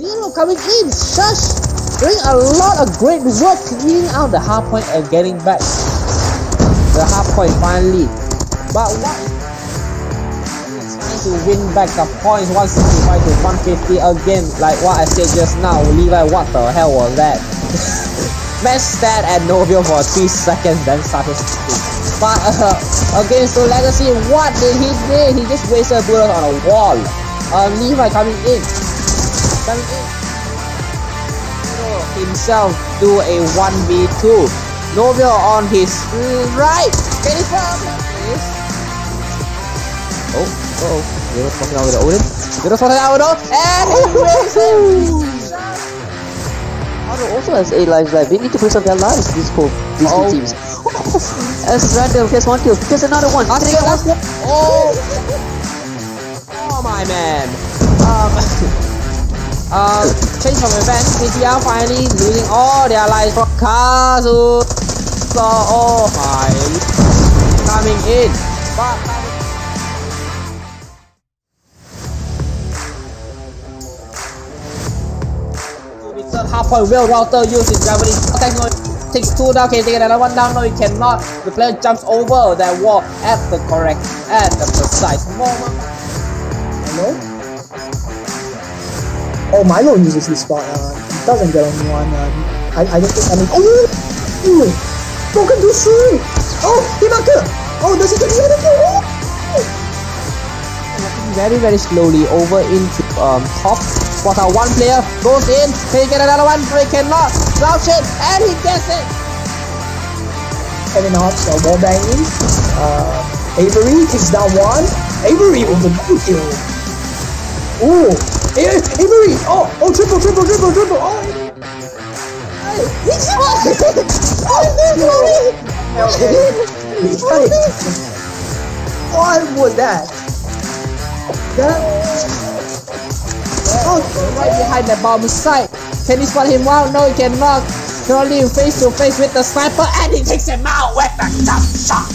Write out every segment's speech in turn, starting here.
Zero coming in. SHUSHHH doing a lot of great work cleaning out the hard point and getting back the hard point finally. But what? Trying to win back the points 165 to 150 again, like what I said just now. Levi, what the hell was that? Match stat at Novio for 3 seconds, then started speaking. But against the Legacy, what did he do? He just wasted bullets on a wall. Levi coming in. Himself do a 1v2. Novio on his right. Can he from this? Oh. You're fucking out with the Odin. And he wins it. Also has 8 lives left. They need to preserve their lives, these two teams. As random, gets 1 kill, gets another one. Oh my man. Change from event. PTR finally losing all their lives for Kazu. So, oh my. Coming in. But half point will router using gravity technology takes 2 down. Can you take another 1 down? No, you cannot. The player jumps over that wall at the precise moment. Hello? Oh, Milo uses this spot. He doesn't get only one. I don't think. I mean, oh, broken to 3. Oh, Himaka. Oh, does he get the other kill? Oh. Very, very slowly over into top. Spot out 1 player, goes in, can he get another one? No, he cannot. Slouch it, and he gets it. Kevin Hobbs, wall banging. Avery takes down 1. Avery with the double kill. Ooh, Avery. Oh, triple. Oh, what was that? Right behind the bomb site. Can he spot him out? No, he cannot. Can only face to face with the sniper, and he takes him out with the jump shot.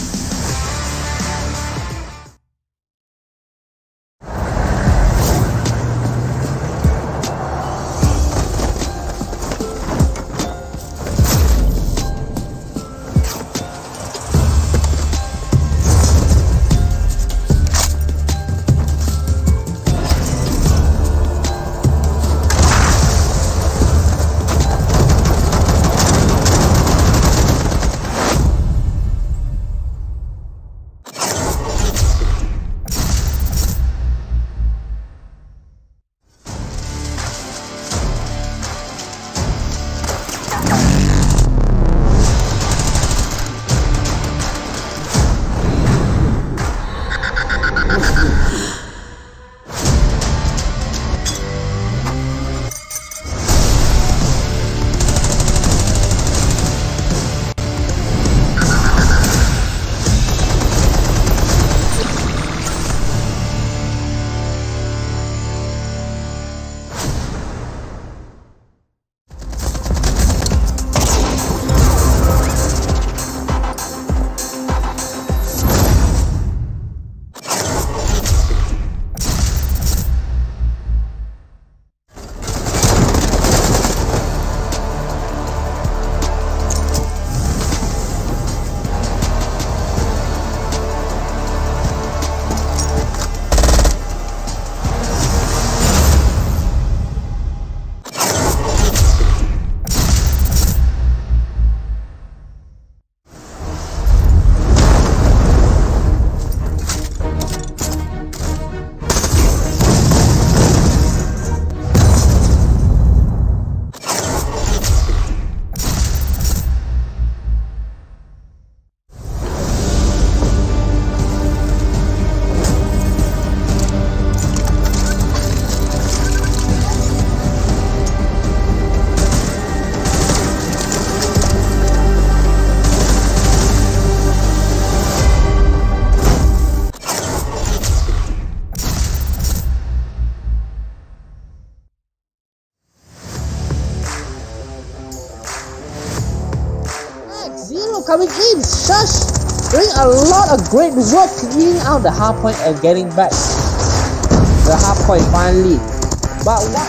Coming in, SHUSHHH doing a lot of great work cleaning out the hard point and getting back the hard point finally. But what?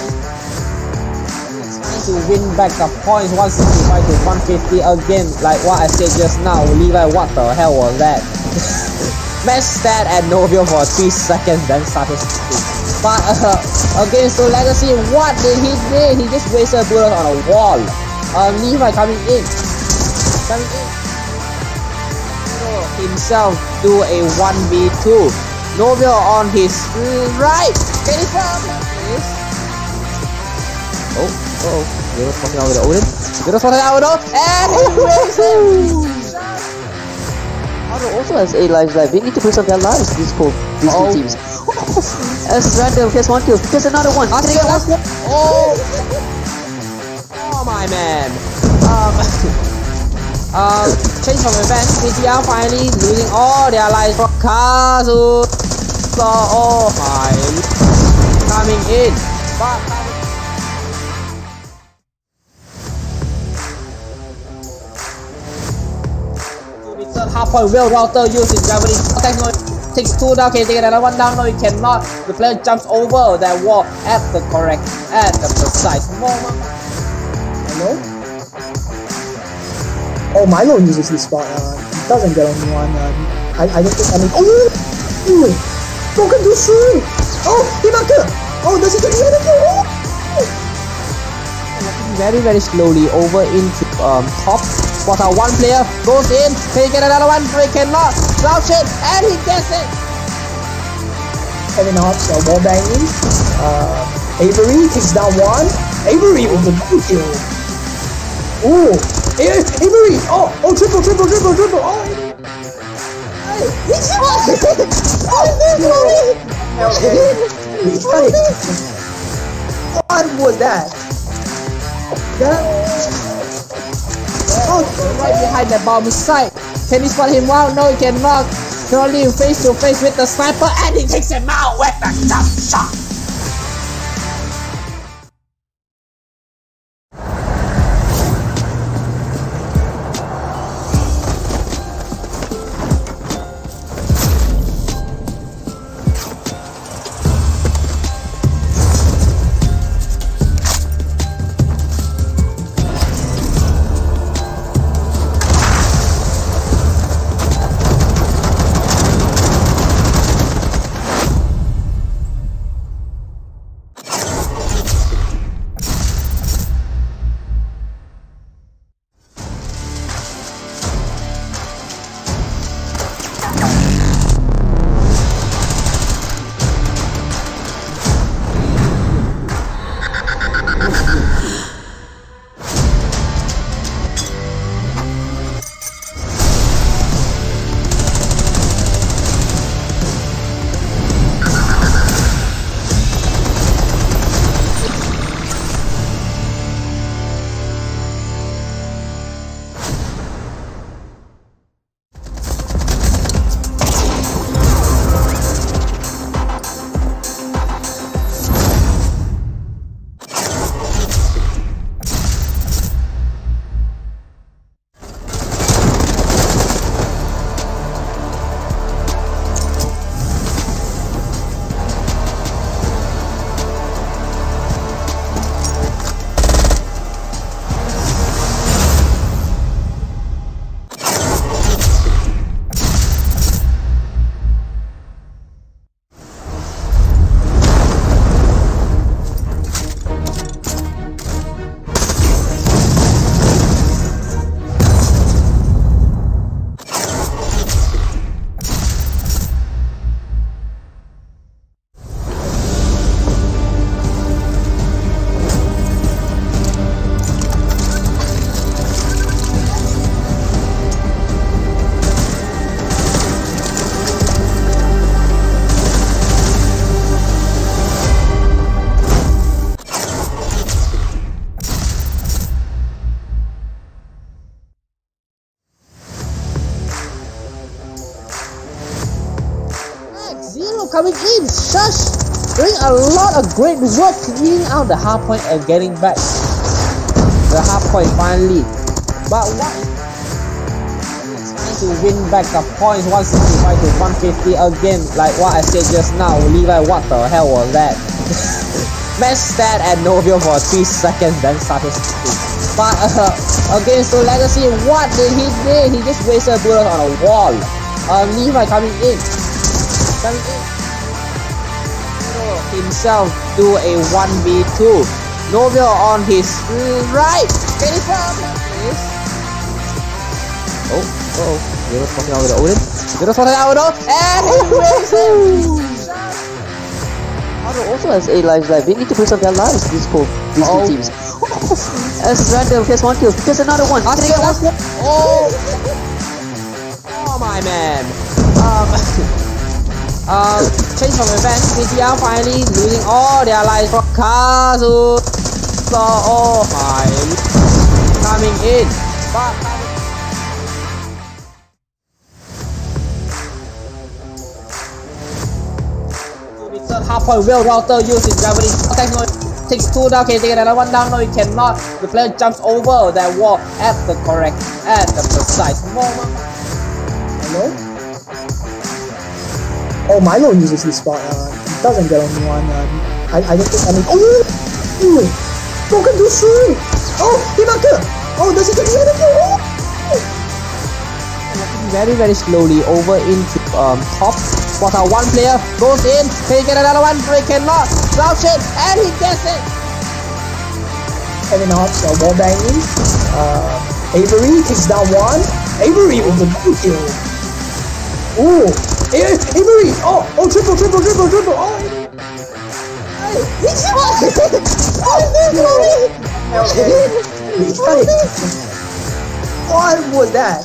to win back the points 165 to 150 again, like what I said just now. Levi, what the hell was that? Match stat at Novio for 3 seconds, then started speaking. But against the Legacy, what did he do? He just wasted bullets on a wall. Levi coming in. Himself do a 1v2. Novio on his right. Can he find this? Zero spotting out with the Odin. Zero spotting out with the Odin. And he wins it! Milo also has 8 lives left. They need to preserve their lives, these two teams. As random, here's one kill. Here's another one. Last one. Oh my man. Change of events. BTR finally losing all their lives from Kazu. Oh my. Coming in. But half point well router using gravity technology. Takes 2 down, can you take another 1 down? No, you cannot. The player jumps over that wall at the precise moment. Hello? Oh, Milo uses this spot. He doesn't get only one. I don't think any. Oh! Broken too soon! Oh! Himaka! Oh, does he get the other kill? Very, very slowly over into top. Spot out one player, goes in, can he get another one? No, he cannot. Crouch it, and he gets it. Kevin Hobbs wall banging. Avery takes down one. Avery with the double kill. Ooh! Avery! Oh! Triple! Oh! He's what was that? Oh, right behind the bomb site. Can he spot him out? No, he cannot. Can only face to face with the sniper, and he takes him out with the jump shot. Coming in, SHUSHHH doing a lot of great work cleaning out the hard point and getting back the hard point finally. But what to win back the points 165 to 150 again, like what I said just now. Levi, what the hell was that? Max stared at Novio for 3 seconds, then started speaking. But against the Legacy, what did he do? He just wasted bullets on a wall. Levi coming in. Himself do a 1v2. Novio on his right. Can he stop this? Oh. You're spotting out with the Odin. You're spotting out with the Odin. And he wins it. Also has 8 lives left. They need to preserve their lives, these two teams. As random, here's one kill. Here's another one. Oh my man. Change from event. BTR finally losing all their lives for Kazu. So, oh my. Coming in. But half point well router using gravity technology takes 2 down. Can you take another 1 down? No, you cannot. The player jumps over that wall at the precise moment. Hello? Oh, Milo uses this spot. Doesn't get on one. I don't think. I mean, oh, broken to shoot. Oh, Himaka. Oh, does he get the other kill? Oh. Very slowly over into top. What a one player goes in. Can he get another one? No, he cannot. Slouch it, and he gets it. Kevin Hobbs wall banging. Avery takes down one. Avery with the double kill. Ooh, Avery. Oh, triple. Oh, what was that?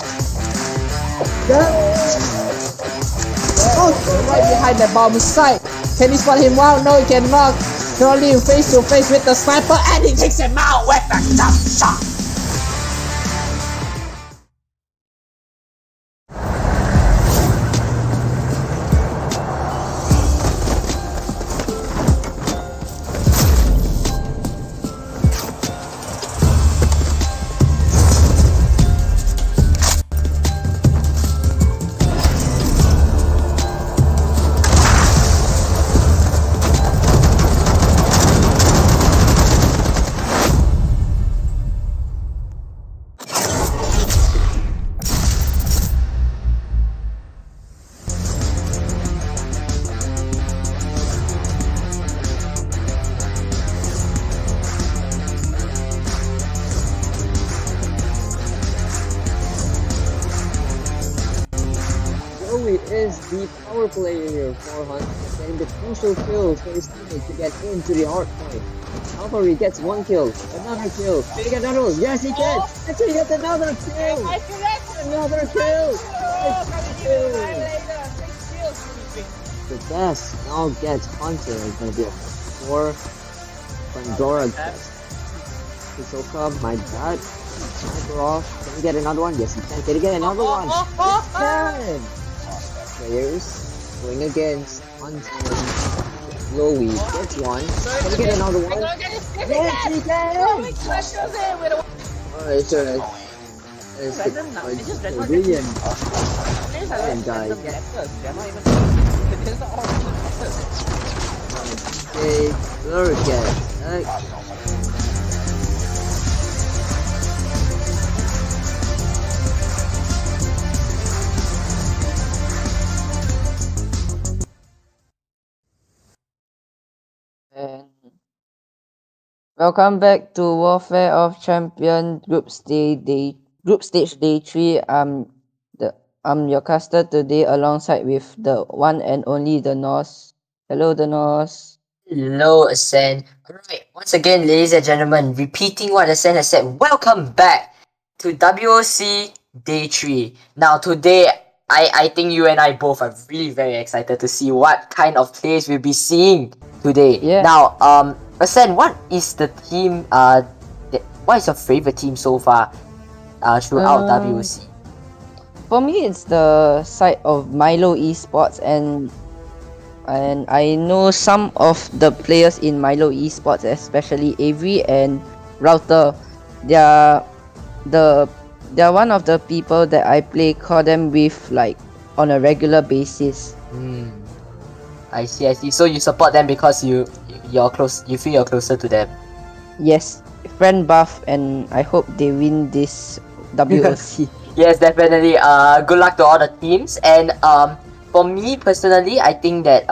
Right behind the bomb site. Can he spot him out? No, he cannot. Can only face to face with the sniper, and he takes him out with the jump shot. Is the power player for Hunt, getting the crucial kills for his teammate to get into the hard point. Cavalry gets 1 kill, another kill. Can he get another one? Yes, he can! Actually, gets another kill! Another kill! The best now gets Hunter. It's gonna be a 4 Pandora test. Hisoka, my god. Sniper off. Can he get another one? Yes, he can. Can he get another one? Yes, he can! Players going against Hunter. Chloe gets one. Can we get another one? Yes, we can! Alright, sure. It's brilliant. And guys. Okay, Lurket. Welcome back to Warfare of Champion Group Stage Day 3. I'm your caster today alongside with the one and only the Norse. Hello, the Norse. Hello, Ascend. Alright, once again, ladies and gentlemen, repeating what Ascend has said, welcome back to WOC Day 3. Now today, I think you and I both are really very excited to see what kind of plays we'll be seeing today. Yeah. Now, Ascend, what is the team, what is your favorite team so far throughout WOC? For me, it's the side of Milo Esports, and I know some of the players in Milo Esports, especially Avery and Router. They're one of the people that I play call them with like on a regular basis. I see, I see. So you support them because you're close. You feel you're closer to them. Yes, friend buff, and I hope they win this WOC. Yes, definitely. Good luck to all the teams. And for me personally, I think that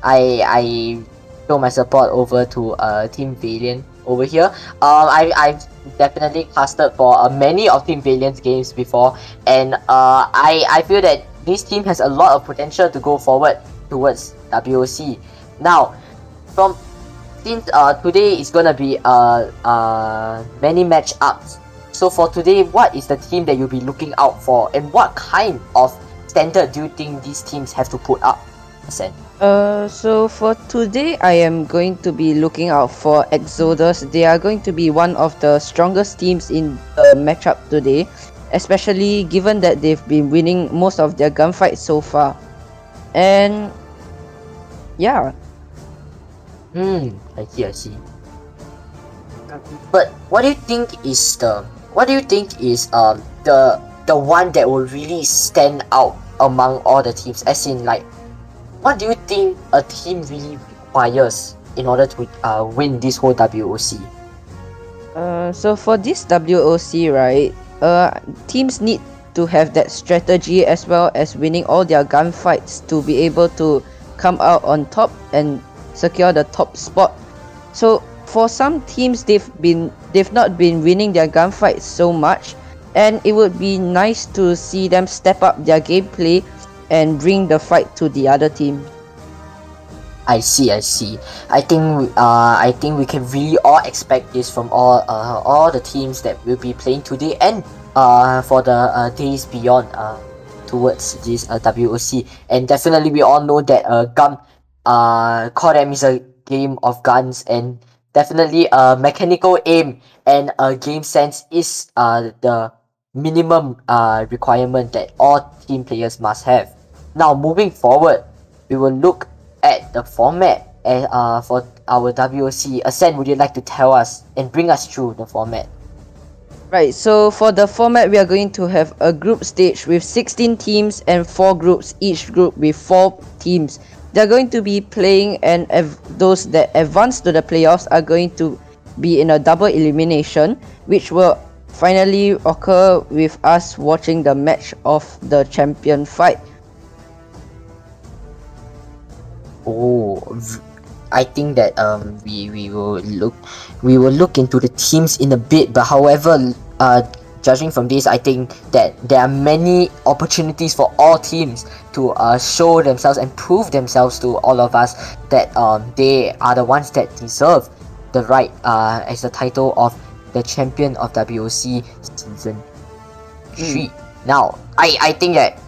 I show my support over to Team Valiant over here. I've definitely casted for many of Team Valiant's games before, and I feel that this team has a lot of potential to go forward towards WOC. Now, since today is gonna be many match-ups. So for today, what is the team that you'll be looking out for, and what kind of standard do you think these teams have to put up? Sen? So for today, I am going to be looking out for Exodus. They are going to be one of the strongest teams in the matchup today, especially given that they've been winning most of their gunfights so far. And yeah. I see. But what do you think is the one that will really stand out among all the teams? As in, like, what do you think a team really requires in order to win this whole WOC? So for this WOC, right, teams need to have that strategy as well as winning all their gunfights to be able to come out on top and secure the top spot. So for some teams, they've not been winning their gunfights so much, and it would be nice to see them step up their gameplay and bring the fight to the other team. I see. I think we can really all expect this from all the teams that will be playing today and for the days beyond towards this WOC. And definitely we all know that Codem is a game of guns, and definitely mechanical aim and game sense is the minimum requirement that all team players must have. Now moving forward, we will look at the format for our WOC. Ascent, would you like to tell us and bring us through the format? Right, so for the format, we are going to have a group stage with 16 teams and 4 groups, each group with 4 teams. They're going to be playing, and those that advance to the playoffs are going to be in a double elimination, which will finally occur with us watching the match of the champion fight. I think that we will look into the teams in a bit, but however, judging from this, I think that there are many opportunities for all teams to show themselves and prove themselves to all of us that they are the ones that deserve the right as the title of the champion of WOC season 3. Now, I think that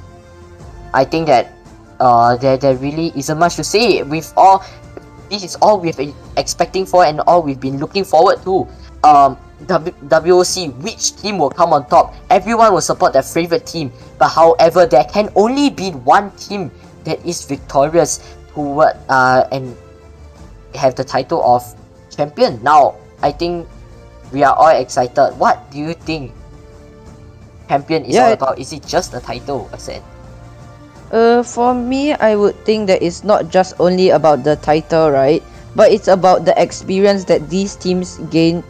there really isn't much to say. This is all we've been expecting for and all we've been looking forward to. WOC, which team will come on top? Everyone will support their favorite team, but however, there can only be one team that is victorious toward and have the title of champion. Now, I think we are all excited. What do you think champion is all about? Is it just a title, Ascent? For me, I would think that it's not just only about the title, right? But it's about the experience that these teams gain,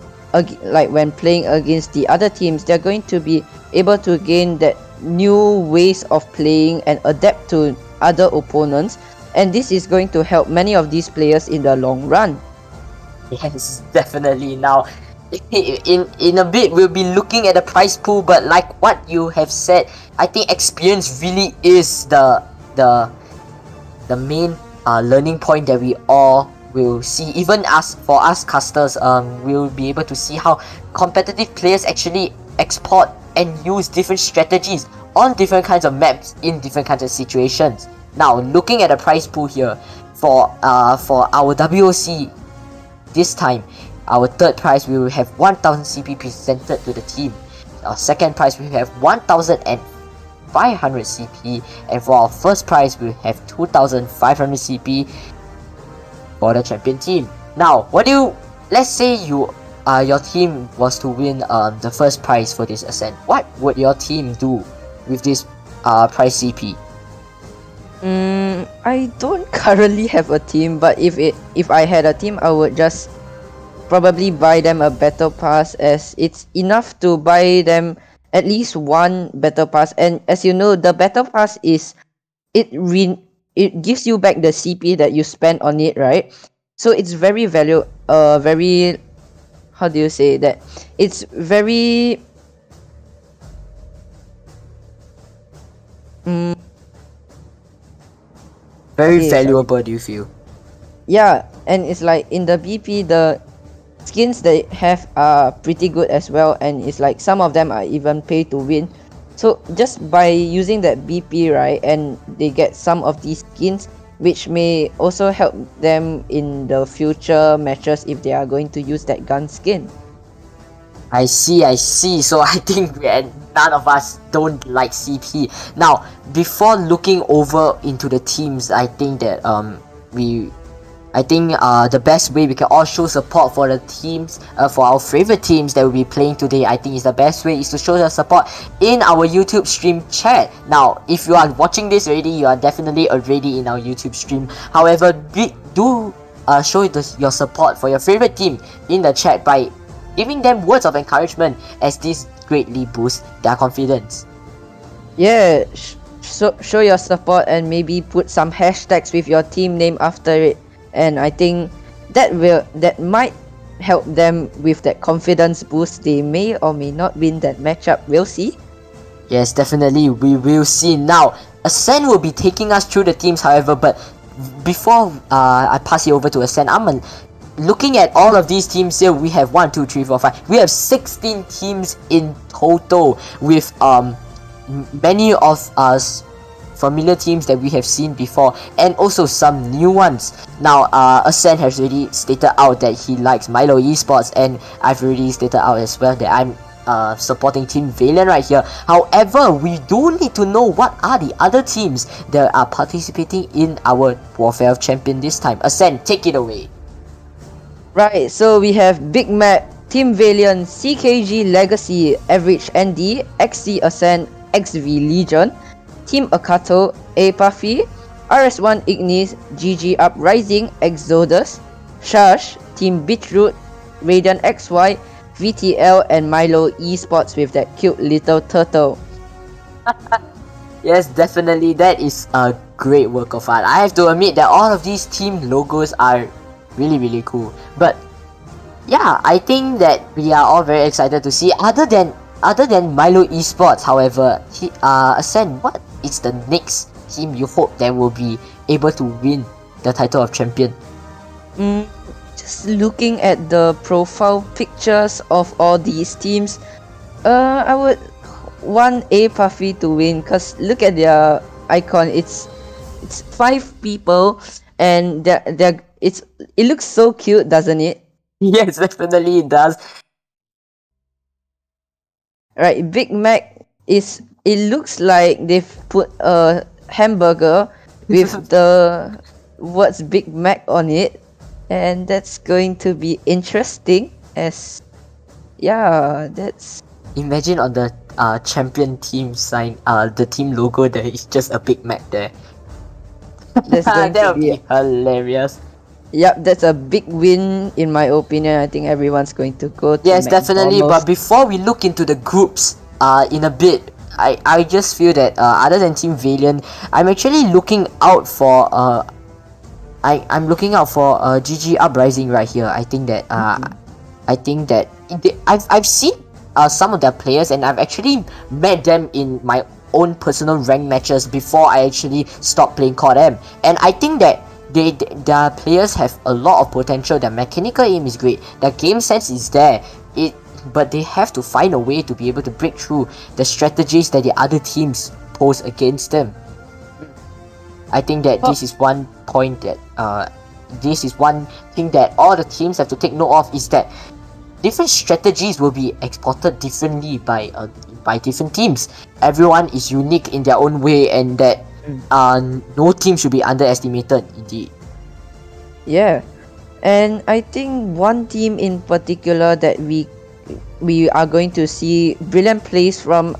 like when playing against the other teams. They're going to be able to gain that new ways of playing and adapt to other opponents, and this is going to help many of these players in the long run. Yes, definitely. Now, in a bit, we'll be looking at the prize pool, but like what you have said, I think experience really is the main learning point that we all will see. Even for us casters, we'll be able to see how competitive players actually export and use different strategies on different kinds of maps in different kinds of situations. Now, looking at the prize pool here for our WOC this time, our third prize we will have 1000 CP presented to the team. Our second prize we have 1500 CP, and for our first prize we have 2500 CP for the champion team. Now, let's say your team was to win the first prize for this Ascent. What would your team do with this prize CP? I don't currently have a team, but if I had a team, I would just probably buy them a battle pass, as it's enough to buy them at least one battle pass. And as you know, the battle pass is it gives you back the CP that you spent on it, right? So it's very very, how do you say that? It's very Very Okay, sorry. valuable, do you feel? Yeah, and it's like in the BP, the skins they have are pretty good as well, and it's like some of them are even pay to win. So just by using that BP, right, and they get some of these skins, which may also help them in the future matches if they are going to use that gun skin. I see. So I think none of us don't like CP. Now, before looking over into the teams, I think that the best way we can all show support for the teams, for our favorite teams that will be playing today, I think is the best way is to show your support in our YouTube stream chat. Now, if you are watching this already, you are definitely already in our YouTube stream. However, do show your support for your favorite team in the chat by giving them words of encouragement, as this greatly boosts their confidence. Yeah, show your support and maybe put some hashtags with your team name after it, and I think that might help them with that confidence boost. They may or may not win that matchup. We'll see. Yes, definitely, we will see. Now, Ascend will be taking us through the teams, however, but before I pass it over to Ascend, looking at all of these teams here, we have 1, 2, 3, 4, 5. We have 16 teams in total, with many of us familiar teams that we have seen before, and also some new ones. Now, Ascend has already stated out that he likes Milo Esports, and I've already stated out as well that I'm supporting Team Valiant right here. However, we do need to know what are the other teams that are participating in our Warfare of Champion this time. Ascend, take it away. Right, so we have Big Mac, Team Valiant, CKG Legacy, Average ND, XC Ascent, XV Legion, Team Akato, AEIPATHY, RS1 IGNIS, GG Uprising, Exodus, SHUSHHH, Team Beetroot, Radiant XY, VTL, and Milo Esports with that cute little turtle. Yes, definitely, that is a great work of art. I have to admit that all of these team logos are really cool. But yeah, I think that we are all very excited to see. Other than Milo Esports, however, Ascend, what is the next team you hope that will be able to win the title of champion? Just looking at the profile pictures of all these teams, I would want AEIPATHY to win, cause look at their icon. It's 5 people, and it looks so cute, doesn't it? Yes, definitely it does. Right, Big Mac it looks like they've put a hamburger with the words Big Mac on it, and that's going to be interesting, as that's Imagine on the champion team sign, the team logo, there is just a Big Mac there. that's going That to would be be hilarious. Yep, that's a big win in my opinion. I think everyone's going to go to Yes, definitely. McDonald's. But before we look into the groups, in a bit, I just feel that other than Team Valiant, I'm actually looking out for I'm looking out for GG Uprising right here. I think that I've seen some of their players, and I've actually met them in my own personal rank matches before I actually stopped playing COD M, and I think that their players have a lot of potential. Their mechanical aim is great, their game sense is there, but they have to find a way to be able to break through the strategies that the other teams pose against them. I think that this is one point that this is one thing that all the teams have to take note of, is that different strategies will be exported differently by different teams. Everyone is unique in their own way, and that no team should be underestimated, indeed. Yeah, and I think one team in particular that we are going to see brilliant plays from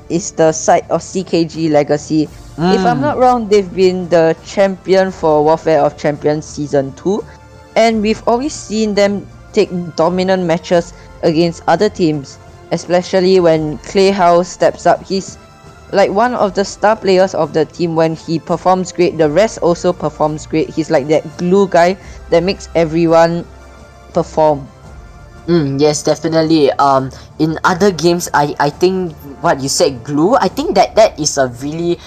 is the side of CKG Legacy. If I'm not wrong, they've been the champion for Warfare of Champions Season 2. And we've always seen them take dominant matches against other teams. Especially when Clay House steps up. He's like one of the star players of the team. When he performs great, the rest also performs great. He's like that glue guy that makes everyone perform. Yes, definitely. In other games, I think what you said, glue. I think that is a really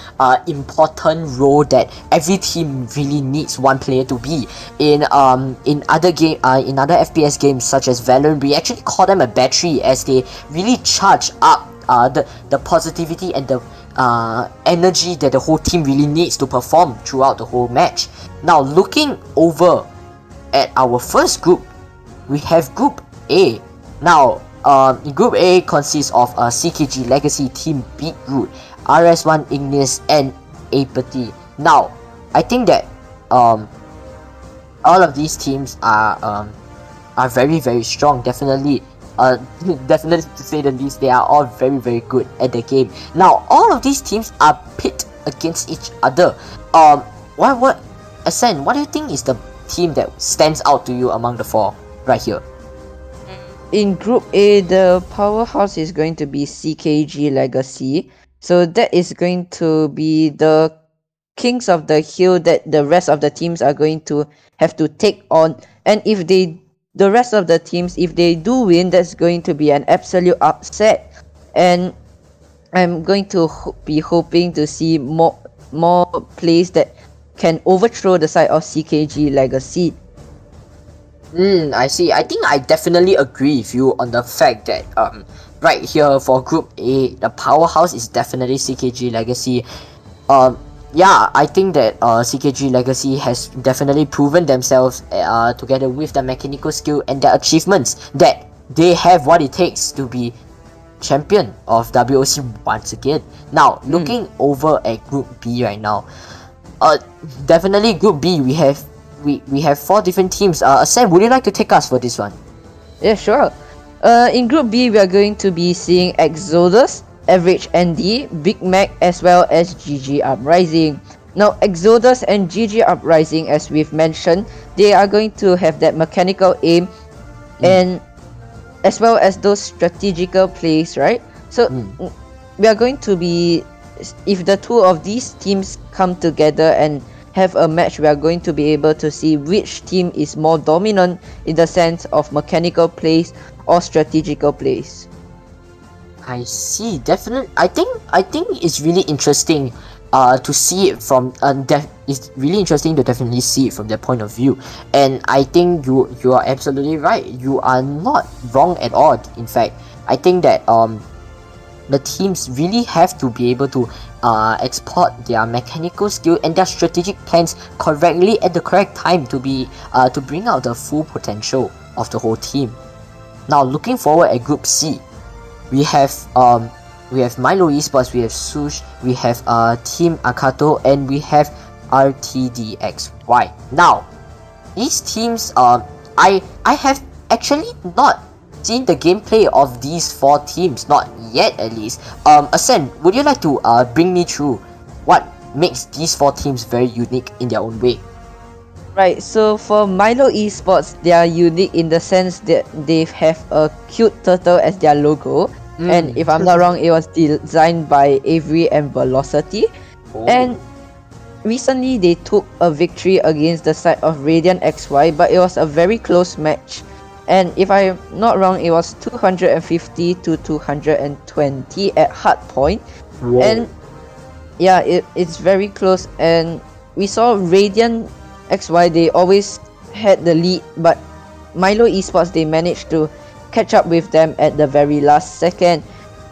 important role that every team really needs one player to be. In other FPS games such as Valorant, we actually call them a battery, as they really charge up the positivity and the energy that the whole team really needs to perform throughout the whole match. Now, looking over at our first group, we have Group A. Now, Group A consists of CKG Legacy, Team Beetroot, RS1 IGNIS, and AEIPATHY. Now, I think that all of these teams are very, very strong. Definitely, definitely to say the least, they are all very, very good at the game. Now, all of these teams are pit against each other. Ascend, what do you think is the team that stands out to you among the four right here? In Group A, the powerhouse is going to be CKG Legacy. So that is going to be the kings of the hill that the rest of the teams are going to have to take on. And if the rest of the teams, if they do win, that's going to be an absolute upset. And I'm going to be hoping to see more plays that can overthrow the side of CKG Legacy. I see. I think I definitely agree with you on the fact that right here for Group A, the powerhouse is definitely CKG Legacy. Yeah, I think that CKG Legacy has definitely proven themselves together with their mechanical skill and their achievements, that they have what it takes to be champion of WOC once again. Now, looking over at Group B right now, definitely Group B, we have four different teams. Sam, would you like to take us for this one? Yeah, sure. In Group B, we are going to be seeing Exodus, Average ND, Big Mac, as well as GG Uprising. Now, Exodus and GG Uprising, as we've mentioned, they are going to have that mechanical aim and as well as those strategical plays, right? So, we are going to be, if the two of these teams come together and have a match, we are going to be able to see which team is more dominant in the sense of mechanical plays or strategical plays. I see. Definitely, I think it's really interesting to see it from it's really interesting to definitely see it from their point of view. And I think you are absolutely right. You are not wrong at all. In fact, I think that the teams really have to be able to export their mechanical skill and their strategic plans correctly at the correct time to be to bring out the full potential of the whole team. Now, looking forward at Group C, we have Milo Esports, we have SHUSHHH, we have Team Akato, and we have RTDXY. Now, these teams, I have actually not seen the gameplay of these four teams, not yet at least. Ascend, would you like to bring me through what makes these four teams very unique in their own way? Right, so for Milo Esports, they are unique in the sense that they have a cute turtle as their logo. And if I'm not wrong, it was designed by Avery and Velocity. And recently they took a victory against the side of Radiant XY, but it was a very close match. And if I'm not wrong, it was 250 to 220 at hardpoint. And yeah, it's very close. And we saw Radiant XY, they always had the lead, but Milo Esports, they managed to catch up with them at the very last second.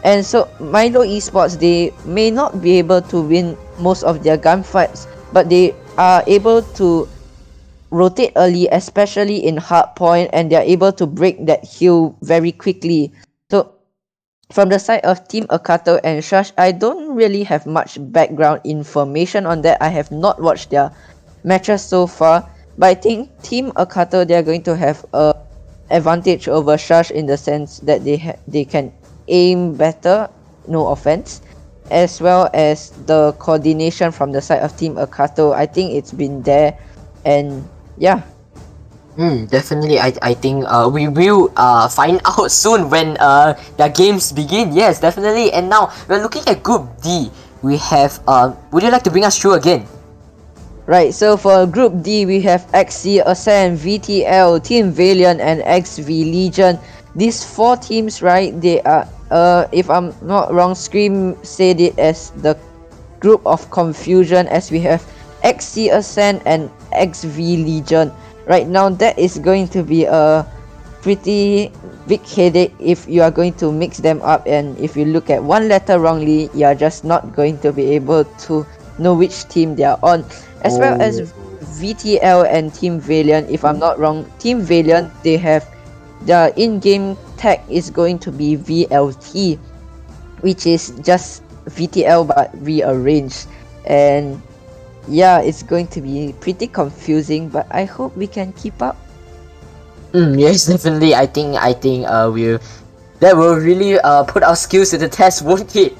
And so Milo Esports, they may not be able to win most of their gunfights, but they are able to rotate early, especially in hardpoint, and they're able to break that hill very quickly. So from the side of Team Akato and SHUSHHH, I don't really have much background information on that. I have not watched their matches so far, but I think Team Akato, they're going to have a advantage over SHUSHHH in the sense that they can aim better, no offense. as well as the coordination from the side of Team Akato. I think it's been there, and yeah. Definitely. I think we will find out soon when the games begin. Yes, definitely. And now we're looking at Group D. We have would you like to bring us through again? Right, so for Group D, we have XC, Ascend, VTL, Team Valiant, and XV Legion. These 4 teams, right, they are, if I'm not wrong, Scream said it as the group of confusion, as we have XC, Ascend, and XV Legion. Right now, that is going to be a pretty big headache if you are going to mix them up, and if you look at one letter wrongly, you are just not going to be able to know which team they are on. As well as VTL and Team Valiant, if I'm not wrong, Team Valiant, they have the in-game tag is going to be VLT, which is just VTL but rearranged. And yeah, it's going to be pretty confusing, but I hope we can keep up. Yes, definitely. I think that will really put our skills to the test, won't it?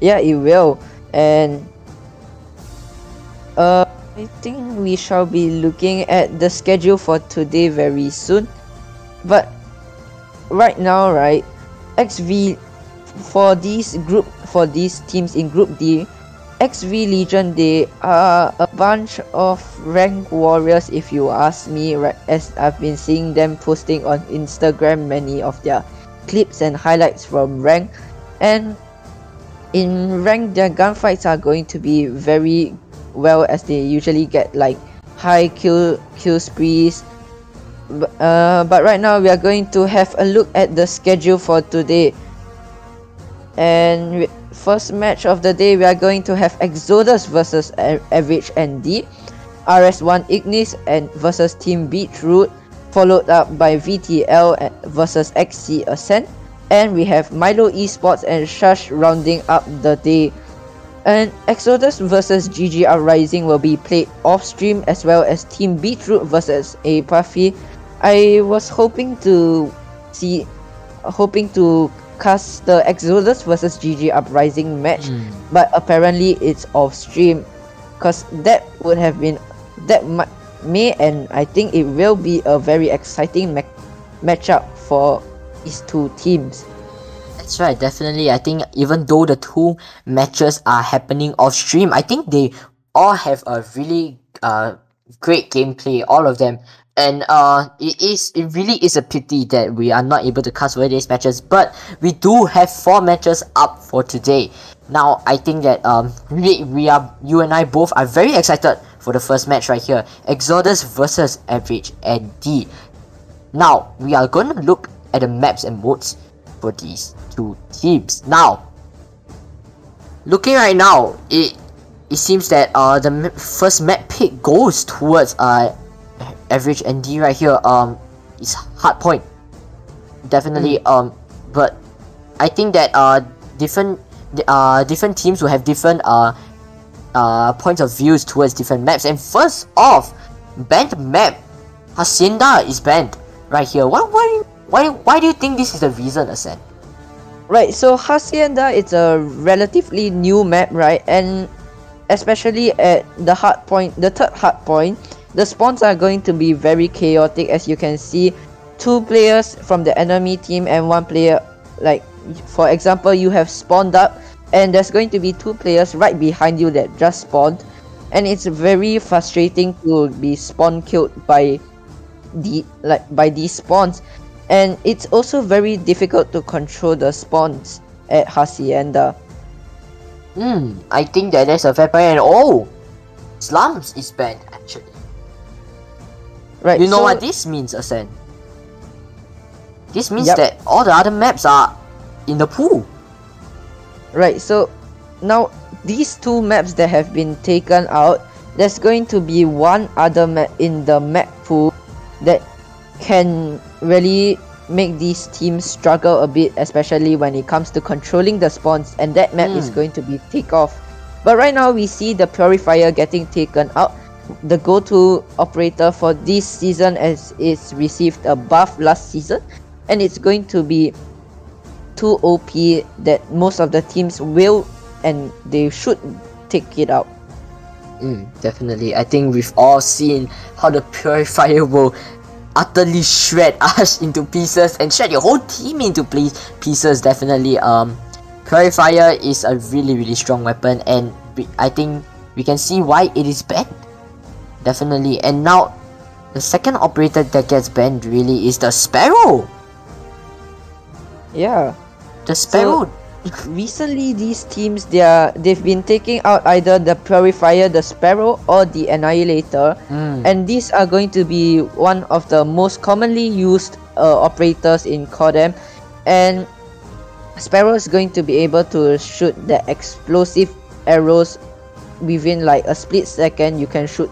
Yeah, it will. And I think we shall be looking at the schedule for today very soon. But right now, right, XV for these teams in Group D, XV Legion, they are a bunch of rank warriors, if you ask me, right, as I've been seeing them posting on Instagram many of their clips and highlights from rank. And in rank, their gunfights are going to be very well, as they usually get like high kill sprees. But right now we are going to have a look at the schedule for today. And first match of the day, we are going to have Exodus versus Average ND, RS1 IGNIS and versus Team Beetroot, followed up by VTL versus XC Ascent, and we have Milo Esports and SHUSHHH rounding up the day. And Exodus versus GG Uprising will be played off stream, as well as Team Beetroot versus AEIPATHY. I was hoping to cast the Exodus versus GG Uprising match, but apparently it's off stream, because that would have been may and I think it will be a very exciting matchup for these two teams. That's right, definitely. I think even though the two matches are happening off stream, I think they all have a really great gameplay, all of them. And it really is a pity that we are not able to cast away these matches, but we do have 4 matches up for today. Now I think that you and I both are very excited for the first match right here, Exodus versus Average ND. Now we are going to look at the maps and modes for these two teams. Now, looking right now, it seems that the first map pick goes towards Average ND right here. It's Hardpoint, definitely. But I think that different teams will have different points of views towards different maps. And first off, banned map, Hacienda is banned right here. Why do you think this is the reason, Ascent? Right, so Hacienda, it's a relatively new map, right? And especially at the third hard point, the spawns are going to be very chaotic. As you can see, 2 players from the enemy team and 1 player, like for example, you have spawned up and there's going to be 2 players right behind you that just spawned, and it's very frustrating to be spawn killed by these spawns. And it's also very difficult to control the spawns at Hacienda. I think that there's a fair point. And Slums is banned actually. Right. You know what this means, Ascent? This means that all the other maps are in the pool. Right, so now these 2 maps that have been taken out, there's going to be one other map in the map pool that can really make these teams struggle a bit, especially when it comes to controlling the spawns, and that map is going to be Takeoff. But right now we see the Purifier getting taken out, the go-to operator for this season, as it's received a buff last season, and it's going to be too OP that most of the teams will and they should take it out. Definitely. I think we've all seen how the Purifier will utterly shred us into pieces and shred your whole team into pieces. Definitely. Purifier is a really strong weapon, and I think we can see why it is banned. Definitely. And now the second operator that gets banned really is the Sparrow. Yeah. The Sparrow. Recently, these teams they've been taking out either the Purifier, the Sparrow, or the Annihilator, and these are going to be one of the most commonly used operators in Codem. And Sparrow is going to be able to shoot the explosive arrows within like a split second. You can shoot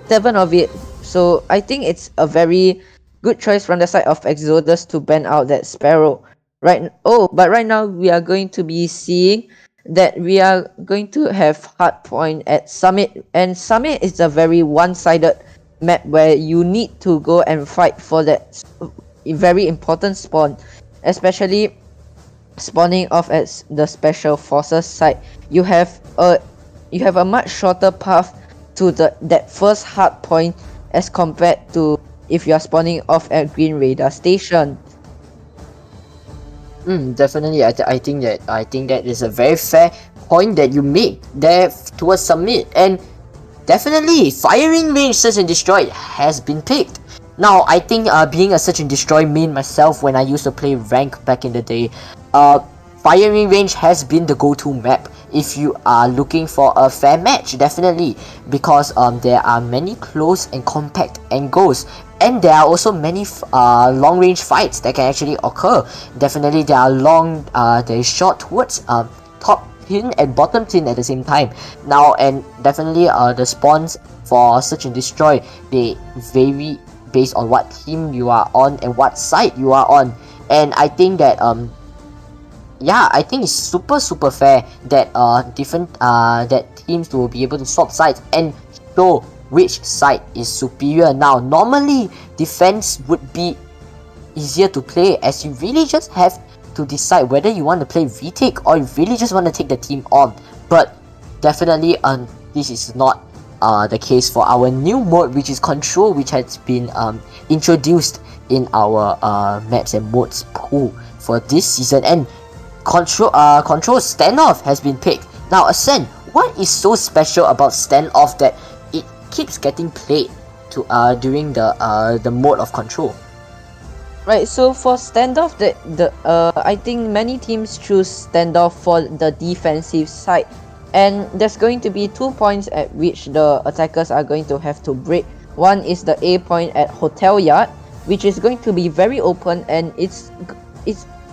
7 of it. So I think it's a very good choice from the side of Exodus to ban out that Sparrow. But right now we are going to be seeing that we are going to have hardpoint at Summit, and Summit is a very one-sided map where you need to go and fight for that very important spawn, especially spawning off at the Special Forces site. You have a much shorter path to that first hardpoint as compared to if you are spawning off at Green Radar Station. Definitely. I think that is a very fair point that you make there towards Summit, and definitely firing range search and destroy has been picked. Now I think being a search and destroy main myself when I used to play rank back in the day, firing range has been the go-to map if you are looking for a fair match, definitely, because there are many close and compact angles, and there are also many long range fights that can actually occur. Definitely there are there is short towards top tin and bottom tin at the same time. Now, and definitely the spawns for search and destroy, they vary based on what team you are on and what side you are on. And I think that I think it's super fair that that teams will be able to swap sides and show which side is superior. Now, normally defense would be easier to play, as you really just have to decide whether you want to play retake or you really just want to take the team on. But definitely this is not the case for our new mode, which is control, which has been introduced in our maps and modes pool for this season. And control standoff has been picked. Now, Ascend, what is so special about standoff that it keeps getting played to during the mode of control? Right, so for standoff, I think many teams choose standoff for the defensive side, and there's going to be 2 points at which the attackers are going to have to break. One is the A point at Hotel Yard, which is going to be very open, and it's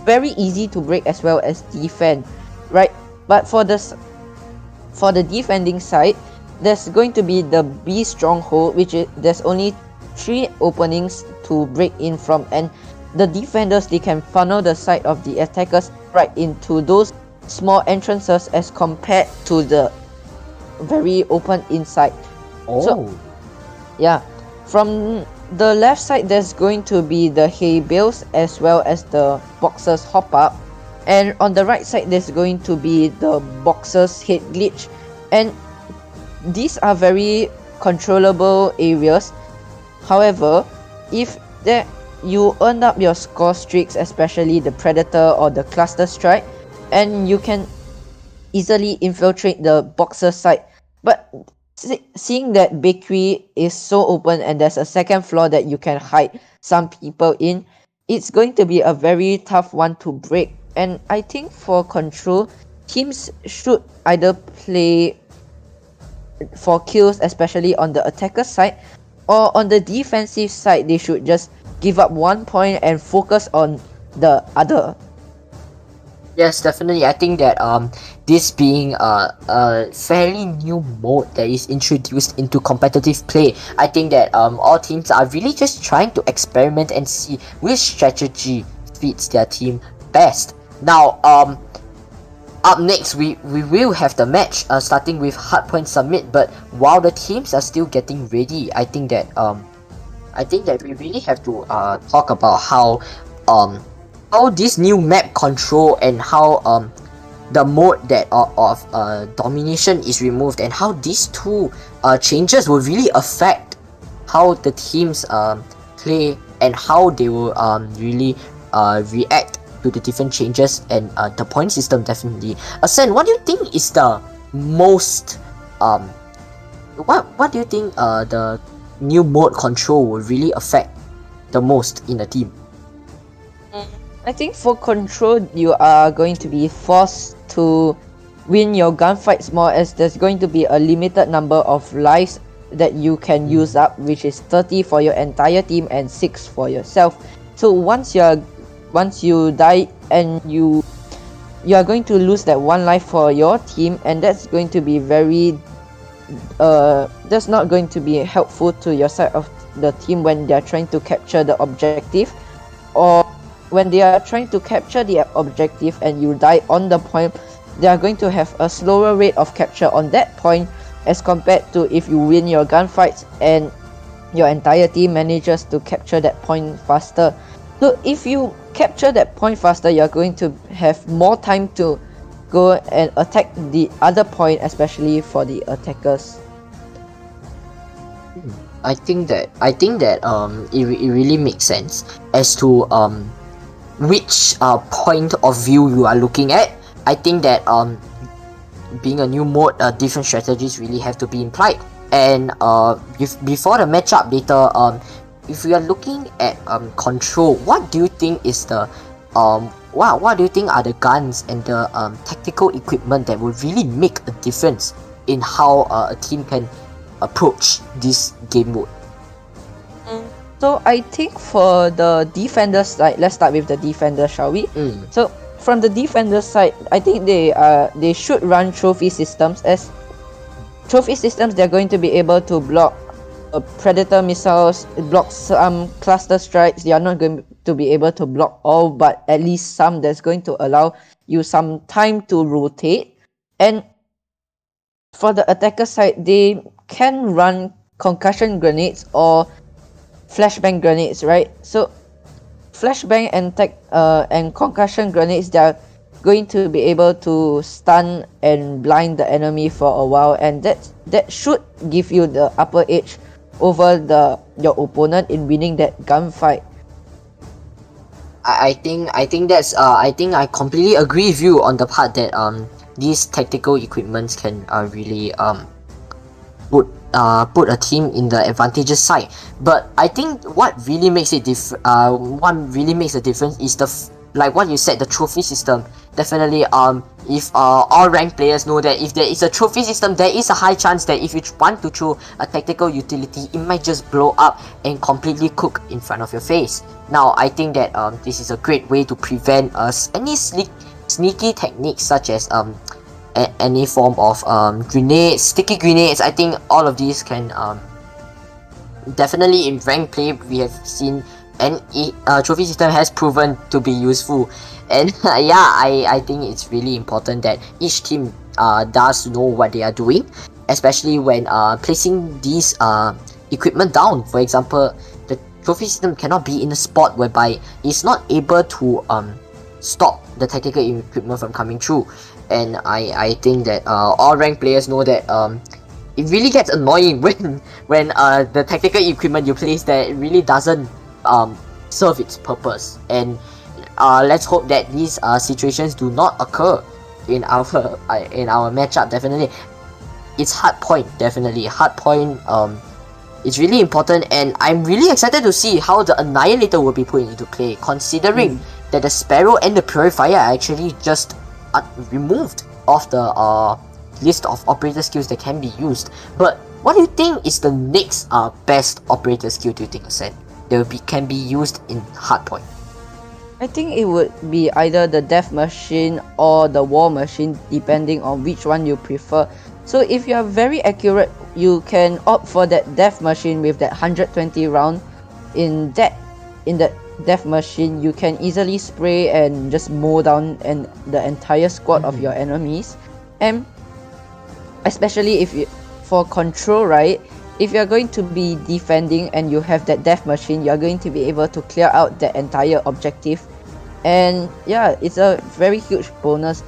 very easy to break as well as defend, right? But for the defending side, there's going to be the B stronghold, which is there's only 3 openings to break in from, and the defenders, they can funnel the side of the attackers right into those small entrances as compared to the very open inside. So yeah, from the left side there's going to be the hay bales as well as the boxers hop up, and on the right side there's going to be the boxers head glitch, and these are very controllable areas. However, if you earn up your score streaks, especially the Predator or the Cluster Strike, and you can easily infiltrate the boxer side. But seeing that bakery is so open and there's a second floor that you can hide some people in, it's going to be a very tough one to break. And I think for control, teams should either play for kills, especially on the attacker side, or on the defensive side they should just give up 1 point and focus on the other. Yes, definitely. I think that this being a fairly new mode that is introduced into competitive play, I think that all teams are really just trying to experiment and see which strategy fits their team best. Now, up next we will have the match starting with Hardpoint Summit. But while the teams are still getting ready, I think that we really have to talk about how how this new map control and how the mode that of domination is removed, and how these two changes will really affect how the teams play and how they will really react to the different changes and the point system. Definitely. Sen, what do you think is the most what do you think the new mode control will really affect the most in the team? I think for control, you are going to be forced to win your gunfights more, as there's going to be a limited number of lives that you can use up, which is 30 for your entire team and 6 for yourself. So once you die and you are going to lose that 1 life for your team, and that's going to be very that's not going to be helpful to your side of the team when they are trying to capture the objective, or when they are trying to capture the objective and you die on the point, they are going to have a slower rate of capture on that point as compared to if you win your gunfights and your entire team manages to capture that point faster. So if you capture that point faster, you're going to have more time to go and attack the other point, especially for the attackers. I think that it really makes sense as to which point of view you are looking at. I think that being a new mode, different strategies really have to be implied. And before the matchup later, if we are looking at control, what do you think is the what do you think are the guns and the tactical equipment that will really make a difference in how a team can approach this game mode? So I think for the defenders side, let's start with the defenders, shall we? So from the defenders side, I think they should run trophy systems, as trophy systems they're going to be able to block predator missiles, block some cluster strikes. They are not going to be able to block all, but at least some that's going to allow you some time to rotate. And for the attacker side, they can run concussion grenades or flashbang grenades, right? So flashbang and concussion grenades, they're going to be able to stun and blind the enemy for a while, and that should give you the upper edge over your opponent in winning that gunfight. I think I completely agree with you on the part that these tactical equipments can really put a team in the advantageous side. But I think what really makes it a difference is like what you said, the trophy system. Definitely, if all ranked players know that if there is a trophy system, there is a high chance that if you want to throw a tactical utility, it might just blow up and completely cook in front of your face. Now, I think that this is a great way to prevent any sneaky techniques such as any form of grenades, sticky grenades. I think all of these can definitely in ranked play we have seen, and trophy system has proven to be useful. And yeah, I think it's really important that each team does know what they are doing, especially when placing these equipment down. For example, the trophy system cannot be in a spot whereby it's not able to stop the tactical equipment from coming through. And I think that all ranked players know that it really gets annoying when the tactical equipment you place there, it really doesn't serve its purpose. And let's hope that these situations do not occur in our matchup. Definitely, it's hard point. Definitely hard point. It's really important, and I'm really excited to see how the Annihilator will be put into play, considering that the Sparrow and the Purifier are actually just removed off the list of operator skills that can be used. But what do you think is the next best operator skill? Do you think, Sen, that can be used in hardpoint? I think it would be either the Death Machine or the War Machine, depending on which one you prefer. So if you are very accurate, you can opt for that Death Machine with that 120 round. In the Death Machine, you can easily spray and just mow down the entire squad of your enemies. And especially if you, for control, right? If you're going to be defending and you have that Death Machine, you're going to be able to clear out the entire objective and yeah, it's a very huge bonus.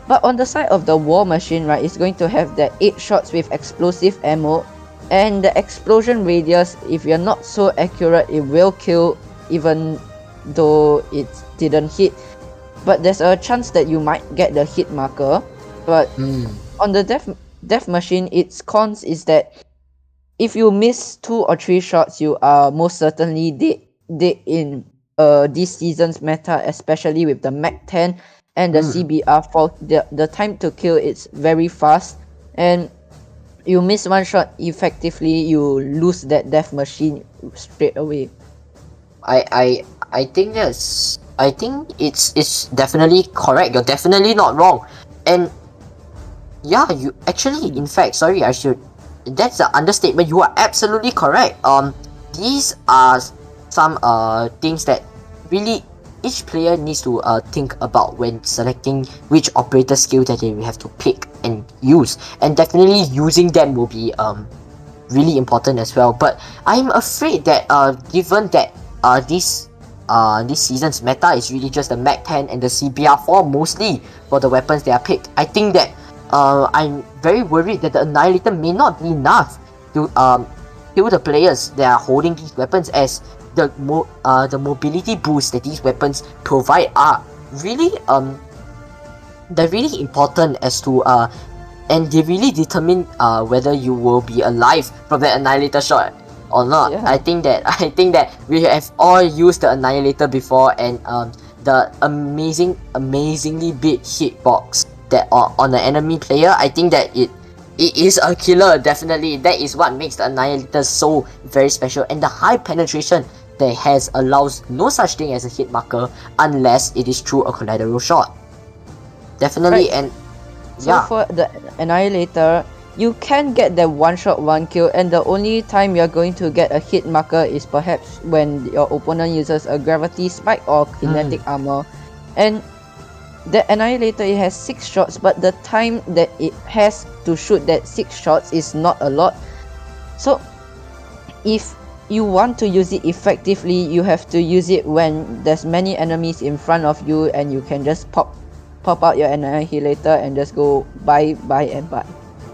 But on the side of the war machine, right, it's going to have the 8 shots with explosive ammo, and the explosion radius, if you're not so accurate, it will kill even though it didn't hit. But there's a chance that you might get the hit marker. But on the death machine, its cons is that if you miss 2 or 3 shots, you are most certainly dead in this season's meta, especially with the Mac 10 and the CBR. For the time to kill, it's very fast, and you miss 1 shot, effectively you lose that death machine straight away. I think it's definitely correct. You're definitely not wrong. And yeah, you actually, in fact, sorry, that's an understatement. You are absolutely correct. These are some things that really each player needs to think about when selecting which operator skill that they will have to pick and use, and definitely using them will be really important as well. But I'm afraid that given that this season's meta is really just the Mac 10 and the CBR4 mostly for the weapons they are picked, I think that I'm very worried that the Annihilator may not be enough to kill the players that are holding these weapons, as the mobility boost that these weapons provide are really they're really important as to and they really determine whether you will be alive from the Annihilator shot or not. Yeah. I think that we have all used the Annihilator before, and the amazingly big hitbox that on the enemy player, I think that it is a killer. Definitely, that is what makes the Annihilator so very special, and the high penetration that it has allows no such thing as a hit marker unless it is through a collateral shot. Definitely, Right. and So yeah. for the Annihilator, you can get that 1 shot 1 kill, and the only time you're going to get a hit marker is perhaps when your opponent uses a gravity spike or kinetic armor. And the Annihilator, it has 6 shots, but the time that it has to shoot that 6 shots is not a lot. So if you want to use it effectively, you have to use it when there's many enemies in front of you, and you can just pop out your Annihilator and just go buy,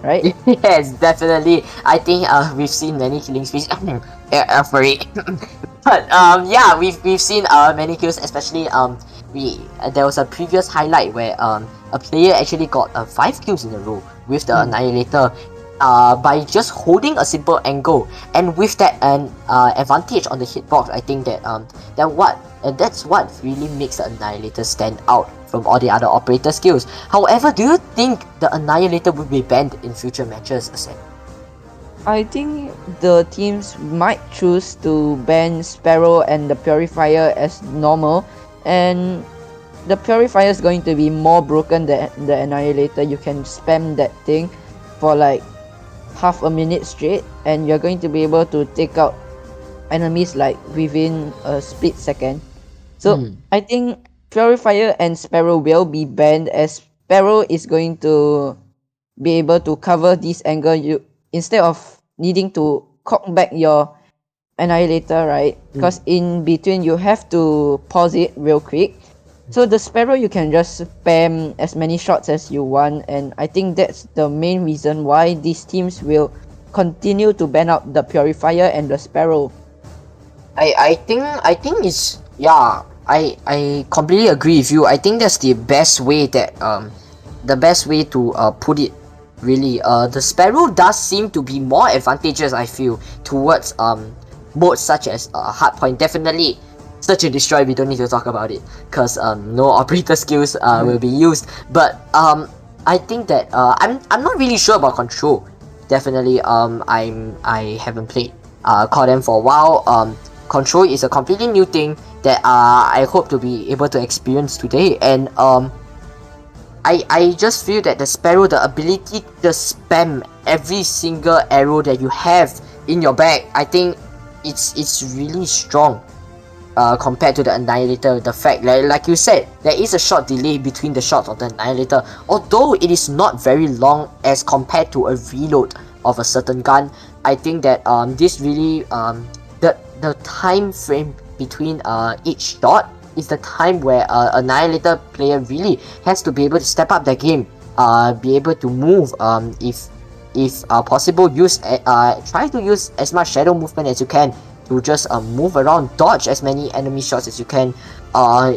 right? Yes, definitely. I think we've seen many killing sprees for it. But yeah, we've seen many kills, especially there was a previous highlight where a player actually got 5 kills in a row with the Annihilator by just holding a simple angle, and with that advantage on the hitbox. I think that that's what really makes the Annihilator stand out from all the other operator skills. However, do you think the Annihilator will be banned in future matches, Asen? I think the teams might choose to ban Sparrow and the Purifier as normal, and the Purifier is going to be more broken than the Annihilator. You can spam that thing for like half a minute straight, and you're going to be able to take out enemies like within a split second. So I think Purifier and Sparrow will be banned, as Sparrow is going to be able to cover this angle. You, instead of needing to cock back your Annihilator, right? Because in between you have to pause it real quick. So the Sparrow, you can just spam as many shots as you want, and I think that's the main reason why these teams will continue to ban out the Purifier and the Sparrow. I think it's, yeah, I completely agree with you. I think that's the best way that to put it. Really, the Sparrow does seem to be more advantageous, I feel, towards modes such as Hardpoint. Definitely, Search and Destroy, we don't need to talk about it, because no operator skills will be used. But I think that I'm not really sure about Control. Definitely, I haven't played CODM for a while. Control is a completely new thing that I hope to be able to experience today, and I just feel that the Sparrow, the ability to just spam every single arrow that you have in your bag, I think it's really strong compared to the Annihilator. The fact, like you said, there is a short delay between the shots of the Annihilator, although it is not very long as compared to a reload of a certain gun. I think that this really the time frame between each shot is the time where Annihilator player really has to be able to step up their game, be able to move, if possible, try to use as much shadow movement as you can to just move around, dodge as many enemy shots as you can,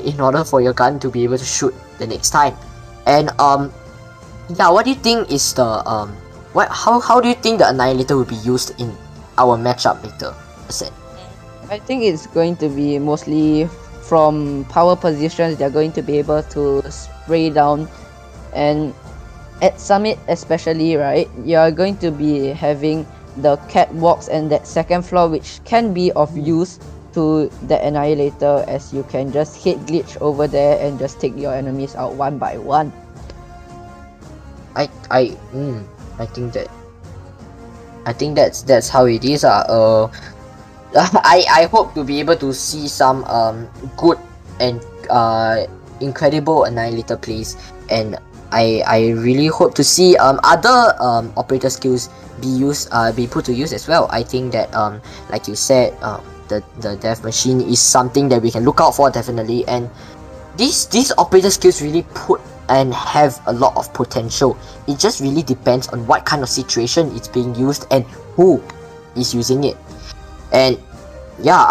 in order for your gun to be able to shoot the next time. And yeah, what do you think is the how do you think the Annihilator will be used in our matchup later? I think it's going to be mostly from power positions. They're going to be able to spray down, and at Summit especially, right, you're going to be having the catwalks and that second floor, which can be of use to the Annihilator, as you can just hit glitch over there and just take your enemies out one by one. I think that's how it is. I hope to be able to see some good and incredible Annihilator plays, and I really hope to see other operator skills be put to use as well. I think that like you said, the death machine is something that we can look out for, definitely, and these operator skills really put and have a lot of potential. It just really depends on what kind of situation it's being used and who is using it. And yeah,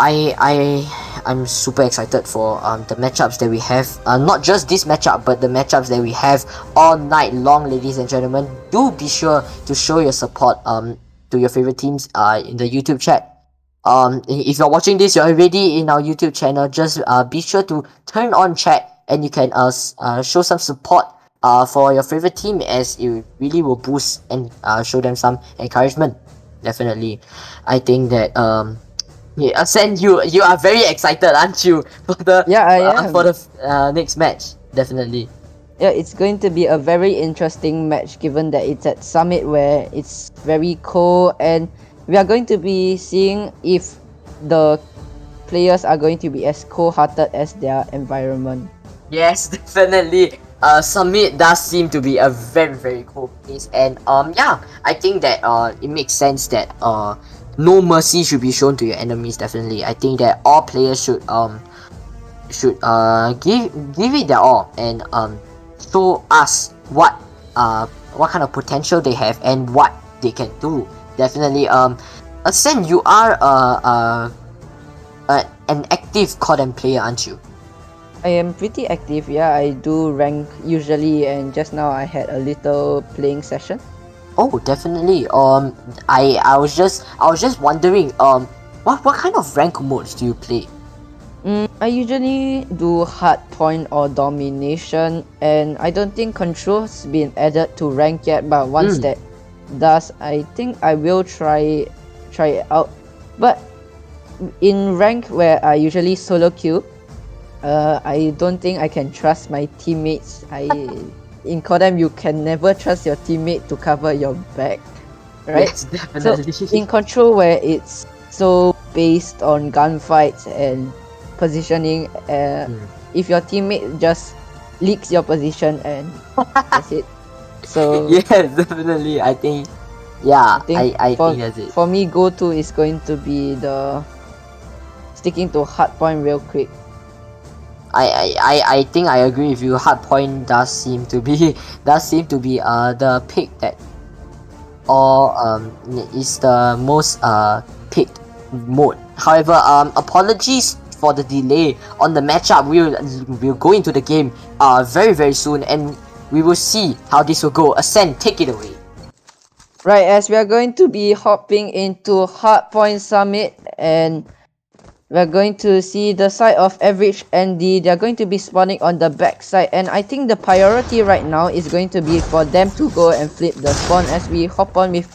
I'm super excited for the matchups that we have. Not just this matchup, but the matchups that we have all night long, ladies and gentlemen. Do be sure to show your support to your favorite teams in the YouTube chat. If you're watching this, you're already in our YouTube channel. Just be sure to turn on chat, and you can show some support for your favorite team, as it really will boost and show them some encouragement. Definitely, I think that yeah, Ascend, you are very excited, aren't you, for the for the next match? Definitely. Yeah, it's going to be a very interesting match, given that it's at Summit, where it's very cold, and we are going to be seeing if the players are going to be as cold-hearted as their environment. Yes, definitely. Summit does seem to be a very, very cool place, and yeah, I think that it makes sense that no mercy should be shown to your enemies. Definitely, I think that all players should give it their all, and show us what kind of potential they have and what they can do. Definitely, Ascend, you are an active CODM player, aren't you? I am pretty active, yeah. I do rank usually, and just now I had a little playing session. Oh, definitely. I was just wondering, what kind of rank modes do you play? I usually do hardpoint or domination, and I don't think control's been added to rank yet. But once that does, I think I will try it out. But in rank, where I usually solo queue, I don't think I can trust my teammates. In CODM, you can never trust your teammate to cover your back, right? Yes, definitely. So in control, where it's so based on gunfights and positioning, if your teammate just leaks your position, and that's it. So yes, definitely. I think I think that's it. For me, go-to is going to be the sticking to hardpoint real quick. I think I agree with you. Hardpoint does seem to be the pick that is the most picked mode. However, apologies for the delay on the matchup. We'll go into the game very, very soon, and we will see how this will go. Ascend, take it away. Right, as we are going to be hopping into Hardpoint Summit, and we're going to see the side of Average ND. They're going to be spawning on the back side, and I think the priority right now is going to be for them to go and flip the spawn as we hop on with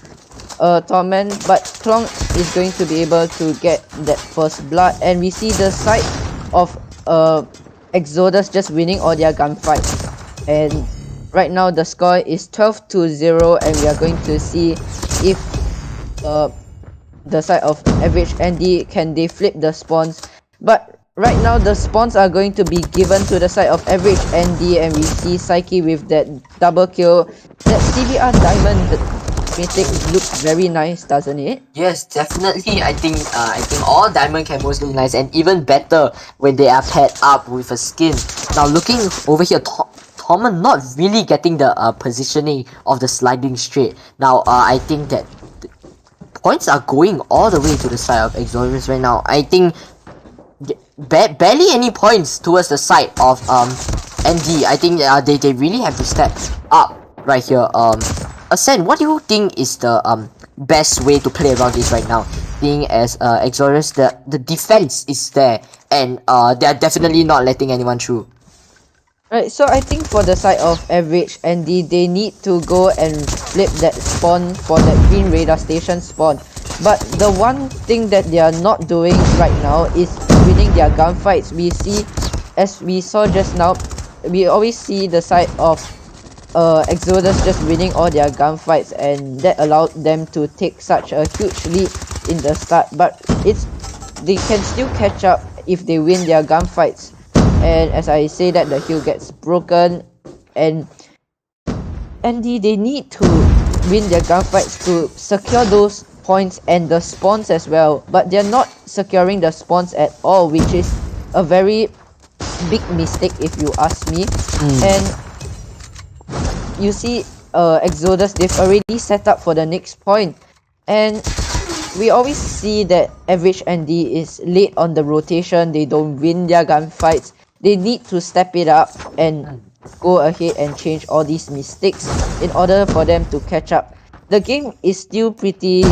Torment, but Klong is going to be able to get that first blood, and we see the side of Exodus just winning all their gunfights. And right now the score is 12-0, and we are going to see if the side of Average ND can they flip the spawns. But right now the spawns are going to be given to the side of Average ND, and we see Psyche with that double kill. That CBR Diamond cosmetic looks very nice, doesn't it? Yes, definitely. I think all diamond camos look nice, and even better when they are paired up with a skin. Now looking over here, Torment not really getting the positioning of the sliding straight. Now I think that points are going all the way to the side of Exodus right now. I think barely any points towards the side of ND. I think they really have to step up right here. Ascend, what do you think is the best way to play around this right now? Being as Exodus, the defense is there, and they are definitely not letting anyone through. Right, so I think for the side of average ND, they need to go and flip that spawn for that green radar station spawn. But the one thing that they are not doing right now is winning their gunfights. We see, as we saw just now, we always see the side of Exodus just winning all their gunfights, and that allowed them to take such a huge lead in the start. But they can still catch up if they win their gunfights. And as I say that, the hill gets broken, and they need to win their gunfights to secure those points and the spawns as well. But they're not securing the spawns at all, which is a very big mistake if you ask me. And you see Exodus, they've already set up for the next point, and we always see that average ND is late on the rotation. They don't win their gunfights. They need to step it up and go ahead and change all these mistakes in order for them to catch up. The game is still pretty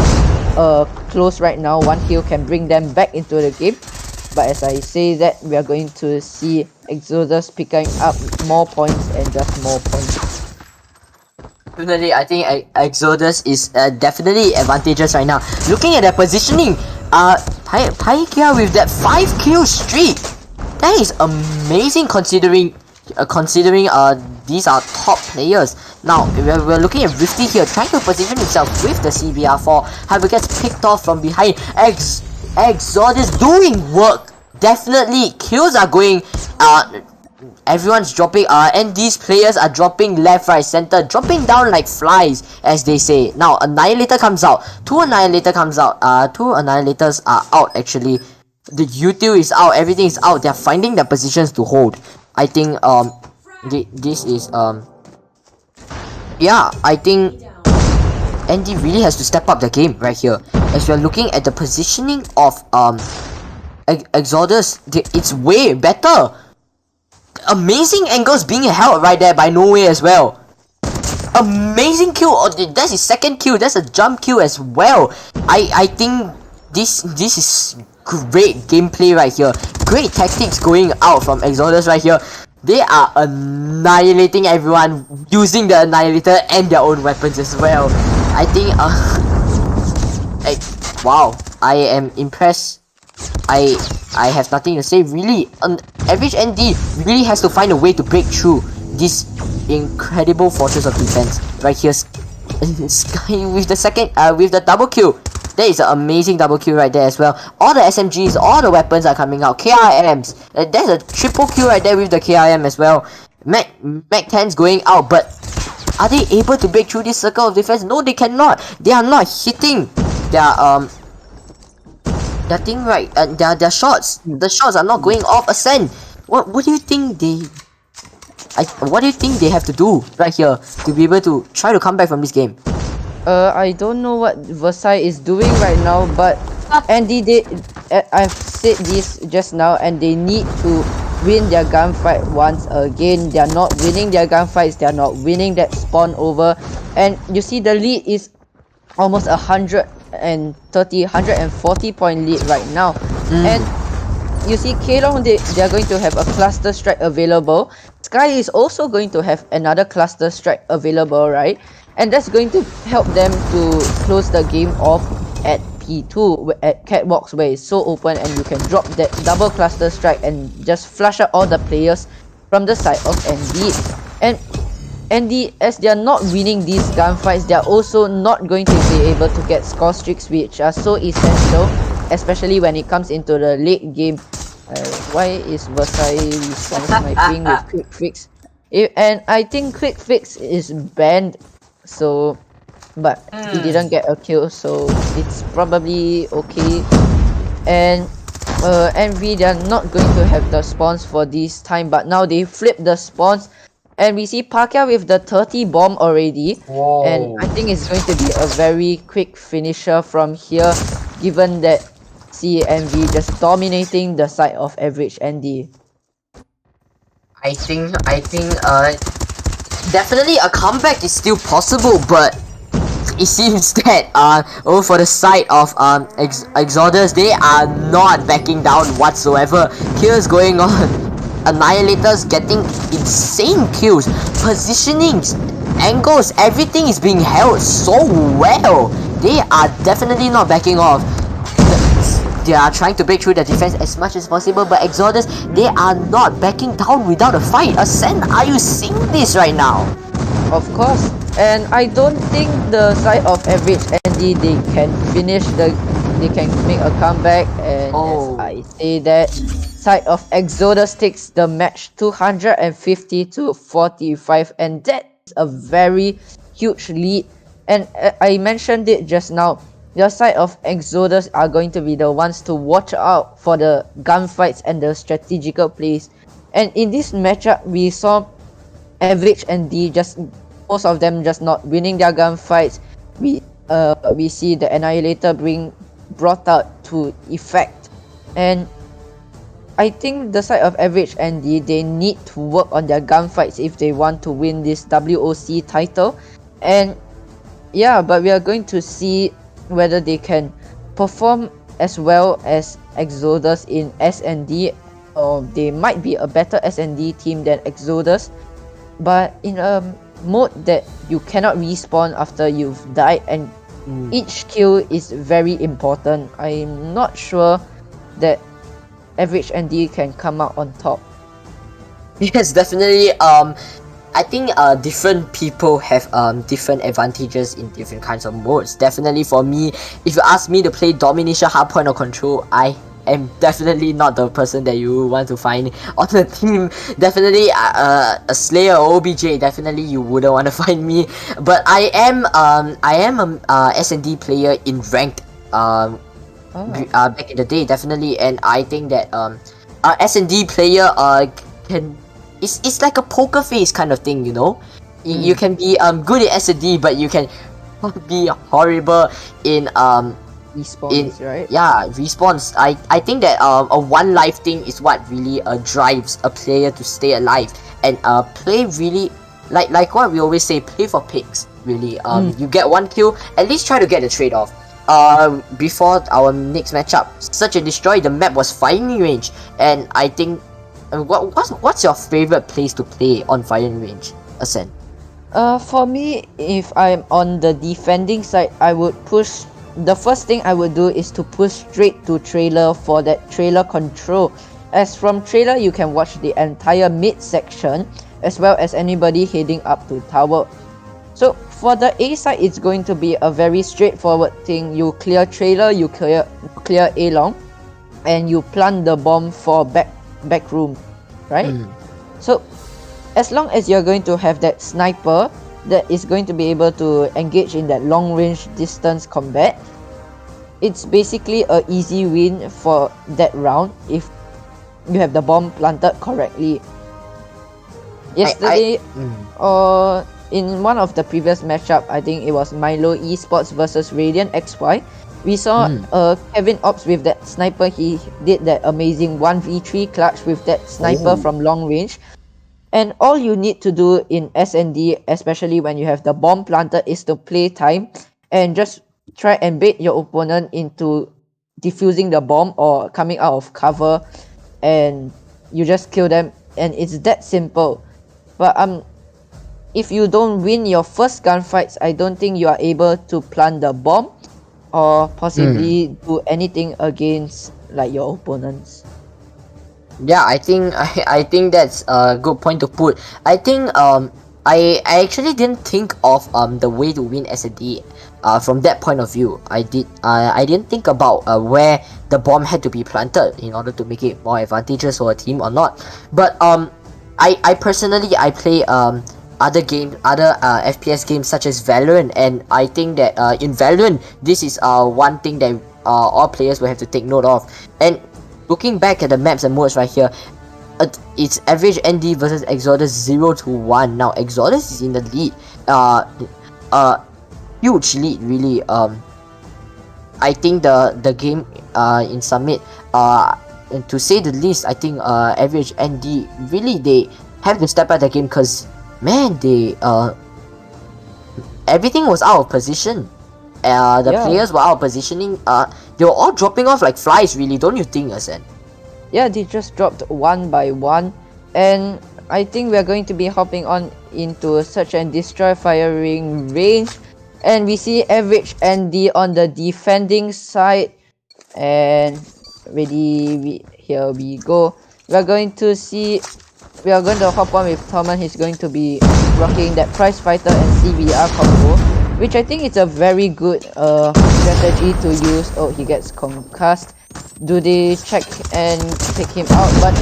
close right now. One kill can bring them back into the game, but as I say that, we are going to see Exodus picking up more points and just more points. Definitely, I think Exodus is definitely advantageous right now. Looking at their positioning, Paikia with that 5 kill streak, that is amazing considering these are top players. Now we're looking at Rifty here, trying to position himself with the CBR4. However, gets picked off from behind. Exodus doing work. Definitely, kills are going. Everyone's dropping, and these players are dropping left, right, center, dropping down like flies, as they say. Now Annihilator comes out. Two Annihilators are out actually. The util is out, everything is out. They're finding their positions to hold. I think this is yeah, I think ND really has to step up the game right here. As we're looking at the positioning of Exodus, it's way better. Amazing angles being held right there by No Way as well. Amazing kill. Oh, that's his second kill. That's a jump kill as well. I think this is great gameplay right here. Great tactics going out from Exodus right here. They are annihilating everyone using the Annihilator and their own weapons as well. I think wow, I am impressed. I have nothing to say really. Average ND really has to find a way to break through this incredible fortress of defense right here. Sky with the second with the double kill. That is an amazing double kill right there as well. All the SMGs, all the weapons are coming out. KRMs. There's a triple kill right there with the KRM as well. Mac 10's going out, but are they able to break through this circle of defense? No, they cannot. They are not hitting their thing right. Their shots. The shots are not going off. Ascend. What do you think they? What do you think they have to do right here to be able to try to come back from this game? I don't know what Versailles is doing right now, but I've said this just now, and they need to win their gunfight once again. They are not winning their gunfights. They are not winning that spawn over, and you see the lead is almost 140 point lead right now. And you see Kelong, they are going to have a cluster strike available. Sky is also going to have another cluster strike available, right? And that's going to help them to close the game off at P2 at Catwalks, where it's so open and you can drop that double cluster strike and just flush out all the players from the side of ND. And ND, as they are not winning these gunfights, they are also not going to be able to get score streaks, which are so essential, especially when it comes into the late game. Why is Versailles sniping with quick fix? And I think quick fix is banned. So but he didn't get a kill, so it's probably okay. And Envy, they're not going to have the spawns for this time, but now they flip the spawns, and we see Pakia with the 30 bomb already. Whoa. And I think it's going to be a very quick finisher from here, given that see Envy just dominating the side of average ND. I think definitely a comeback is still possible, but it seems that for the side of Exodus, they are not backing down whatsoever. Kills going on, Annihilators getting insane kills, positionings, angles, everything is being held so well. They are definitely not backing off. They are trying to break through the defense as much as possible, but Exodus, they are not backing down without a fight. Ascend, are you seeing this right now? Of course, and I don't think the side of average ND they can make a comeback, and as I say that, side of Exodus takes the match 250 to 45, and that is a very huge lead. And I mentioned it just now, the side of Exodus are going to be the ones to watch out for the gunfights and the strategical plays. And in this matchup, we saw average and D most of them just not winning their gunfights. We see the Annihilator being brought out to effect, and I think the side of average and D, they need to work on their gunfights if they want to win this WOC title. And yeah, but we are going to see whether they can perform as well as Exodus in SND, or they might be a better SND team than Exodus, but in a mode that you cannot respawn after you've died, and each kill is very important. I'm not sure that average ND can come out on top. Yes, definitely. I think different people have different advantages in different kinds of modes. Definitely for me, if you ask me to play domination, hardpoint or control, I am definitely not the person that you want to find on the team. Definitely a Slayer or OBJ, definitely you wouldn't want to find me. But I am a S&D player in ranked back in the day, definitely, and I think that S&D player can it's like a poker face kind of thing, you know. You can be good at S&D, but you can be horrible in Respawns, right? Yeah, respawns. I think that a one life thing is what really drives a player to stay alive and play really like what we always say, play for picks. Really, you get one kill, at least try to get the trade off. Before our next matchup, Search and Destroy, the map was firing range, and I think what's your favorite place to play on firing range, Ascend? For me, if I'm on the defending side, I would push. The first thing I would do is to push straight to trailer for that trailer control, as from trailer you can watch the entire mid section as well as anybody heading up to tower. So for the A side, it's going to be a very straightforward thing. You clear trailer, you clear A long, and you plant the bomb for back room, right? So as long as you're going to have that sniper that is going to be able to engage in that long range distance combat, it's basically a easy win for that round if you have the bomb planted correctly. Yesterday, or in one of the previous matchup, I think it was Milo Esports versus Radiant XY, we saw Kevin Ops with that sniper. He did that amazing 1v3 clutch with that sniper from long range. And all you need to do in SND, especially when you have the bomb planted, is to play time and just try and bait your opponent into defusing the bomb or coming out of cover, and you just kill them, and it's that simple. But if you don't win your first gunfights, I don't think you are able to plant the bomb or possibly do anything against like your opponents. Yeah, I think that's a good point to put. I think I actually didn't think of the way to win S&D from that point of view. I didn't think about where the bomb had to be planted in order to make it more advantageous for a team or not. But I personally play other FPS games such as Valorant, and I think that in Valorant this is one thing that all players will have to take note of. And looking back at the maps and modes right here, it's average ND versus Exodus 0 to 1. Now Exodus is in the lead, huge lead really. I think the game in Summit, and to say the least, I think average ND really they have to step up the game, because man, they everything was out of position. The players were out of positioning. They were all dropping off like flies, really, don't you think, Asen? Yeah, they just dropped one by one, and I think we're going to be hopping on into search and destroy firing range, and we see average ND on the defending side, and here we go. We are going to hop on with Torment. He's going to be rocking that prize fighter and CBR combo, which I think is a very good strategy to use. Oh, he gets concussed. Do they check and take him out? But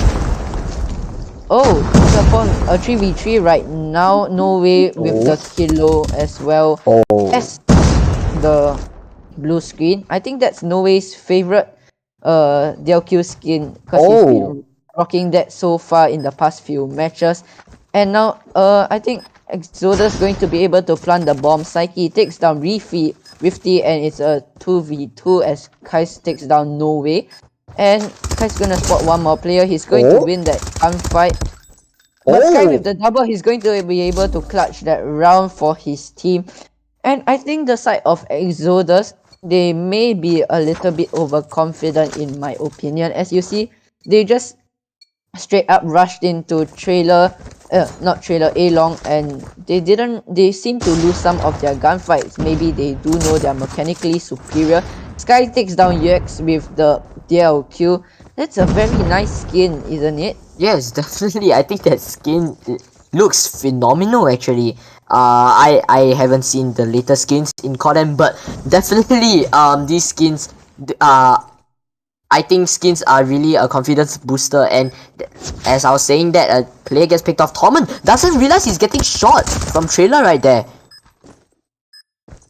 oh, it's upon a 3v3 right now. No way with the kilo as well as the blue screen. I think that's No Way's favorite DLQ skin, because he's been rocking that so far in the past few matches. And now I think Exodus going to be able to plant the bomb. Psyche takes down Rifty, and it's a 2v2 as Kais takes down No Way. And Kai's gonna spot one more player. He's going to win that gunfight. But Sky with the double, he's going to be able to clutch that round for his team. And I think the side of Exodus, they may be a little bit overconfident in my opinion. As you see, they just straight up rushed into A-long, and they seem to lose some of their gunfights. Maybe they do know they're mechanically superior. Sky takes down UX with the DLQ. That's a very nice skin, isn't it? Yes, definitely. I think that skin looks phenomenal actually. I haven't seen the latest skins in CODM, but definitely these skins I think skins are really a confidence booster. And as I was saying that a player gets picked off, Torment doesn't realize he's getting shot from trailer right there.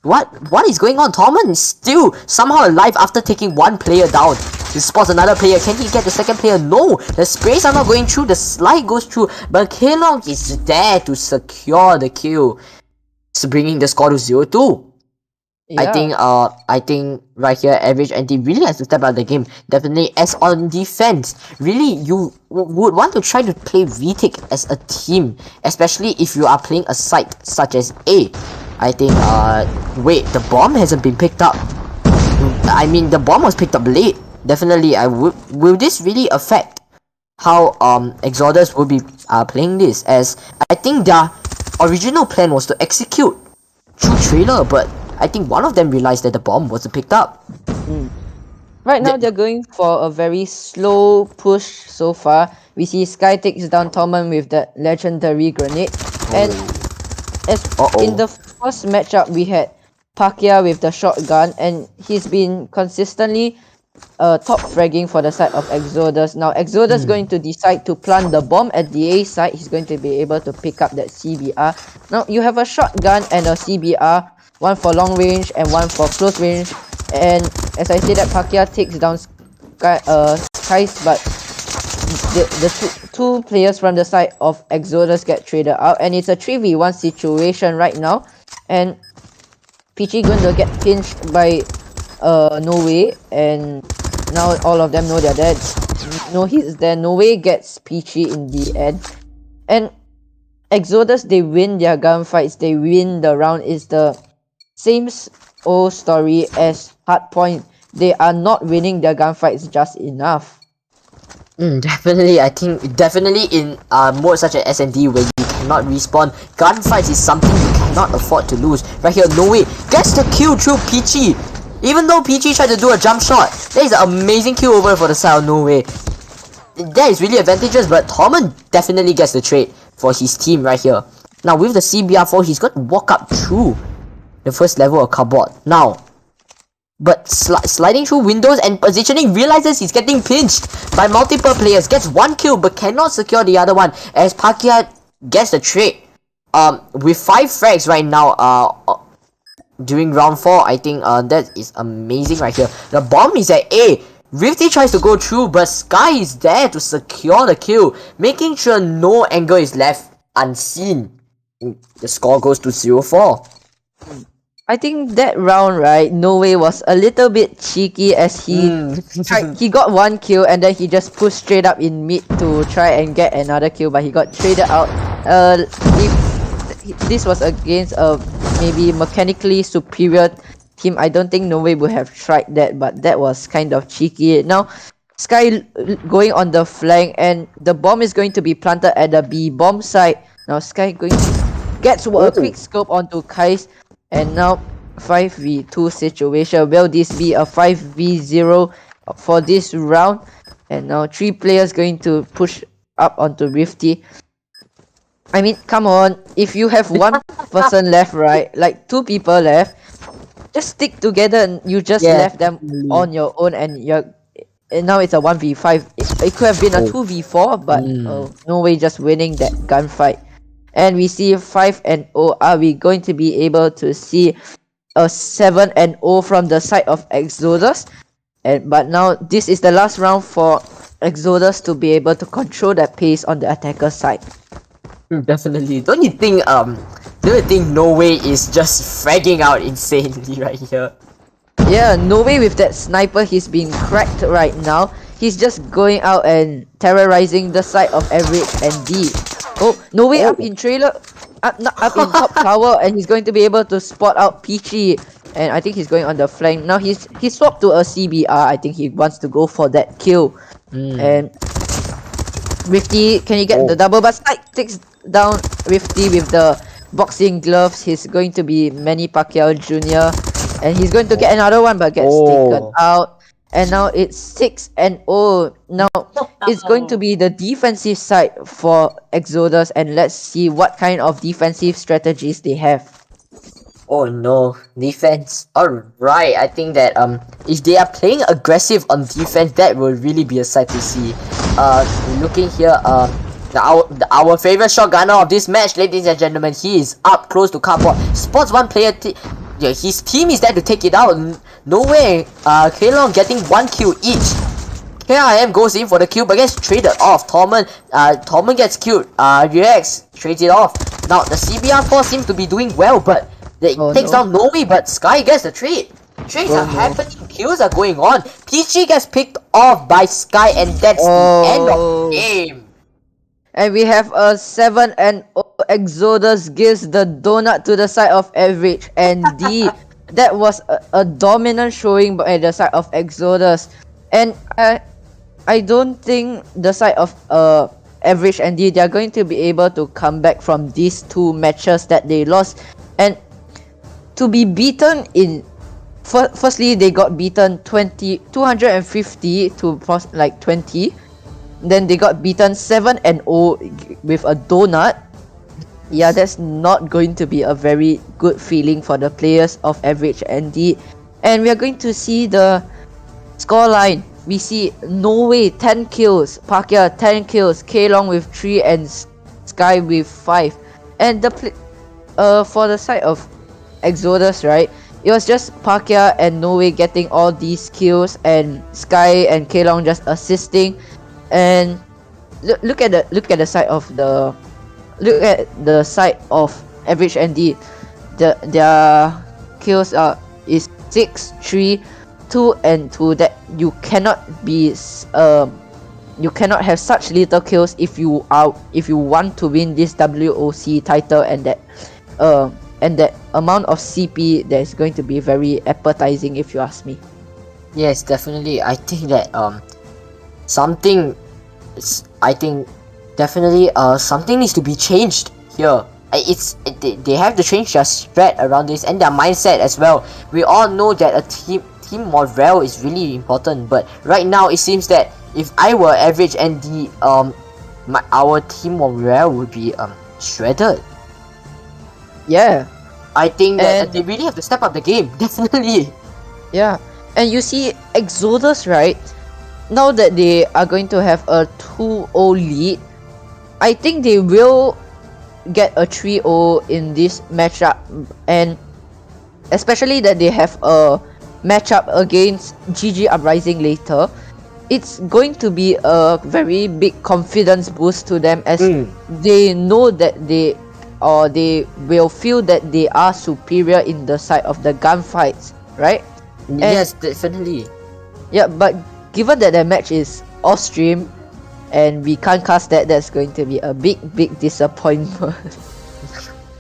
What is going on? Torment is still somehow alive after taking one player down. He spots another player. Can he get the second player? No! The sprays are not going through. The slide goes through. But K-Long is there to secure the kill. So bringing the score to 0-2. Yeah. I think right here, average NT really has to step out of the game. Definitely, as on defense, really you would want to try to play VTIC as a team, especially if you are playing a site such as A. I think wait, the bomb hasn't been picked up. I mean, the bomb was picked up late. Definitely, will this really affect how Exodus will be playing this? As I think their original plan was to execute through trailer, but I think one of them realized that the bomb wasn't picked up. Right now, they're going for a very slow push so far. We see Sky takes down Torment with that legendary grenade. And as in the first matchup, we had Pakia with the shotgun, and he's been consistently top fragging for the side of Exodus. Now, Exodus going to decide to plant the bomb at the A side. He's going to be able to pick up that CBR. Now, you have a shotgun and a CBR. One for long range and one for close range. And as I say that, Pakia takes down Kais, but the two players from the side of Exodus get traded out. And it's a 3v1 situation right now. And Peachy going to get pinched by No Way. And now all of them know they're dead. No hits there. No Way gets Peachy in the end. And Exodus, they win their gunfights. They win the round. It's the same old story as Hardpoint. They are not winning their gunfights just enough. Definitely, I think definitely in mode such as S&D where you cannot respawn, gunfights is something you cannot afford to lose. Right here, No Way gets the kill through Peachy. Even though Peachy tried to do a jump shot, that is an amazing kill over for the side of No Way. That is really advantageous, but Torment definitely gets the trade for his team right here. Now with the CBR4, he's going to walk up through the first level of cupboard. Now, but sliding through windows and positioning, realizes he's getting pinched by multiple players, gets one kill but cannot secure the other one as Pakia gets the trade with 5 frags right now, during round 4, I think that is amazing right here. The bomb is at A. Rifty tries to go through, but Sky is there to secure the kill, making sure no angle is left unseen. The score goes to 0-4. I think that round, right, No Way was a little bit cheeky as he he got 1 kill and then he just pushed straight up in mid to try and get another kill, but he got traded out. If this was against a maybe mechanically superior team, I don't think No Way would have tried that, but that was kind of cheeky. Now, Sky going on the flank and the bomb is going to be planted at the B bomb site. Now, Sky gets a quick scope onto Kai's. And now 5v2 situation. Will this be a 5v0 for this round? And now 3 players going to push up onto Rifty. I mean, come on. If you have 1 person left, right? Like 2 people left, just stick together and you just left them on your own and now it's a 1v5. It could have been a 2v4, but No Way just winning that gunfight. And we see 5-0. Are we going to be able to see a 7-0 from the side of Exodus? But now this is the last round for Exodus to be able to control that pace on the attacker side. Definitely. Don't you think No Way is just fragging out insanely right here? Yeah, No Way with that sniper, he's being cracked right now. He's just going out and terrorizing the side of Average and D. Oh, No Way up in trailer, up in top tower, and he's going to be able to spot out Peachy. And I think he's going on the flank. Now he swapped to a CBR. I think he wants to go for that kill. And Rifty, can you get the double? But Spike takes down Rifty with the boxing gloves. He's going to be Manny Pacquiao Jr. And he's going to get another one, but gets taken out. And now it's 6-0. Now it's going to be the defensive side for Exodus, and let's see what kind of defensive strategies they have. Oh no, defense. Alright, I think that if they are playing aggressive on defense, that will really be a sight to see. Looking here, our favorite shotgunner of this match, ladies and gentlemen, he is up close to cardboard. Spots 1 player. His team is there to take it out. No Way. Kaelon getting 1 kill each. KRM goes in for the kill but gets traded off. Torment gets killed. UX trades it off. Now the CBR4 seems to be doing well, but it takes down No Way, but Sky gets the trade. Trades are happening, kills are going on. PG gets picked off by Sky, and that's the end of the game. And we have a 7-0. Exodus gives the donut to the side of Average and D. That was a dominant showing by the side of Exodus. And I don't think the side of Average and D, they are going to be able to come back from these 2 matches that they lost. And to be beaten in... Firstly, they got beaten 250 to like 20. Then they got beaten 7-0 with a donut. Yeah, that's not going to be a very good feeling for the players of Average and D. And we are going to see the scoreline. We see No Way 10 kills, Pacquiao 10 kills, Kaelon with 3 and Sky with 5. And the for the side of Exodus, right? It was just Pacquiao and No Way getting all these kills, and Sky and Kaelon just assisting. And look at the side of Average and D. Their kills is 6, 3, 2 and 2. That you cannot have such little kills if you want to win this WOC title, and that amount of CP that is going to be very appetizing, if you ask me. Yes, definitely. I think that something needs to be changed here. They have to change their strat around this and their mindset as well. We all know that a team morale is really important, but right now it seems that if I were Average and our team morale would be shredded. Yeah, I think that they really have to step up the game. Definitely. Yeah, and you see Exodus, right? Now that they are going to have a 2-0 lead, I think they will get a 3-0 in this matchup, and especially that they have a matchup against GG Uprising later, it's going to be a very big confidence boost to them, as they know that they will feel that they are superior in the side of the gunfights, right? Yes, definitely. Yeah, but given that the match is off stream and we can't cast that, that's going to be a big disappointment.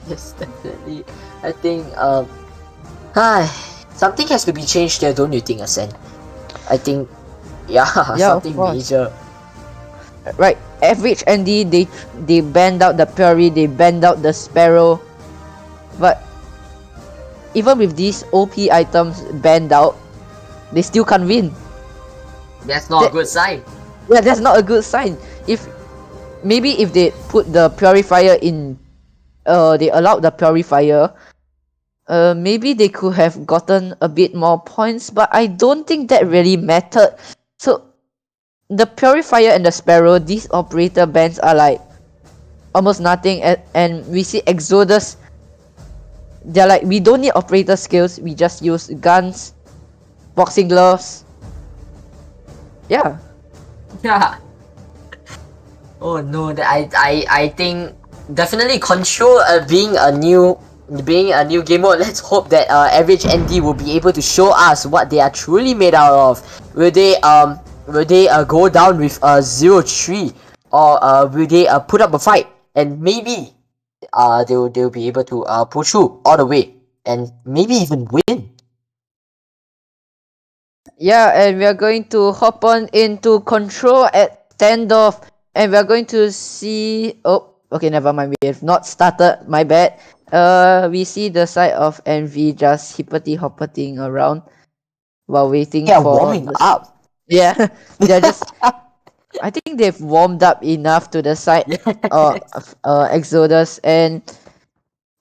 Yes, definitely. I think something has to be changed there, don't you think, Asen? I think something major. Right, average ND, they banned out the Fury, they banned out the Sparrow, but even with these OP items banned out, they still can't win. That's not a good sign. Yeah, that's not a good sign. If they put the Purifier in, they allowed the Purifier, maybe they could have gotten a bit more points, but I don't think that really mattered. So the Purifier and the Sparrow, these operator bans are like almost nothing, and we see Exodus, they're like, we don't need operator skills, we just use guns, boxing gloves. Yeah. Oh no, I think definitely Control being a new game mode. Let's hope that average ND will be able to show us what they are truly made out of. Will they go down with 0-3, or will they put up a fight, and maybe they'll be able to pull through all the way and maybe even win. Yeah, and we are going to hop on into Control at standoff, and we are going to see. Oh, okay, never mind. We have not started. My bad. We see the side of Envy just hippity-hoppeting around while waiting for warming up. Yeah, they're just. I think they've warmed up enough to the side of Exodus, and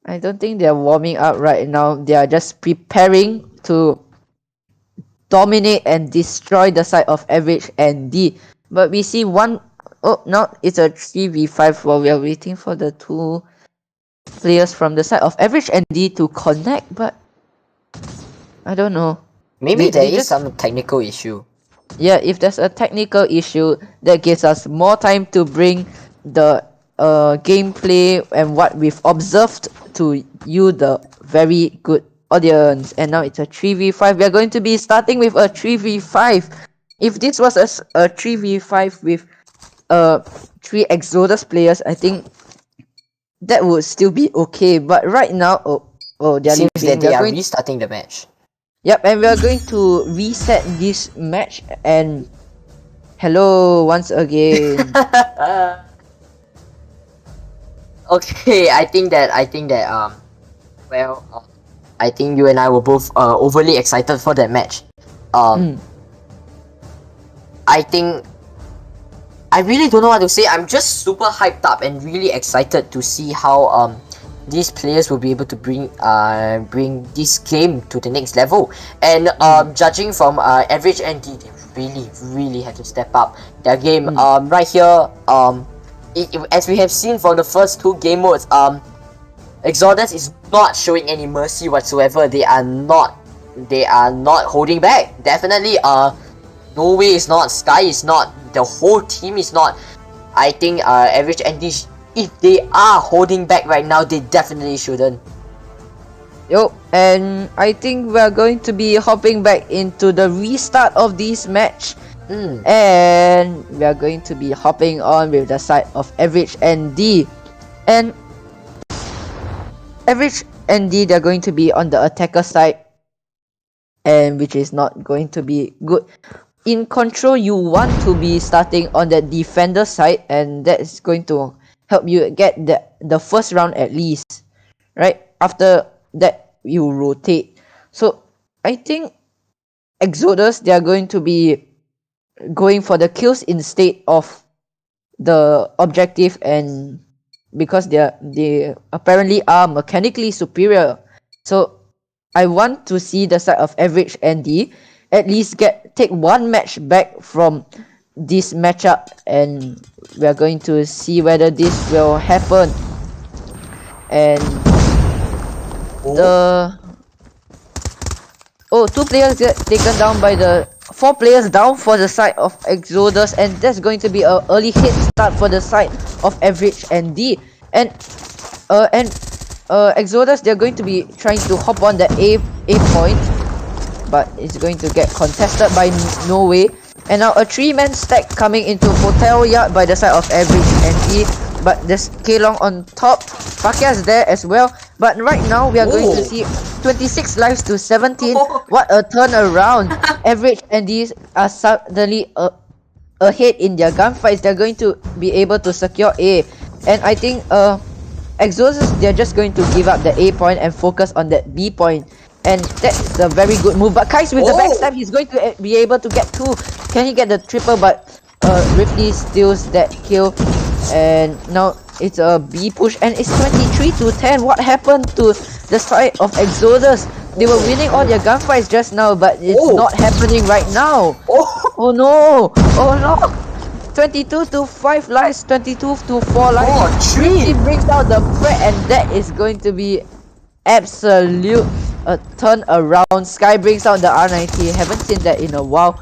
I don't think they're warming up right now. They are just preparing to dominate and destroy the side of average ND. But we see one. Oh, no, it's a 3v5 while we are waiting for the two players from the side of average ND to connect, but I don't know. Maybe there is some technical issue. Yeah, if there's a technical issue, that gives us more time to bring the gameplay and what we've observed to you, the very good audience. And now it's a 3v5. We are going to be starting with a 3v5. If this was a 3v5 with 3 Exodus players, I think that would still be okay. But right now, they're seems leaving. that they are restarting the match. Yep, and we are going to reset this match, and hello once again. Okay, I think that I think you and I were both overly excited for that match. I think I really don't know what to say. I'm just super hyped up and really excited to see how these players will be able to bring this game to the next level. And judging from average ND, they really had to step up their game. Right here, as we have seen from the first two game modes, Exodus is not showing any mercy whatsoever. They are not holding back. Definitely, Norway is not, Sky is not, the whole team is not. I think average ND, if they are holding back right now, they definitely shouldn't. Yo, and I think we're going to be hopping back into the restart of this match. And we are going to be hopping on with the side of average ND. And average ND, they're going to be on the attacker side, and which is not going to be good. In Control, you want to be starting on the defender side, and that is going to help you get the first round at least, right? After that, you rotate. So I think Exodus, they are going to be going for the kills instead of the objective, and because they apparently are mechanically superior. So I want to see the side of average ND at least take one match back from this matchup, and we are going to see whether this will happen. and two players get taken down by the 4 players down for the side of Exodus, and that's going to be an early hit start for the side of Average and D. And Exodus, they're going to be trying to hop on the A point, but it's going to get contested by No Way. And now a 3-man stack coming into Hotel Yard by the side of Average and D, but there's K-Long on top. Pakia's there as well, but right now we are going to see 26 lives to 17. What a turnaround. Average and D are suddenly ahead in their gunfights. They're going to be able to secure A, and I think Exodus, they're just going to give up the A point and focus on that B point. And that's a very good move. But Kai's with the backstab, he's going to be able to get 2. Can he get the triple? But Ripley steals that kill. And now it's a B push. And it's 23 to 10. What happened to the side of Exodus? They were winning all their gunfights just now, but it's not happening right now. Oh no! Oh no! 22 to 5 lives, 22 to 4 lives. Ripley brings out the threat, and that is going to be absolute turn around. Sky brings out the R90. Haven't seen that in a while.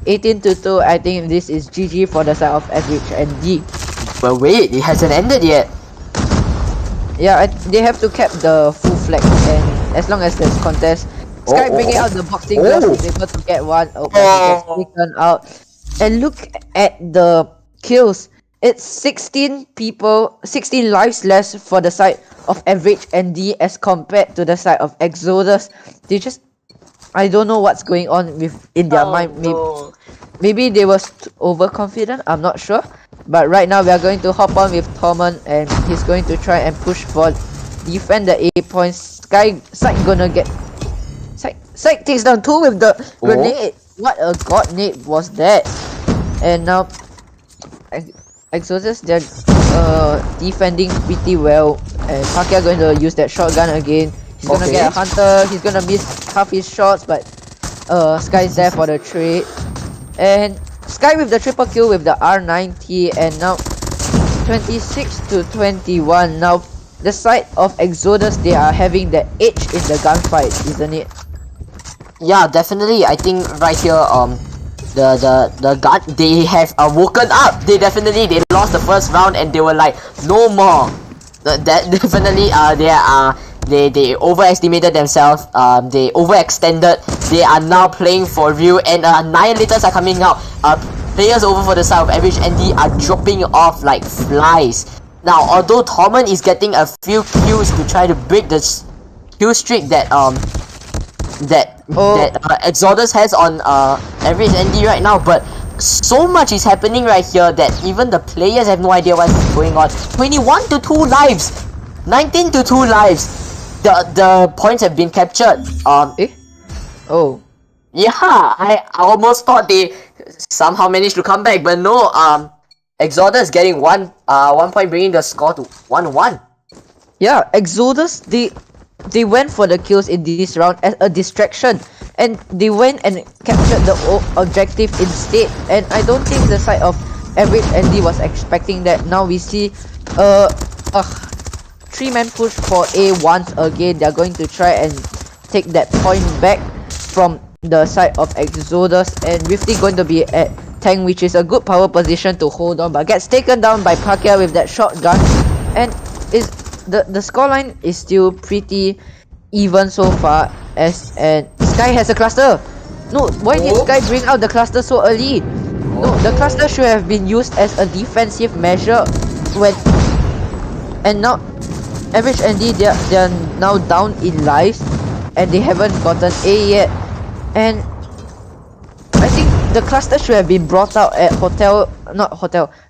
18 to 2. I think this is GG for the side of Average and D. But wait, it hasn't ended yet. Yeah, they have to cap the full flag, and as long as there's contest, Sky bringing out the boxing gloves is able to get one. But he gets taken out. And look at the kills. It's 16 people, 16 lives less for the side of Average and D as compared to the side of Exodus. They just, I don't know what's going on in their mind. Maybe they were overconfident, I'm not sure. But right now we are going to hop on with Torment, and he's going to try and push for defend the A points. Side gonna get Side takes down 2 with the grenade. What a god nade was that. And now Exodus, they're defending pretty well, and Pakia going to use that shotgun again. He's gonna get a hunter. He's gonna miss half his shots, but Sky's there for the trade. And Sky with the triple kill with the R90, and now 26 to 21. Now the side of Exodus, they are having the edge in the gunfight, isn't it? Yeah, definitely. I think right here, the gun, they have woken up. They lost the first round, and they were like, no more. That definitely they overestimated themselves. They overextended. They are now playing for real, and Annihilators are coming out. Players over for the side of Average and D are dropping off like flies. Now, although Torment is getting a few kills to try to break the kill streak that Exodus has on Average and D right now, but so much is happening right here that even the players have no idea what's going on. 21 to 2 lives, 19 to 2 lives. The points have been captured. Yeah, I almost thought they somehow managed to come back, but no. Exodus getting one point, bringing the score to 1-1. Yeah, Exodus, they went for the kills in this round as a distraction, and they went and captured the objective instead. And I don't think the side of Average and D was expecting that. Now we see a 3-man push for A once again. They're going to try and take that point back from the side of Exodus, and Rifty going to be at tank, which is a good power position to hold on, but gets taken down by Pakia with that shotgun. And the scoreline is still pretty even so far, and Sky has a cluster. No, why did Sky bring out the cluster so early? No, the cluster should have been used as a defensive measure and now Average and D, they're now down in lives, and they haven't gotten A yet. And I think the cluster should have been brought out at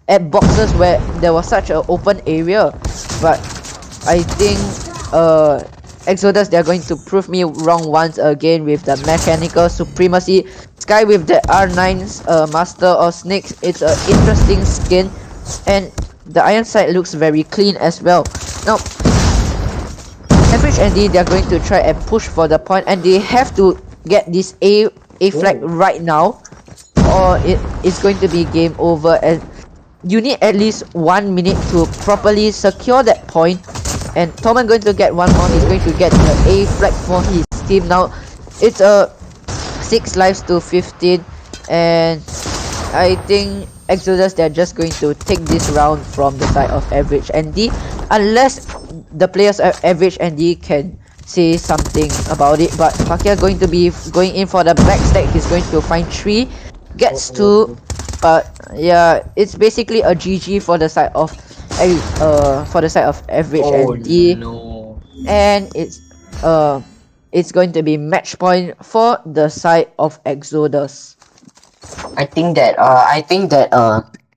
at boxes where there was such an open area. But I think Exodus, they're going to prove me wrong once again with the mechanical supremacy. Sky with the R9's Master of Snakes. It's an interesting skin, and the iron sight looks very clean as well. Now Average and D, they're going to try and push for the point, and they have to get this A flag right now, or it's going to be game over. And you need at least 1 minute to properly secure that point. and Torment going to get one more. He's going to get the A flag for his team. Now it's a 6 lives to 15, and I think Exodus, they're just going to take this round from the side of Average ND, unless the players of Average ND can say something about it. But Pakia going to be going in for the backstack. He's going to find 3, gets 2, but yeah, it's basically a GG for the side of Average ND. No. And it's going to be match point for the side of Exodus. I think that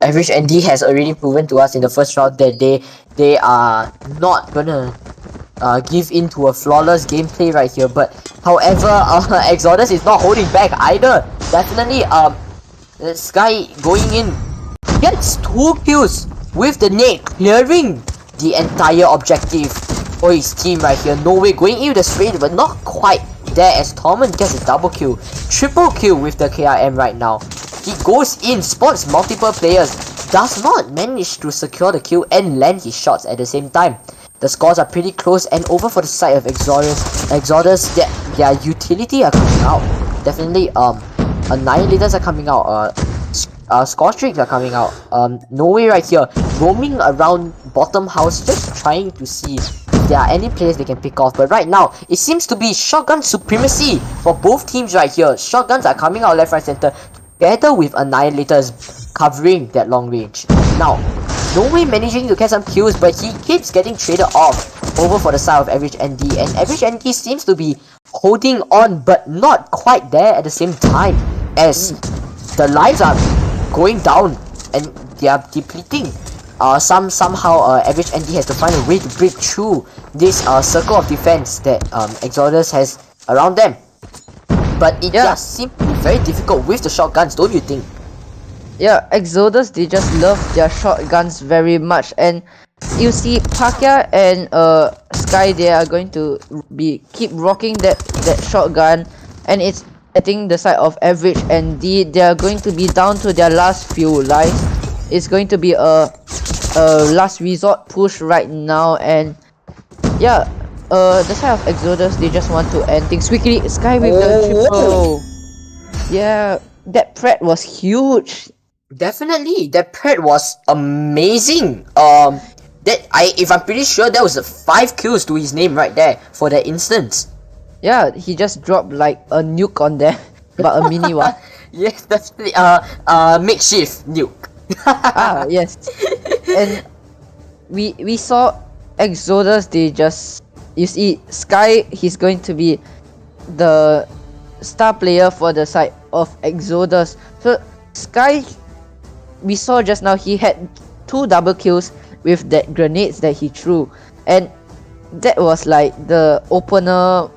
Average ND has already proven to us in the first round that they are not gonna give in to a flawless gameplay right here. But however, Exodus is not holding back either. Definitely, Sky going in gets 2 kills with the nade, clearing the entire objective for his team right here. No way going in with the straight, but not quite there as Torment gets a double kill, triple kill with the KRM right now. He goes in, spots multiple players, does not manage to secure the kill and land his shots at the same time. The scores are pretty close, and over for the side of Exodus, their utility are coming out. Definitely, Annihilators are coming out, score streaks are coming out. No way right here, roaming around bottom house, just trying to see if there are any players they can pick off. But right now, it seems to be shotgun supremacy for both teams right here. Shotguns are coming out left, right, center, together with Annihilators covering that long range. Now, No Way managing to get some kills, but he keeps getting traded off over for the side of Average ND, and Average ND seems to be holding on, but not quite there at the same time, as the lives are going down and they are depleting. Somehow Average ND has to find a way to break through this circle of defense that Exodus has around them. But it just seems to be very difficult with the shotguns, don't you think? Yeah, Exodus, they just love their shotguns very much, and you see Pakia and Sky, they are going to keep rocking that shotgun, and it's, I think, the side of Average and D, they are going to be down to their last few lives. It's going to be a last resort push right now, and yeah, the side of Exodus, they just want to end things quickly. Sky with the triple. Yeah, that pred was huge. Definitely, that pred was amazing. If I'm pretty sure that was 5 kills to his name right there for that instance. Yeah, he just dropped like a nuke on there, but a mini one. Yes, definitely. Makeshift nuke. Yes. And we saw Exodus, they just, you see Sky, he's going to be the star player for the side of Exodus. So Sky, we saw just now, he had 2 double kills with that grenades that he threw, and that was like the opener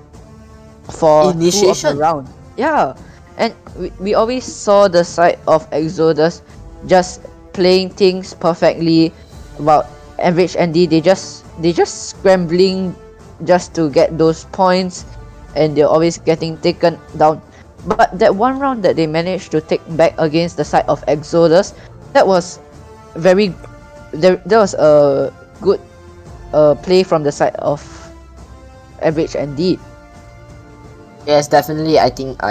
for initiation 2 of the round. Yeah, and we always saw the side of Exodus just playing things perfectly. About Average ND, they just scrambling just to get those points, and they're always getting taken down. But that one round that they managed to take back against the side of Exodus, that was very, that was a good play from the side of Average ND. Yes, definitely. I think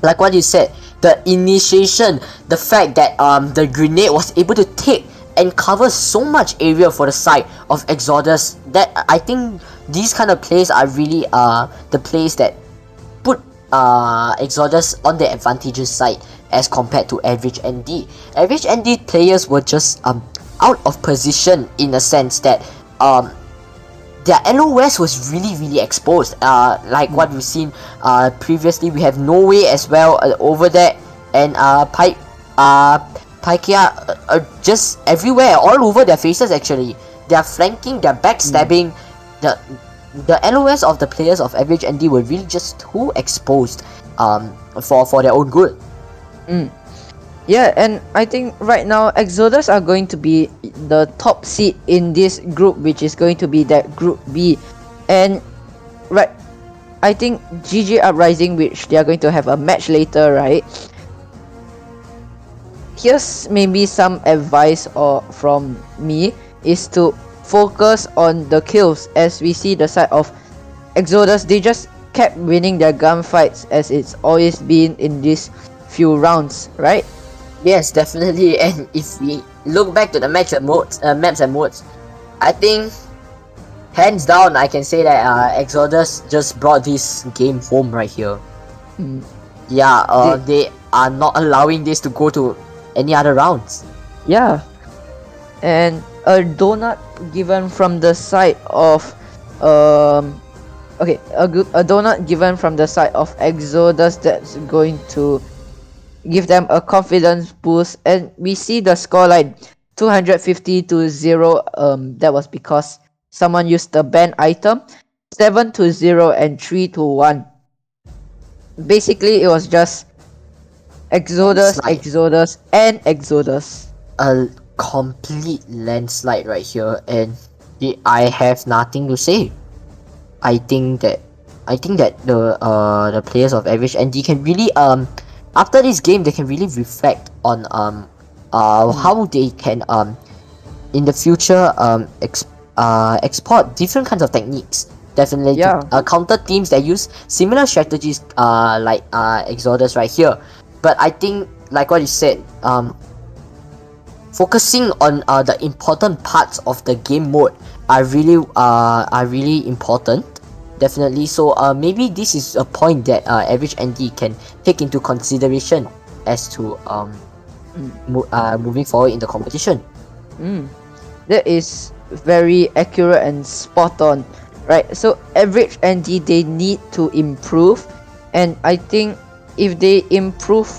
like what you said, the initiation, the fact that the grenade was able to take and cover so much area for the side of Exodus, that I think these kind of plays are really the plays that put Exodus on the advantageous side as compared to Average ND. Average ND players were just out of position in a sense that their LOS was really exposed. Like what we've seen previously, we have No Way as well over there, and Paikia are just everywhere, all over their faces actually. They are flanking, they're backstabbing. The LOS of the players of Average ND were really just too exposed for their own good. Yeah, and I think right now Exodus are going to be the top seed in this group, which is going to be that Group B. And right, I think GG Uprising, which they are going to have a match later, right? Here's maybe some advice from me, is to focus on the kills, as we see the side of Exodus. They just kept winning their gunfights, as it's always been in these few rounds, right? Yes, definitely. And if we look back to the maps and modes, I think hands down I can say that Exodus just brought this game home right here. Yeah, they are not allowing this to go to any other rounds. Yeah, and a donut given from the side of a donut given from the side of Exodus, that's going to give them a confidence boost. And we see the scoreline 250-0. That was because someone used the ban item. 7-0 and 3-1. Basically, it was just Exodus, and Exodus. A complete landslide right here, and I have nothing to say. I think that the players of Average ND can really after this game they can really reflect on how they can in the future export different kinds of techniques. Definitely, to counter teams that use similar strategies like Exodus right here. But I think, like what you said, focusing on the important parts of the game mode are really important. Definitely. So maybe this is a point that Average ND can take into consideration as to moving forward in the competition. That is very accurate and spot on, right? So Average ND, they need to improve, and I think if they improve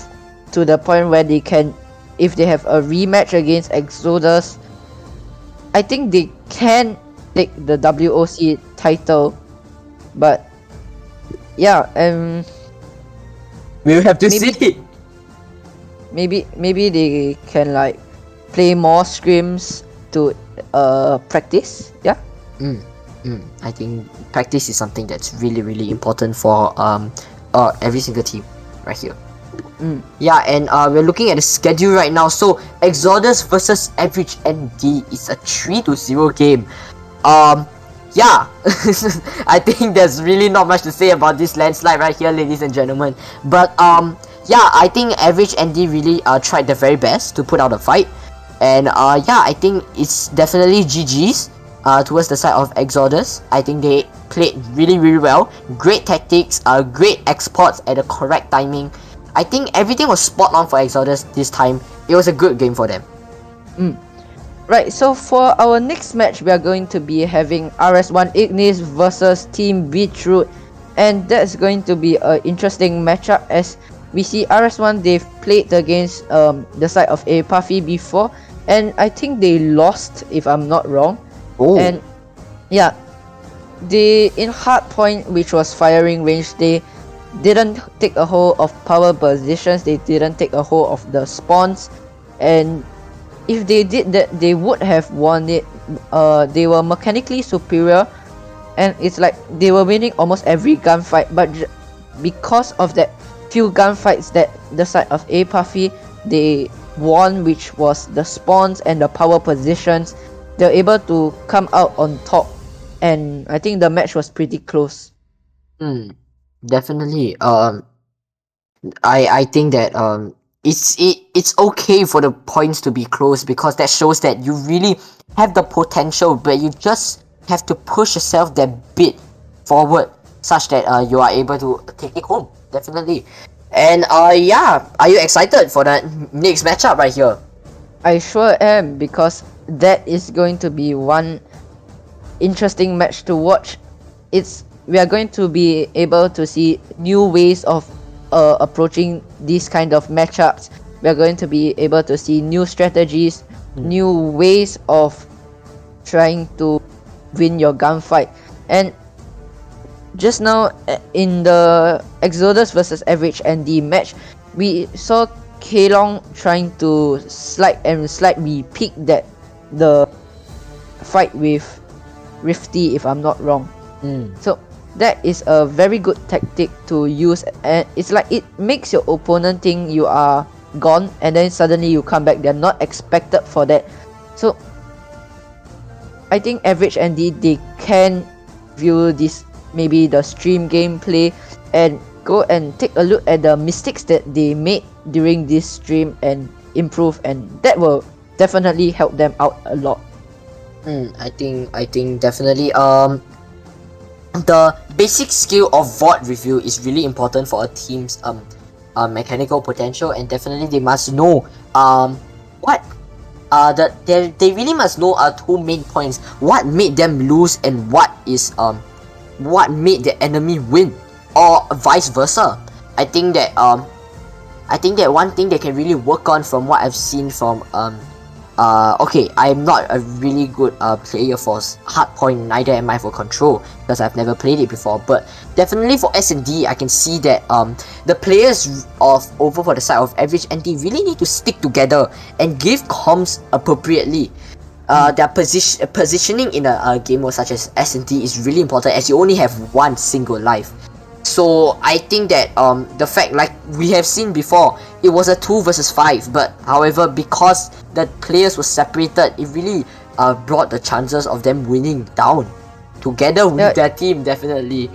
to the point where they can, if they have a rematch against Exodus, I think they can take the WOC title. But yeah, we'll have to see. Maybe they can like play more scrims to practice. Yeah. I think practice is something that's really important for every single team right here. Yeah, and we're looking at the schedule right now. So Exodus versus Average ND is a 3-0 game. Yeah, I think there's really not much to say about this landslide right here, ladies and gentlemen. But yeah, I think Average ND really tried their very best to put out a fight, and yeah, I think it's definitely GG's towards the side of Exodus. I think they played really well. Great tactics, great exports at the correct timing. I think everything was spot on for Exodus this time. It was a good game for them. Right, so for our next match, we are going to be having RS1 IGNIS versus Team Beetroot, and that's going to be an interesting matchup, as we see RS1, they've played against the side of AEIPATHY before, and I think they lost, if I'm not wrong. And yeah, they in hardpoint, which was firing range, they didn't take a hold of power positions, they didn't take a hold of the spawns, and if they did that, they would have won it. They were mechanically superior, and it's like they were winning almost every gunfight, but because of that few gunfights that the side of AEIPATHY they won, which was the spawns and the power positions, they're able to come out on top, and I think the match was pretty close. Definitely. I think that it's okay for the points to be close, because that shows that you really have the potential, but you just have to push yourself that bit forward such that you are able to take it home. Definitely. And yeah, are you excited for the next matchup right here? I sure am, because that is going to be one interesting match to watch. We are going to be able to see new ways of approaching these kind of matchups. We are going to be able to see new strategies, new ways of trying to win your gunfight. And just now in the Exodus versus Average ND match, we saw Kelong trying to slightly peek that the fight with Rifty, if I'm not wrong. So that is a very good tactic to use, and it's like it makes your opponent think you are gone, and then suddenly you come back. They're not expected for that. So I think average ND, they can view this, maybe the stream gameplay, and go and take a look at the mistakes that they made during this stream and improve, and that will definitely help them out a lot. I think definitely the basic skill of VOD review is really important for a team's mechanical potential, and definitely they must know what they really must know two main points: what made them lose and what made the enemy win, or vice versa. I think that one thing they can really work on, from what I've seen from okay, I'm not a really good player for Hardpoint, neither am I for Control, because I've never played it before, but definitely for S&D, I can see that the players over for the side of average ND really need to stick together and give comms appropriately. Their positioning in a game mode such as S&D is really important, as you only have one single life. So I think that the fact, like we have seen before, it was a 2 versus 5, but however, because the players were separated, it really brought the chances of them winning down together with their team. Definitely,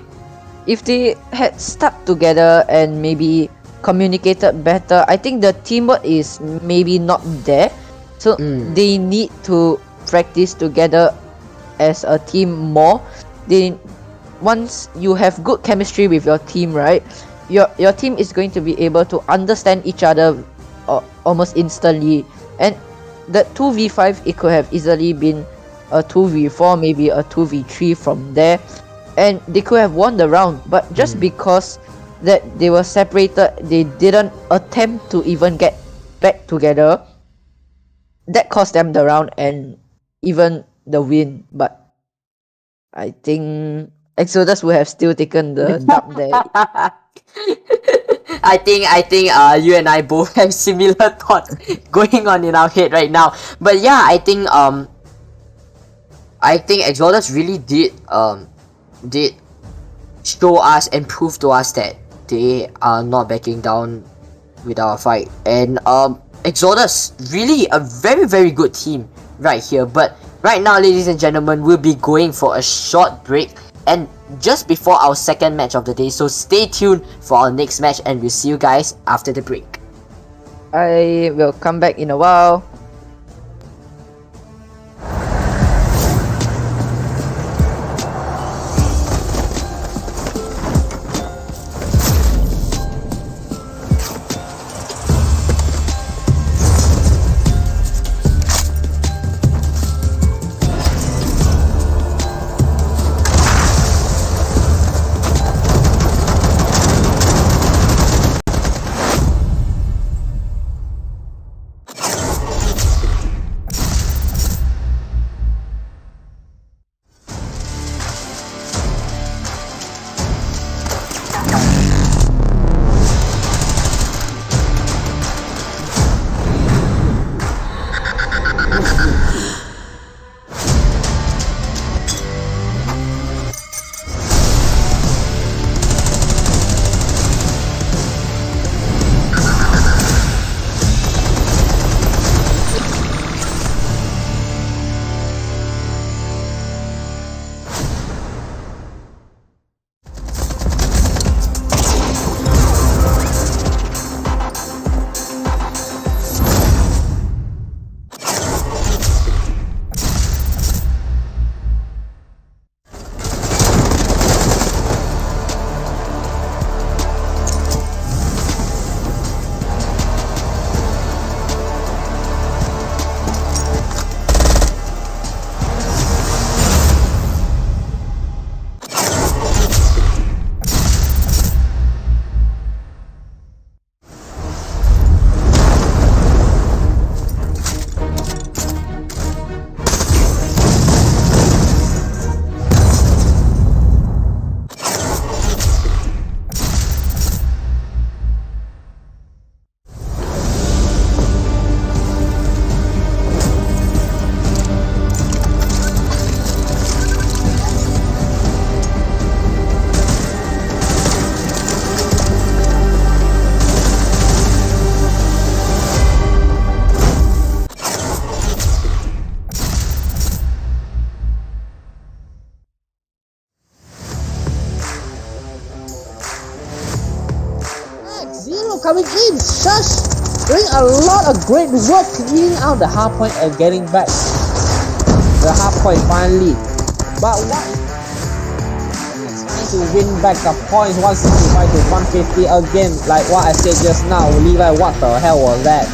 if they had stuck together and maybe communicated better, I think the teamwork is maybe not there. So they need to practice together as a team more. Once you have good chemistry with your team, right, your team is going to be able to understand each other almost instantly, and the 2v5, it could have easily been a 2v4, maybe a 2v3 from there, and they could have won the round. But just because that they were separated, they didn't attempt to even get back together, that cost them the round and even the win. But I think Exodus would have still taken the dub there. I think you and I both have similar thoughts going on in our head right now. But yeah, I think Exodus really did show us and prove to us that they are not backing down with our fight. And Exodus, really a very, very good team right here. But right now, ladies and gentlemen, we'll be going for a short break, and just before our second match of the day, so stay tuned for our next match, and we'll see you guys after the break. I will come back in a while. coming in. Shush! Doing a lot of great work cleaning out the hard point and getting back the hard point finally. But what? Trying to win back the points 165 to 150 again. Like what I said just now. Levi, what the hell was that?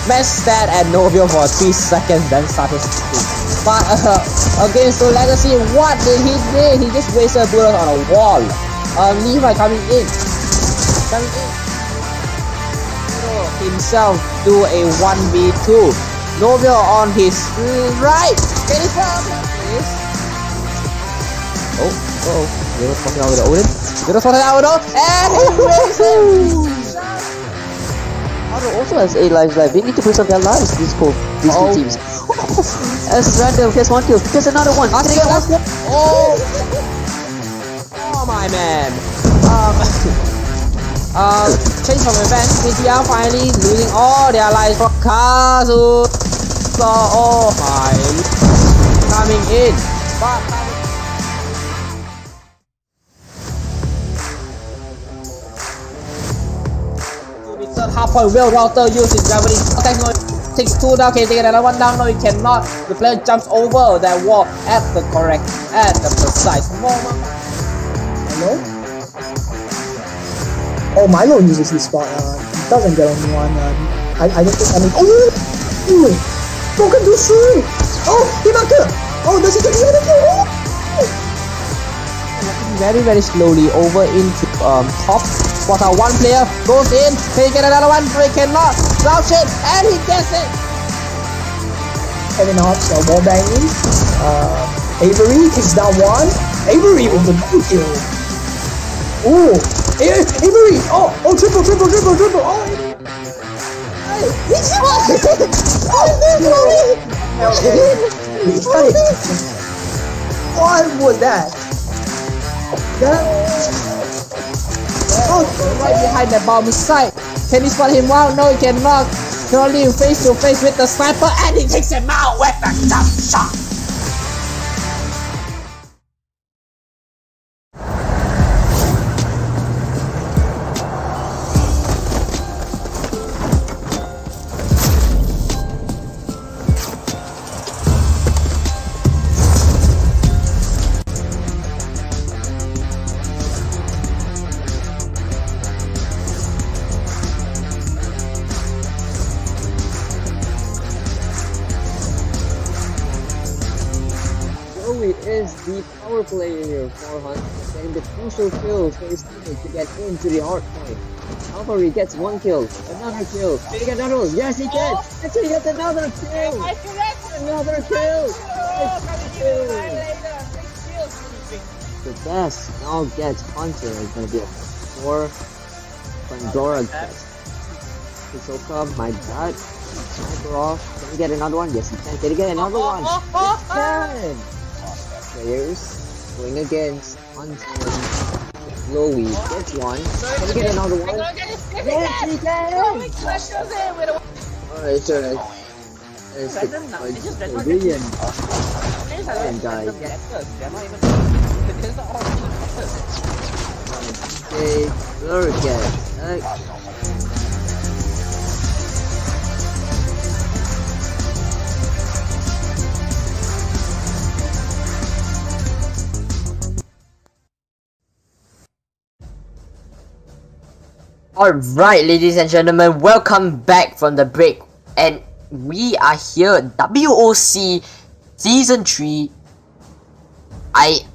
Match stat at Novio for 3 seconds, then started speaking. But against the Legacy, what did he do? He just wasted bullets on a wall. Levi coming in. Himself do a 1v2. Novio on his right. Can he stop this? Little spotted out with the Odin. Little spotted out with the and he wins it. Milo also has 8 lives left. They need to preserve their lives, these two teams. As random, here's one kill. Here's another one. Oh my man. Change from event. BTR finally losing all their lives for Kazu. So, oh my. Coming in. But third half point well router using gravity. Takes 2 down, can he take another 1 down? No, he cannot. The player jumps over that wall at the precise moment. Hello? Oh, Milo uses his spot. Doesn't get anyone. I don't think any. Oh! Broken to shoot! Oh, Himaka! Oh, does he get the other kill? Very, very slowly over into top. Spot out one player, goes in, can he get another one? No, he cannot. Crouch it, and he gets it! Kevin Hobbs, wall banging. Avery takes down one. Avery with the double kill. Ooh! Avery! Oh, triple! Oh, what was that? Right behind the bomb site. Can he spot him out? No, he cannot. Currently face to face with the sniper, and he takes him out with the jump shot. Is the power player for Hunt, getting the crucial kills for his teammate to get into the hard point. However, he gets 1 kill, another kill, can he get another one? Yes, he can! Yes, he gets another kill! Another kill! The best now gets Hunter is gonna be a 4 Pandora test. Hisoka, my god, sniper off. Can he get another one? Yes, he can. Can he get another one? He can! Players going against Hunter. Chloe gets one. Can he get another one? Yes, he can! Alright, sure. It's brilliant. And guy. Okay, Blur gets. Alright, ladies and gentlemen, welcome back from the break, and we are here at WOC Season 3.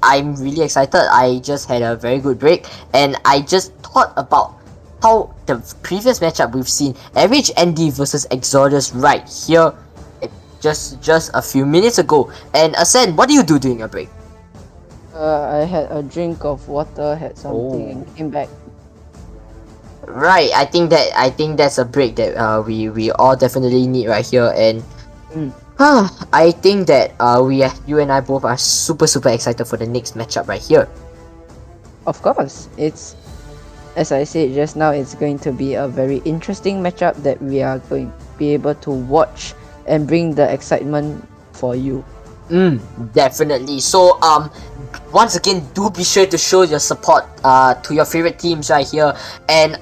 I'm really excited. I just had a very good break, and I just thought about how the previous matchup we've seen, Average ND versus Exodus right here, just a few minutes ago. And Ascend, what do you do during your break? I had a drink of water, had something, and came back. Right, I think that's a break that we all definitely need right here, and I think that you and I both are super excited for the next matchup right here. Of course, it's, as I said just now, it's going to be a very interesting matchup that we are going to be able to watch and bring the excitement for you. Definitely. So once again, do be sure to show your support to your favorite teams right here. And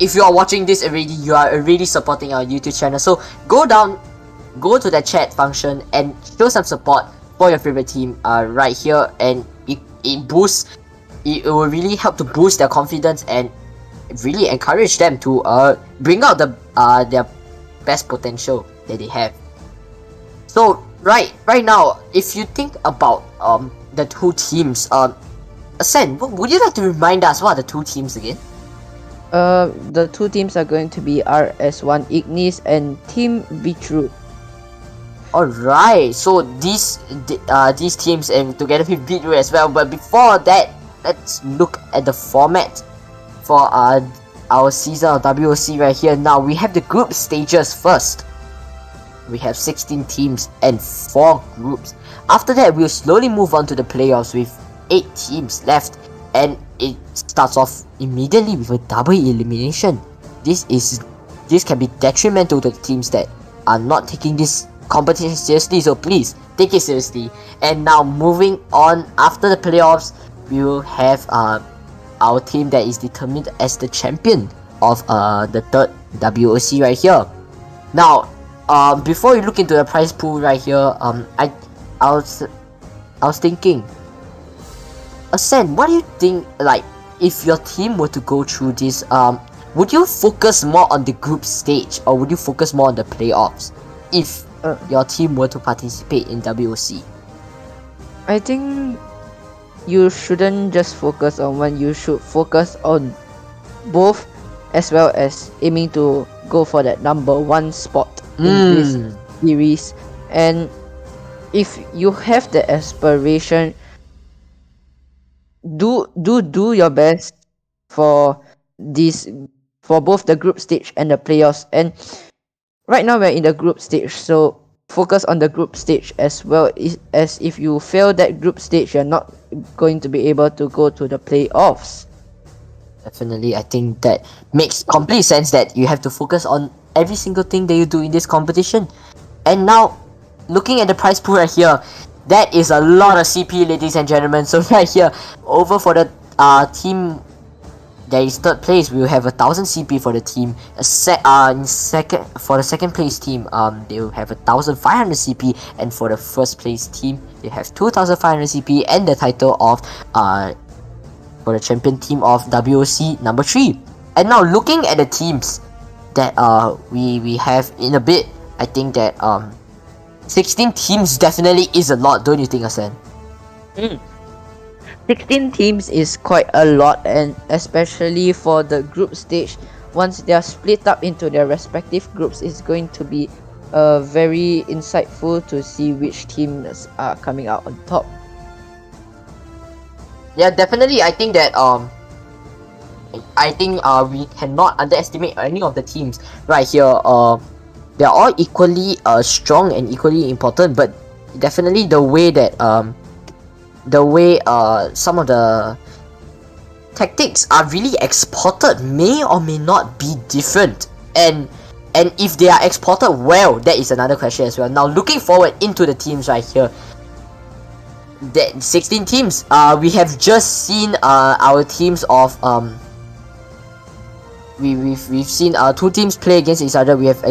if you are watching this already, you are already supporting our YouTube channel. So go to the chat function and show some support for your favorite team right here, and it boosts. It will really help to boost their confidence and really encourage them to bring out their best potential that they have. So right now, if you think about the two teams, Sen, would you like to remind us what are the two teams again? The two teams are going to be RS1 IGNIS and Team Beetroot. Alright, so these teams and together with Beetroot as well. But before that, let's look at the format for our season of WOC right here. Now we have the group stages first. We have 16 teams and 4 groups. After that, we'll slowly move on to the playoffs with 8 teams left, and it starts off immediately with a double elimination. This can be detrimental to the teams that are not taking this competition seriously, so please take it seriously. And now moving on, after the playoffs, we will have our team that is determined as the champion of the third WOC right here. Now, before you look into the prize pool right here, I was thinking, Sen, what do you think, like, if your team were to go through this, would you focus more on the group stage, or would you focus more on the playoffs if your team were to participate in WOC? I think you shouldn't just focus on one, you should focus on both, as well as aiming to go for that number 1 spot in this series. And if you have the aspiration, do your best for both the group stage and the playoffs. And right now we're in the group stage, so focus on the group stage as well, as if you fail that group stage, you're not going to be able to go to the playoffs. Definitely, I think that makes complete sense, that you have to focus on every single thing that you do in this competition. And now, looking at the prize pool right here, that is a lot of CP, ladies and gentlemen. So right here, over for the team that is third place, we will have 1000 CP for the team. For the second place team, they will have 1500 CP, and for the first place team, they have 2500 CP and the title of for the champion team of WOC number 3. And now looking at the teams that we have in a bit, I think that 16 teams definitely is a lot, don't you think, Asen? 16 teams is quite a lot, and especially for the group stage, once they are split up into their respective groups, it's going to be very insightful to see which teams are coming out on top. Yeah, definitely. I think that we cannot underestimate any of the teams right here. They're all equally strong and equally important, but definitely the way that some of the tactics are really exported may or may not be different, and if they are exported well, that is another question as well. Now looking forward into the teams right here, that 16 teams, we have just seen our teams of we've seen 2 teams play against each other. We have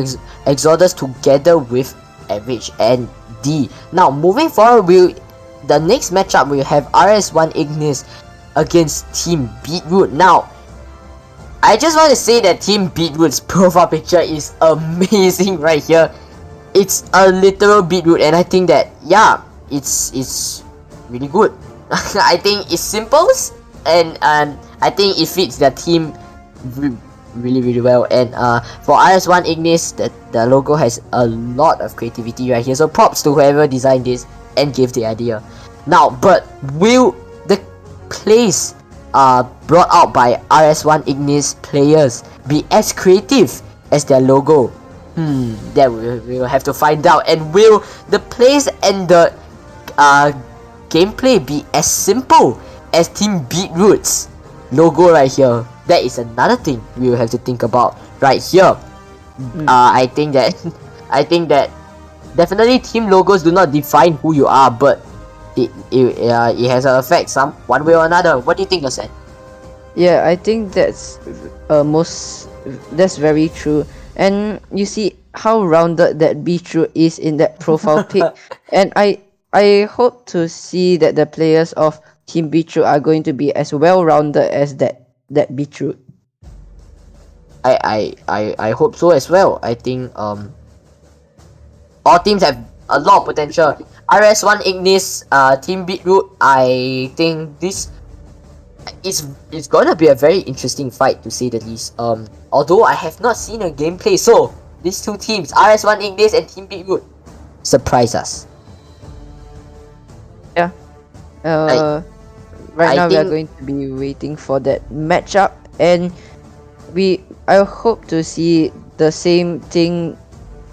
Exodus together with Average and D. Now moving forward, the next matchup we have RS1 IGNIS against Team Beetroot. Now, I just want to say that Team Beetroot's profile picture is amazing right here. It's a literal beetroot, and I think that, yeah, it's really good. I think it's simple, and I think it fits their team really well. And for RS1 IGNIS, the logo has a lot of creativity right here, so props to whoever designed this and gave the idea. Now, but will the plays brought out by RS1 IGNIS players be as creative as their logo? That we will have to find out. And will the plays and the gameplay be as simple as Team Beetroot's logo right here? That is another thing we will have to think about right here. I think that definitely team logos do not define who you are, but it has an effect some one way or another. What do you think, Asen? Yeah, I think that's that's very true. And you see how rounded that Beetroot is in that profile pic, and I hope to see that the players of Team Beetroot are going to be as well rounded as that Beetroot. I hope so as well. I think all teams have a lot of potential. RS1 Ignis, Team Beetroot. I think this it's gonna be a very interesting fight to say the least. Although I have not seen a gameplay, so these two teams, RS1 Ignis and Team Beetroot, surprise us. Yeah. Right now we are going to be waiting for that matchup, and I hope to see the same thing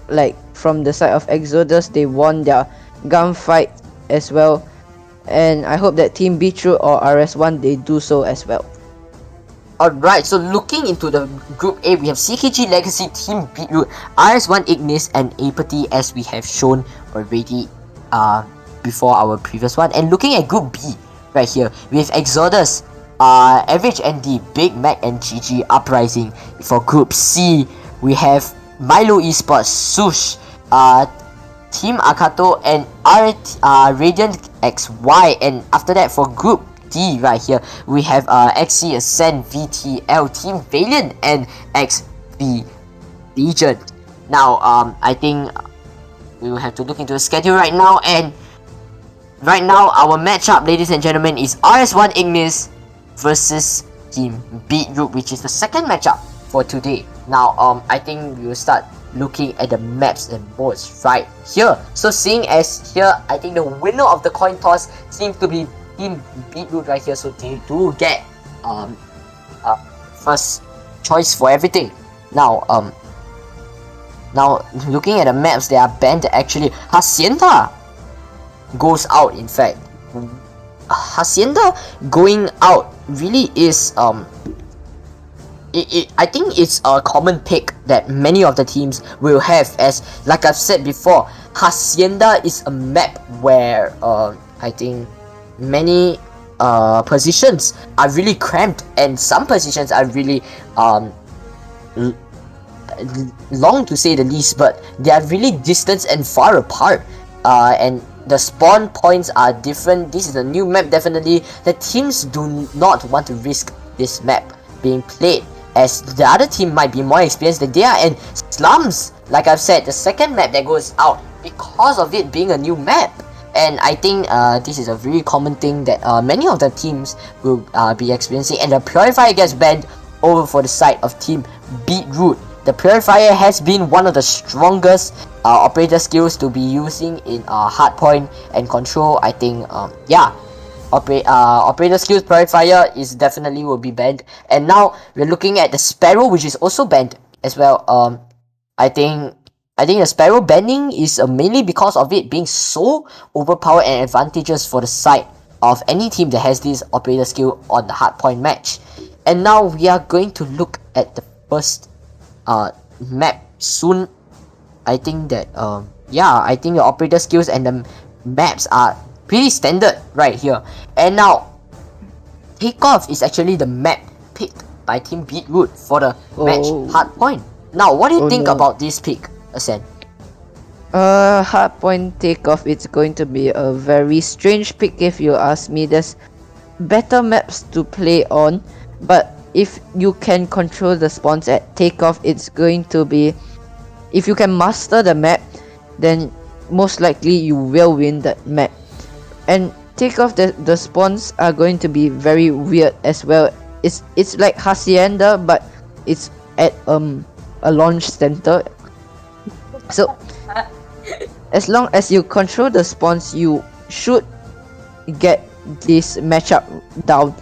like from the side of Exodus. They won their gunfight as well, and I hope that Team Beetroot or RS1 they do so as well. Alright, so looking into the Group A, we have CKG Legacy, Team Beetroot, RS1 Ignis, and Apathy, as we have shown already before our previous one. And looking at Group B right here, we have Exodus, Average ND, Big Mac, and GG Uprising. For Group C, we have Milo Esports, SHUSHHH, Team Akato, and Radiant XY. And after that, for Group D right here, we have XC Ascend, VTL, Team Valiant, and XV Legion. Now, I think we will have to look into the schedule right now, and right now our matchup, ladies and gentlemen, is RS1 Ignis versus Team Beetroot, which is the second matchup for today. Now, I think we will start looking at the maps and boards right here. So seeing as here, I think the winner of the coin toss seems to be Team Beetroot right here, so they do get first choice for everything. Now looking at the maps, they are banned actually. Hacienda goes out. In fact, Hacienda going out really is I think it's a common pick that many of the teams will have, as like I've said before, Hacienda is a map where I think many positions are really cramped, and some positions are really long to say the least, but they are really distant and far apart, and the spawn points are different. This is a new map. Definitely the teams do not want to risk this map being played, as the other team might be more experienced than they are. And Slums, like I've said, the second map that goes out because of it being a new map. And I think this is a very common thing that many of the teams will be experiencing. And the Purifier gets banned over for the side of Team Beetroot. The Purifier has been one of the strongest operator skills to be using in hardpoint and control. I think operator skills Purifier is definitely will be banned. And now we're looking at the Sparrow, which is also banned as well. I think the Sparrow banning is mainly because of it being so overpowered and advantageous for the side of any team that has this operator skill on the hardpoint match. And now we are going to look at the first map soon. I think that I think the operator skills and the maps are pretty standard right here. And now Takeoff is actually the map picked by Team Beetroot for the match hardpoint. Now what do you think about this pick, Asen? Hardpoint Takeoff, it's going to be a very strange pick if you ask me. There's better maps to play on, but if you can control the spawns at Takeoff, it's going to be, if you can master the map, then most likely you will win that map. And Takeoff, the spawns are going to be very weird as well. It's like Hacienda, but it's at a launch center. So as long as you control the spawns, you should get this matchup down.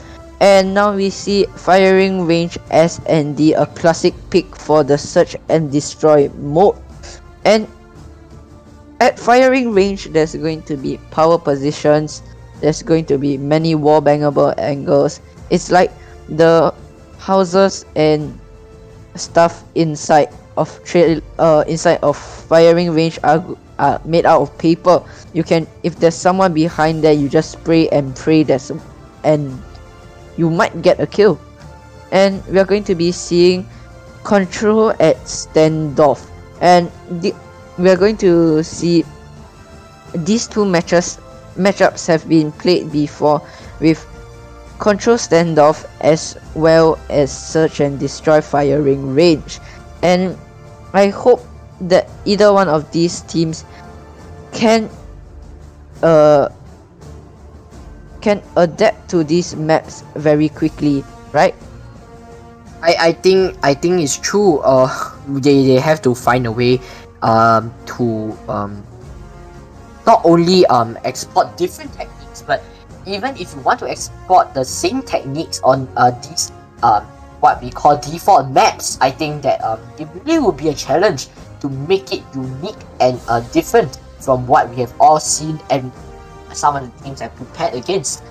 And now we see Firing Range S&D, a classic pick for the Search and Destroy mode. And at Firing Range, there's going to be power positions, there's going to be many wallbangable angles. It's like the houses and stuff inside of Firing Range are made out of paper. You can, if there's someone behind there, you just spray and pray and you might get a kill. And we are going to be seeing control at standoff, and we are going to see these two matchups have been played before, with control standoff as well as search and destroy firing range. And I hope that either one of these teams can adapt to these maps very quickly, right? I think it's true. They have to find a way to not only export different techniques, but even if you want to export the same techniques on these what we call default maps, I think that it really will be a challenge to make it unique and different from what we have all seen and some of the teams have prepared against.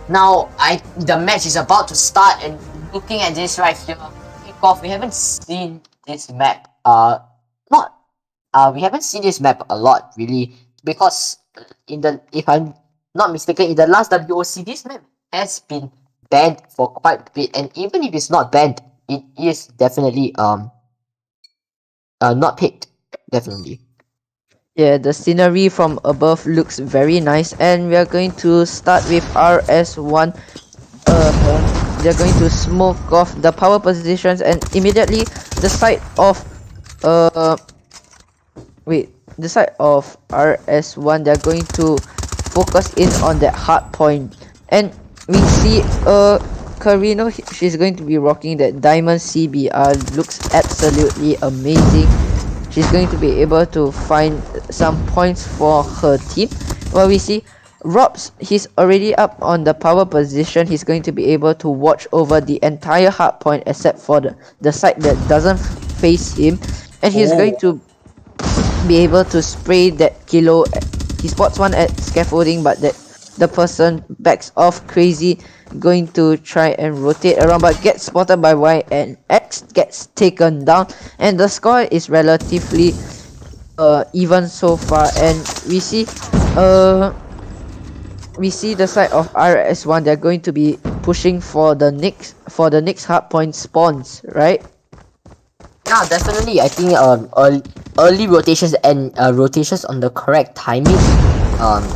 Now, the match is about to start, and looking at this right here, kickoff, we haven't seen this map. We haven't seen this map a lot really, because if I'm not mistaken, in the last WOC, this map has been banned for quite a bit, and even if it's not banned, it is definitely not picked, definitely. Yeah, the scenery from above looks very nice, and we are going to start with RS1. They're going to smoke off the power positions, and immediately the side of the side of RS1, they're going to focus in on that hard point, and we see Carino, she's going to be rocking that diamond CBR. Looks absolutely amazing. She's going to be able to find some points for her team. Well, we see Robs, he's already up on the power position. He's going to be able to watch over the entire hard point except for the side that doesn't face him, and he's going to be able to spray that kilo. He spots one at scaffolding, but the person backs off crazy, going to try and rotate around, but gets spotted by Y, and X gets taken down, and the score is relatively even so far. And we see the side of RS1, they're going to be pushing for the next hard point spawns, right? Yeah, definitely. I think early rotations and rotations on the correct timing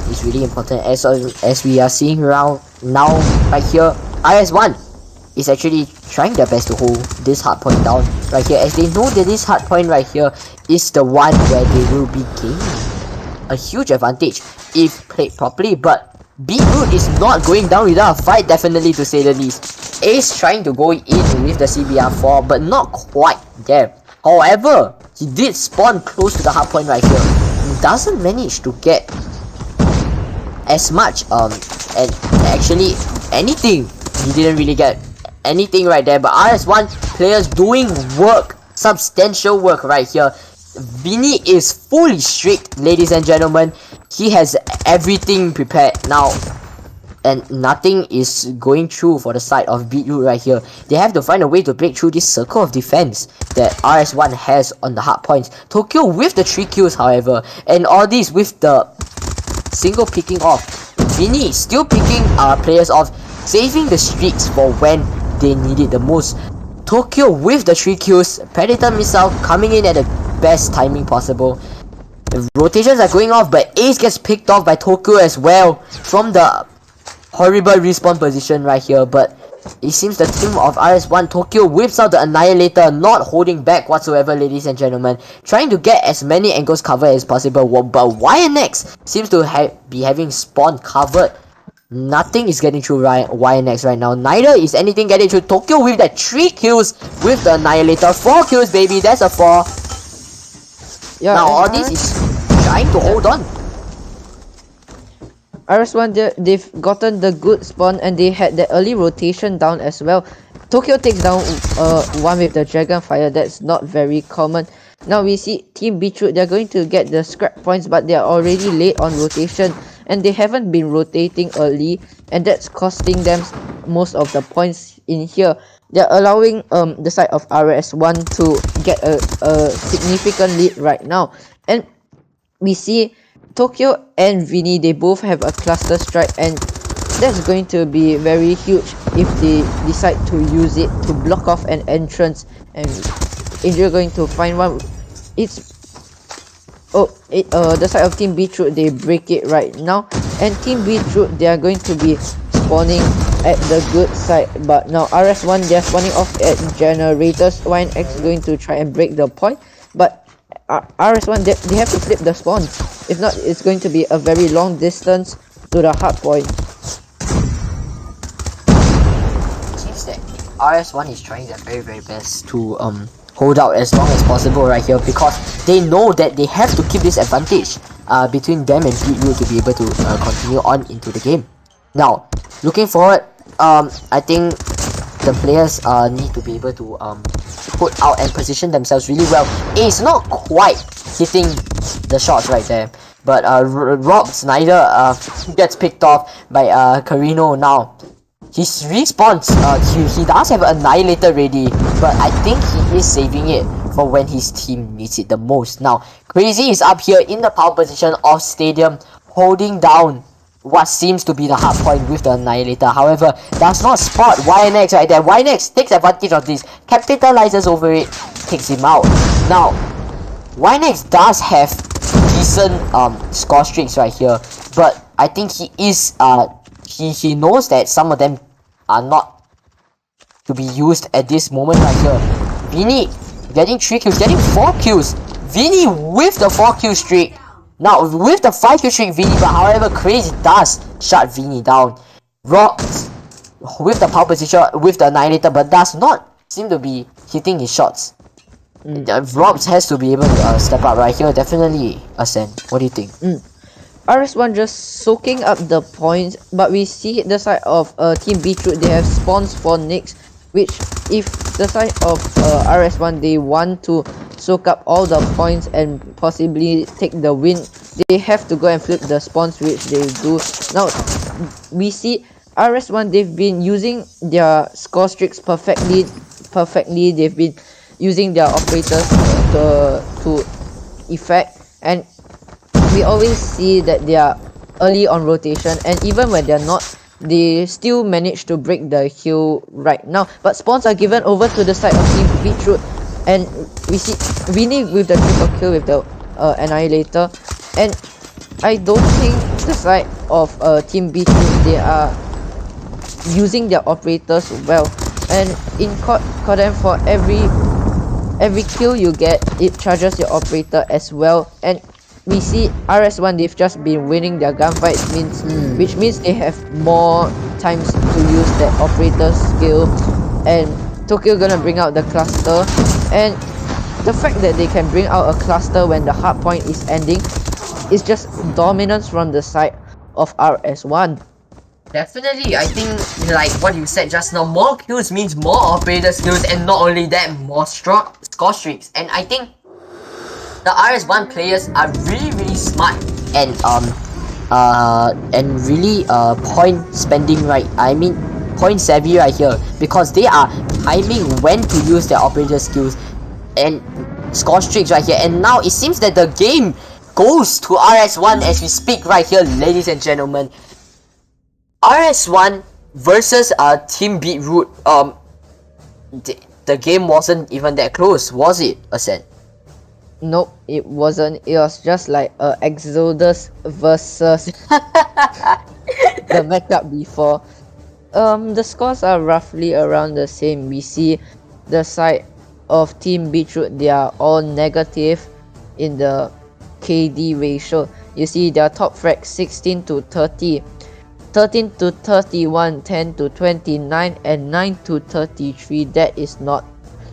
is really important, as we are seeing around now right here. RS1 is actually trying their best to hold this hard point down right here, as they know that this hard point right here is the one where they will be gaining a huge advantage if played properly. But Beetroot is not going down without a fight, definitely, to say the least. Ace trying to go in with the CBR4, but not quite there. However, he did spawn close to the hard point right here. He doesn't manage to get as much and actually anything. He didn't really get anything right there, but RS1 players doing work, substantial work right here. Vinny is fully strict, ladies and gentlemen. He has everything prepared now, and nothing is going through for the side of Beetroot right here. They have to find a way to break through this circle of defense that RS1 has on the hard points. Tokyo with the 3 kills, however, and all this with the single picking off. Vinny still picking players off, saving the streaks for when they need it the most. Tokyo with the 3 kills, Predator missile coming in at the best timing possible. The rotations are going off, but Ace gets picked off by Tokyo as well from the horrible respawn position right here. But it seems the team of RS1, Tokyo whips out the Annihilator, not holding back whatsoever, ladies and gentlemen, trying to get as many angles covered as possible. But YNX seems to be having spawn covered. Nothing is getting through YNX right now. Neither is anything getting through Tokyo with that 3 kills with the Annihilator. 4 kills, baby. That's a 4. Yeah, now all this is trying to hold on. RS1, they've gotten the good spawn, and they had the early rotation down as well. Tokyo takes down one with the Dragon Fire. That's not very common. Now we see Team Beetroot, they're going to get the scrap points, but they're already late on rotation, and they haven't been rotating early, and that's costing them most of the points in here. They're allowing the side of RS1 to get a significant lead right now. And we see Tokyo and Vinny, they both have a cluster strike, and that's going to be very huge if they decide to use it to block off an entrance, and if you're going to find one, the side of Team Beetroot, they break it right now, and Team Beetroot, they are going to be spawning at the good side, but now RS1, they're spawning off at generators. YNX is going to try and break the point, but RS1, they have to flip the spawns. If not, it's going to be a very long distance to the hard point. It seems that RS1 is trying their very best to hold out as long as possible right here, because they know that they have to keep this advantage between them and Beetroot to be able to continue on into the game. Now, looking forward, I think the players need to be able to put out and position themselves really well. It's not quite hitting the shots right there, but Rob Snyder gets picked off by Carino now. He respawns, he does have Annihilator ready, but I think he is saving it for when his team needs it the most. Now, Crazy is up here in the power position of Stadium, holding down what seems to be the hard point with the Annihilator. However, does not spot YNX right there. YNX takes advantage of this, capitalizes over it, takes him out. Now, YNX does have decent score streaks right here, but I think he is he knows that some of them are not to be used at this moment right here. Vinny getting 3 kills, getting 4 kills. Vinny with the 4 kill streak. Now with the 5 kill streak Vinny, but however Crazy does shut Vinny down. Robs with the power position with the Annihilator, but does not seem to be hitting his shots. Robs has to be able to step up right here. Definitely Ascend. What do you think? RS1 just soaking up the points, but we see the side of Team Beetroot, they have spawns for Nyx, which if the side of RS1 they want to soak up all the points and possibly take the win, they have to go and flip the spawns, which they do. Now we see RS1, they've been using their score streaks perfectly. They've been using their operators to effect, and we always see that they are early on rotation, and even when they're not, they still manage to break the hill right now. But spawns are given over to the side of Team Beetroot, and we see Vinny with the triple kill with the Annihilator, and I don't think the side of Team Beetroot, they are using their operators well, and in Codem, for every kill you get, it charges your operator as well, and we see RS1, they've just been winning their gunfights, which means they have more times to use their operator skill, and Tokyo gonna bring out the cluster, and the fact that they can bring out a cluster when the hard point is ending is just dominance from the side of RS1. Definitely, I think like what you said just now, more kills means more operator skills, and not only that, more score streaks. And I think the RS1 players are really smart and really point spending right. I mean point savvy right here, because they are timing when to use their operator skills and score streaks right here. And now it seems that the game goes to RS1 as we speak right here, ladies and gentlemen. RS1 versus Team Beetroot. The game wasn't even that close, was it, Ascent? Nope, it wasn't. It was just like Exodus versus the matchup before. The scores are roughly around the same. We see the side of Team Beetroot, they are all negative in the KD ratio. You see their top frag 16 to 30, 13 to 31, 10 to 29, and 9 to 33. That is not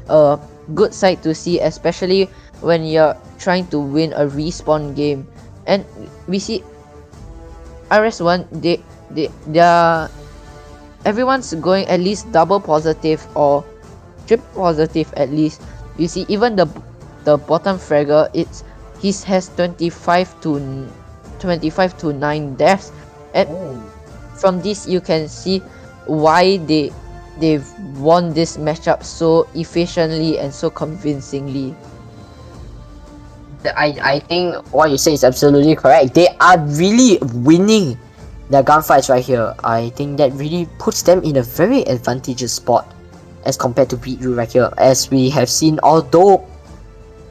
a good sight to see, especially when you're trying to win a respawn game. And we see RS1, they're everyone's going at least double positive or triple positive at least. You see even the bottom fragger, he has 25 to 9 deaths, and from this you can see why they've won this matchup so efficiently and so convincingly. I think what you say is absolutely correct. They are really winning their gunfights right here. I think that really puts them in a very advantageous spot as compared to Beetroot right here. As we have seen, although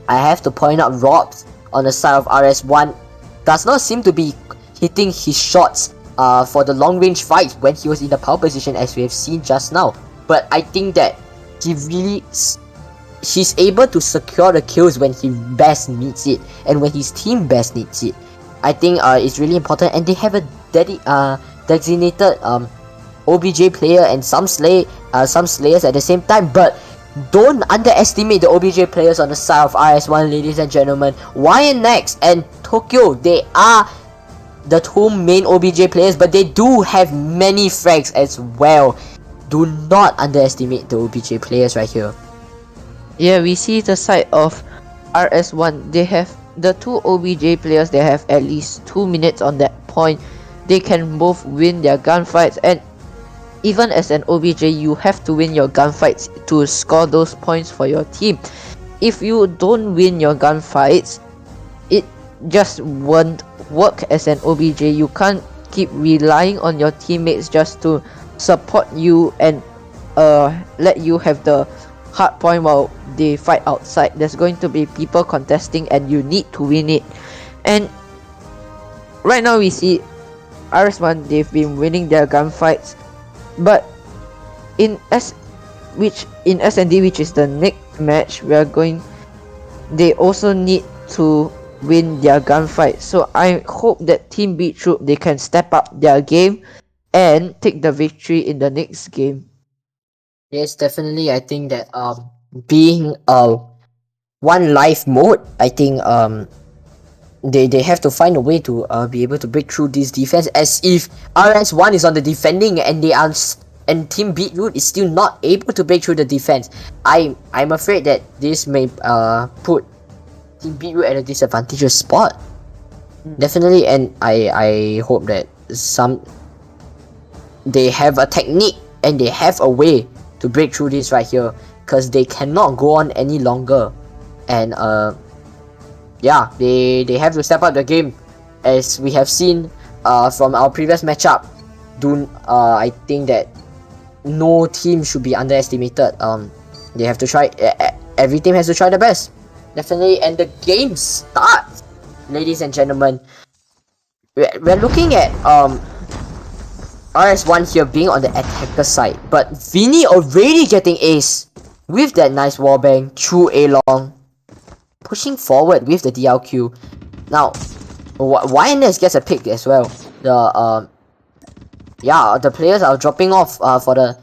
I have to point out Robs on the side of RS1 does not seem to be hitting his shots for the long range fight when he was in the power position, as we have seen just now. But I think that he's able to secure the kills when he best needs it and when his team best needs it. I think it's really important, and they have a designated OBJ player and some slayers at the same time. But don't underestimate the OBJ players on the side of RS1, ladies and gentlemen. YNX and Tokyo, they are the two main OBJ players, but they do have many frags as well. Do not underestimate the OBJ players right here. Yeah, we see the side of RS1. They have the two OBJ players. They have at least 2 minutes on that point. They can both win their gunfights, and even as an OBJ, you have to win your gunfights to score those points for your team. If you don't win your gunfights, it just won't work as an OBJ. You can't keep relying on your teammates just to support you and let you have the hard point while they fight outside. There's going to be people contesting and you need to win it. And right now we see RS1, they've been winning their gunfights, but in S&D, which is the next match, they also need to win their gunfight. So I hope that Team Beetroot, they can step up their game and take the victory in the next game. Yes, definitely. I think that being one life mode, I think they have to find a way to be able to break through this defense, as if RS1 is on the defending and and Team Beetroot is still not able to break through the defense. I'm afraid that this may put Team Beetroot at a disadvantageous spot. Definitely, and I hope that they have a technique and they have a way to break through this right here, because they cannot go on any longer. And yeah, they have to step up the game, as we have seen from our previous matchup. I think that no team should be underestimated. They have to try. Every team has to try their best. Definitely, and the game starts, ladies and gentlemen. We're looking at RS1 here being on the attacker side, but Vinny already getting ace with that nice wallbang through A long, pushing forward with the DLQ. Now, YNS gets a pick as well. The players are dropping off for the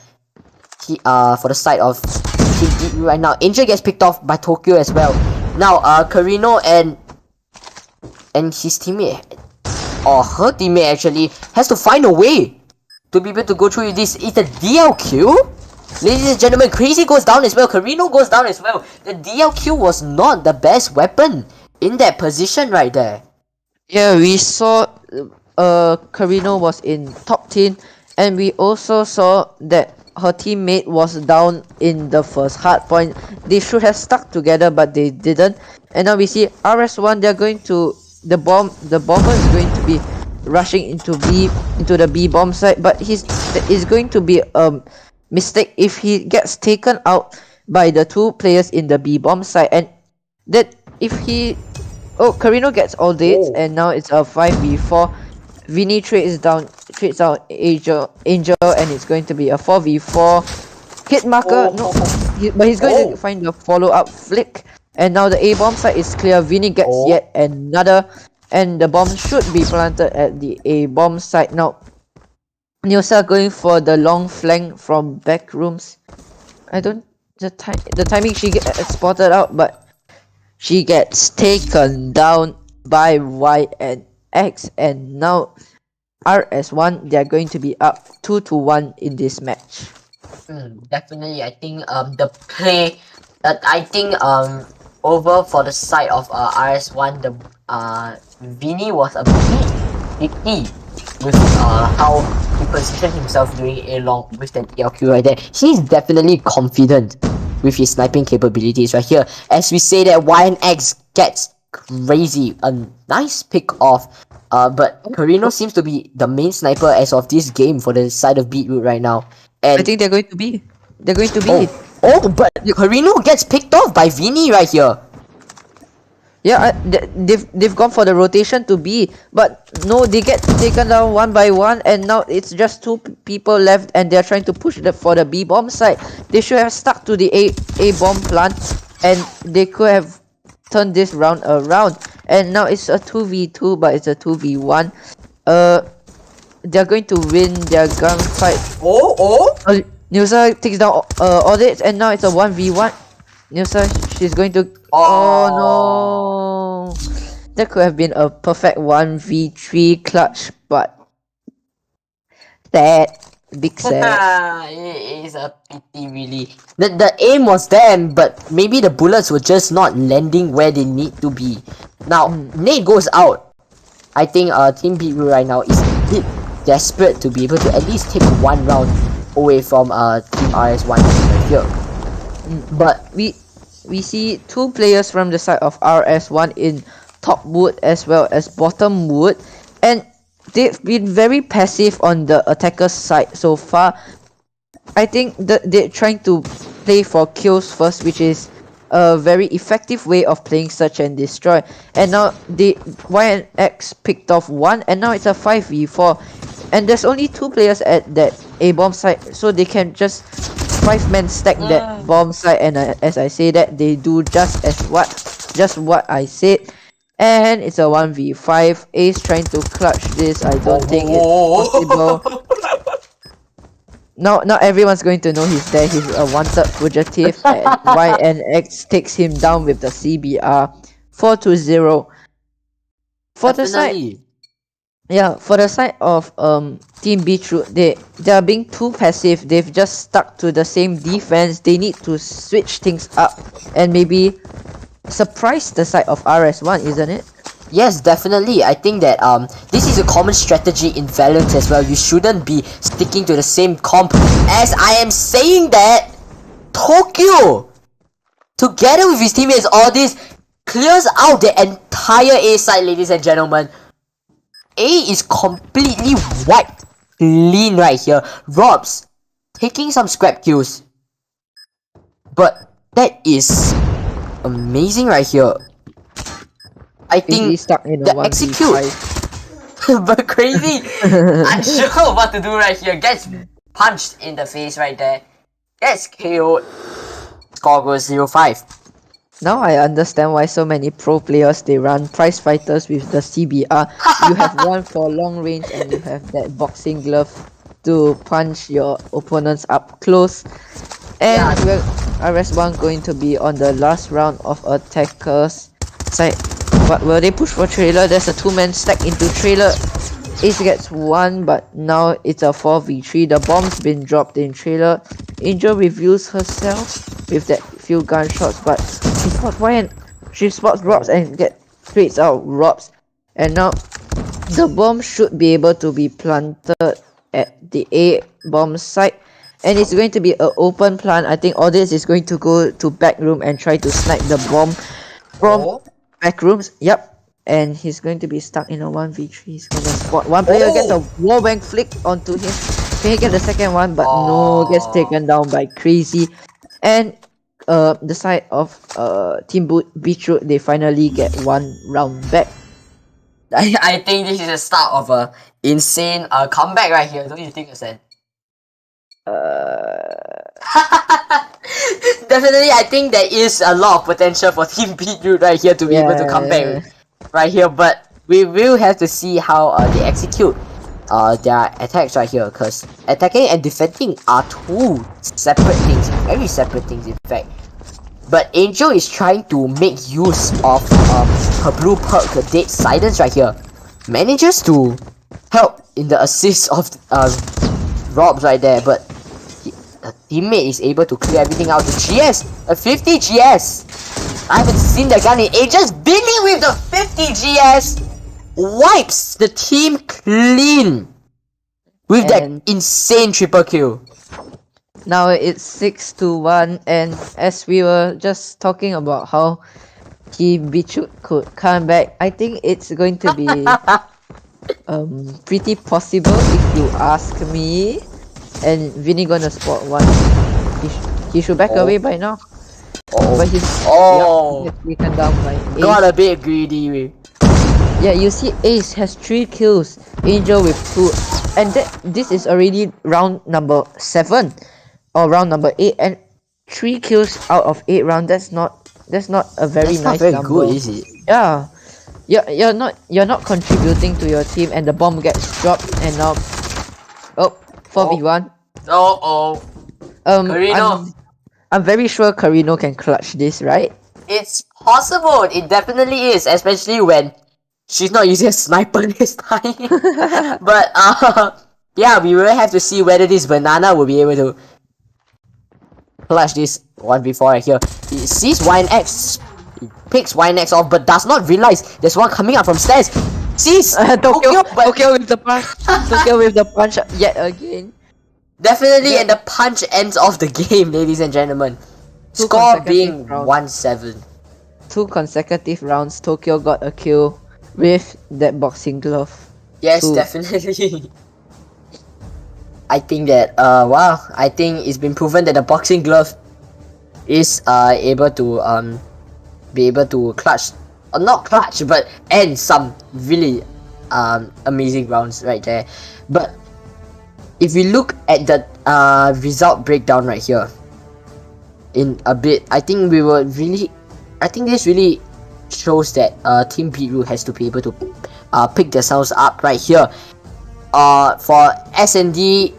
side of Team Beetroot right now. Angel gets picked off by Tokyo as well. Now, Carino and his teammate, or her teammate actually, has to find a way to be able to go through this. It's a DLQ? Ladies and gentlemen, Crazy goes down as well. Carino goes down as well. The DLQ was not the best weapon in that position right there. Yeah, we saw Carino was in top 10, and we also saw that her teammate was down in the first hard point. They should have stuck together, but they didn't. And now we see RS1, they're going to the bomber is going to be rushing into the B bomb side, but it's going to be a mistake if he gets taken out by the two players in the B bomb side. And that if he Carino gets all dates, and now it's a 5v4. Vinny trades out Angel, and it's going to be a 4v4 hit marker. But he's going to find the follow-up flick, and now the A bomb side is clear. Vinny gets yet another, and the bomb should be planted at the A bomb side. Now Nyosa going for the long flank from back rooms. The timing, she gets spotted out, but she gets taken down by YNX, and now RS1, they're going to be up 2-1 in this match. Definitely, I think the play over for the side of RS1, the Vinny was a bit picky with how he positioned himself during A long with that DLQ right there. He's definitely confident with his sniping capabilities right here, as we say that YNX gets crazy. A nice pick off. But Carino seems to be the main sniper as of this game for the side of Beetroot right now. And I think they're going to be. They're going to be. but Carino gets picked off by Vinny right here. Yeah, they've gone for the rotation to B, but no, they get taken down one by one, and now it's just two people left, and they're trying to push for the B bomb side. They should have stuck to the A bomb plant, and they could have turned this round around. And now it's a 2v2, but it's a 2v1. They're going to win their gunfight. Nusa takes down Audits, and now it's a 1v1. Nusa, she's going to. Oh no! That could have been a perfect 1v3 clutch, but sad. Big sad. It is a pity, really. The aim was there, but maybe the bullets were just not landing where they need to be. Now, Nate goes out. I think Team Beetroot right now is a bit desperate to be able to at least take one round away from Team RS1 right here. But we see two players from the side of RS1 in top wood as well as bottom wood, and they've been very passive on the attacker's side so far. I think that they're trying to play for kills first, which is a very effective way of playing search and destroy. And now the YNX picked off one, and now it's a 5v4, and there's only two players at that A bomb side, so they can just 5-man stack that bomb site, and as I say that, they do just what I said, and it's a 1v5. Ace trying to clutch this. I don't think it's possible. Not everyone's going to know he's there. He's a wanted fugitive, and YNX takes him down with the CBR 4-0. For the side. Yeah, for the side of Team Beetroot, they are being too passive. They've just stuck to the same defense. They need to switch things up and maybe surprise the side of RS1, isn't it? Yes, definitely. I think that this is a common strategy in Valorant as well. You shouldn't be sticking to the same comp. As I am saying that, Tokyo, together with his teammates, all this clears out the entire A side, ladies and gentlemen. A is completely wiped clean right here. Robs taking some scrap kills, but that is amazing right here. I think stuck in the execute but crazy unsure what to do right here. Gets punched in the face right there, gets KO'd. Score goes 0-5. Now I understand why so many pro players, they run prize fighters with the CBR. You have one for long range, and you have that boxing glove to punch your opponents up close. And RS1 going to be on the last round of attackers side. But will they push for trailer? There's a 2-man stack into trailer. Ace gets one, but now it's a 4v3. The bomb's been dropped in trailer. Angel reveals herself with that few gunshots, but she spots Robs and trades out Robs. And now the bomb should be able to be planted at the A bomb site, and it's going to be an open plant. I think Audis is going to go to back room and try to snipe the bomb from back rooms. Yep. And he's going to be stuck in a 1v3. He's gonna spot one player, gets a wallbang flick onto him. Can he get the second one? But no, gets taken down by Crazy. And the side of Team Beetroot, they finally get one round back. I think this is the start of a insane comeback right here. Don't you think, Asen? Definitely, I think there is a lot of potential for Team Beetroot right here to be able to come back right here, but we will have to see how they execute their attacks right here, because attacking and defending are two separate things, very separate things in fact. But Angel is trying to make use of her blue perk, the Dead Silence right here. Manages to help in the assist of Robs right there, but the teammate is able to clear everything out. The GS, a 50 GS. I haven't seen that gun in ages. Billy with the 50 GS wipes the team clean with that insane triple kill. Now it's 6-1, and as we were just talking about how Beetroot could come back, I think it's going to be pretty possible if you ask me. And Vinny gonna spot one. He should back away by now. But he's taken down by Ace. Got a bit greedy. Yeah, you see Ace has 3 kills, Angel with 2, and this is already round number 7 or round number 8, and 3 kills out of 8 rounds. That's not a very nice very number. good, is it? Yeah. You're not contributing to your team, and the bomb gets dropped, and now 4v1. Carino. I'm very sure Carino can clutch this, right? It's possible. It definitely is, especially when she's not using a sniper this time. But yeah, we will have to see whether this banana will be able to clutch this 1v4 right here. He sees YNX, he picks YNX off, but does not realize there's one coming up from stairs. Sees Tokyo with the punch. Tokyo with the punch yet again. Definitely, and the punch ends off the game, ladies and gentlemen. Score being 1-7. 2 consecutive rounds, Tokyo got a kill with that boxing glove. Yes, definitely. I think that I think it's been proven that the boxing glove is able to be able to clutch, or not clutch, but end some really amazing rounds right there. But if we look at the result breakdown right here in a bit, I think this really shows that Team Beetroot has to be able to pick themselves up right here. For SND,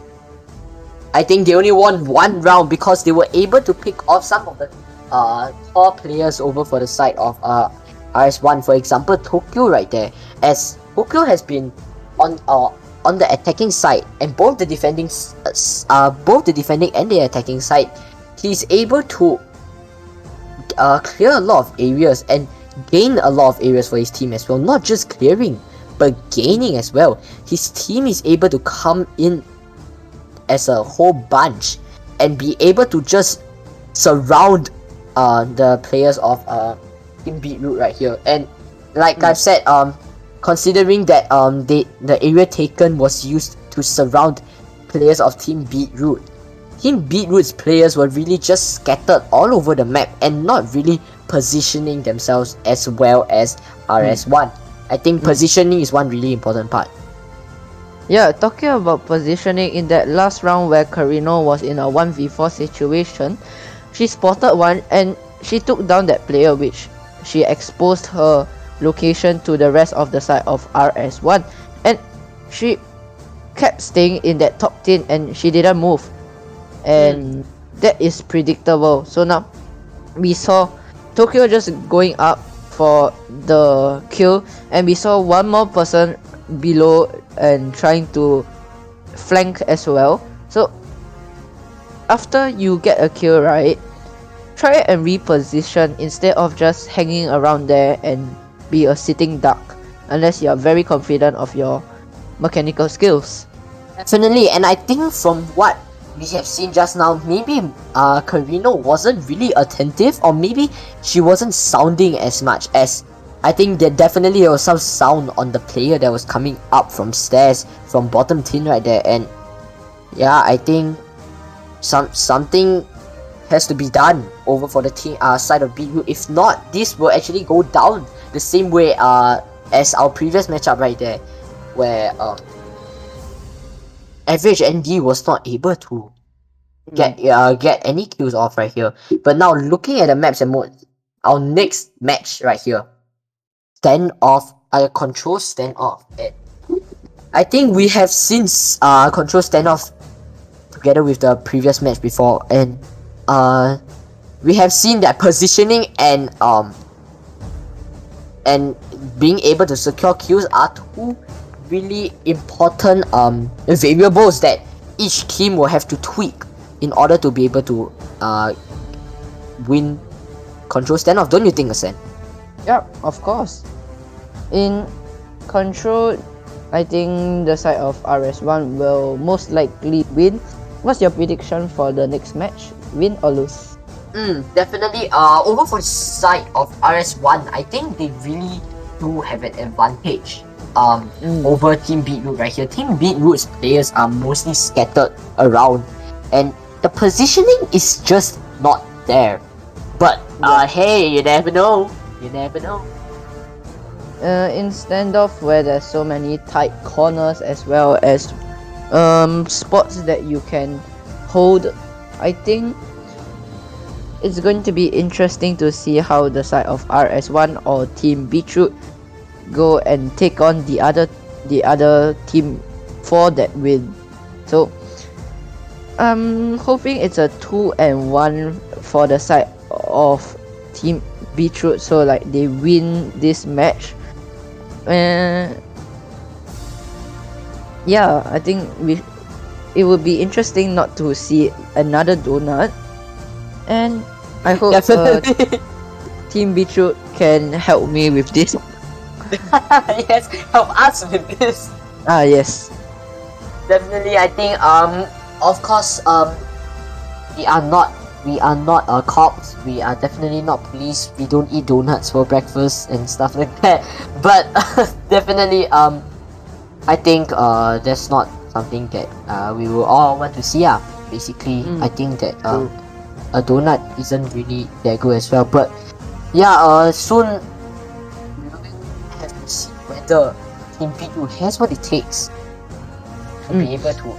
I think they only won 1 round because they were able to pick off some of the top players over for the side of RS1. For example, Tokyo right there, as Tokyo has been on the attacking side, and both the defending and the attacking side, he's able to clear a lot of areas and gain a lot of areas for his team as well. Not just clearing, but gaining as well. His team is able to come in as a whole bunch and be able to just surround the players of Team Beetroot right here. And like I've said, considering that the area taken was used to surround players of Team Beetroot, Team Beetroot's players were really just scattered all over the map and not really positioning themselves as well as RS1. I think positioning is one really important part. Yeah, talking about positioning, in that last round where Carino was in a 1v4 situation, she spotted one and she took down that player, which she exposed her location to the rest of the side of RS1, and she kept staying in that top 10 and she didn't move, and that is predictable. So now we saw Tokyo just going up for the kill, and we saw one more person below and trying to flank as well. So after you get a kill, right, try and reposition instead of just hanging around there and be a sitting duck, unless you are very confident of your mechanical skills. Definitely, and I think from what we have seen just now, maybe Carino wasn't really attentive, or maybe she wasn't sounding as much, as I think that definitely there was some sound on the player that was coming up from stairs from bottom tin right there. And yeah, I think something has to be done over for the team side of Beetroot. If not, this will actually go down the same way as our previous matchup right there, where average ND was not able to get any kills off right here. But now looking at the maps and modes, our next match right here, standoff, control standoff. I think we have since control standoff together with the previous match before, and we have seen that positioning and being able to secure kills are two really important variables that each team will have to tweak in order to be able to win control standoff. Don't you think, Asen? Yeah, of course. In control, I think the side of RS1 will most likely win. What's your prediction for the next match? Win or lose? Definitely. Over for the side of RS1, I think they really do have an advantage. Over Team Beetroot right here. Team Beetroot's players are mostly scattered around, and the positioning is just not there. But hey, you never know. You never know. In standoff where there's so many tight corners as well as spots that you can hold, I think it's going to be interesting to see how the side of RS1 or Team Beetroot go and take on the other team for that win. So I'm hoping it's a 2-1 for the side of Team Beetroot, so like they win this match. Yeah, I think it would be interesting not to see another donut, and I hope Team Beetroot can help me with this. Yes, help us with this. Yes. Definitely, I think of course we are not cops. We are definitely not police. We don't eat donuts for breakfast and stuff like that. But definitely I think that's not something that we will all want to see. Basically, I think that a donut isn't really that good as well. But yeah, soon we will have to see whether Team Beetroot has what it takes to be able to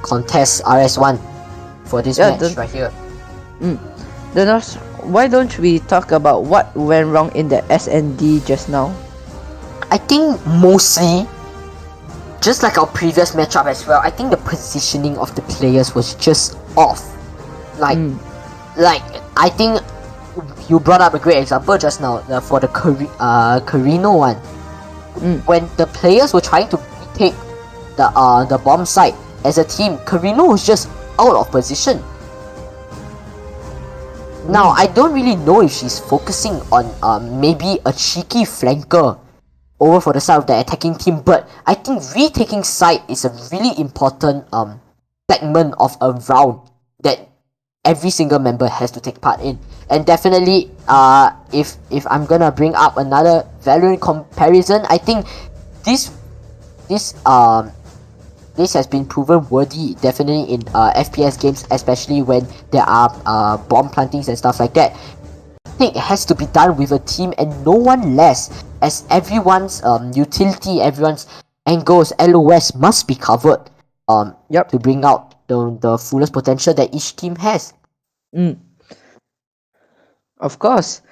contest RS1 for this match right here. Why don't we talk about what went wrong in the SND just now? I think mostly, just like our previous matchup as well, I think the positioning of the players was just off. Like I think you brought up a great example just now for the Carino one. When the players were trying to retake the bomb site as a team, Carino was just out of position. Now, I don't really know if she's focusing on maybe a cheeky flanker over for the side of the attacking team, but I think retaking site is a really important segment of a round that every single member has to take part in. And definitely, if I'm gonna bring up another Valorant comparison, I think this has been proven worthy definitely in FPS games, especially when there are bomb plantings and stuff like that. I think it has to be done with a team and no one less, as everyone's utility, everyone's angles, LOS must be covered to bring out the fullest potential that each team has. Of course.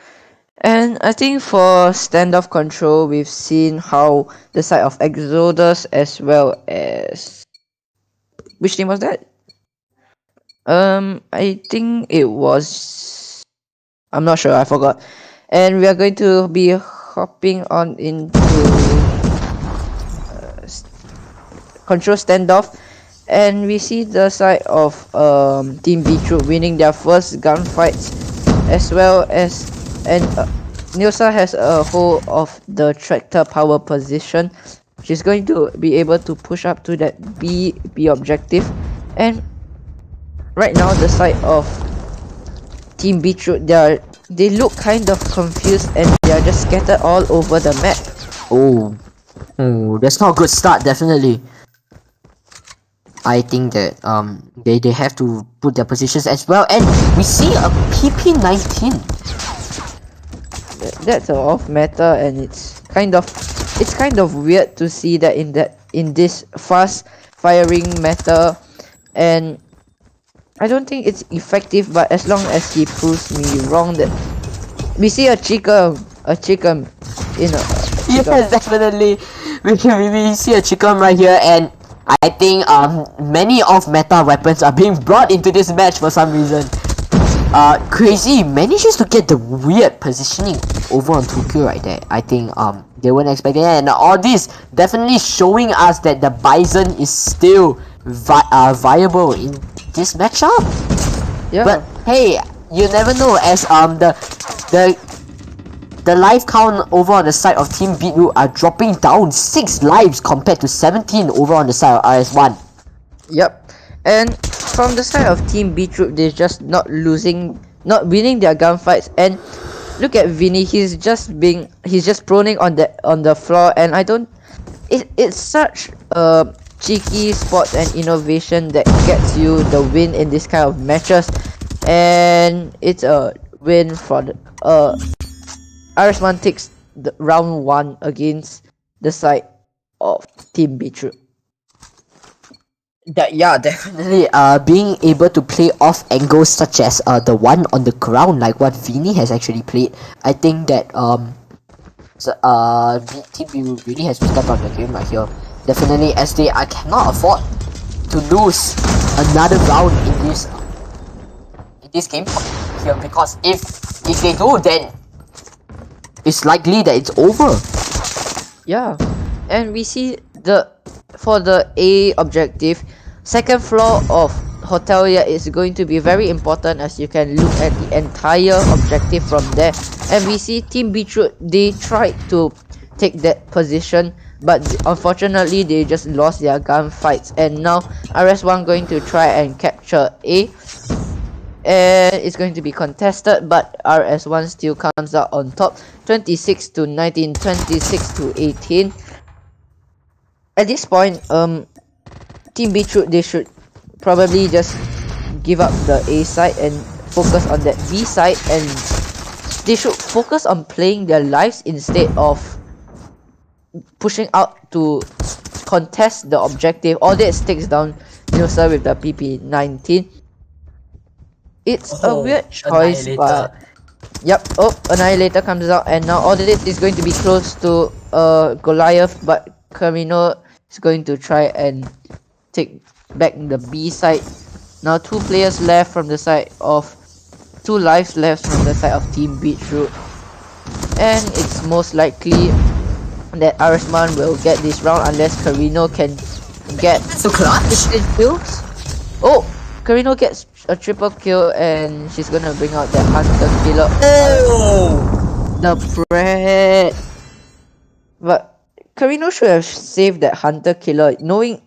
And I think for standoff control, we've seen how the side of Exodus as well as... Which team was that? I think it was... I'm not sure, I forgot. And we are going to be hopping on into control standoff. And we see the side of Team Beetroot winning their first gunfights, as well as... And Nilsa has a hold of the tractor power position. She's going to be able to push up to that B objective. And right now the side of Team Beetroot, they look kind of confused and they are just scattered all over the map. Oh, that's not a good start, definitely. I think that they have to put their positions as well, and we see a PP19. That's off meta, and it's kind of weird to see that in this fast firing meta, and I don't think it's effective. But as long as he proves me wrong, that we see a chicken in a yes, definitely we see a chicken right here, and I think many of meta weapons are being brought into this match for some reason. Crazy manages to get the weird positioning over on Tokyo right there. I think they weren't expecting it, and all this definitely showing us that the Bison is still viable in this matchup. Yeah. But hey, you never know, as the life count over on the side of Team Beetroot are dropping down 6 lives compared to 17 over on the side of RS1. Yep. And from the side of Team Beetroot, they're just not losing not winning their gunfights. And look at Vinny, he's just proning on the floor, and I don't. It's such a cheeky spot and innovation that gets you the win in this kind of matches, and it's a win for the RS1 takes the round 1 against the side of Team Beetroot. Definitely. Being able to play off angles such as the one on the ground, like what Vinny has actually played, I think that Team B really has to step up the game right here. Definitely, as they cannot afford to lose another round in this game here, because if they do, then it's likely that it's over. Yeah, and we see for the A objective, second floor of Hotelia is going to be very important, as you can look at the entire objective from there. And we see Team Beetroot, they tried to take that position, but unfortunately they just lost their gunfights, and now RS1 going to try and capture A, and it's going to be contested, but RS1 still comes out on top, 26 to 19, 26 to 18. At this point, Team Beetroot, they should probably just give up the A side and focus on that B side, and they should focus on playing their lives instead of pushing out to contest the objective. All this takes down Nusa with the PP19. It's a weird choice, but yep. Oh, Annihilator comes out, and now all this is going to be close to Goliath, but Carino is going to try and take back the B side. Now 2 players left from the side of 2 lives left from the side of Team Beetroot, and it's most likely that RS1 will get this round unless Carino can get 15 kills. Oh, Carino gets a triple kill, and she's gonna bring out that Hunter Killer. Oh, the bread. But Carino should have saved that Hunter Killer, knowing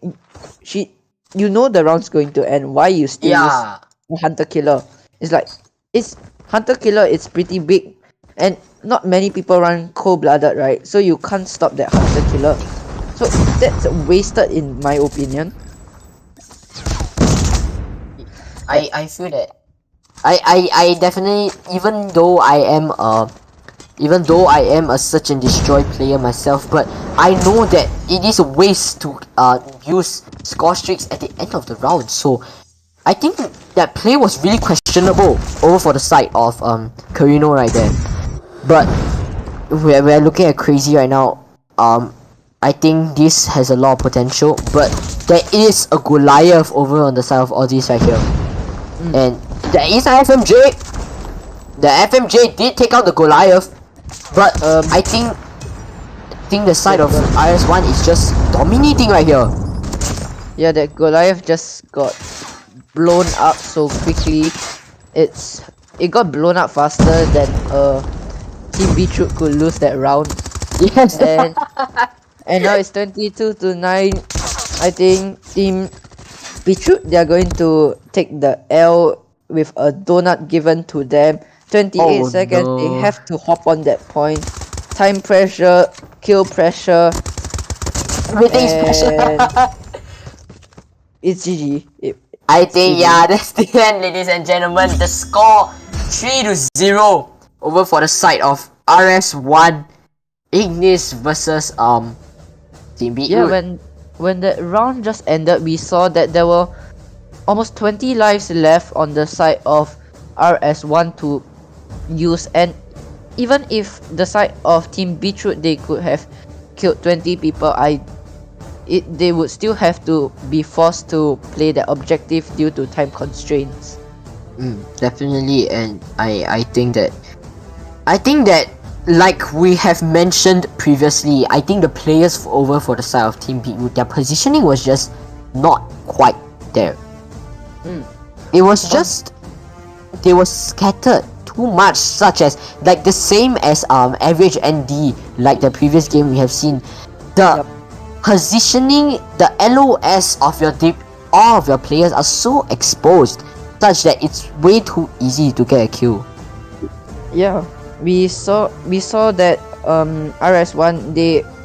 you know the round's going to end. Why you still use the Hunter Killer? It's like, it's Hunter Killer, it's pretty big, and not many people run cold-blooded, right? So you can't stop that Hunter Killer. So that's wasted in my opinion. I feel that I definitely, even though I am a search and destroy player myself, but I know that it is a waste to use score streaks at the end of the round. So I think that play was really questionable over for the side of Carino right there. But we're looking at Crazy right now. I think this has a lot of potential, but there is a Goliath over on the side of all these right here. And there is an FMJ. The FMJ did take out the Goliath, but I think the side of RS1 is just dominating right here. Yeah, that Goliath just got blown up so quickly. It got blown up faster than Team Beetroot could lose that round. Yes. And now it's 22 to 9. I think Team Beetroot, they are going to take the L with a donut given to them. 28 seconds, no. They have to hop on that point. Time pressure, kill pressure. Everything's pressure. It's GG. I think, yeah, that's the end, ladies and gentlemen. The score 3-0 over for the side of RS1 IGNIS versus Team Beetroot. Yeah, when the round just ended, we saw that there were almost 20 lives left on the side of RS1 to use, and even if the side of Team Beetroot, they could have killed 20 people, they would still have to be forced to play the objective due to time constraints. Definitely, and I think that like we have mentioned previously, I think the players over for the side of Team Beetroot, their positioning was just not quite there. It was just, they were scattered too much, such as like the same as average ND, like the previous game we have seen. The positioning, the LOS of all of your players are so exposed. such that it's way too easy to get a kill. Yeah, we saw that RS1,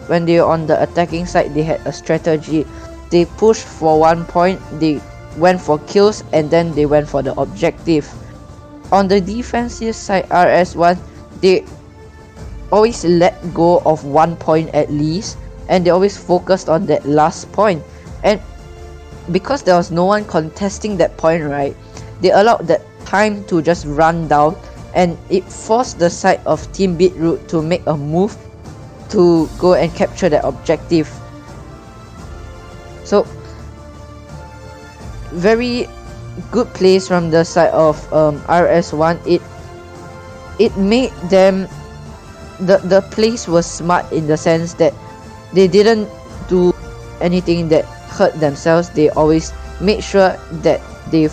when they were on the attacking side, they had a strategy. They pushed for 1 point, they went for kills, and then they went for the objective. On the defensive side, RS1, they always let go of 1 point at least, and they always focused on that last point. And because there was no one contesting that point, right, they allowed that time to just run down, and it forced the side of Team Beetroot to make a move to go and capture that objective. So very good plays from the side of RS1. It made them, the plays was smart in the sense that they didn't do anything that hurt themselves. They always made sure that they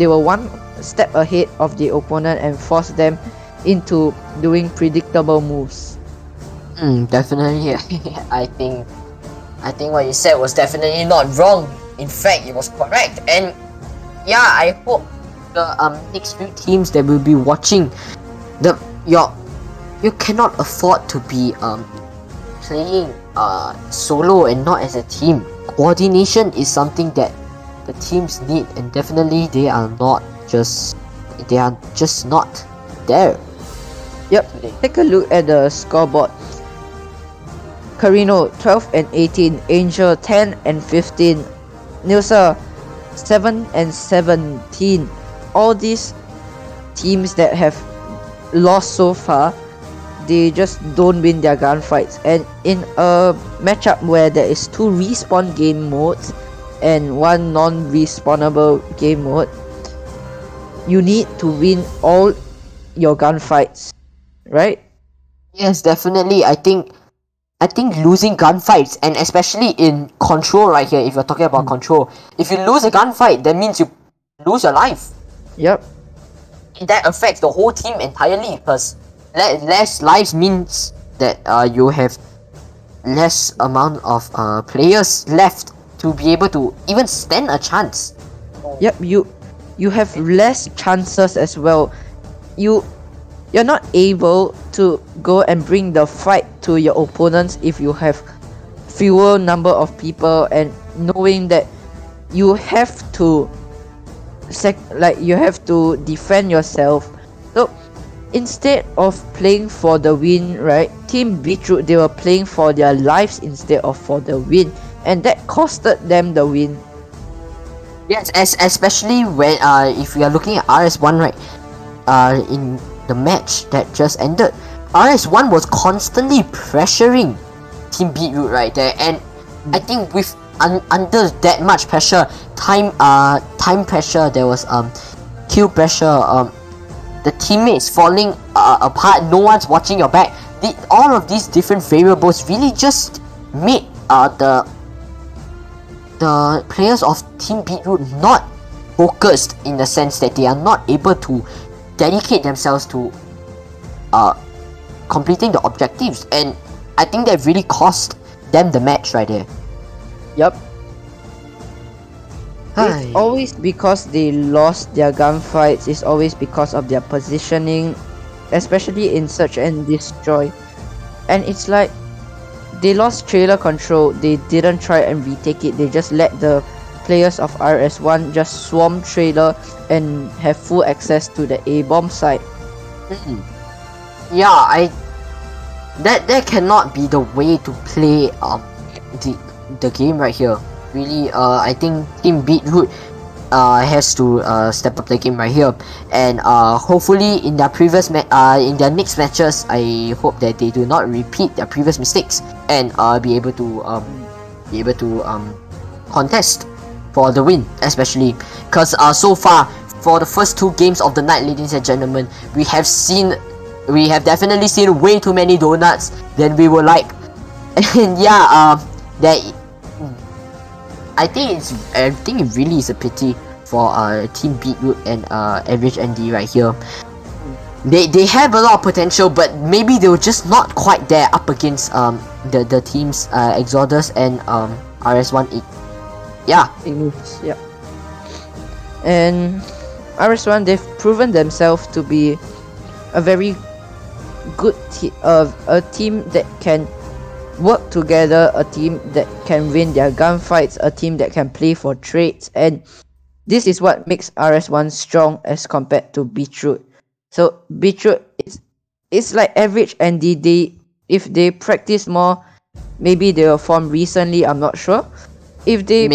were one step ahead of the opponent and forced them into doing predictable moves. Definitely. I think what you said was definitely not wrong. In fact, it was correct. And yeah, I hope the next few teams that will be watching, you cannot afford to be playing solo and not as a team. Coordination is something that the teams need, and definitely they are just not there. Yep, take a look at the scoreboard. Carino 12 and 18, Angel 10 and 15, Nilsa 7 and 17. All these teams that have lost so far, they just don't win their gunfights. And in a matchup where there is 2 respawn game modes and 1 non-respawnable game mode, you need to win all your gunfights, right? Yes, definitely. I think losing gunfights, and especially in control right here, if you're talking about control, if you lose a gunfight, that means you lose your life. Yep. That affects the whole team entirely, because less lives means that you have less amount of players left to be able to even stand a chance. Yep, you have less chances as well. You're not able to go and bring the fight to your opponents if you have fewer number of people, and knowing that you have to defend yourself. So instead of playing for the win, right, Team Beetroot, they were playing for their lives instead of for the win, and that costed them the win. Yes, especially when if we are looking at RS1, right, in the match that just ended, RS1 was constantly pressuring Team Beetroot right there, and I think with under that much pressure, time pressure, there was kill pressure, the teammates falling apart, no one's watching your back. All of these different variables really just made the players of Team Beetroot not focused, in the sense that they are not able to dedicate themselves to completing the objectives, and I think that really cost them the match right there. Yep. It's always because they lost their gunfights. It's always because of their positioning, especially in search and destroy. And it's like they lost trailer control. They didn't try and retake it. They just let the players of RS1 just swarm trailer and have full access to the A-bomb site. Yeah, that cannot be the way to play the game right here. Really, I think Team Beetroot has to step up the game right here, and hopefully in their in their next matches, I hope that they do not repeat their previous mistakes and be able to contest for the win, especially because so far for the first 2 games of the night, ladies and gentlemen, we have definitely seen way too many donuts than we would like. And yeah, I think it really is a pity for Team Beetroot and Average ND right here. They have a lot of potential, but maybe they were just not quite there up against the teams Exodus and RS1. Yeah. IGNIS, yeah. And RS1, they've proven themselves to be a very good a team that can work together, a team that can win their gunfights, a team that can play for trades, and this is what makes RS1 strong as compared to Beetroot. So Beetroot it's like average, and if they practice more, maybe they will form recently, I'm not sure. If they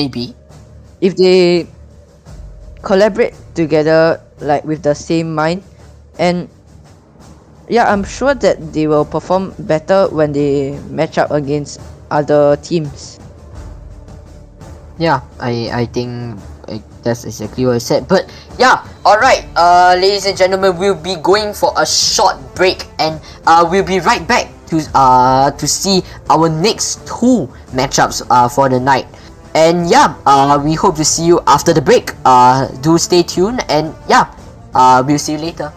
collaborate together like with the same mind, and yeah, I'm sure that they will perform better when they match up against other teams. Yeah, I think that's exactly what I said. But yeah, alright, ladies and gentlemen, we'll be going for a short break, and we'll be right back to see our next two matchups for the night. And yeah, we hope to see you after the break. Do stay tuned, and yeah, we'll see you later.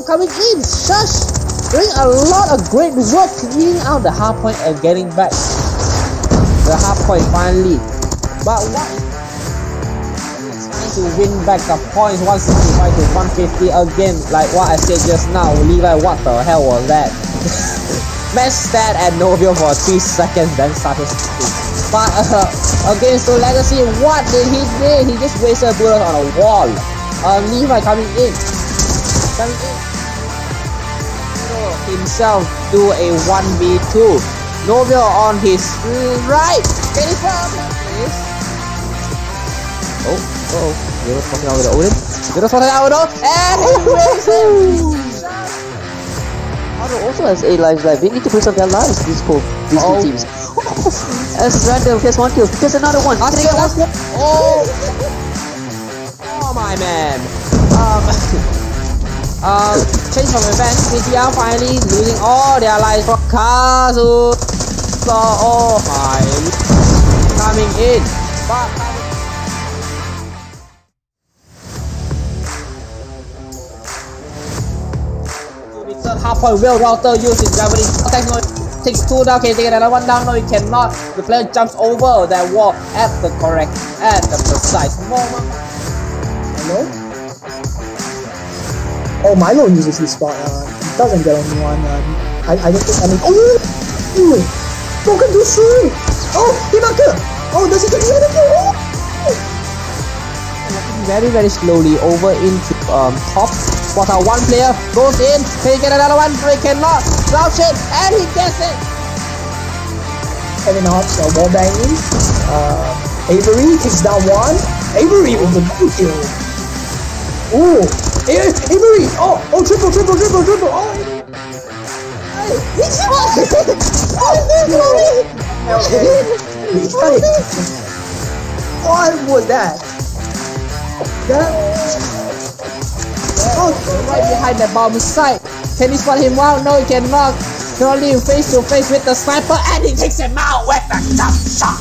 Coming in, SHUSHHH, doing a lot of great work cleaning out the hardpoint and getting back the hardpoint finally. But what is trying to win back the points 165 to 150 again, like what I said just now. Levi, what the hell was that? Match stat at Novio for 3 seconds, then started speaking. But against the Legacy, what did he do? He just wasted bullets on a wall. Levi coming in. Himself do a 1v2. Novio on his right. Get it from this. You're talking out with the Odin. You're talking out with the and he wins it. Auto also has 8 lives left. They need to put some their lives, these two teams. As random, here's one kill. Here's another one. Oh my man. Change of event, BTR finally losing all their lives for Kazu. So, oh my, coming in, but third half point well router using gravity technology. Takes 2 down, can take another 1 down. No, he cannot. The player jumps over that wall at the precise moment. Hello? Oh, Milo uses this spot. Doesn't get anyone. I don't think any. Oh, broken to shoot. Oh, Himaka. Oh, does he get the other kill? Very slowly over into top. What a one player goes in. Can he get another one? No, he cannot. Crouch it and he gets it. Kevin Hobbs wall banging. Avery takes down one. Avery with the double kill. Ooh, Avery. Oh, triple. Oh, he's what was that? Right behind the bomb site. Can he spot him out? No, he cannot. Can only face to face with the sniper and he takes him out with the jump shot.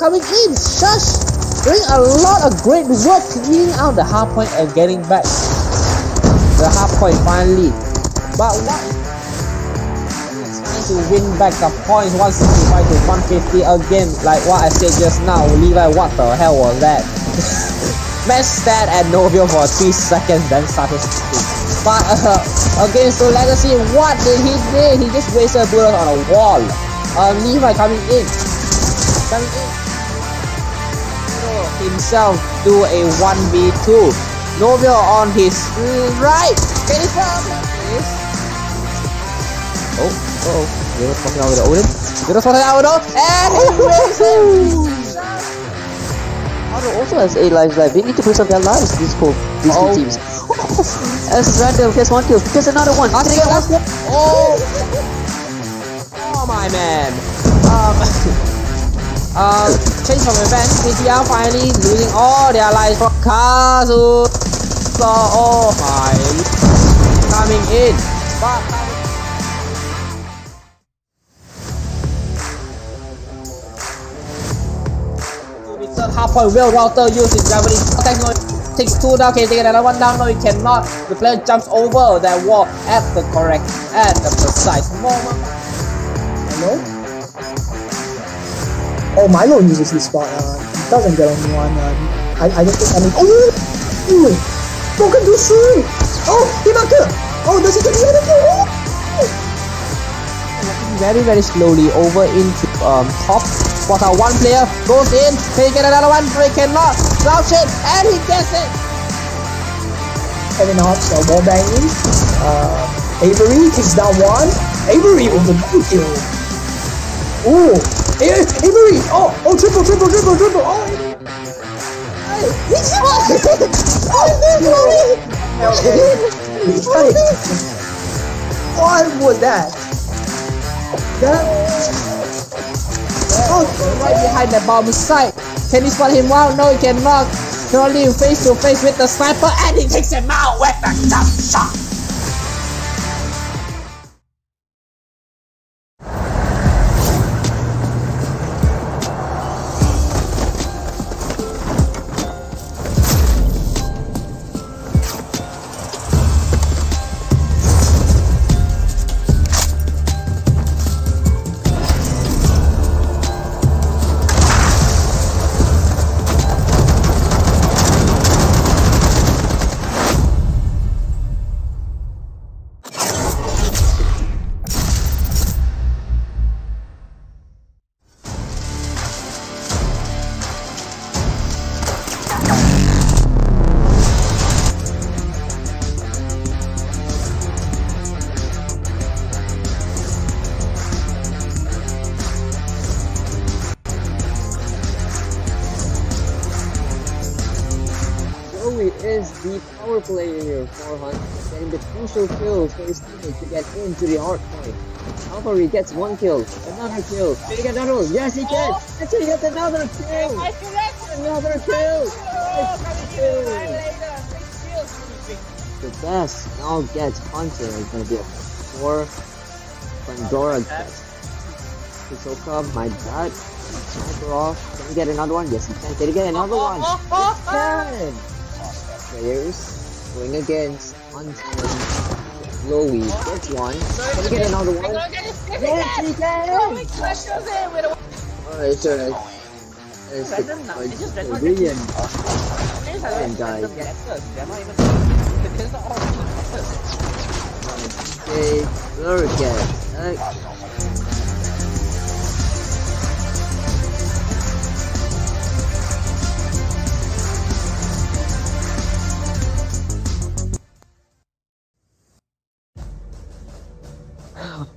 Coming in, SHUSHHH doing a lot of great work cleaning out the hard point and getting back the hard point finally. But what? It's trying to win back the points 165 to 150 again. Like what I said just now, Levi, what the hell was that? Match stat at Novio for 3 seconds, then started shooting. But against the Legacy, what did he do? He just wasted a bullet on a wall. Levi coming in. Himself do a 1v2. Novio on his right. Can he find this? Oh. They're talking out with the Odin. And he wins it. Auto also has 8 lives left. They need to preserve their lives, these two teams. As random, here's one kill. There's another one. Oh my man. Change of events. PTR finally losing all their lives from Kazu. So, oh my. Coming in. But third half point will router using gravity. Takes 2 down. Can you take another one down? No, you cannot. The player jumps over that wall at the precise moment. Hello? Oh, Milo uses this spot. Doesn't get anyone. I don't think any. Oh, broken to shoot. Oh, Himaka. Oh, does he get the other kill? very slowly over into top. Spot out one player, goes in, can he get another one? No, he cannot. Slouch it, and he gets it. Kevin Hobbs wall banging. Avery takes down one. Avery with the blue kill. Ooh, Avery! Oh, triple! Oh, he's what was that? Right behind the bomb site. Can he spot him out? No, he cannot. Can only face to face with the sniper, and he takes him out with the jump shot. Is the power player for Hunt, getting the crucial kills for his teammate to get into the hard point. However, he gets one kill, another kill, can he get another one? Yes, he can! Yes, he gets another kill! Another kill! The best now gets Hunter. It's gonna be a 4 Pandora test. Hisoka, my god. Sniper off. Can he get another one? Yes, he can. Can he get another one? Yes, he can! Players going against Hunter. Chloe gets one. Can he get another one? Yes, he can! Alright, sure. It's brilliant. And guys. Okay, look at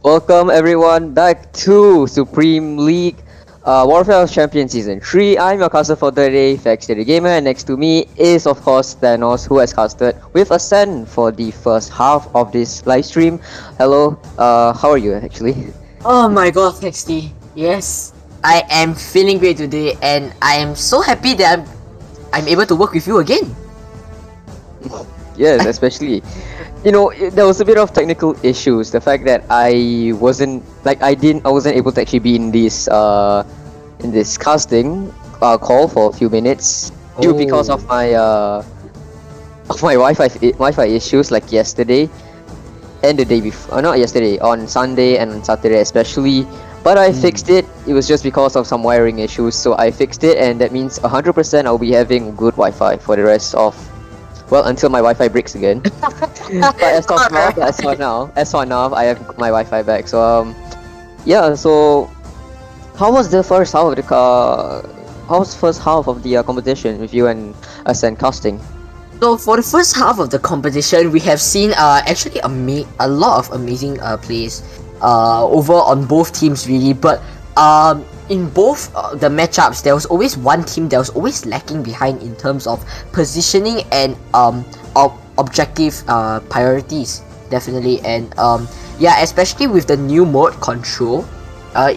Welcome everyone back to Supreme League Warfare of Champions Season 3. I'm your caster for today, Spectate Gamer, and next to me is of course Thanos, who has casted with Ascend for the first half of this live stream. Hello, how are you actually? Oh my god, XT. Yes, I am feeling great today, and I am so happy that I'm able to work with you again. Yes, especially. You know, there was a bit of technical issues. The fact that I wasn't able to actually be in this casting call for a few minutes due because of my Wi-Fi issues, like yesterday and the day before. Not yesterday, on Sunday and on Saturday especially. But I fixed it. It was just because of some wiring issues, so I fixed it, and that means 100% I'll be having good Wi-Fi for the rest of, well, until my Wi-Fi breaks again. But as for now, I have my Wi-Fi back. So yeah. So how was the first half of the competition with you and Ascend casting? So for the first half of the competition, we have seen actually a lot of amazing plays over on both teams really. But in both the matchups, there was always one team that was always lacking behind in terms of positioning and objective priorities, definitely. And yeah, especially with the new mode Control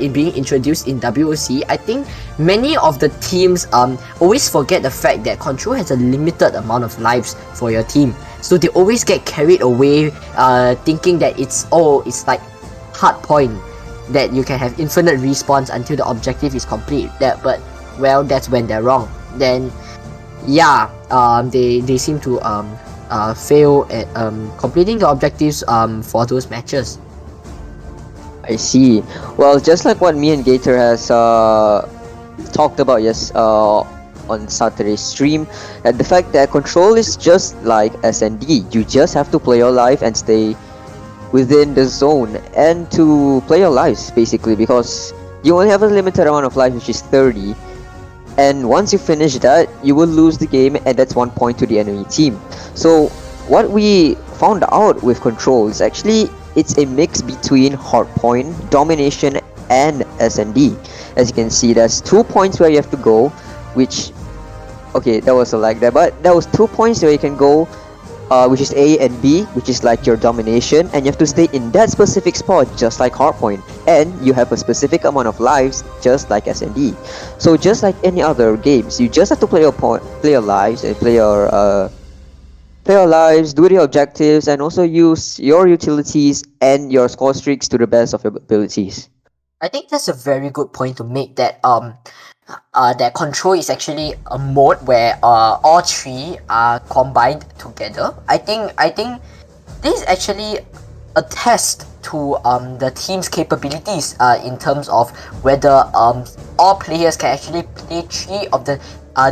in being introduced in WOC, I think many of the teams always forget the fact that Control has a limited amount of lives for your team, so they always get carried away thinking that it's like hard point, that you can have infinite respawns until the objective is complete. But well, that's when they're wrong. Then yeah, they seem to fail at completing the objectives for those matches. I see. Well, just like what me and Gator has talked about on Saturday's stream, that the fact that Control is just like SND. You just have to play your life and stay within the zone and to play your lives basically, because you only have a limited amount of lives, which is 30, and once you finish that you will lose the game, and that's 1 point to the enemy team. So what we found out with Control is actually it's a mix between hardpoint, domination, and SND. As you can see, there's 2 points where you have to go, which, okay, that was a lag there, but there was 2 points where you can go, which is A and B, which is like your domination, and you have to stay in that specific spot just like hardpoint, and you have a specific amount of lives just like SND. So just like any other games, you just have to play your lives and play your lives, do the objectives, and also use your utilities and your score streaks to the best of your abilities. I think that's a very good point to make, that that Control is actually a mode where all three are combined together. I think this is actually a test to the team's capabilities in terms of whether all players can actually play 3 of the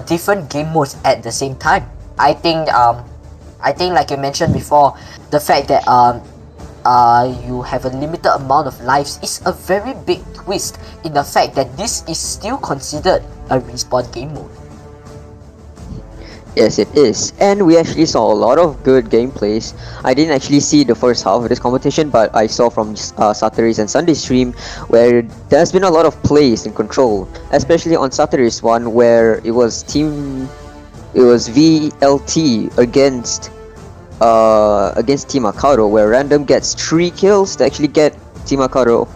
different game modes at the same time. I think like you mentioned before, the fact that you have a limited amount of lives is a very big twist in the fact that this is still considered a respawn game mode. Yes, it is, and we actually saw a lot of good gameplays. I didn't actually see the first half of this competition, but I saw from Saturday's and Sunday's stream where there's been a lot of plays in Control, especially on Saturday's one where it was VLT against Team Akaro, where random gets 3 kills to actually get Team Akaro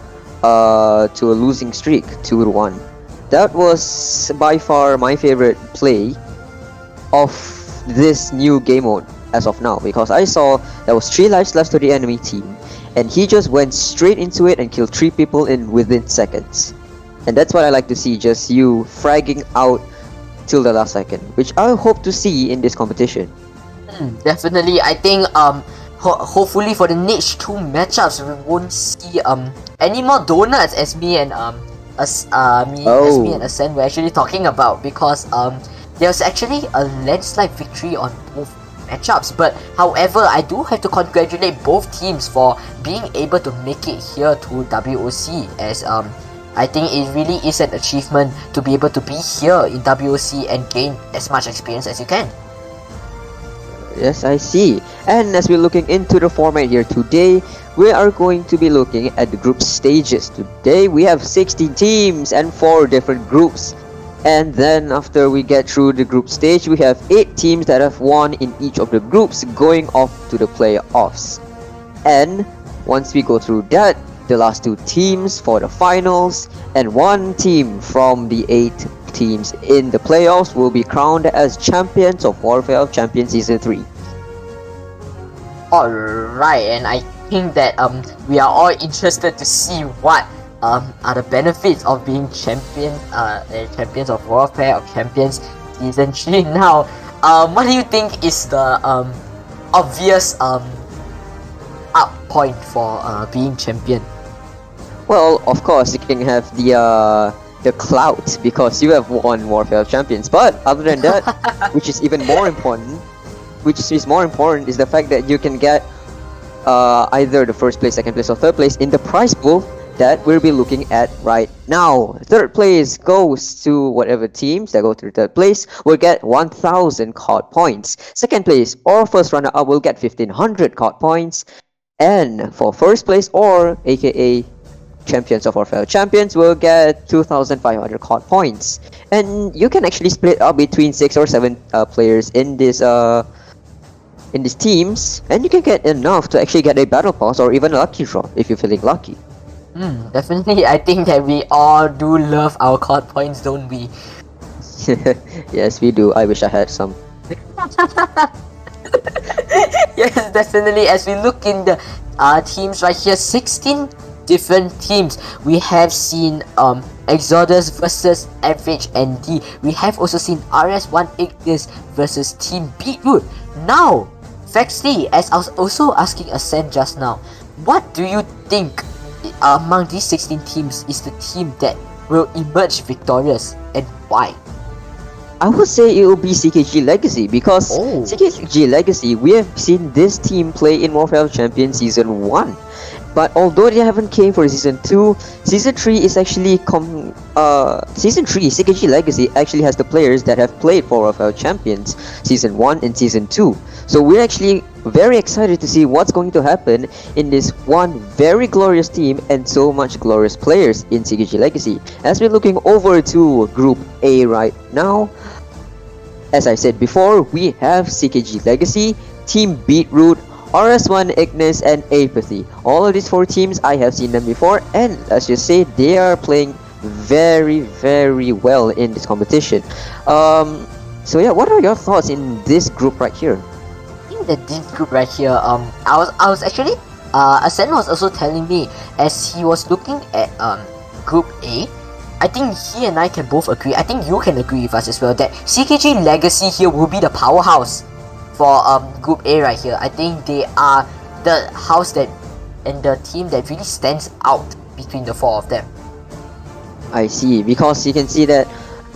to a losing streak, 2-1. That was by far my favorite play of this new game mode as of now, because I saw there was 3 lives left to the enemy team, and he just went straight into it and killed 3 people within seconds. And that's what I like to see, just you fragging out till the last second, which I hope to see in this competition. Definitely, I think hopefully for the next 2 matchups we won't see any more donuts, as me and Ascend were actually talking about, because there's actually a landslide victory on both matchups. But however, I do have to congratulate both teams for being able to make it here to WOC, as I think it really is an achievement to be able to be here in WOC and gain as much experience as you can. Yes, I see. And as we're looking into the format here today, we are going to be looking at the group stages. Today we have 16 teams and 4 different groups. And then after we get through the group stage, we have 8 teams that have won in each of the groups going off to the playoffs. And once we go through that, the last 2 teams for the finals and 1 team from the 8 teams in the playoffs will be crowned as champions of Warfare of Champions Season 3. Alright, and I think that we are all interested to see what are the benefits of being champions of Warfare of Champions Season 3 now. What do you think is the obvious up point for being champion? Well, of course, you can have the clout because you have won Warfare of Champions. But other than that, which is more important, is the fact that you can get either the first place, second place, or third place in the prize pool that we'll be looking at right now. Third place goes to whatever teams that go to third place will get 1,000 COD points. Second place or first runner-up will get 1,500 COD points. And for first place, or aka Champions of Warfare Champions, will get 2,500 COD points. And you can actually split up between 6 or 7 players in these teams, and you can get enough to actually get a battle pass or even a lucky draw if you're feeling lucky. Definitely, I think that we all do love our COD points, don't we? Yes, we do. I wish I had some. Yes, definitely. As we look in the teams right here, 16 different teams. We have seen Exodus versus Average ND. We have also seen RS1 IGNIS versus Team Beetroot. Now, Fexley, as I was also asking Ascend just now, what do you think among these 16 teams is the team that will emerge victorious, and why? I would say it will be CKG Legacy because Oh. CKG Legacy, we have seen this team play in Warfare of Champions Season 1. But although they haven't came for Season 2, Season 3 is actually Season 3, CKG Legacy actually has the players that have played for Warfare of Champions Season 1 and Season 2. So we're actually very excited to see what's going to happen in this one very glorious team and so much glorious players in CKG Legacy. As we're looking over to Group A right now, as I said before, we have CKG Legacy, Team Beetroot, RS1, IGNIS, and AEIPATHY. All of these 4 teams, I have seen them before, and let's just say they are playing very, very well in this competition. So yeah, what are your thoughts in this group right here? I think that this group right here, I was actually, Ascend was also telling me as he was looking at Group A. I think he and I can both agree. I think you can agree with us as well that CKG Legacy here will be the powerhouse for Group A right here. I think they are the house that and the team that really stands out between the 4 of them. I see, because you can see that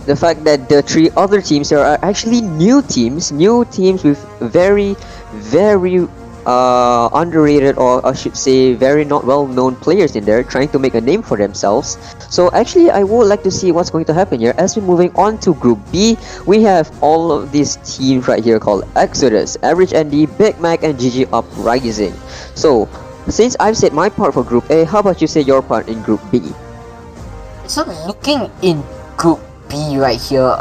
the fact that the 3 other teams here are actually new teams with very, very underrated, or I should say very not well known players in there trying to make a name for themselves. So actually I would like to see what's going to happen here. As we're moving on to Group B, we have all of these teams right here called Exodus, Average Andy, Big Mac, and GG Uprising. So since I've said my part for Group A, how about you say your part in Group B? So looking in Group B right here,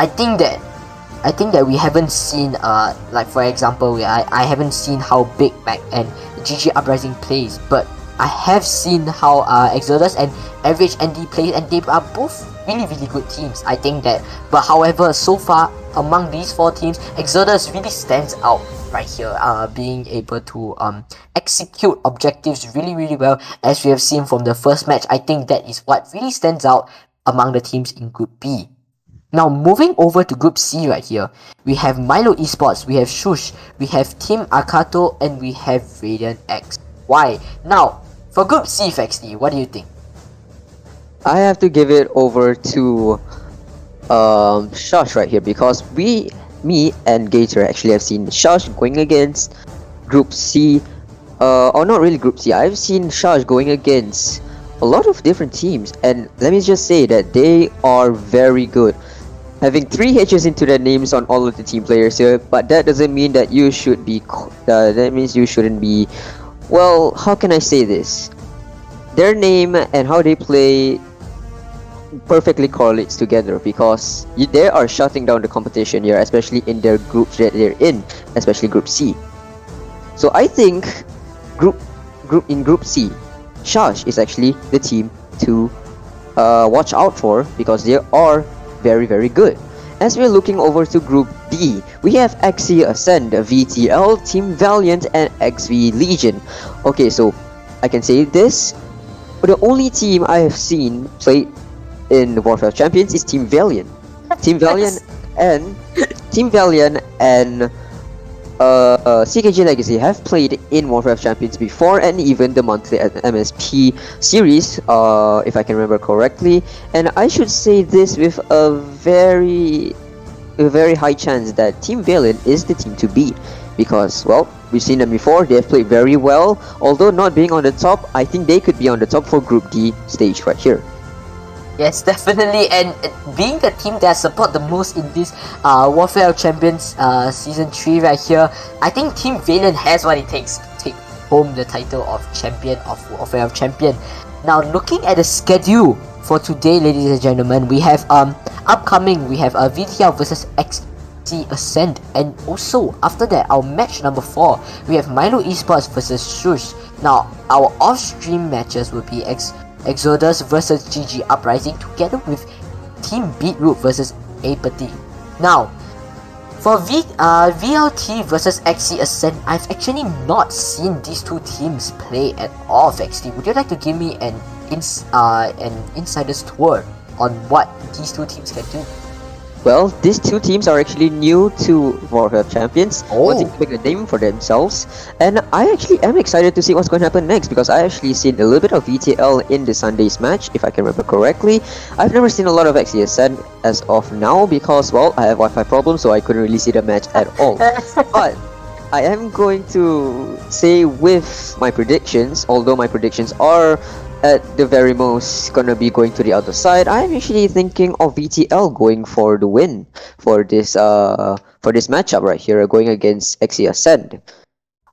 I think that we haven't seen like for example I haven't seen how Big Mac and GG Uprising plays, but I have seen how Exodus and Average Andy plays, and they are both really good teams. I think that, but however, so far among these 4 teams, Exodus really stands out right here, being able to execute objectives really well, as we have seen from the first match. I think that is what really stands out among the teams in Group B. Now moving over to Group C right here, we have Milo Esports, we have SHUSHHH, we have Team Akato, and we have Radiant X. Why? Now, for Group C, Fexty, what do you think? I have to give it over to SHUSHHH right here, because me and Gator actually have seen SHUSHHH going against Group C, or not really Group C. I've seen SHUSHHH going against a lot of different teams, and let me just say that they are very good. Having 3 H's into their names on all of the team players here, but that doesn't mean that you should be, that means you shouldn't be, well, how can I say this? Their name and how they play perfectly correlates together, because they are shutting down the competition here, especially in their groups that they're in, especially Group C. So I think in Group C, SHUSHHH is actually the team to watch out for, because they are very good. As we're looking over to Group D, we have XC Ascend, VTL, Team Valiant, and XV Legion. Okay, so I can say this, but the only team I have seen play in the Warfare of Champions is Team Valiant. Team Valiant and CKG Legacy have played in Warfare of Champions before, and even the monthly MSP series, if I can remember correctly. And I should say this with a very high chance that Team Valiant is the team to beat, because, well, we've seen them before. They have played very well, although not being on the top. I think they could be on the top for Group D stage right here. Yes, definitely, and being the team that I support the most in this Warfare of Champions Season 3 right here, I think Team Valiant has what it takes to take home the title of Champion of Warfare of Champion. Now, looking at the schedule for today, ladies and gentlemen, we have upcoming, we have VTL versus XC Ascend, and also after that, our match number 4, we have Milo Esports versus SHUSHHH. Now, our off-stream matches will be Exodus versus GG Uprising, together with Team Beetroot versus AEIPATHY. Now, for VLT versus XC Ascent, I've actually not seen these 2 teams play at all. XT, would you like to give me an insider's tour on what these 2 teams can do? Well, these two teams are actually new to Warcraft Champions, Oh. wanting to make a name for themselves, and I actually am excited to see what's going to happen next because I actually seen a little bit of VTL in the Sunday's match, if I can remember correctly. I've never seen a lot of XESN as of now because, well, I have Wi-Fi problems, so I couldn't really see the match at all. But I am going to say with my predictions, although my predictions are at the very most gonna be going to the other side, I'm actually thinking of VTL going for the win for this matchup right here, going against XESN.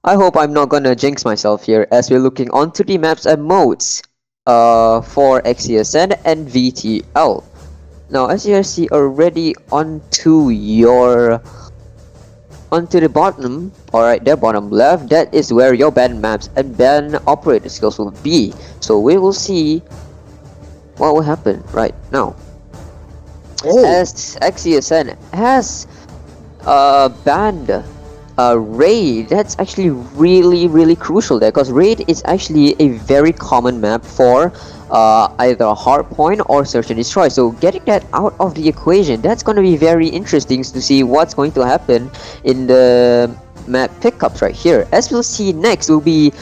I hope I'm not gonna jinx myself here as we're looking onto the maps and modes for XESN and VTL. Now, as you see already onto the bottom, alright, the bottom left, that is where your band maps and band operator skills will be. So we will see what will happen right now. Oh. As XESN has banned Raid, that's actually really crucial there because Raid is actually a very common map for either Hardpoint or Search and Destroy. So getting that out of the equation, that's going to be very interesting to see what's going to happen in the map pickups right here. As we'll see next will be,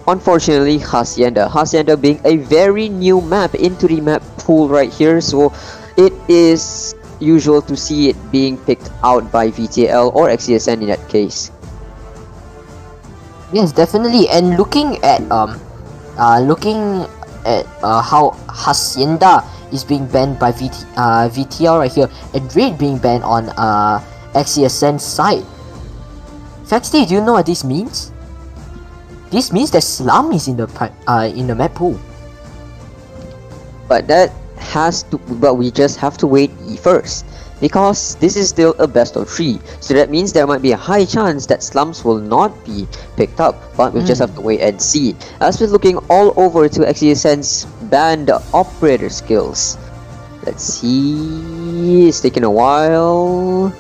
unfortunately, Hacienda. Hacienda being a very new map into the map pool right here, so it is usual to see it being picked out by VTL or XESN in that case. Yes, definitely. And looking at how Hacienda is being banned by VTL right here, and Raid being banned on XESN's side. Faxty, do you know what this means? This means that Slum is in the map pool. But we just have to wait first, because this is still a best of 3, so that means there might be a high chance that Slums will not be picked up, but we just have to wait and see. As we're looking all over to XESN's band operator skills, let's see, it's taking a while,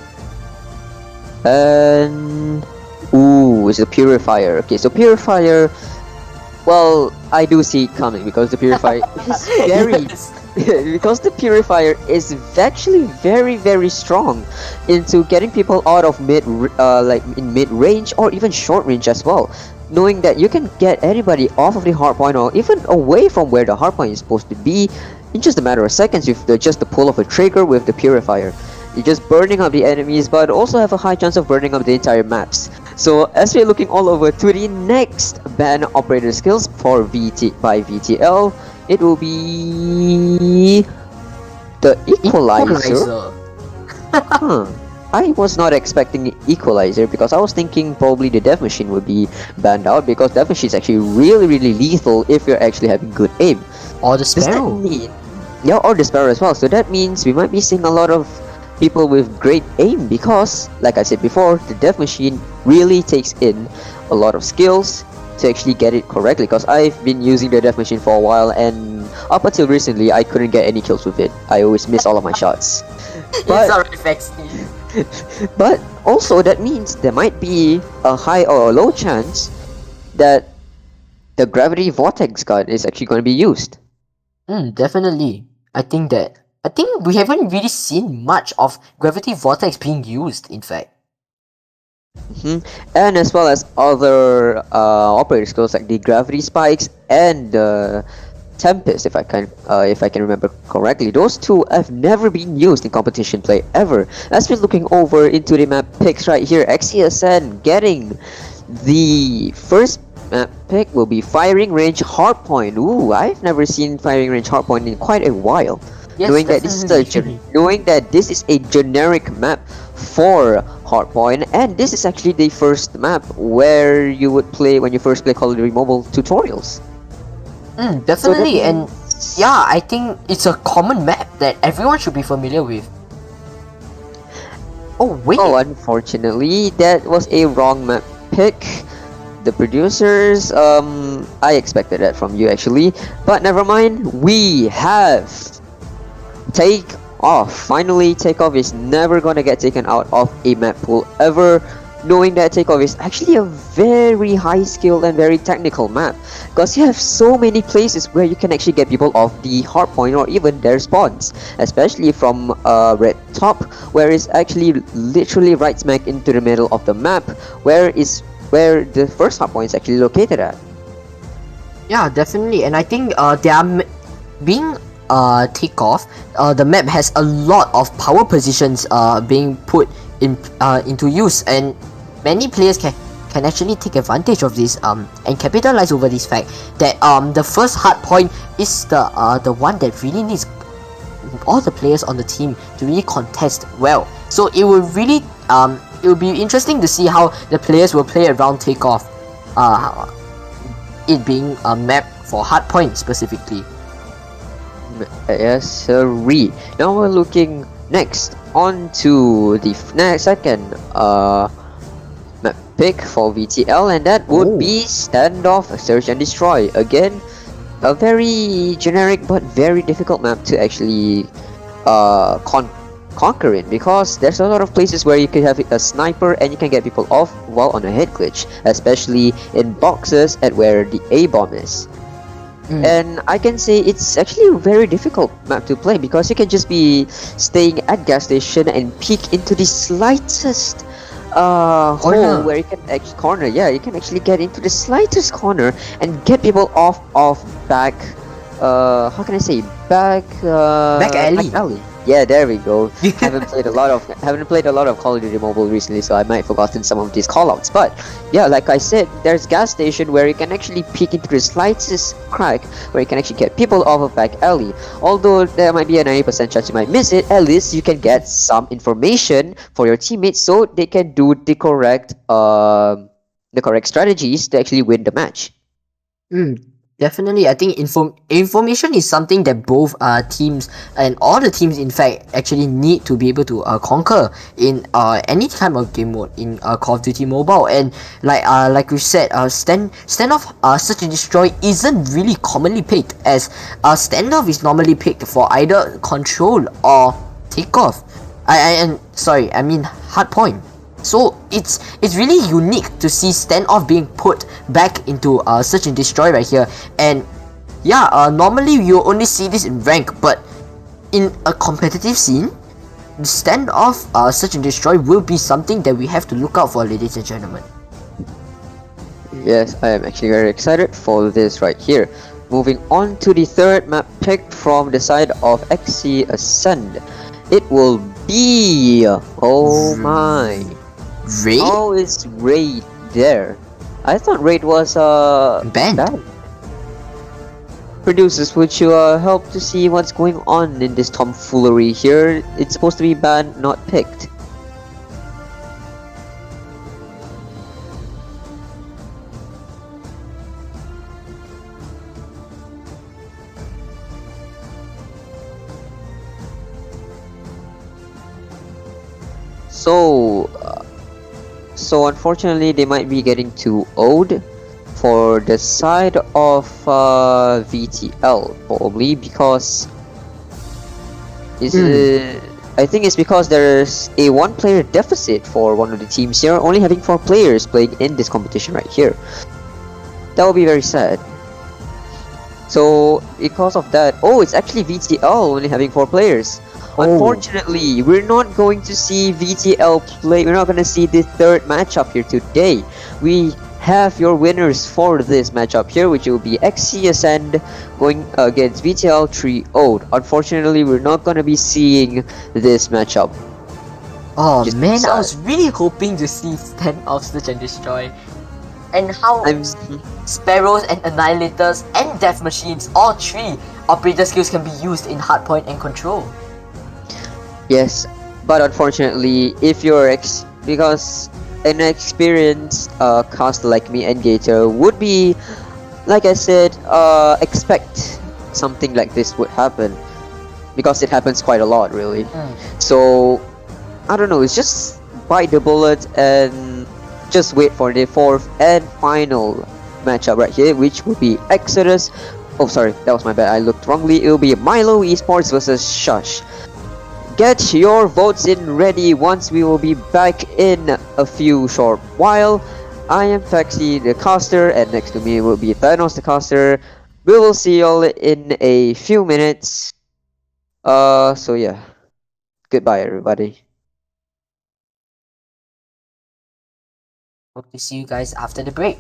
and ooh, it's a Purifier. Okay, so Purifier, well, I do see it coming because the Purifier is very because the Purifier is actually very strong into getting people out of like in mid range or even short range as well, knowing that you can get anybody off of the hardpoint or even away from where the hardpoint is supposed to be in just a matter of seconds with just the pull of a trigger with the Purifier. You're just burning up the enemies, but also have a high chance of burning up the entire maps. So as we're looking all over to the next band operator skills for VTL, it will be the Equalizer. I was not expecting Equalizer because I was thinking probably the Death Machine would be banned out because Death Machine is actually really lethal if you're actually having good aim. Or the Sparrow. Yeah, or the Sparrow as well. So that means we might be seeing a lot of people with great aim because, like I said before, the Death Machine really takes in a lot of skills to actually get it correctly, because I've been using the Death Machine for a while and up until recently I couldn't get any kills with it. I always miss all of my shots. But, but also that means there might be a high or a low chance that the Gravity Vortex gun is actually going to be used. Definitely. I think we haven't really seen much of Gravity Vortex being used, in fact. And as well as other operator skills like the Gravity Spikes and the Tempest, if I can remember correctly. Those two have never been used in competition play ever. As we're looking over into the map picks right here, XESN getting the first map pick will be Firing Range Hardpoint. Ooh, I've never seen Firing Range Hardpoint in quite a while. Yes, knowing that this is a generic map for Hardpoint, and this is actually the first map where you would play when you first play Call of Duty Mobile tutorials. Definitely, and yeah, I think it's a common map that everyone should be familiar with. Oh wait! Oh, unfortunately, that was a wrong map pick. The producers, I expected that from you actually, but never mind. We have Take Off. Finally, Take Off is never gonna get taken out of a map pool ever knowing that Takeoff is actually a very high skill and very technical map, because you have so many places where you can actually get people off the hard point or even their spawns, especially from red top, where it's actually literally right smack into the middle of the map, where the first hard point is actually located at. Yeah, definitely, and I think being Takeoff, the map has a lot of power positions being put into use, and many players can actually take advantage of this and capitalize over this fact that the first hard point is the one that really needs all the players on the team to really contest well. So it will really it will be interesting to see how the players will play around Takeoff, it being a map for hard point specifically. Yes, sirree. Now we're looking next on to the second map pick for VTL, and that would be Standoff Search and Destroy. Again, a very generic but very difficult map to actually conquer it, because there's a lot of places where you can have a sniper and you can get people off while on a head glitch, especially in boxes at where the A bomb is. And I can say it's actually a very difficult map to play, because you can just be staying at gas station and peek into the slightest hole where you can actually you can actually get into the slightest corner and get people off back how can I say back alley. Yeah, there we go. haven't played a lot of Call of Duty Mobile recently, so I might have forgotten some of these callouts. But yeah, like I said, there's gas station where you can actually peek into the slightest crack where you can actually get people off of back alley. Although there might be a 90% chance you might miss it, at least you can get some information for your teammates so they can do the correct strategies to actually win the match. Definitely, I think information is something that both teams and all the teams, in fact, actually need to be able to conquer in any kind of game mode in Call of Duty Mobile. And like we said, standoff Search and Destroy isn't really commonly picked, as standoff is normally picked for either control or takeoff. I mean hardpoint. So it's really unique to see standoff being put back into Search and Destroy right here. And yeah, normally you only see this in rank, but in a competitive scene, standoff Search and Destroy will be something that we have to look out for, ladies and gentlemen. Yes, I am actually very excited for this right here. Moving on to the third map picked from the side of XC Ascend. It will be... oh my... Raid? Oh, it's Raid there. I thought Raid was banned. Producers, would you help to see what's going on in this tomfoolery here? It's supposed to be banned, not picked. So unfortunately they might be getting too old for the side of VTL, probably because I think it's because there's a 1-player deficit for one of the teams here, only having 4 players playing in this competition right here. That would be very sad. So because of that, it's actually VTL only having 4 players. Unfortunately, we're not going to see VTL play. We're not going to see the third matchup here today. We have your winners for this matchup here, which will be XC Ascend going against VTL 3-0. Unfortunately, we're not going to be seeing this matchup. Oh man, I was really hoping to see standoff Search and Destroy. And how Sparrows and Annihilators and Death Machines, all 3 operator skills can be used in hardpoint and control. Yes, but unfortunately, if you're because an experienced caster like me and Gator would be, like I said, expect something like this would happen, because it happens quite a lot, really. So I don't know, it's just bite the bullet and just wait for the 4th and final matchup right here, which will be Exodus. Oh, sorry, that was my bad. I looked wrongly. It will be Milo Esports versus SHUSHHH. get your votes in ready. Once we will be back in a few short while. I am Pexi the caster, and next to me will be Thanos the caster. We will see y'all in a few minutes. So yeah. Goodbye, everybody. Hope to see you guys after the break.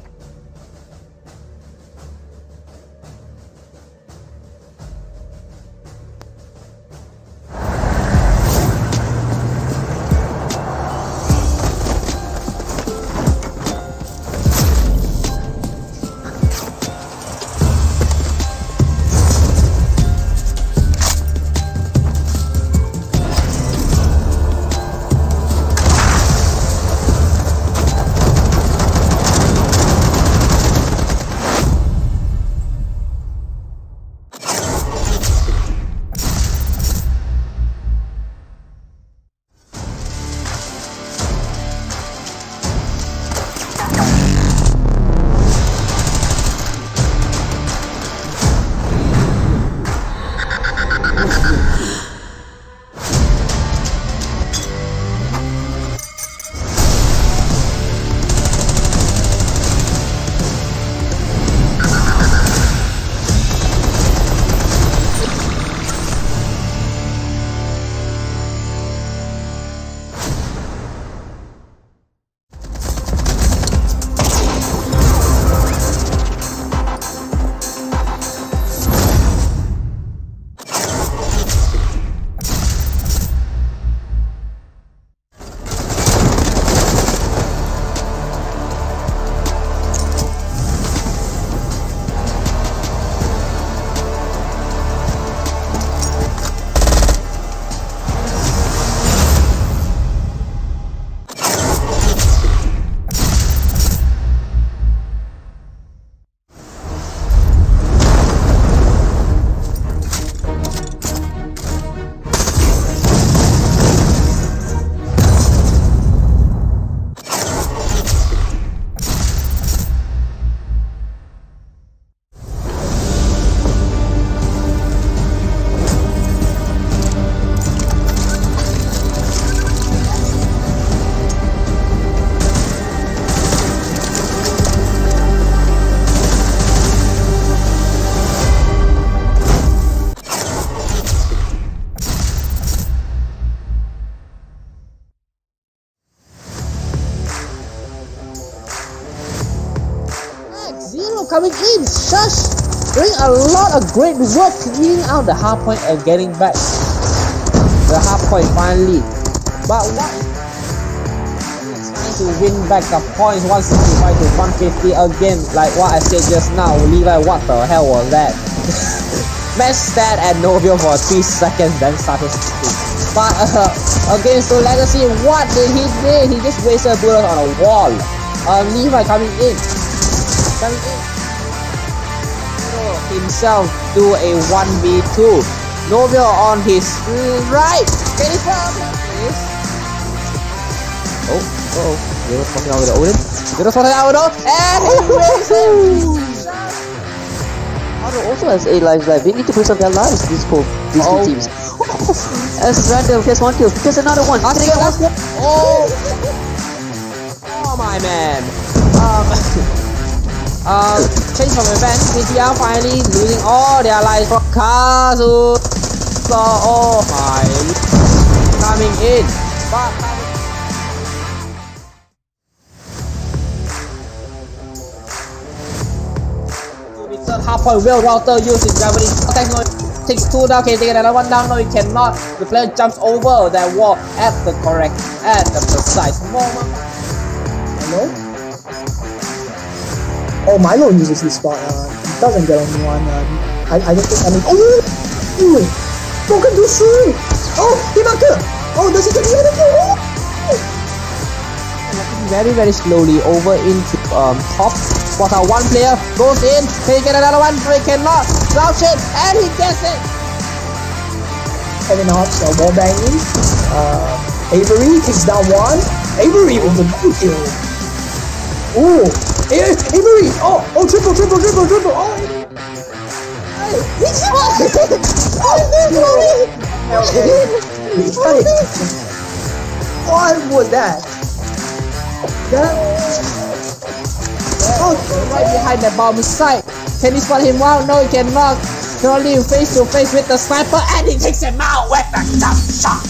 Coming in, SHUSHHH, doing a lot of great work cleaning out the hardpoint and getting back the hardpoint finally. But what? Trying to win back the points 165 to 150 again, like what I said just now. Levi, what the hell was that? Match stat at Novio for 3 seconds, then started speaking. But against the Legacy, what did he do? He just wasted bullets on a wall. Levi coming in. Himself do a 1v2. Novio on his right. Get it from please. Oh, they were talking out with the Odin. They were talking out with the and he wins it. Auto also has 8 lives left. We need to put some their lives, these two teams. As random, here's one kill. Here's another one. Oh my man. Change from event, BTR finally losing all their lives from Kazu. So, oh my, coming in. But third half point well router using gravity technology. Takes 2 down, can take another 1 down. No, he cannot. The player jumps over that wall at the precise moment. Hello? Oh, Milo uses this spot. Doesn't get anyone. I don't think. I mean, oh, broken to shoot. Oh, Himaka. Oh, does he get the other kill? Very slowly over into top. What a one player goes in. Can he get another one? No, he cannot. Crouch it, and he gets it. Kevin Hobbs wall banging. Avery takes down one. Avery with the double kill. Ooh. Avery! Oh, triple! Oh, What was that? That... Oh, right behind the bomb site. Can he spot him out? No, he cannot. Can only face to face with the sniper, and he takes him out with the jump shot.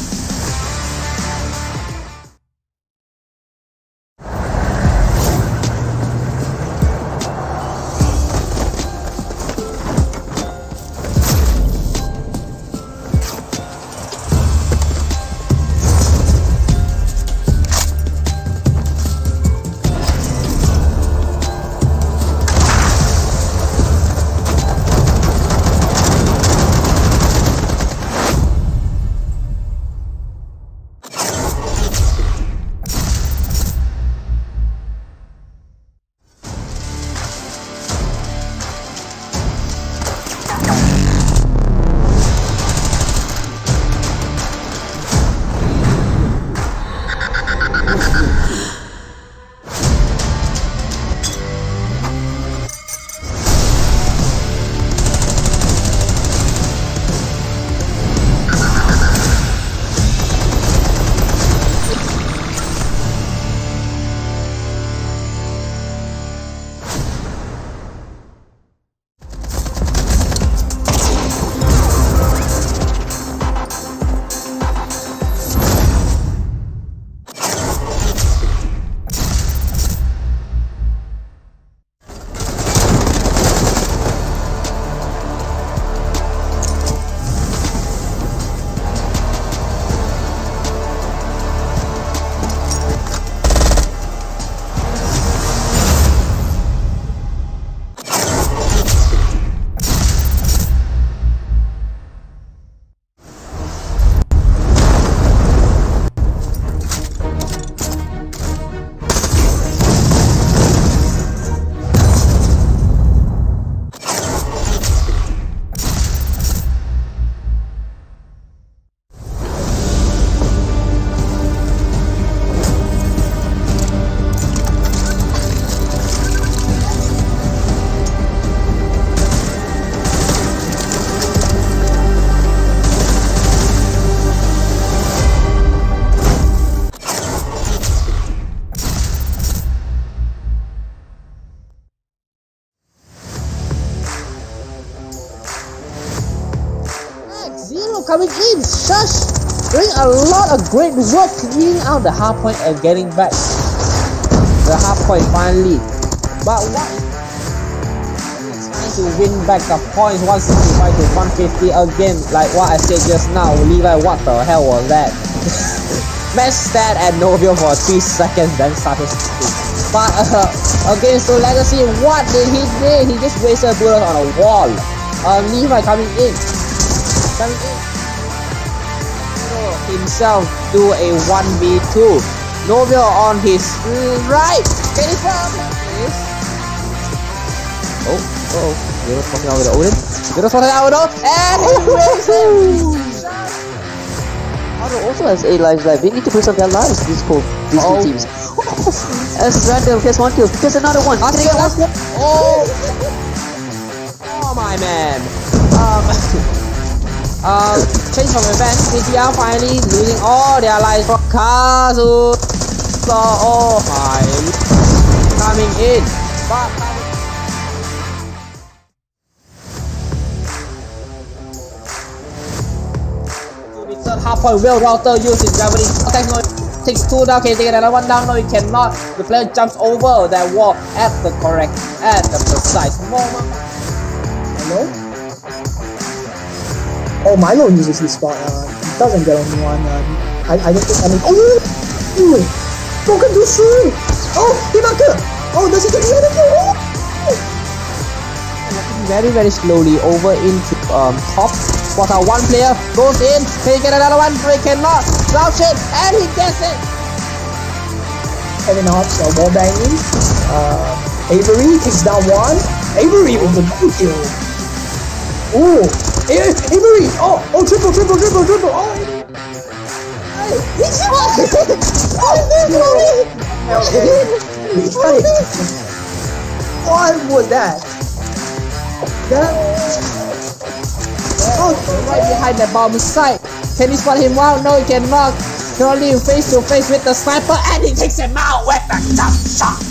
Coming in, SHUSHHH doing a lot of great work cleaning out the hardpoint and getting back the hardpoint finally. But what trying to win back the points 165 to 150 again, like what I said just now. Levi, what the hell was that? Match stat at Novio for 3 seconds, then started speaking. But against the Legacy, what did he do? He just wasted bullets on a wall. Levi coming in. Himself do a 1v2. Novio on his right. Can he fall this? You're spotting out with the Odin. You're spotting out with the and he wins it. Auto also has 8 lives left. They need to preserve their lives, these two teams. As random, there's one kill. There's another one. Oh my man. Change of event, CTR finally losing all their lives from Kazu. So, oh my, coming in. But to be third half point, Will Router using gravity. Takes 2 down, can he take another 1 down? No, he cannot. The player jumps over that wall at the precise moment. Hello? Oh, Milo uses this spot. He doesn't get only one. I don't think any. Oh! Broken too soon! Oh! Himaka! Oh, does he get the other kill? Oh! Very, very slowly over into top. Spot out one player, goes in, can he get another one? No, he cannot. Slouch it, and he gets it! Kevin Hobbs wall banging. Avery takes down one. Avery with the double kill. Ooh! Avery! Oh, triple! Oh, he's what was that? Oh, right behind the bomb site. Can he spot him out? No, he cannot. Currently face to face with the sniper, and he takes him out with the jump shot.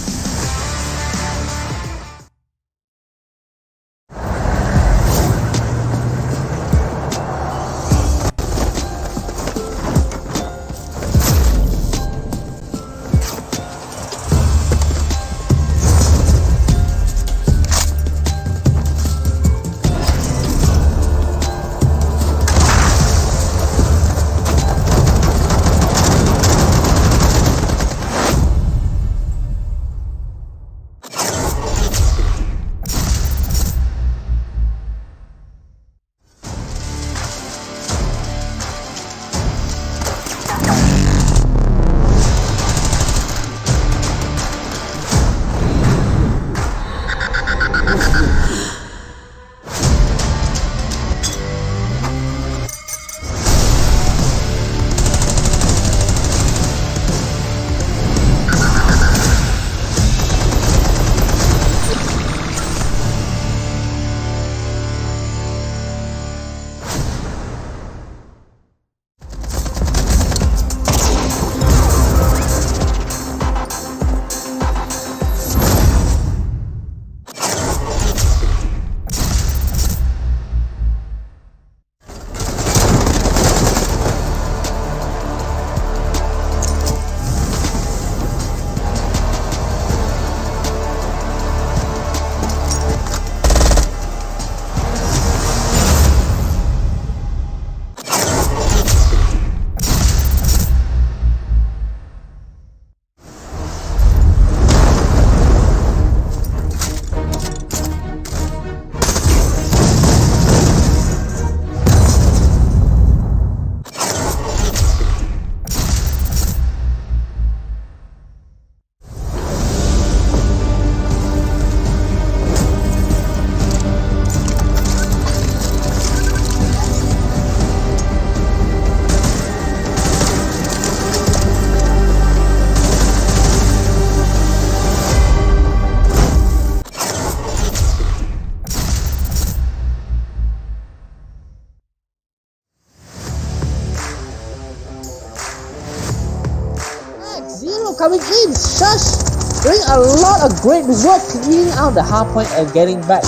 Coming in, SHUSHHH doing a lot of great work cleaning out the hard point and getting back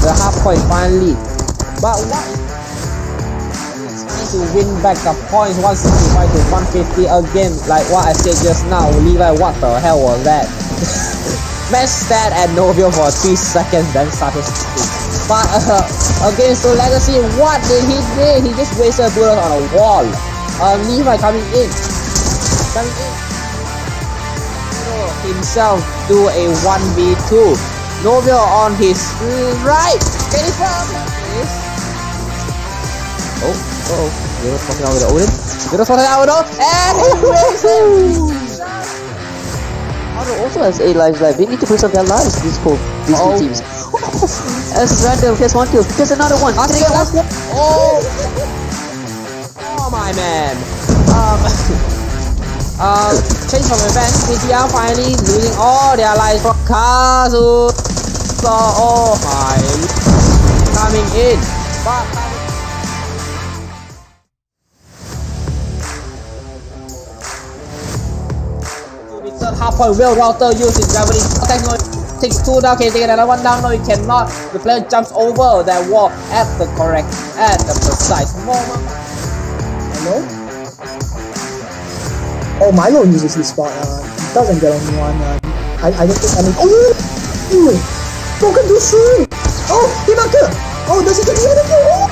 the hard point finally. But what to win back the points 165 to 150 again, like what I said just now. Levi, what the hell was that? Match stat at Novio for 3 seconds, then started speaking. But against the Legacy, what did he do? He just wasted bullets on a wall. Levi coming in. Himself do a 1v2. Novio on his right. Can he from this? Zero spotted out with the Odin. Zero spotted out with the and he wins it. Also has 8 lives left. They need to preserve their lives, these two teams. As random, here's one kill. Here's another one. Last one. Oh my man. Change of events, PTR finally losing all their lives from Kazu. So, oh my, coming in. But third half point, Will Router using gravity technology. Takes 2 down, can he take another 1 down? No, he cannot. The player jumps over that wall at the precise moment. Hello? Oh, Milo uses this spot. Doesn't get anyone. I don't think any. Oh! Broken to shoot! Oh! Himaka! Oh, does he get the other kill? Oh!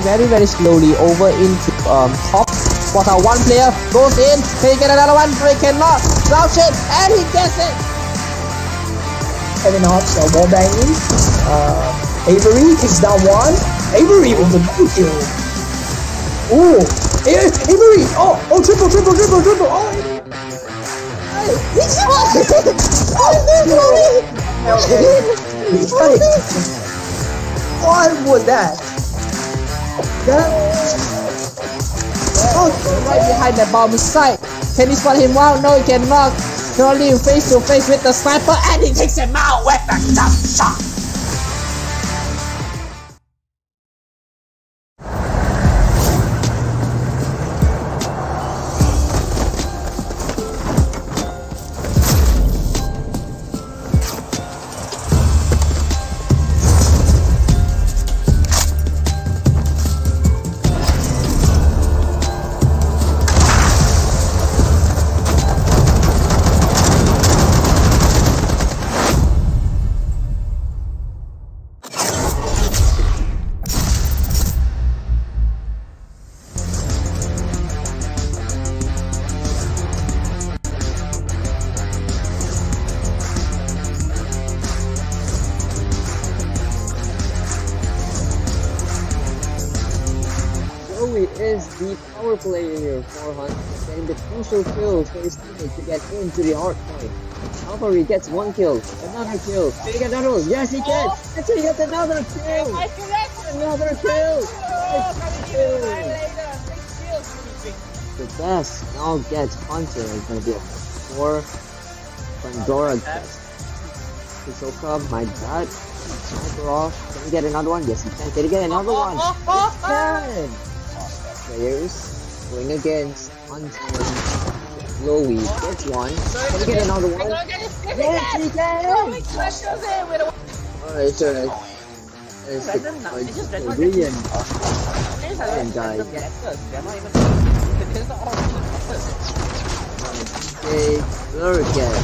Very slowly over into top. Spot out one player, goes in, can he get another one? No, he cannot. Crouch it, and he gets it! Heading off, so wall banging. Avery takes down one. Avery with the double kill. Ooh! Avery! Oh, triple! Oh, he's what was that? Right behind the bomb site. Can he spot him out? No, he cannot. Currently face to face with the sniper, and he takes him out with the jump shot. is the power player here for Hunt, getting the crucial kills for his teammate to get into the hard point. However, he gets one kill, another kill, can he get another one? Yes, he can! And he gets another kill! Another kill! The best now gets Hunter. It's gonna be a 4 Pandora test. Hisoka, my god. Sniper off. Can he get another one? Yes, he can. Can he get another one? He can! Players going against Hunter. Chloe gets one. Can he get another one? Yes, he can! Alright, sure. It's Korean guy. Okay, very good.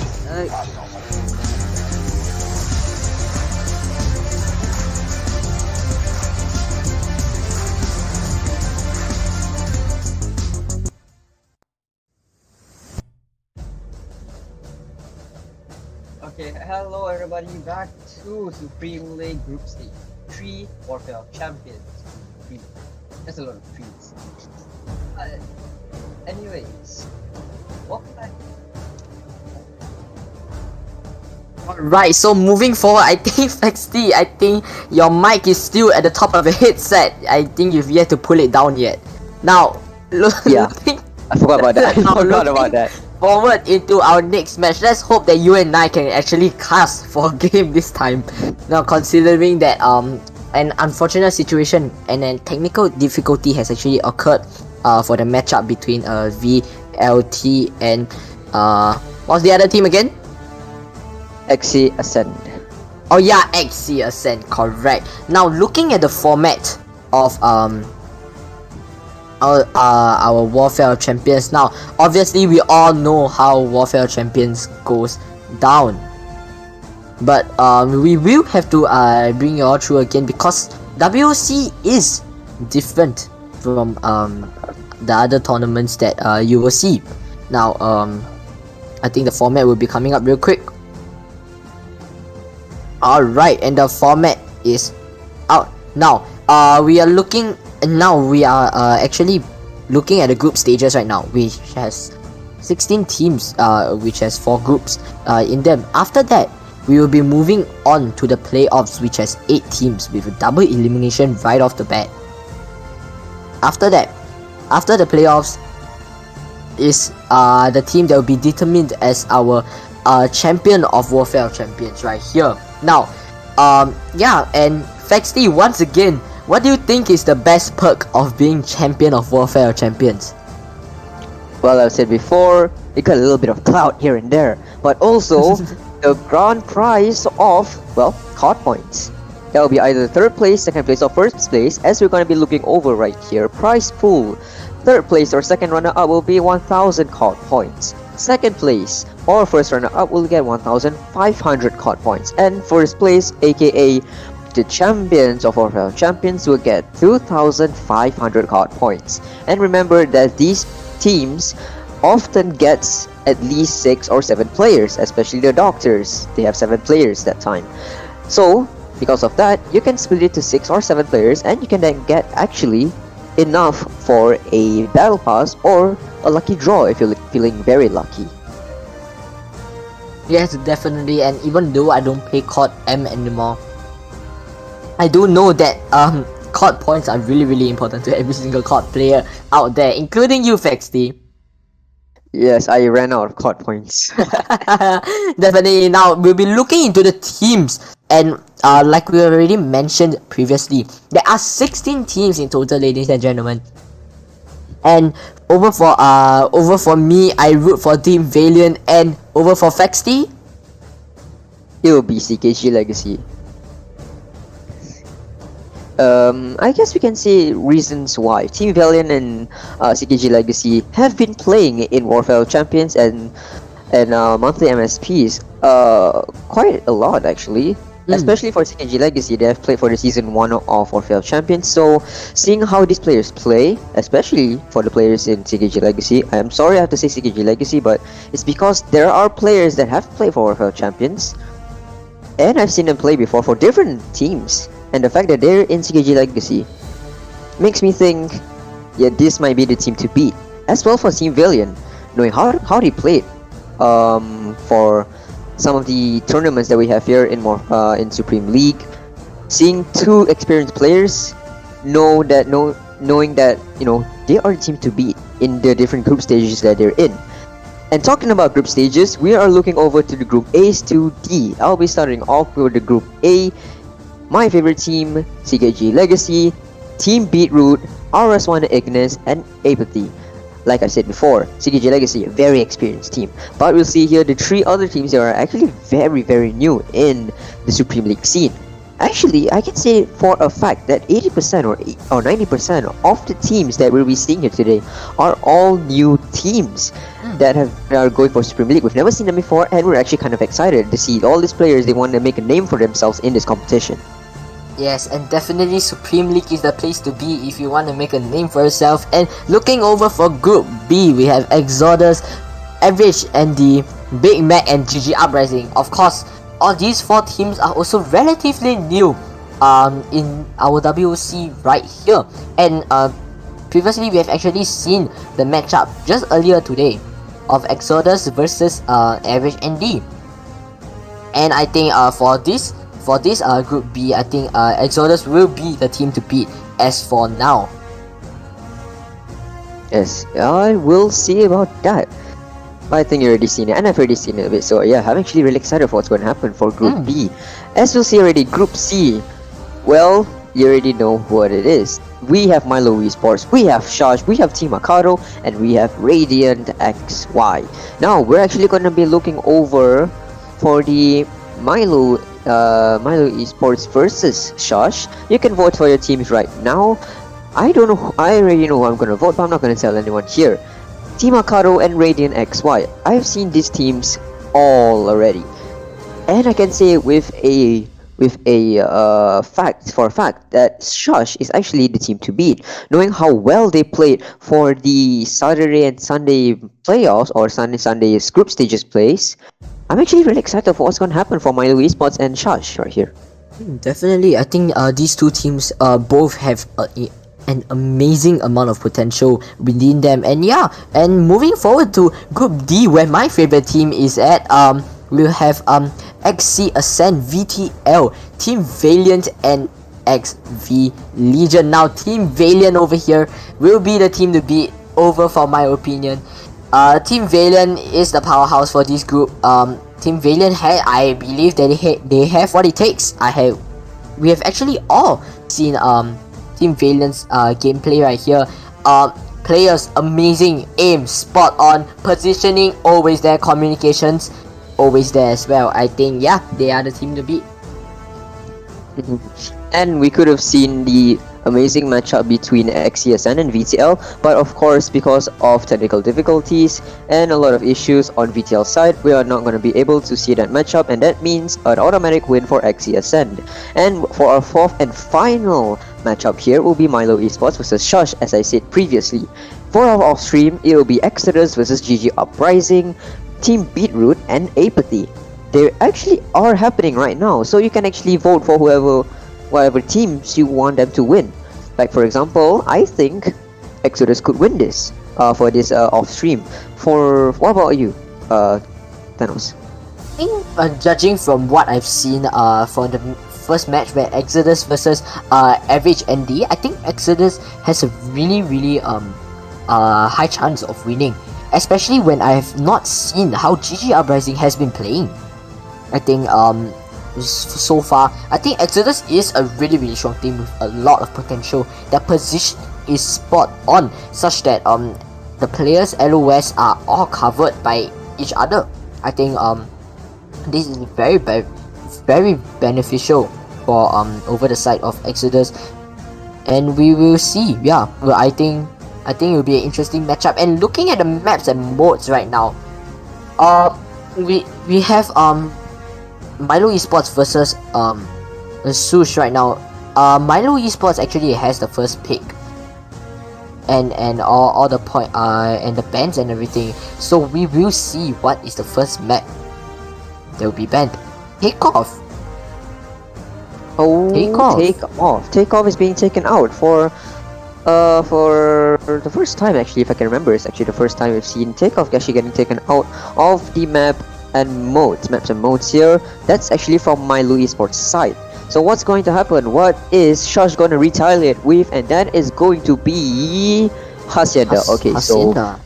Okay, hello everybody, back to Supreme League Group Stage 3 Warfare Champions. 3. That's a lot of 3s. But anyways, welcome back. Alright, so moving forward, I think Flexty, I think your mic is still at the top of the headset. I think you've yet to pull it down yet. Now, Yeah. I forgot about that. I forgot about that. Forward into our next match. Let's hope that you and I can actually cast for a game this time. Now, considering that an unfortunate situation and a technical difficulty has actually occurred for the matchup between VLT and what's the other team again? XC Ascend. Oh yeah, XC Ascent, correct. Now, looking at the format of our Warfare Champions. Now, obviously, we all know how Warfare Champions goes down, but we will have to bring you all through again because WOC is different from the other tournaments that you will see. Now, I think the format will be coming up real quick. Alright, and the format is out now. We are looking. Now we are actually looking at the group stages right now, which has 16 teams, which has 4 groups in them. After that, we will be moving on to the playoffs, which has 8 teams with a double elimination right off the bat. After that, after the playoffs, is the team that will be determined as our champion of Warfare Champions right here. Now, yeah, and Fexty, once again, what do you think is the best perk of being champion of Warfare Champions? Well, I've said before, you got a little bit of clout here and there, but also the grand prize of, well, card points. That will be either 3rd place, 2nd place, or 1st place, as we're going to be looking over right here. Prize pool. 3rd place or 2nd runner-up will be 1,000 card points. 2nd place or 1st runner-up will get 1,500 card points. And 1st place, aka the champions of Warfare Champions, will get 2,500 card points. And remember that these teams often gets at least 6 or 7 players, especially the doctors. They have 7 players that time. So because of that, you can split it to 6 or 7 players, and you can then get actually enough for a battle pass or a lucky draw if you're feeling very lucky. Yes, definitely. And even though I don't play COD M anymore, I do know that COD points are really important to every single COD player out there, including you, Fexty. Yes, I ran out of COD points. Definitely. Now we'll be looking into the teams, and like we already mentioned previously, there are 16 teams in total, ladies and gentlemen. And over for me, I root for Team Valiant, and over for Fexty, It will be CKG Legacy. I guess we can see reasons why Team Valiant and CKG Legacy have been playing in Warfare Champions and monthly MSPs quite a lot actually. Especially for CKG Legacy, they have played for the Season 1 of Warfare Champions. So, seeing how these players play, especially for the players in CKG Legacy, I am sorry I have to say CKG Legacy, but it's because there are players that have played for Warfare Champions, and I've seen them play before for different teams. And the fact that they're in CKG Legacy makes me think yeah, this might be the team to beat. As well for Team Valiant, knowing how they played for some of the tournaments that we have here in Supreme League. Seeing two experienced players, knowing that they are the team to beat in the different group stages that they're in. And talking about group stages, we are looking over to the group A's to D. I'll be starting off with the group A. My favorite team, CKG Legacy, Team Beetroot, RS1 IGNIS, and AEIPATHY. Like I said before, CKG Legacy, a very experienced team. But we'll see here the three other teams that are actually very, very new in the Supreme League scene. Actually, I can say for a fact that 80% or 90% of the teams that we'll be seeing here today are all new teams that are going for Supreme League. We've never seen them before, and we're actually kind of excited to see all these players. They want to make a name for themselves in this competition. Yes, and definitely Supreme League is the place to be if you want to make a name for yourself. And looking over for Group B, we have Exodus, Average, and the Big Mac and GG Uprising. Of course, all these four teams are also relatively new in our WOC right here. And previously we have actually seen the matchup just earlier today of Exodus versus Average and D. And I think for this Group B, I think Exodus will be the team to beat as for now. Yes, I will see about that. I think you've already seen it, and I've already seen it a bit, so yeah, I'm actually really excited for what's going to happen for Group B. As we'll see already, Group C, well, you already know what it is. We have Milo Esports, we have SHUSHHH, we have Team Akado, and we have Radiant XY. Now, we're actually going to be looking over for the Milo Esports versus SHUSHHH. You can vote for your teams right now. I already know who I'm going to vote, but I'm not going to tell anyone here. Team Akado and Radiant XY. I've seen these teams all already, and I can say with a fact that SHUSHHH is actually the team to beat. Knowing how well they played for the Saturday and Sunday playoffs or Sunday's group stages plays, I'm actually really excited for what's going to happen for Milo Esports and SHUSHHH right here. Definitely, I think these two teams both have an amazing amount of potential within them. And yeah, and moving forward to Group D, where my favorite team is at, we'll have XC Ascent, VTL, Team Valiant, and XV Legion. Now Team Valiant over here will be the team to beat over, for my opinion. Team Valiant is the powerhouse for this group. Team Valiant I believe that they have what it takes. We have actually all seen Team Valiant's gameplay right here. Players amazing, aim spot on, positioning always there, communications always there as well. I think yeah, they are the team to beat. And we could have seen the amazing matchup between XCSN and VTL, but of course, because of technical difficulties and a lot of issues on VTL's side, we are not going to be able to see that matchup, and that means an automatic win for XCSN. And for our fourth and final matchup here will be Milo Esports versus SHUSHHH, as I said previously. For our off-stream, it will be Exodus versus GG Uprising, Team Beetroot, and AEIPATHY. They actually are happening right now, so you can actually vote for whatever teams you want them to win. Like for example, I think Exodus could win this for this off-stream. For what about you, Thanos? I think judging from what I've seen for the first match where Exodus versus Average ND, I think Exodus has a really high chance of winning, especially when I have not seen how GG Uprising has been playing. I think so far, I think Exodus is a really strong team with a lot of potential. Their position is spot on, such that the players' LOS are all covered by each other. I think this is very beneficial for over the side of Exodus, and we will see. Yeah, well, I think it will be an interesting matchup. And looking at the maps and modes right now, we have Milo Esports versus SHUSHHH right now. Milo Esports actually has the first pick, and all the point and the bans and everything. So we will see what is the first map that will be banned. Takeoff. Oh, Takeoff is being taken out for For the first time, actually, if I can remember, it's actually the first time we've seen Takeoff actually getting taken out of the maps and modes here. That's actually from Milo Esports side. So what's going to happen? What is SHUSHHH going to retaliate with? And that is going to be Hacienda. So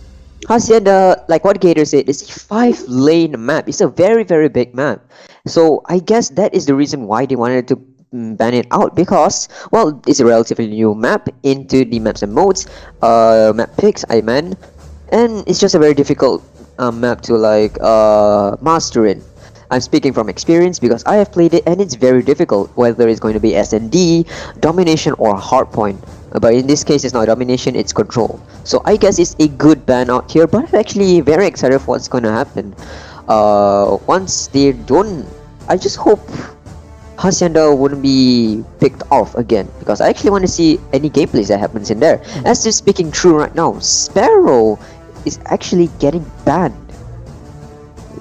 Hacienda, like what Gator said, is a 5-lane map. It's a very, very big map. So I guess that is the reason why they wanted to ban it out, because, well, it's a relatively new map into the maps and modes, map picks, I mean, and it's just a very difficult map to like master in. I'm speaking from experience because I have played it and it's very difficult, whether it's going to be S&D, domination, or hardpoint. But in this case, it's not domination, it's control. So I guess it's a good ban out here, but I'm actually very excited for what's going to happen. Once they don't, I just hope Hacienda wouldn't be picked off again, because I actually want to see any gameplays that happens in there. As they're speaking true right now, Sparrow is actually getting banned.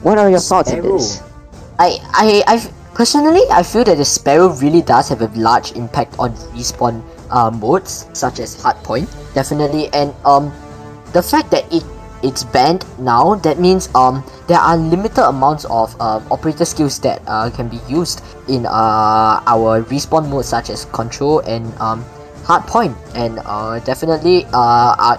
What are your thoughts on this? I personally, I feel that the Sparrow really does have a large impact on respawn modes such as hardpoint, definitely, and the fact that it's banned now, that means there are limited amounts of operator skills that can be used in our respawn modes such as control and hardpoint, and definitely I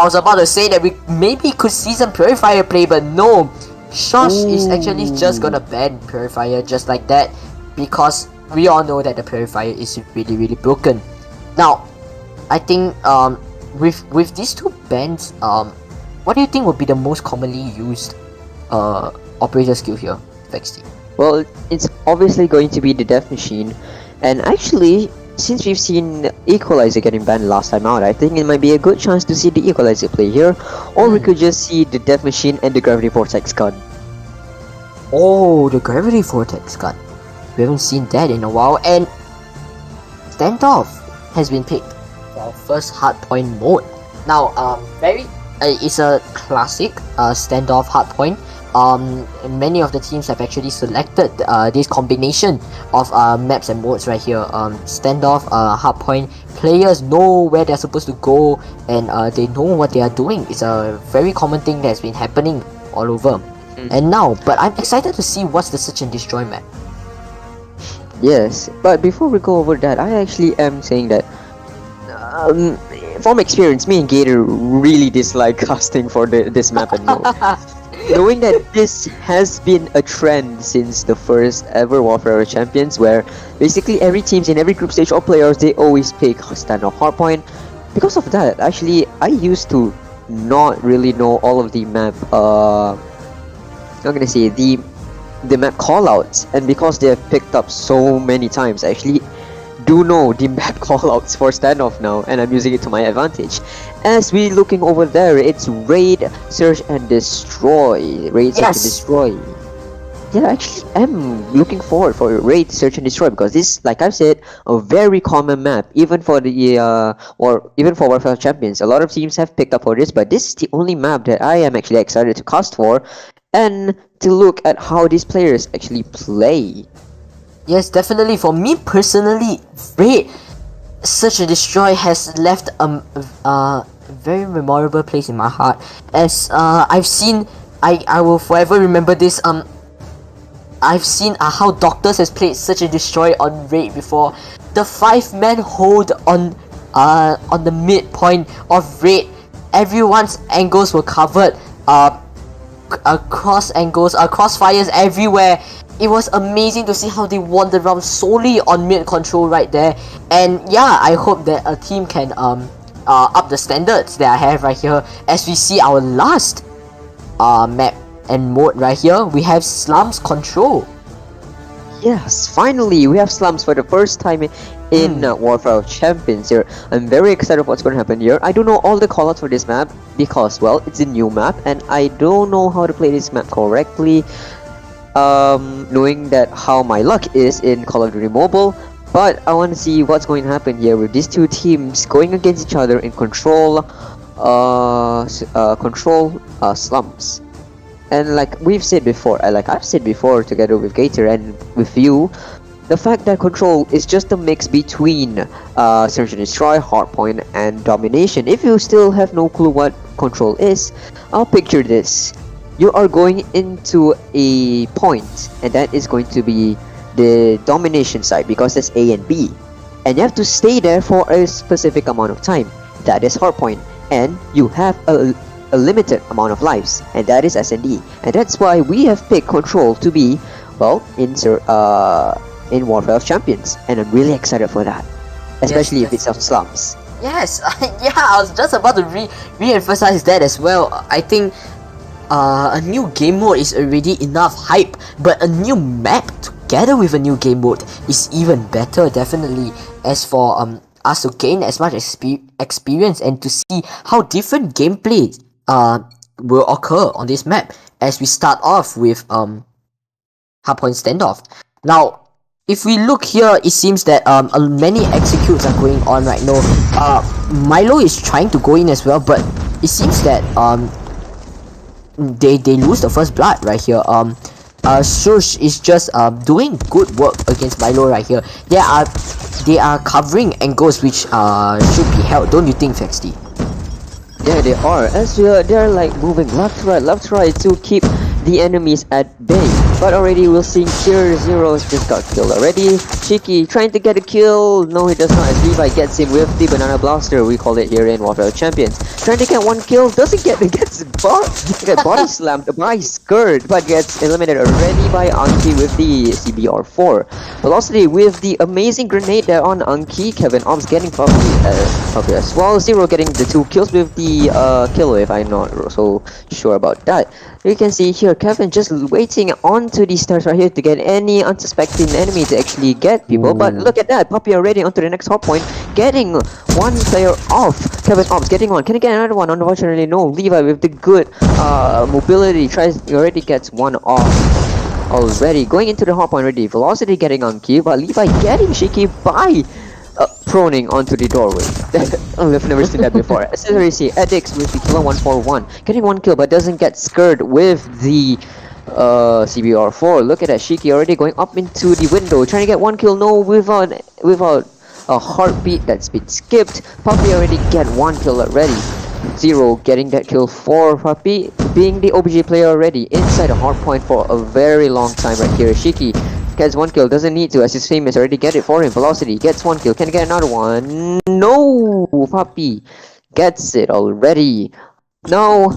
was about to say that we maybe could see some Purifier play, but no, SHUSHHH is actually just gonna ban Purifier just like that, because we all know that the Purifier is really, really broken. Now, I think with these two bans, what do you think would be the most commonly used operator skill here, Vexty? Well, it's obviously going to be the Death Machine, and actually, since we've seen Equalizer getting banned last time out, I think it might be a good chance to see the Equalizer play here, or we could just see the Death Machine and the Gravity Vortex gun. Oh, the Gravity Vortex gun. We haven't seen that in a while, and Standoff has been picked for our first hardpoint mode. Now, it's a classic Standoff hardpoint. Many of the teams have actually selected this combination of maps and modes right here. Standoff, hardpoint, players know where they're supposed to go, and they know what they are doing. It's a very common thing that's been happening all over. And now, but I'm excited to see what's the Search and Destroy map. Yes, but before we go over that, I actually am saying that from experience, me and Gator really dislike casting for this map and mode. Knowing that this has been a trend since the first ever Warfare Champions, where basically every teams in every group stage or players, they always pick Standoff hardpoint. Because of that, actually, I used to not really know all of the map, I'm gonna say the map callouts, and because they have picked up so many times, I actually do know the map callouts for Standoff now, and I'm using it to my advantage. As we looking over there, it's Raid, Search and Destroy. Raid, Search and Destroy. Yeah, I actually am looking forward for Raid, Search and Destroy, because this, like I've said, a very common map, even for the or even for Warfare Champions. A lot of teams have picked up for this, but this is the only map that I am actually excited to cast for, and to look at how these players actually play. Yes, definitely. For me personally, Raid, Search and Destroy has left a very memorable place in my heart. As I've seen, I will forever remember this. I've seen how Doctors has played Search and Destroy on Raid before. The 5-man hold on the midpoint of Raid. Everyone's angles were covered. Cross angles, crossfires everywhere. It was amazing to see how they won the round solely on mid control right there. And yeah, I hope that a team can up the standards that I have right here. As we see our last map and mode right here, we have Slums Control. Yes, finally we have Slums for the first time in Warfare Champions here. I'm very excited for what's going to happen here. I don't know all the callouts for this map because, well, it's a new map and I don't know how to play this map correctly. Knowing that how my luck is in Call of Duty Mobile, but I want to see what's going to happen here with these two teams going against each other in control slums. And like we've said before, I've said before together with Gator and with you, the fact that control is just a mix between search and destroy, hardpoint, and domination. If you still have no clue what control is, I'll picture this. You are going into a point, and that is going to be the domination side because that's A and B. And you have to stay there for a specific amount of time. That is hardpoint. And you have a limited amount of lives, and that is S&D. And that's why we have picked control to be, well, in Warfare of Champions. And I'm really excited for that. Especially if it's of slums. Yes, yeah, I was just about to re-emphasize that as well. I think a new game mode is already enough hype, but a new map together with a new game mode is even better, definitely. As for us to gain as much experience and to see how different gameplay will occur on this map as we start off with hardpoint standoff. Now, if we look here, it seems that many executes are going on right now. Milo is trying to go in as well, but it seems that they lose the first blood right here. SHUSHHH is just doing good work against Milo right here. They are covering angles which should be held, don't you think, Fexty? Yeah, they are. As they're like moving left to right to keep the enemies at bay. But already we're seeing here Zero's just got killed already. Cheeky trying to get a kill. No, he does not, as Levi gets him with the banana blaster, we call it here in Warfare of Champions. Trying to get one kill, doesn't get it, gets body slammed by Skirt, but gets eliminated already by Anki with the CBR4. Velocity with the amazing grenade there on Anki. Kevin Ops getting probably as well. Zero getting the 2 kills with the kill, if I'm not so sure about that. You can see here Kevin just waiting onto the stairs right here to get any unsuspecting enemy to actually get people. But look at that, Puppy already onto the next hot point, getting one player off. Kevin Ops getting one. Can he get another one? Unfortunately, no. Levi with the good mobility already gets one off already. Going into the hot point already. Velocity getting on key, but Levi getting shaky by proning onto the doorway. I've never seen that before. Accessory C, Addicts with the killer 141. Getting one kill but doesn't get Skirt with the CBR4. Look at that, Shiki already going up into the window, trying to get one kill. No, without a heartbeat that's been skipped. Puppy already get one kill already. Zero getting that kill for Puppy, being the OBG player already inside a hard point for a very long time right here. Shiki gets one kill, doesn't need to as his teammates already get it for him. Velocity gets one kill, can he get another one? No! Puppy gets it already. Now,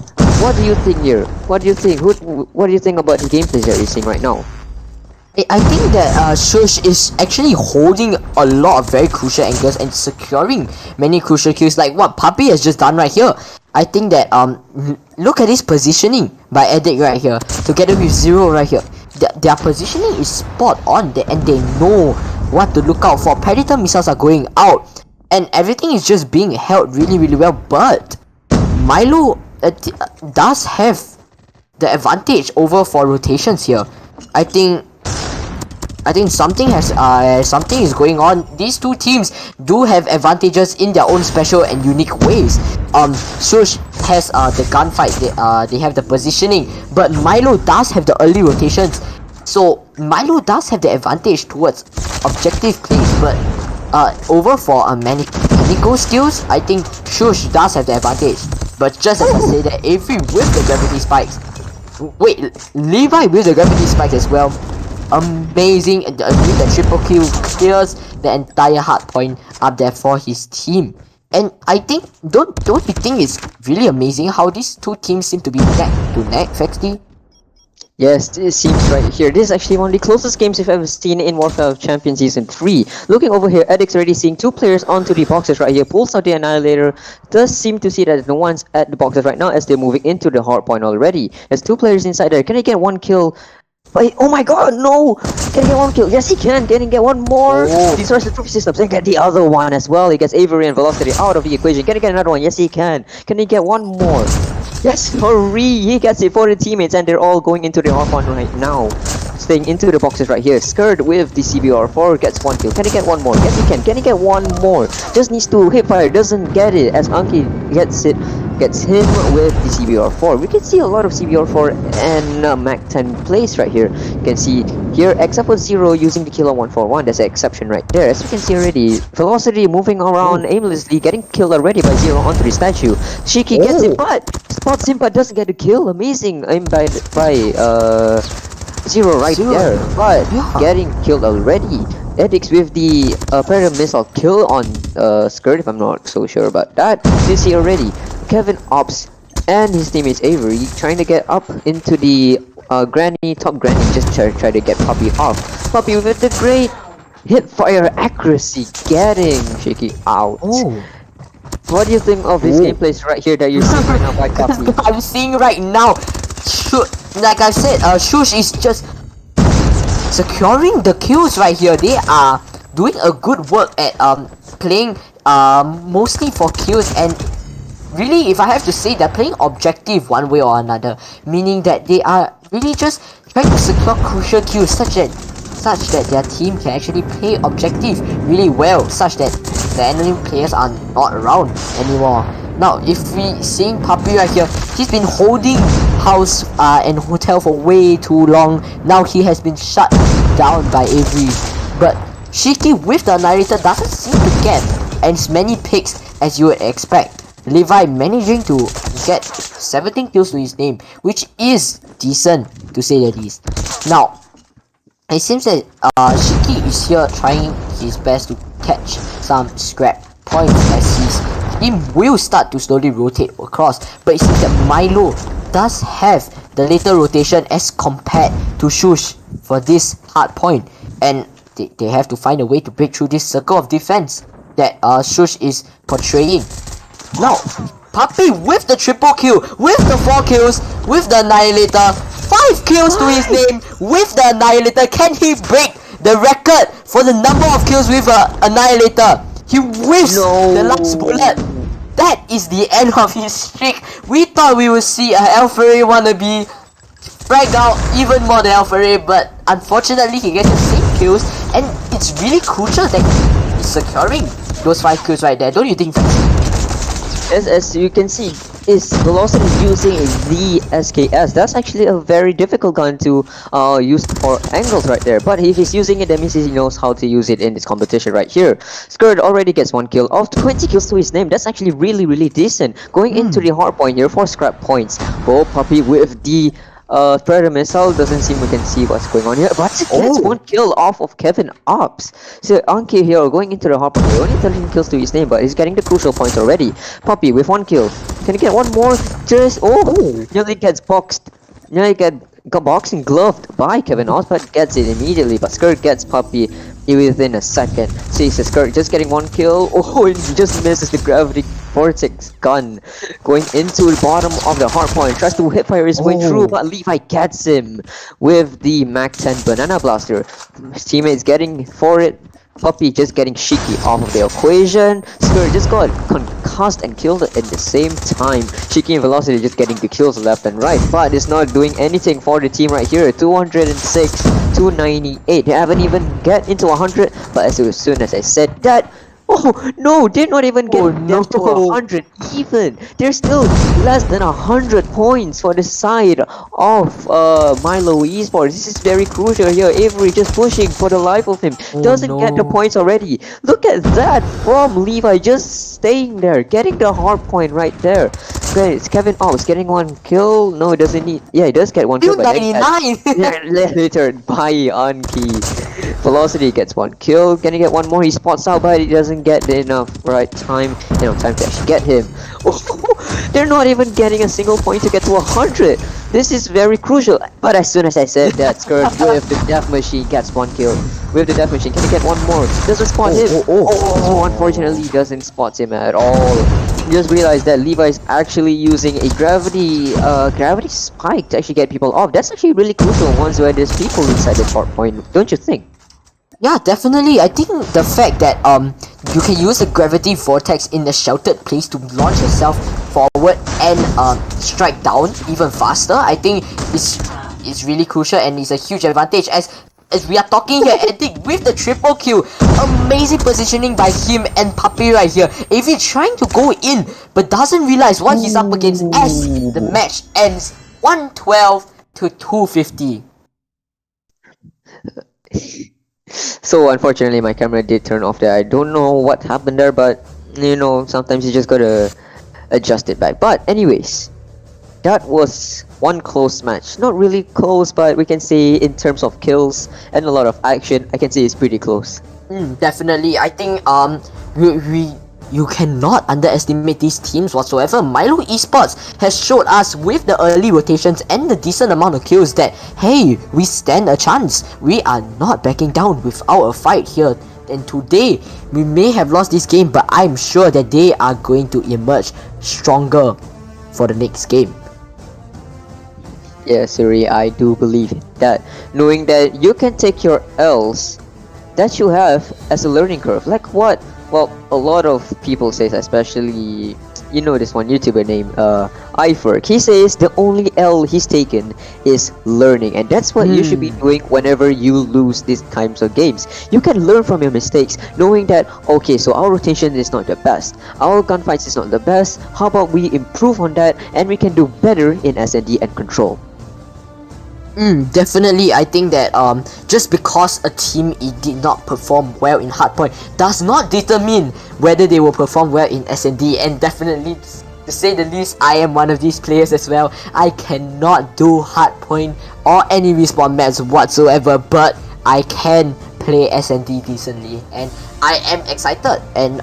what do you think here? What do you think? What do you think about the gameplays that you're seeing right now? I think that SHUSHHH is actually holding a lot of very crucial angles and securing many crucial kills like what Puppy has just done right here. I think that look at this positioning by Addict right here together with Zero right here. Their positioning is spot on and they know what to look out for. Predator missiles are going out and everything is just being held really well, but Milo does have the advantage over for rotations here. I think something is going on. These two teams do have advantages in their own special and unique ways. SHUSHHH has the gunfight, they have the positioning, but Milo does have the early rotations. So Milo does have the advantage towards objective plays, but over for mechanical skills, I think SHUSHHH does have the advantage. But just as I say that, Avery with the gravity spikes. Wait, Levi with the gravity spikes as well. Amazing, with the triple kill clears the entire hard point up there for his team. And I think, don't you think it's really amazing how these two teams seem to be neck to neck, Fexty? Yes, it seems right here. This is actually one of the closest games we've ever seen in Warfare of Champions Season 3. Looking over here, Addict's already seeing 2 players onto the boxes right here. Pulls out the Annihilator. Does seem to see that no one's at the boxes right now as they're moving into the hard point already. There's 2 players inside there. Can I get one kill? Wait, oh my god, no! Can he get one kill? Yes, he can! Can he get one more? Destroys the trophy systems and get the other one as well. He gets Avery and Velocity out of the equation. Can he get another one? Yes, he can. Can he get one more? Yes, hurry! He gets it for the teammates and they're all going into the hard one right now. Staying into the boxes right here. Skirt with the CBR4 gets one kill. Can he get one more? Yes, he can. Can he get one more? Just needs to hip fire. Doesn't get it as Anki gets gets him with the CBR4. We can see a lot of CBR4 and Mac 10 plays right here. You can see here except for Zero using the Kilo 141. That's an exception right there. As you can see already, Velocity moving around aimlessly, getting killed already by Zero onto the statue. Shiki gets him, but spots him, but doesn't get the kill. Amazing aim by Zero right there, but getting killed already. Edix with the Predator missile kill on Skirt, if I'm not so sure about that. You see already, Kevin Ops and his teammates Avery trying to get up into the top granny, just try to get Puppy off. Puppy with the great hip fire accuracy, getting Shaky out. What do you think of this gameplay right here that you're seeing right now by Puppy? I'm seeing right now, like I said, SHUSHHH is just securing the kills right here. They are doing a good work at playing mostly for kills, and really, if I have to say, they're playing objective one way or another, meaning that they are really just trying to secure crucial kills such that their team can actually play objective really well, such that the enemy players are not around anymore. Now, if we seeing Puppy right here, he's been holding house and hotel for way too long. Now he has been shut down by Avery. But Shiki with the Annihilator doesn't seem to get as many picks as you would expect. Levi managing to get 17 kills to his name, which is decent to say the least. Now, it seems that Shiki is here trying his best to catch some scrap points as his team will start to slowly rotate across, but it seems that Milo does have the later rotation as compared to SHUSHHH for this hard point, and they have to find a way to break through this circle of defense that SHUSHHH is portraying. Now, Puppy with the triple kill, with the 4 kills, with the Annihilator, 5 kills to his name with the Annihilator. Can he break the record for the number of kills with Annihilator? He whiffs the last bullet. That is the end of his streak. We thought we would see a Alpha wannabe frag out even more than Alpha, but unfortunately he gets the same kills, and it's really crucial that he's securing those 5 kills right there. Don't you think? As you can see, is Velocity using the SKS. That's actually a very difficult gun to use for angles right there. But if he's using it, that means he knows how to use it in this competition right here. Skirt already gets 1 kill of 20 kills to his name. That's actually really decent. Going into the hard point here for scrap points. Puppy with the Predator missile, doesn't seem we can see what's going on here, but he gets 1 kill off of Kevin Ops. So Anki here going into the hard point, only 13 kills to his name, but he's getting the crucial points already. Puppy with 1 kill. Can he get 1 more? Just nearly gets boxed. Nearly get boxing gloved by Kevin Ops, but gets it immediately. But Skirt gets Puppy within a second. See, so Skirt just getting 1 kill. And he just misses the gravity vortex gun. Going into the bottom of the hard point. Tries to hit fire his way through, but Levi gets him with the Mac 10 banana blaster. His teammates getting for it. Puppy just getting Shiki off of the equation. Skirt just got concussed and killed at the same time. Shiki and Velocity just getting the kills left and right, but it's not doing anything for the team right here. 206, 298. They haven't even get into 100, but as soon as I said that, no, they're not even getting down to 100 even. They're still less than 100 points for the side of Milo Esports. This is very crucial here. Avery just pushing for the life of him. Doesn't get the points already. Look at that from Levi, just staying there, getting the hard point right there. Okay, it's Kevin Ops getting 1 kill. No, it doesn't need. Yeah, he does get 1 kill. 299. Later by Anki. Velocity gets 1 kill. Can he get 1 more? He spots out, but he doesn't get enough time to actually get him. They're not even getting a single point to get to 100. This is very crucial. But as soon as I said that, Skirt with the death machine gets 1 kill. With the death machine, can he get 1 more? Doesn't spot him. Unfortunately, doesn't spot him at all. You just realized that Levi is actually using a gravity spike to actually get people off. That's actually really crucial once where there's people inside the hard point, don't you think? Yeah, definitely. I think the fact that you can use a gravity vortex in a sheltered place to launch yourself forward and strike down even faster, I think it's really crucial, and it's a huge advantage, as as we are talking here, Edik with the triple kill. Amazing positioning by him and Puppy right here. Avi trying to go in, but doesn't realize what he's up against as the match ends 112 to 250. So unfortunately my camera did turn off there. I don't know what happened there, but you know, sometimes you just gotta adjust it back. But anyways, that was one close match. Not really close, but we can say in terms of kills and a lot of action, I can say it's pretty close. Definitely. I think you cannot underestimate these teams whatsoever. Milo Esports has showed us with the early rotations and the decent amount of kills that, hey, we stand a chance. We are not backing down without a fight here. And today, we may have lost this game, but I'm sure that they are going to emerge stronger for the next game. Yeah, Siri, I do believe that. Knowing that you can take your L's that you have as a learning curve. Like what? Well, a lot of people say, especially, you know, this one YouTuber named Iferk. He says the only L he's taken is learning, and that's what you should be doing whenever you lose these kinds of games. You can learn from your mistakes, knowing that, okay, so our rotation is not the best, our gunfights is not the best. How about we improve on that, and we can do better in S&D and control. Definitely. I think that just because a team did not perform well in hardpoint does not determine whether they will perform well in S&D. And definitely, to say the least, I am one of these players as well. I cannot do hardpoint or any respawn maps whatsoever, but I can play S&D decently, and I am excited. And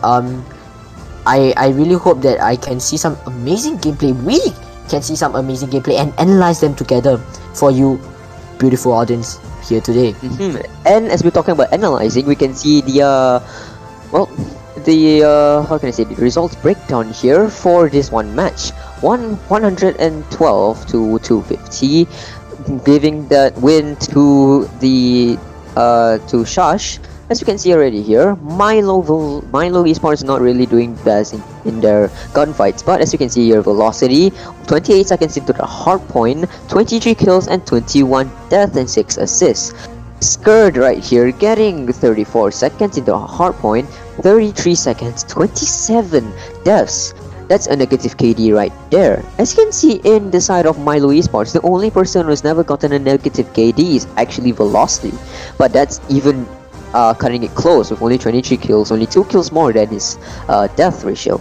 I really hope that I can see some amazing gameplay. We can see some amazing gameplay and analyze them together for you, beautiful audience here today. And as we're talking about analyzing, we can see the how can I say, the results breakdown here for this one match. 112 to 250, giving that win to the to SHUSHHH. As you can see already here, Milo Esports not really doing best in their gunfights, but as you can see here, velocity 28 seconds into the hard point, 23 kills and 21 deaths and 6 assists. Skurd right here getting 34 seconds into a hard point, 33 seconds, 27 deaths. That's a negative KD right there. As you can see in the side of Milo Esports, the only person who's never gotten a negative KD is actually velocity, but that's even cutting it close with only 23 kills, only 2 kills more than his death ratio.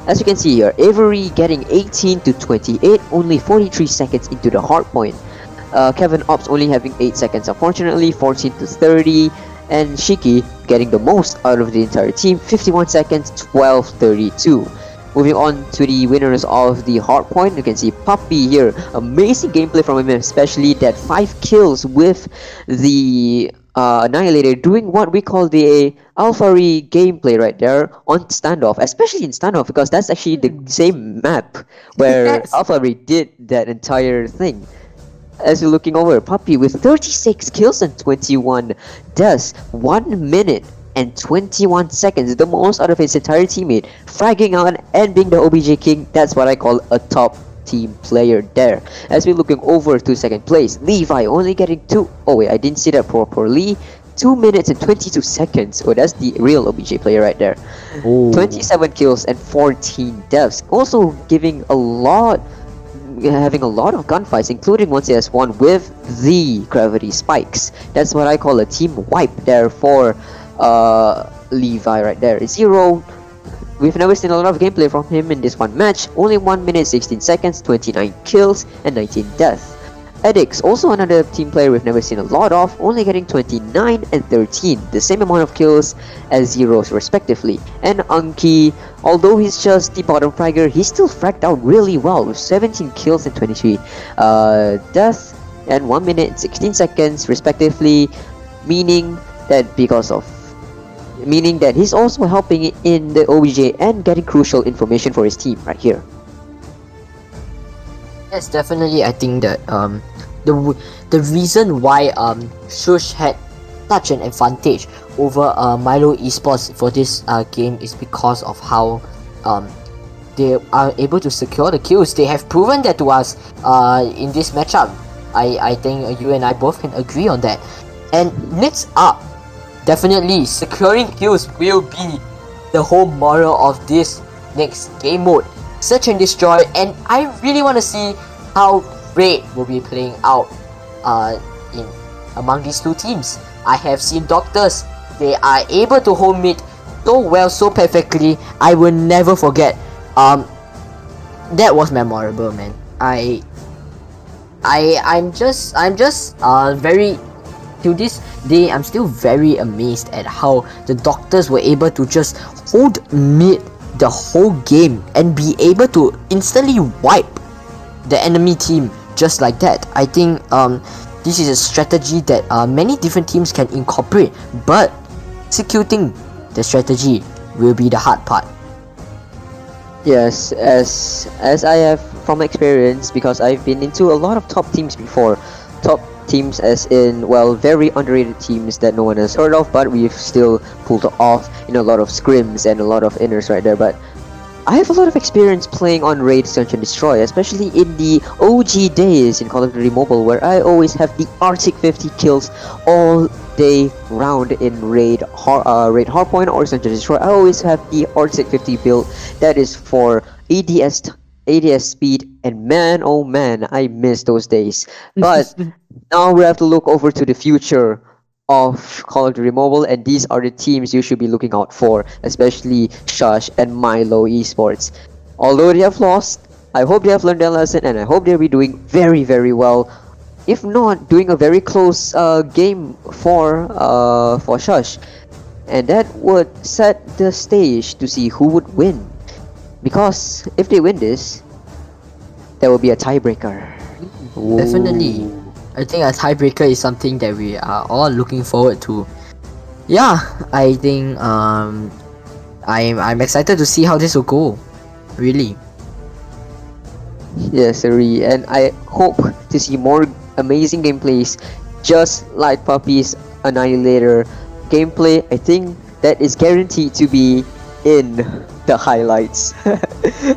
As you can see here, Avery getting 18 to 28, only 43 seconds into the hard point. Kevin Ops only having 8 seconds, unfortunately, 14 to 30, and Shiki getting the most out of the entire team, 51 seconds, 12:32. Moving on to the winners of the hard point, you can see Puppy here. Amazing gameplay from him, especially that 5 kills with the Annihilator, doing what we call the Alphari gameplay right there on standoff, especially in standoff, because that's actually the same map where Alphari did that entire thing. As you're looking over, Puppy with 36 kills and 21 deaths, 1 minute and 21 seconds, the most out of his entire teammate, fragging out and being the OBJ king. That's what I call a top team player there. As we're looking over to second place, Levi only getting 2. Oh wait, I didn't see that properly. 2 minutes and 22 seconds. Oh, that's the real OBJ player right there. 27 kills and 14 deaths. Also having a lot of gunfights, including one CS1 with the gravity spikes. That's what I call a team wipe there for Levi right there. Zero. We've never seen a lot of gameplay from him in this one match. Only 1 minute 16 seconds, 29 kills and 19 deaths. Edix, also another team player we've never seen a lot of, only getting 29 and 13, the same amount of kills as Zeros respectively. And Anki, although he's just the bottom fragger, he still fragged out really well with 17 kills and 23 deaths and 1 minute and 16 seconds respectively, meaning that he's also helping in the OBJ and getting crucial information for his team right here. Yes, definitely. I think that the reason why SHUSHHH had such an advantage over Milo Esports for this game is because of how they are able to secure the kills. They have proven that to us in this matchup. I think you and I both can agree on that. And next up, definitely securing kills will be the whole moral of this next game mode, search and destroy. And I really want to see how Raid will be playing out in among these two teams. I have seen Doctors, they are able to hold mid so well, so perfectly. I will never forget. That was memorable, man. I'm just very, to this day, I'm still very amazed at how the Doctors were able to just hold mid the whole game and be able to instantly wipe the enemy team just like that. I think this is a strategy that many different teams can incorporate, but executing the strategy will be the hard part. Yes, as I have from experience, because I've been into a lot of top teams before. Top teams as in, well, very underrated teams that no one has heard of, but we've still pulled off in a lot of scrims and a lot of inners right there. But I have a lot of experience playing on Raid, Search and Destroy, especially in the OG days in Call of Duty Mobile, where I always have the Arctic 50 kills all day round in Raid Hardpoint or Search and Destroy. I always have the Arctic 50 build that is for ADS speed, and man, oh man, I miss those days. But now we have to look over to the future of Call of Duty Mobile, and these are the teams you should be looking out for, especially SHUSHHH and Milo Esports. Although they have lost, I hope they have learned their lesson, and I hope they'll be doing very, very well. If not, doing a very close game for SHUSHHH, and that would set the stage to see who would win. Because if they win this, there will be a tiebreaker. Definitely. I think a tiebreaker is something that we are all looking forward to. Yeah, I think I'm excited to see how this will go. Really. Yes, Siri, and I hope to see more amazing gameplays, just like Puppy's Annihilator gameplay. I think that is guaranteed to be in the highlights.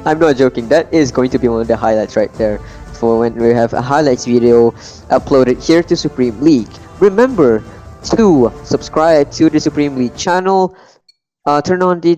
I'm not joking, that is going to be one of the highlights right there for when we have a highlights video uploaded here to Supreme League. Remember to subscribe to the Supreme League channel, turn on the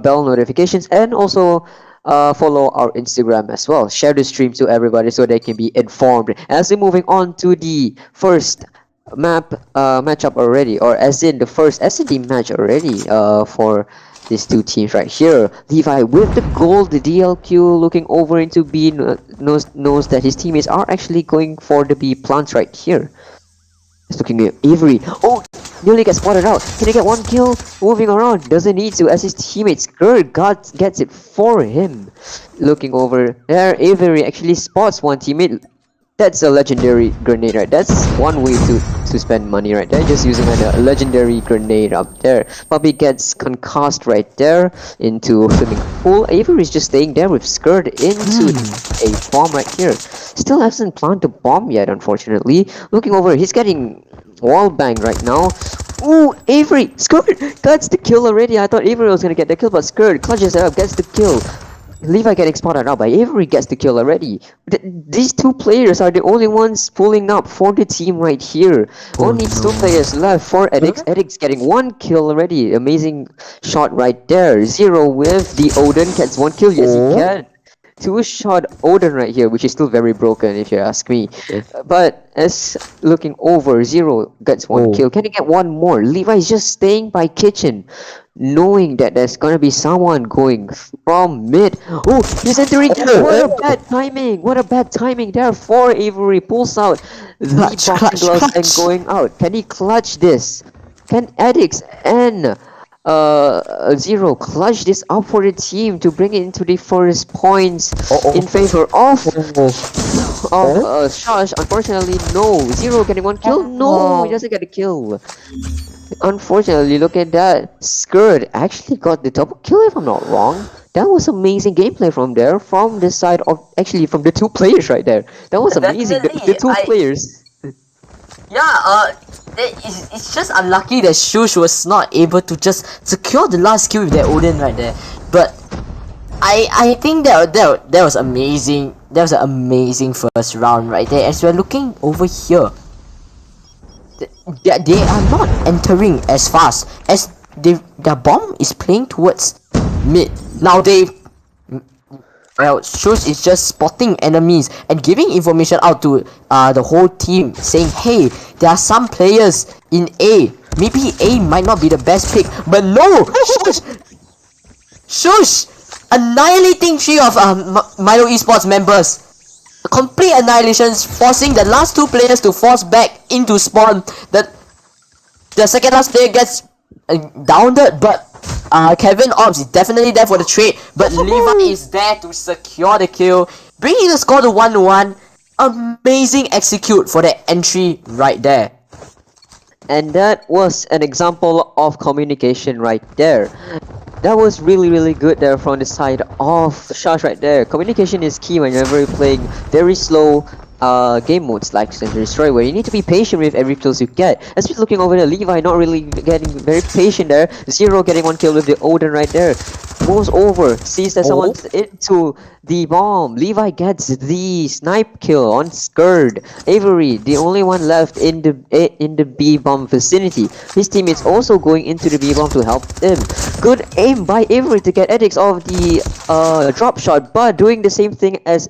bell notifications, and also follow our Instagram as well. Share the stream to everybody so they can be informed. As we're moving on to the first matchup already, or as in the first S&D match already for these two teams right here. Levi with the gold, the DLQ looking over into B, knows that his teammates are actually going for the B plants right here. He's looking at Avery. Oh, nearly gets spotted out. Can he get one kill? Moving around, doesn't need to, as his teammates gets it for him. Looking over there, Avery actually spots one teammate. That's a legendary grenade, right? That's one way to spend money right there, just using a legendary grenade up there. Puppy gets concussed right there into swimming pool. Avery is just staying there with Skirt into a bomb right here. Still hasn't planted the bomb yet, unfortunately. Looking over, he's getting wall banged right now. Ooh, Avery! Skirt gets the kill already. I thought Avery was gonna get the kill, but Skirt clutches it up, gets the kill. Levi getting spotted out by Avery, gets the kill already. These two players are the only ones pulling up for the team right here. Only two players left for Edix. Edix getting one kill already. Amazing shot right there. Zero with the Odin, gets one kill. Yes, he can. Two-shot Odin right here, which is still very broken if you ask me. But as looking over, Zero gets one kill. Can he get one more? Levi is just staying by kitchen, knowing that there's gonna be someone going from mid. Oh, he's entering. What a bad timing! What a bad timing there for Avery. Pulls out the boxing gloves and going out. Can he clutch this? Can Edix and Zero clutch this up for the team to bring it into the first points in favor of SHUSHHH? Unfortunately, no. Zero getting one kill? No, he doesn't get a kill. Unfortunately, look at that. Skirt actually got the double kill if I'm not wrong. That was amazing gameplay from there, from the side of, actually from the two players right there. That was amazing, the two players. Yeah, it's just unlucky that SHUSHHH was not able to just secure the last kill with their Odin right there. But I think that was amazing. That was an amazing first round right there. As we're looking over here, they are not entering as fast as their bomb is playing towards mid. Now SHUSHHH is just spotting enemies and giving information out to the whole team, saying, hey, there are some players in A. Maybe A might not be the best pick, but no! SHUSHHH annihilating 3 of Milo Esports members. Complete annihilations, forcing the last 2 players to force back into spawn. The second last player gets downed, but Kevin Ops is definitely there for the trade, but Levi is there to secure the kill, bringing the score to 1-1. Amazing execute for the entry right there. And that was an example of communication right there. That was really good there from the side of SHUSHHH right there. Communication is key whenever you're playing very slow game modes like Search and Destroy, where you need to be patient with every kills you get. Especially looking over there, Levi not really getting very patient there. Zero getting 1 kill with the Odin right there. Moves over, sees that someone's into the bomb. Levi gets the snipe kill on Skurd. Avery, the only one left in the B bomb vicinity. His teammates also going into the B bomb to help them. Good aim by Avery to get Edix off the drop shot, but doing the same thing as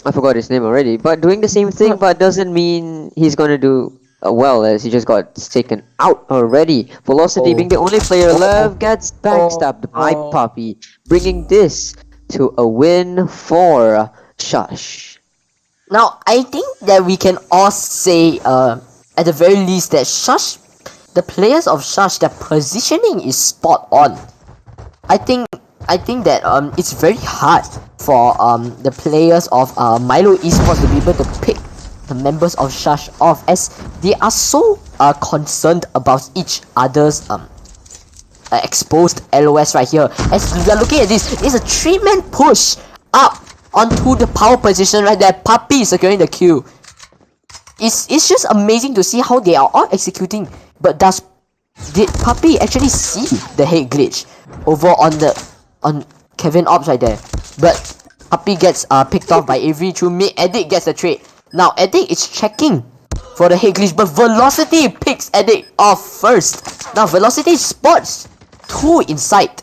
I forgot his name already, but doing the same thing, but doesn't mean he's gonna do well, as he just got taken out already. Velocity being the only player left gets backstabbed by Puppy, bringing this to a win for SHUSHHH. Now, I think that we can all say, at the very least, that SHUSHHH, the players of SHUSHHH, their positioning is spot on. I think that it's very hard for the players of Milo Esports to be able to pick the members of SHUSHHH off, as they are so concerned about each other's exposed LOS right here. As we are looking at this, it's a 3-man push up onto the power position right there. Puppy is securing the kill. It's just amazing to see how they are all executing. But did Puppy actually see the head glitch over on Kevin Ops right there? But Puppy gets picked off by Avery through mid. Eddic gets the trade. Now Eddic is checking for the head glitch, but Velocity picks Eddic off first. Now Velocity spots 2 inside,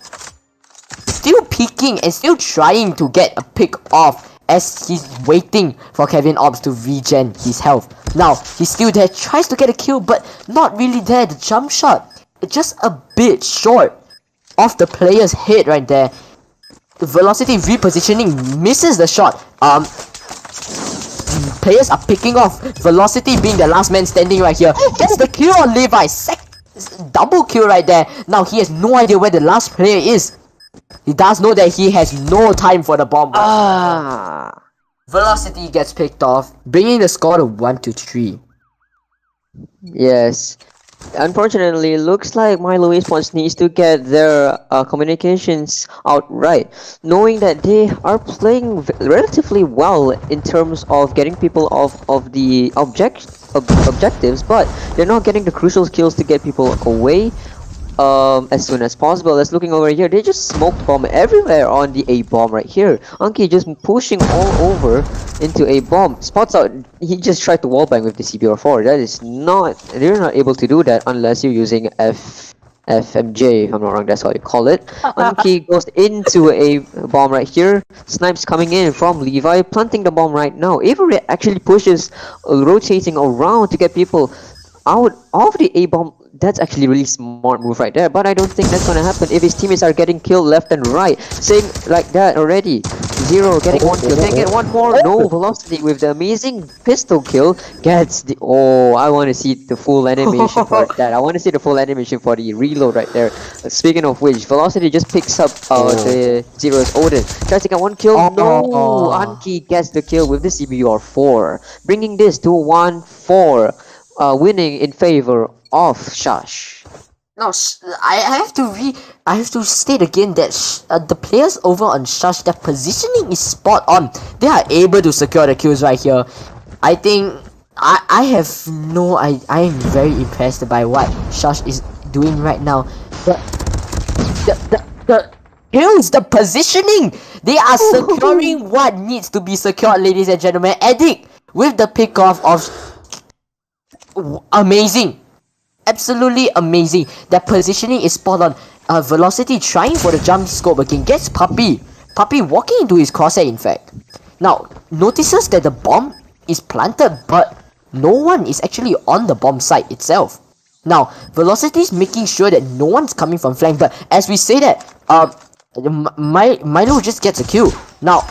still peeking and still trying to get a pick off as he's waiting for Kevin Ops to regen his health. Now he's still there, tries to get a kill, but not really there. The jump shot just a bit short of the player's head right there. The Velocity repositioning misses the shot. Players are picking off. Velocity being the last man standing right here gets the kill on Levi. Double kill right there. Now he has no idea where the last player is. He does know that he has no time for the bomb. Velocity gets picked off, bringing the score to 1-3. Yes. Unfortunately, it looks like Milo Esports needs to get their communications out right, knowing that they are playing relatively well in terms of getting people off of the objectives, but they're not getting the crucial kills to get people away as soon as possible. Let's looking over here, they just smoked bomb everywhere on the A bomb right here. Anki just pushing all over into A bomb. Spots out, he just tried to wallbang with the CBR4. That is not, you're not able to do that unless you're using FMJ, if I'm not wrong, that's what you call it. Anki goes into A bomb right here. Snipes coming in from Levi, planting the bomb right now. Avery actually pushes, rotating around to get people out of the A bomb. That's actually really smart move right there, but I don't think that's gonna happen if his teammates are getting killed left and right. Same like that already. Zero getting 1 kill, can get 1 more. No, Velocity with the amazing pistol kill gets the, I want to see the full animation for that. I want to see the full animation for the reload right there. Speaking of which, Velocity just picks up the Zero's Odin, tries to get 1 kill. No, Anki gets the kill with the CBR4, bringing this to 1-4, winning in favor of SHUSHHH. Now, I have to state again that the players over on SHUSHHH, their positioning is spot on. They are able to secure the kills right here. I think I am very impressed by what SHUSHHH is doing right now. The kills, the positioning, they are securing what needs to be secured, ladies and gentlemen. Eddic with the pick off of amazing. Absolutely amazing. That positioning is spot on. Velocity trying for the jump scope again. Gets Puppy. Puppy walking into his crosshair, in fact. Now, notices that the bomb is planted, but no one is actually on the bomb site itself. Now, Velocity is making sure that no one's coming from flank, but as we say that, Milo just gets a kill. Now,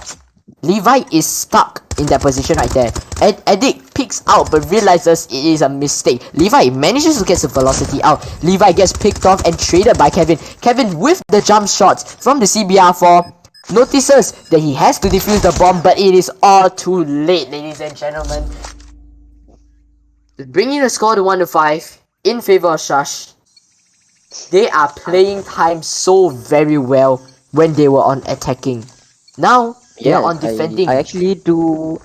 Levi is stuck in that position right there. And Addict picks out but realizes it is a mistake. Levi manages to get the Velocity out. Levi gets picked off and traded by Kevin. Kevin with the jump shots from the CBR4 notices that he has to defuse the bomb, but it is all too late, ladies and gentlemen. Bringing the score to 1-5 in favor of SHUSHHH. They are playing time so very well when they were on attacking. Now they are on defending. I actually do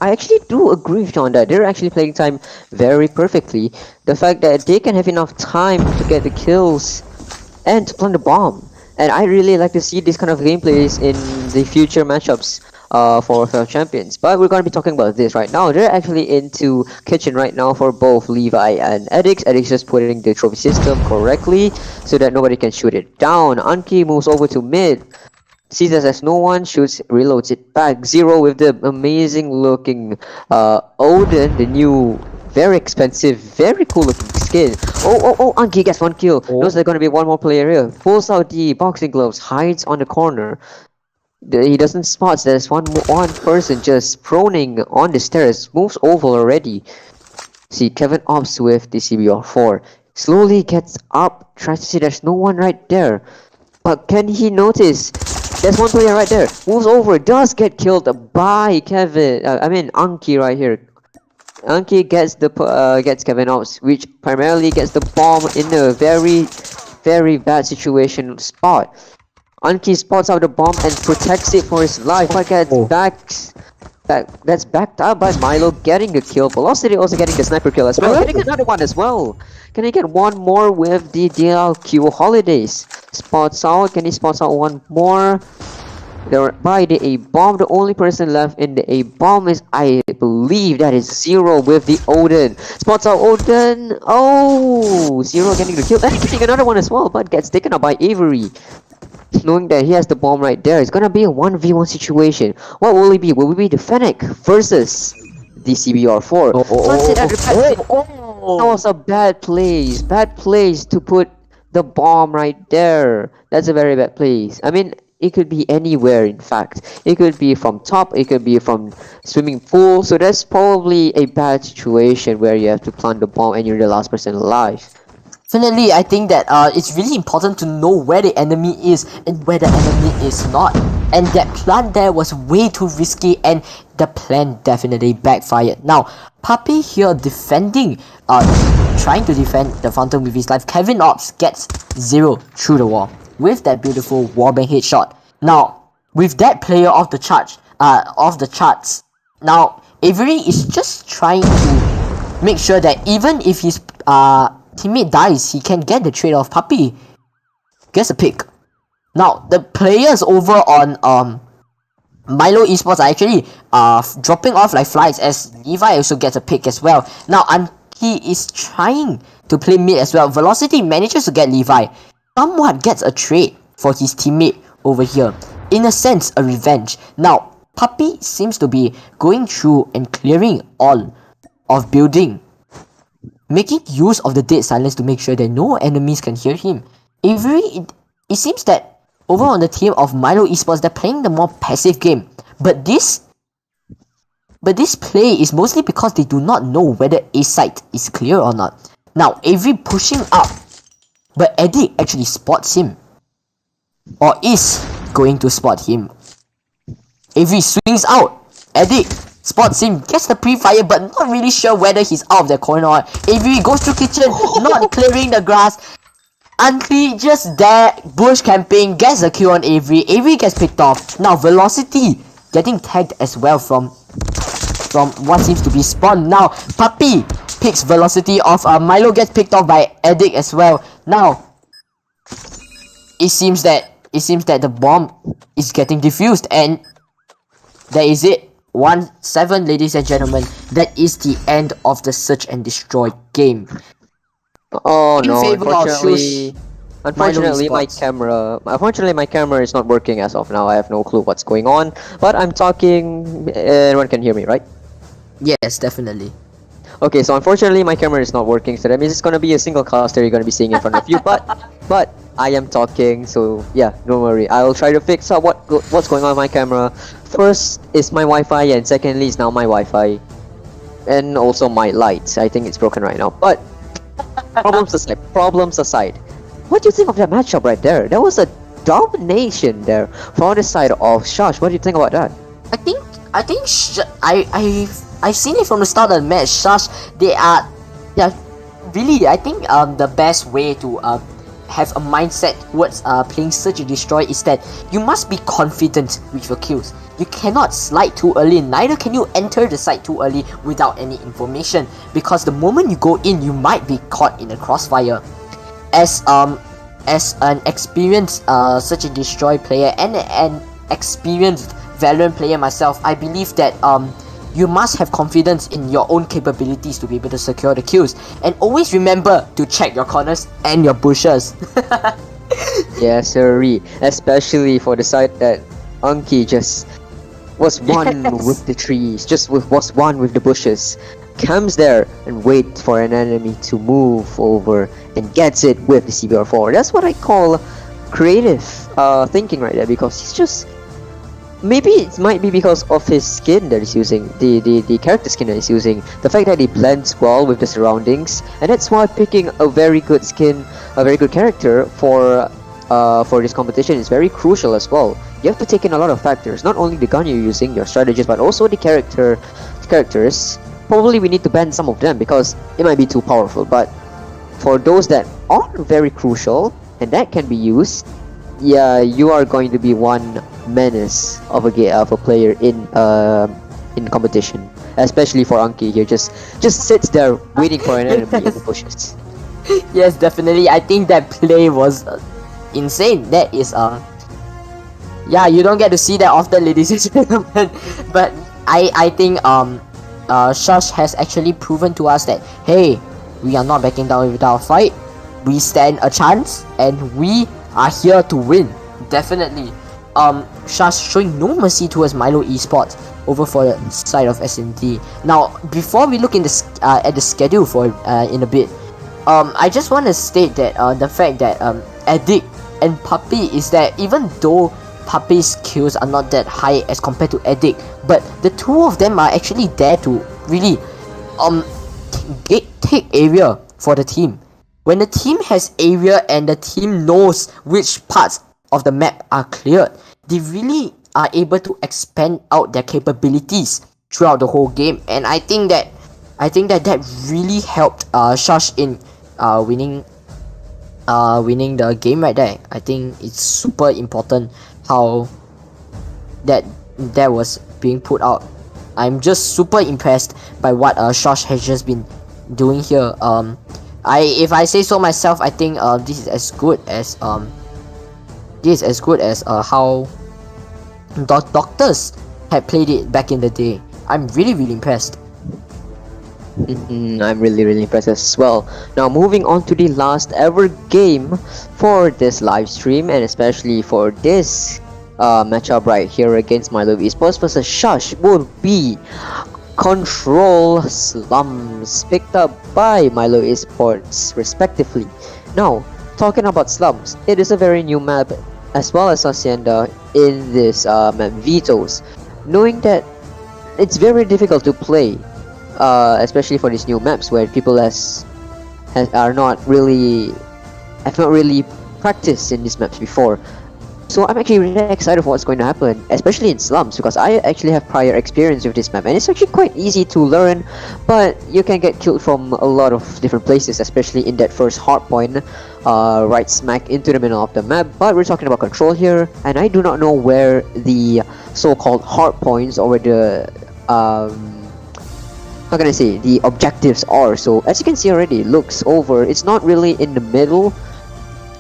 agree with you on that. They're actually playing time very perfectly. The fact that they can have enough time to get the kills and to plant the bomb. And I really like to see this kind of gameplays in the future matchups for OFFSTREAM champions. But we're gonna be talking about this right now. They're actually into kitchen right now for both Levi and Addicts. Addicts just putting the trophy system correctly so that nobody can shoot it down. Anki moves over to mid. Sees that there's no one, shoots, reloads it back. Zero with the amazing looking Odin, the new, very expensive, very cool looking skin. Oh, Anki gets one kill. Knows there's gonna be one more player here. Pulls out the boxing gloves, hides on the corner. He doesn't spot there's one person just proning on the stairs. Moves over already. See Kevin Ops with the CBR4. Slowly gets up, tries to see there's no one right there. But can he notice? There's one player right there. Moves over, does get killed by Kevin. Anki right here. Anki gets gets Kevin Ops, which primarily gets the bomb in a very, very bad situation spot. Anki spots out the bomb and protects it for his life. But gets that's backed up by Milo getting the kill. Velocity also getting the sniper kill as well. Getting another one as well. Can he get one more with the DLQ Holidays? Spots out. Can he spots out one more? They're by the A bomb. The only person left in the A bomb is, I believe, that is Zero with the Odin. Spots out Odin. Oh, Zero getting the kill and getting another one as well, but gets taken out by Avery. Knowing that he has the bomb right there, it's gonna be a 1v1 situation. What will it be? Will it be the Fennec versus the CBR4? That was a bad place. Bad place to put the bomb right there. That's a very bad place. I mean, it could be anywhere, in fact. It could be from top, it could be from swimming pool. So that's probably a bad situation where you have to plant the bomb and you're the last person alive. Definitely, I think that it's really important to know where the enemy is and where the enemy is not. And that plan there was way too risky and the plan definitely backfired. Now, Puppy here defending, trying to defend the Fountain with his life. Kevin Ops gets Zero through the wall with that beautiful wallbang headshot. Now, with that player off the charts, now Avery is just trying to make sure that even if his teammate dies, he can get the trade off. Puppy gets a pick. Now the players over on Milo Esports are actually dropping off like flies, as Levi also gets a pick as well. Now Anki is trying to play mid as well. Velocity manages to get Levi. Somewhat gets a trade for his teammate over here. In a sense, a revenge. Now Puppy seems to be going through and clearing all of building, making use of the dead silence to make sure that no enemies can hear him. Avery, it seems that over on the team of Milo Esports, they're playing the more passive game. But this play is mostly because they do not know whether A site is clear or not. Now, Avery pushing up, but Eddie actually spots him, or is going to spot him. Avery swings out. Eddie spots him, gets the pre-fire, but not really sure whether he's out of the corner or not. Avery goes to kitchen, not clearing the grass. Anki just there, bush camping, gets a kill on Avery. Avery gets picked off. Now Velocity getting tagged as well from what seems to be spawn. Now Puppy picks Velocity off. Milo gets picked off by Addict as well. Now it seems that the bomb is getting defused, and that is it. 7, ladies and gentlemen, that is the end of the Search and Destroy game. Oh In no, favor of unfortunately my camera is not working as of now. I have no clue what's going on, but I'm talking, everyone can hear me, right? Yes, definitely. Okay, so unfortunately my camera is not working, so that means it's gonna be a single cluster you're gonna be seeing in front of you, but I am talking, so yeah, don't worry. I'll try to fix up what's going on with my camera. First is my Wi-Fi, and secondly is now my Wi-Fi, and also my lights. I think it's broken right now, but problems aside, what do you think of that matchup right there? That was a domination there from the side of SHUSHHH. What do you think about that? I've seen it from the start of the match. SHUSHHH, they are really, I think the best way to have a mindset towards playing Search and Destroy is that you must be confident with your kills. You cannot slide too early, neither can you enter the site too early without any information, because the moment you go in, you might be caught in a crossfire. As an experienced Search and Destroy player and an experienced Valorant player myself, I believe that you must have confidence in your own capabilities to be able to secure the kills, and always remember to check your corners and your bushes. Yes, sirree. Especially for the side that Unky just was one with the trees, was one with the bushes, comes there and waits for an enemy to move over and gets it with the CBR4. That's what I call creative thinking right there, because he's just, maybe it might be because of his skin that he's using, the character skin that he's using, the fact that he blends well with the surroundings, and that's why picking a very good skin, a very good character for this competition is very crucial as well. You have to take in a lot of factors, not only the gun you're using, your strategies, but also the characters. Probably we need to ban some of them because it might be too powerful, but for those that are very crucial and that can be used, yeah, you are going to be one menace of a player in competition. Especially for Unky here, just sits there waiting for an enemy in the bushes. Yes, definitely. I think that play was insane. That is yeah, you don't get to see that often, ladies and gentlemen. But I think SHUSHHH has actually proven to us that, hey, we are not backing down without a fight. We stand a chance, and we are here to win. Definitely. SHUSHHH showing no mercy towards Milo Esports over for the side of S&D. Now, before we look in at the schedule for in a bit, I just want to state that the fact that Addict and Puppy is that even though Puppy's kills are not that high as compared to Addict, but the two of them are actually there to really take area for the team. When the team has area and the team knows which parts of the map are cleared, they really are able to expand out their capabilities throughout the whole game, and I think that really helped SHUSHHH in winning the game right there. I think it's super important how that was being put out. I'm just super impressed by what SHUSHHH has just been doing here. If I say so myself, I think this is as good as how Doctors had played it back in the day. I'm really impressed. I'm really impressed as well. Now moving on to the last ever game for this live stream, and especially for this matchup right here against Milo Esports versus SHUSHHH, would be Control Slums, picked up by Milo Esports respectively. Now, talking about Slums, it is a very new map as well as Hacienda in this map Vetoes, knowing that it's very difficult to play, especially for these new maps where people have not really practiced in these maps before. So I'm actually really excited for what's going to happen, especially in Slums, because I actually have prior experience with this map, and it's actually quite easy to learn, but you can get killed from a lot of different places, especially in that first hard point, right smack into the middle of the map. But we're talking about Control here, and I do not know where the so-called hard points or where the how can I say, the objectives are. So as you can see already, looks over, it's not really in the middle.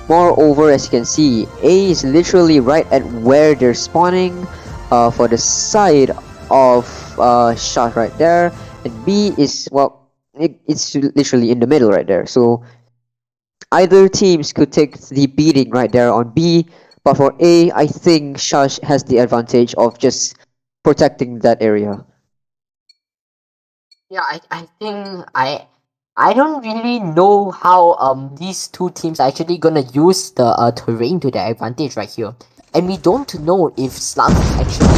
Moreover, as you can see, A is literally right at where they're spawning. For the side of SHUSHHH right there, and B is, well, it's literally in the middle right there. So either teams could take the beating right there on B, but for A, I think SHUSHHH has the advantage of just protecting that area. Yeah, I think I don't really know how these two teams are actually gonna use the terrain to their advantage right here. And we don't know if Slum actually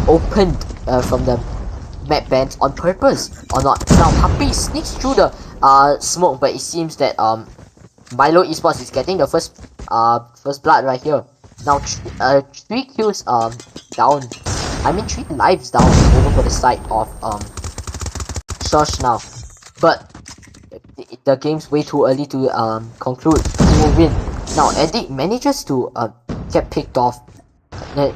opened from the map bans on purpose or not. Now Puppy sneaks through the smoke, but it seems that Milo Esports is getting the first blood right here. Now 3 kills down. I mean 3 lives down over for the side of SHUSHHH now. But the game's way too early to conclude. He will win. Now Edic manages to get picked off. Yeah,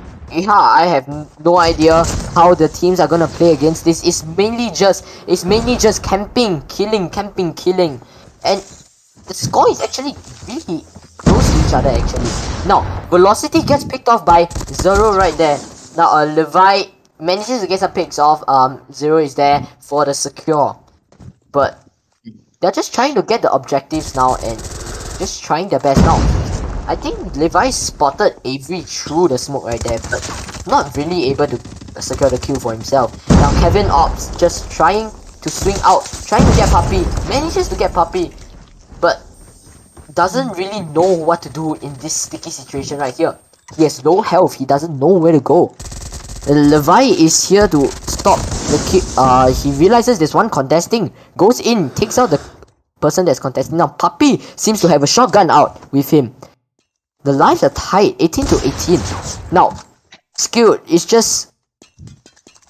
I have no idea how the teams are gonna play against this. It's mainly just camping, killing, and the score is actually really close to each other actually. Now Velocity gets picked off by Zero right there. Now Levi manages to get some picks off. Zero is there for the secure, but they're just trying to get the objectives now and just trying their best now. I think Levi spotted Avery through the smoke right there, but not really able to secure the kill for himself. Now Kevin Ops just trying to swing out, trying to get Puppy, manages to get Puppy, but doesn't really know what to do in this sticky situation right here. He has low health, he doesn't know where to go. Levi is here to stop the kill. He realizes there's one contesting, goes in, takes out the person that's contesting. Now Puppy seems to have a shotgun out with him. The lives are tied, 18 to 18. Now, Skewed is just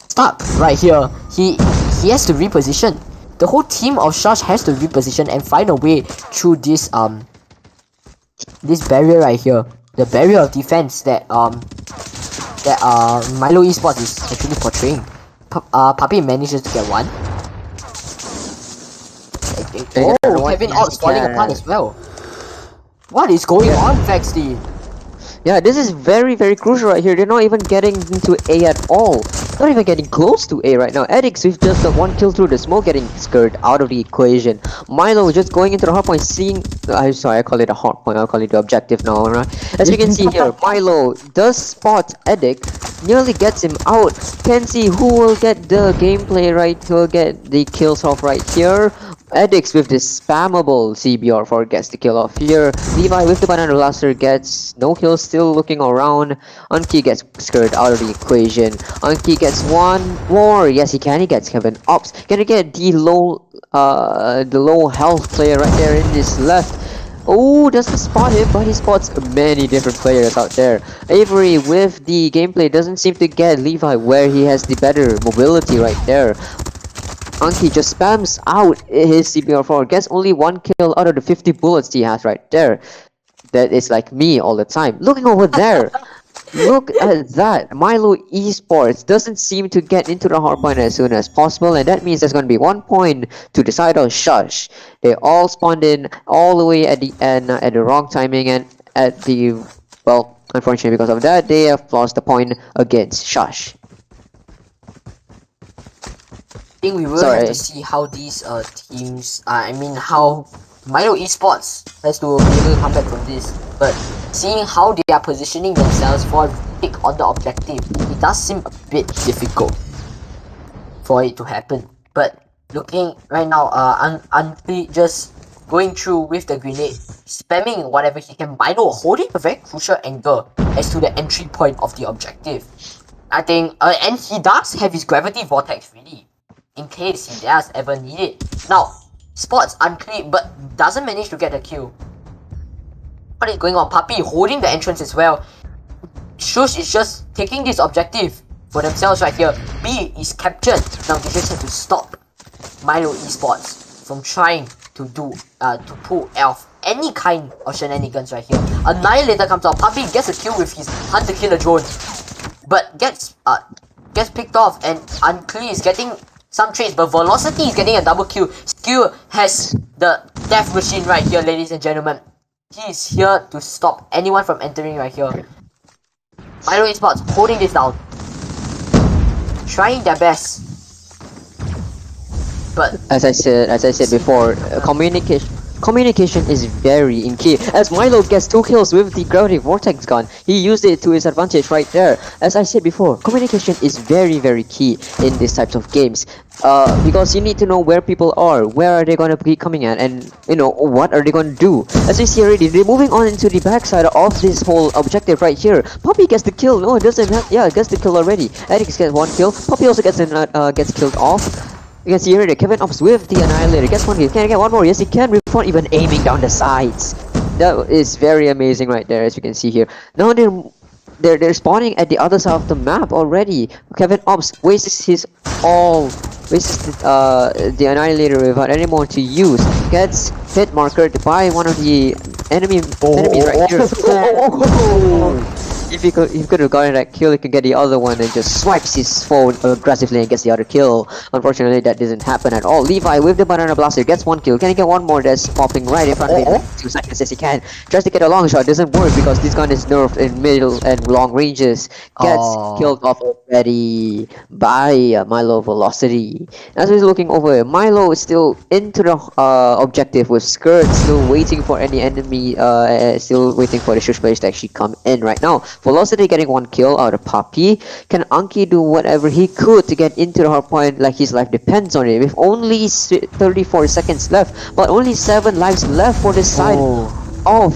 stuck right here. He has to reposition. The whole team of SHUSHHH has to reposition and find a way through this this barrier right here. The barrier of defense that Milo Esports is actually portraying. Puppy manages to get one. Oh, Kevin Ops falling apart as well. What is going on, Vexty? Yeah, this is very crucial right here. They're not even getting into A at all. Not even getting close to A right now. Edix with just the 1 kill through the smoke getting scared out of the equation. Milo just going into the hardpoint, seeing... I'm sorry, I call it a hardpoint. I'll call it the objective now, right? As you can see here, Milo does spot Edic, nearly gets him out. Can see who will get the gameplay right, who will get the kills off right here. Edix with this spammable CBR4 gets the kill off here. Levi with the banana blaster gets no kills, still looking around. Unki gets scared out of the equation. Unki gets one more. Yes, he can. He gets Kevin Ops. Gonna get the low health player right there in this left. Oh, doesn't spot him, but he spots many different players out there. Avery with the gameplay doesn't seem to get Levi where he has the better mobility right there. Unki just spams out his CBR4, gets only 1 kill out of the 50 bullets he has right there. That is like me all the time. Looking over there, look at that. Milo Esports doesn't seem to get into the hardpoint as soon as possible, and that means there's going to be 1 point to decide on SHUSHHH. They all spawned in all the way at the end at the wrong timing, and at the, well, unfortunately because of that, they have lost the point against SHUSHHH. I think we will have to see how these teams, I mean how Milo Esports has to be able to come back from this. But seeing how they are positioning themselves for a pick on the objective, it does seem a bit difficult for it to happen. But looking right now, Uncle just going through with the grenade, spamming whatever he can. Milo holding a very crucial angle as to the entry point of the objective. I think, and he does have his gravity vortex really, in case he does ever need it. Now, spots unclear but doesn't manage to get the kill. What is going on? Puppy holding the entrance as well. SHUSHHH is just taking this objective for themselves right here. B is captured. Now they just have to stop Milo Esports from trying to do to pull off any kind of shenanigans right here. Annihilator comes out. Puppy gets a kill with his hunter killer drone, but gets picked off, and Unclear is getting some trades, but Velocity is getting a double kill. Skill has the death machine right here, ladies and gentlemen. He is here to stop anyone from entering right here. Milo Esports holding this down. trying their best. But As I said before, communication is very in key. As Milo gets 2 kills with the gravity vortex gun, he used it to his advantage right there. As I said before, communication is very key in these types of games. Because you need to know where people are, where are they gonna be coming at, and you know what are they gonna do. As you see already, they're moving on into the backside of this whole objective right here. Poppy gets the kill. No, it doesn't. Gets the kill already. Alex gets 1 kill. Poppy also gets killed off. You can see here, Kevin Ops with the Annihilator gets 1 kill. Can I get 1 more? Yes, he can, before even aiming down the sides. That is very amazing right there, as you can see here. Now they're spawning at the other side of the map already. Kevin Ops wastes the Annihilator without any more to use. Gets hit markered by one of the enemies right here. If he could have gotten that kill, he could get the other one and just swipes his phone aggressively and gets the other kill. Unfortunately, that doesn't happen at all. Levi with the banana blaster gets 1 kill. Can he get 1 more? That's popping right in front of him. 2 seconds as he can. Tries to get a long shot, doesn't work because this gun is nerfed in middle and long ranges. Gets killed off already by Milo Velocity. As he's looking over, Milo is still into the objective with Skirt, still waiting for any enemy, still waiting for the SHUSHHH players to actually come in right now. Velocity getting 1 kill out of Poppy. Can Anki do whatever he could to get into the hardpoint like his life depends on it? With only 34 seconds left, but only 7 lives left for this side of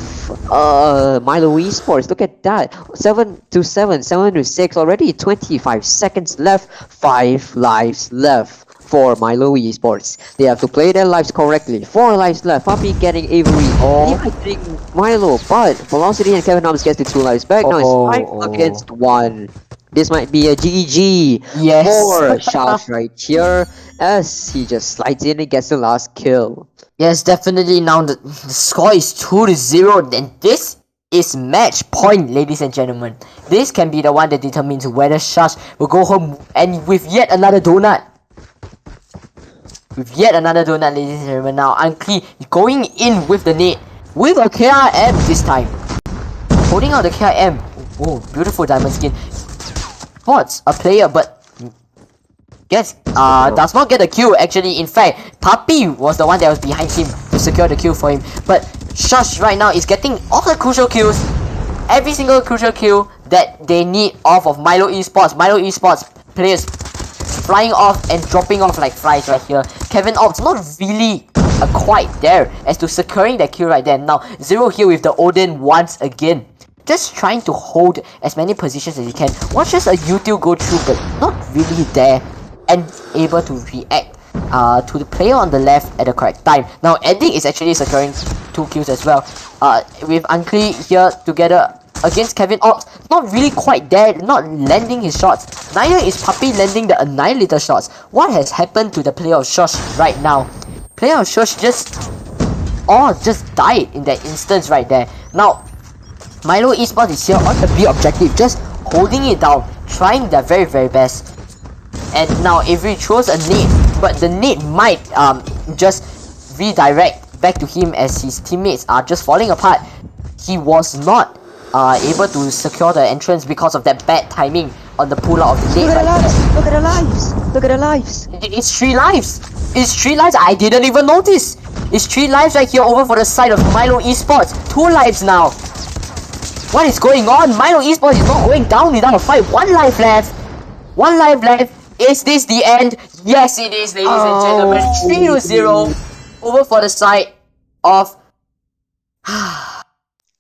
Milo Esports. Look at that. 7 to 7, 7 to 6 already. 25 seconds left, 5 lives left for Milo Esports. They have to play their lives correctly. 4 lives left. Poppy getting Avery. Levi getting Milo, but Velocity and Kevin Ops gets the 2 lives back. Now it's 5 against 1. This might be a GG for SHUSHHH right here, as he just slides in and gets the last kill. yes, definitely now the score is 2-0. Then this is match point, ladies and gentlemen. This can be the one that determines whether SHUSHHH will go home and with yet another donut. With yet another donut, ladies and gentlemen. Now Anki going in with the nade with a KRM this time, holding out the KRM. Oh, beautiful diamond skin. Spots a player, but does not get a kill. Actually, in fact, Poppy was the one that was behind him to secure the kill for him. But SHUSHHH right now is getting all the crucial kills, every single crucial kill that they need off of Milo Esports. Milo Esports players flying off and dropping off like flies right here. Kevin Ops not really quite there as to securing that kill right there. Now 0 here with the Odin once again, just trying to hold as many positions as he can. Watches a util go through, but not really there and able to react to the player on the left at the correct time. Now Ending is actually securing 2 kills as well, with Anki here together against Kevin Ops, not really quite there, not landing his shots. Neither is Poppy landing the Annihilator shots. What has happened to the player of SHUSHHH right now? Player of SHUSHHH just died in that instance right there. Now Milo Esports is here on the B objective, just holding it down, trying their very best. And now Avery throws a nade, but the nade might just redirect back to him as his teammates are just falling apart. He was not able to secure the entrance because of that bad timing on the pull out of the nade. Look at the lives! Look at the lives! It's 3 lives! It's 3 lives! I didn't even notice! It's 3 lives right here over for the side of Milo Esports. 2 lives now! What is going on? Milo Esports is not going down without a fight. 1 life left! 1 life left! Is this the end? Yes, it is, ladies and gentlemen. 3-0 over for the side of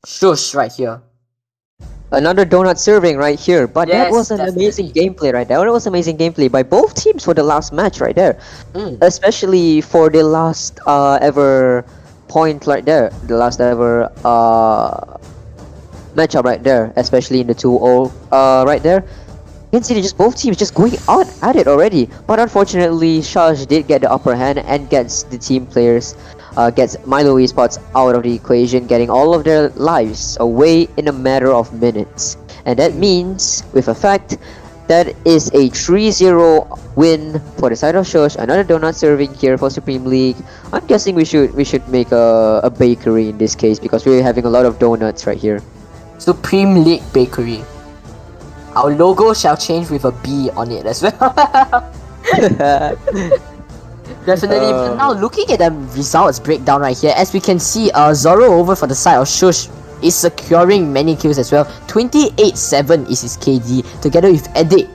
SHUSHHH right here. Another donut serving right here, but Yes, that was an amazing gameplay right there. That was amazing gameplay by both teams for the last match right there. Especially for the last ever point right there. The last ever matchup right there, especially in the 2-0 right there. You can see just both teams just going out at it already, but unfortunately SHUSHHH did get the upper hand and gets the team players, gets Milo Esports out of the equation, getting all of their lives away in a matter of minutes. And that means, with a fact, that is a 3-0 win for the side of SHUSHHH. Another donut serving here for Supreme League. I'm guessing we should make a bakery in this case because we're having a lot of donuts right here. Supreme League Bakery. our logo shall change with a B on it as well. Definitely. But now looking at the results breakdown right here, as we can see, Zoro over for the side of SHUSHHH is securing many kills as well. 28-7 is his KD, together with Edic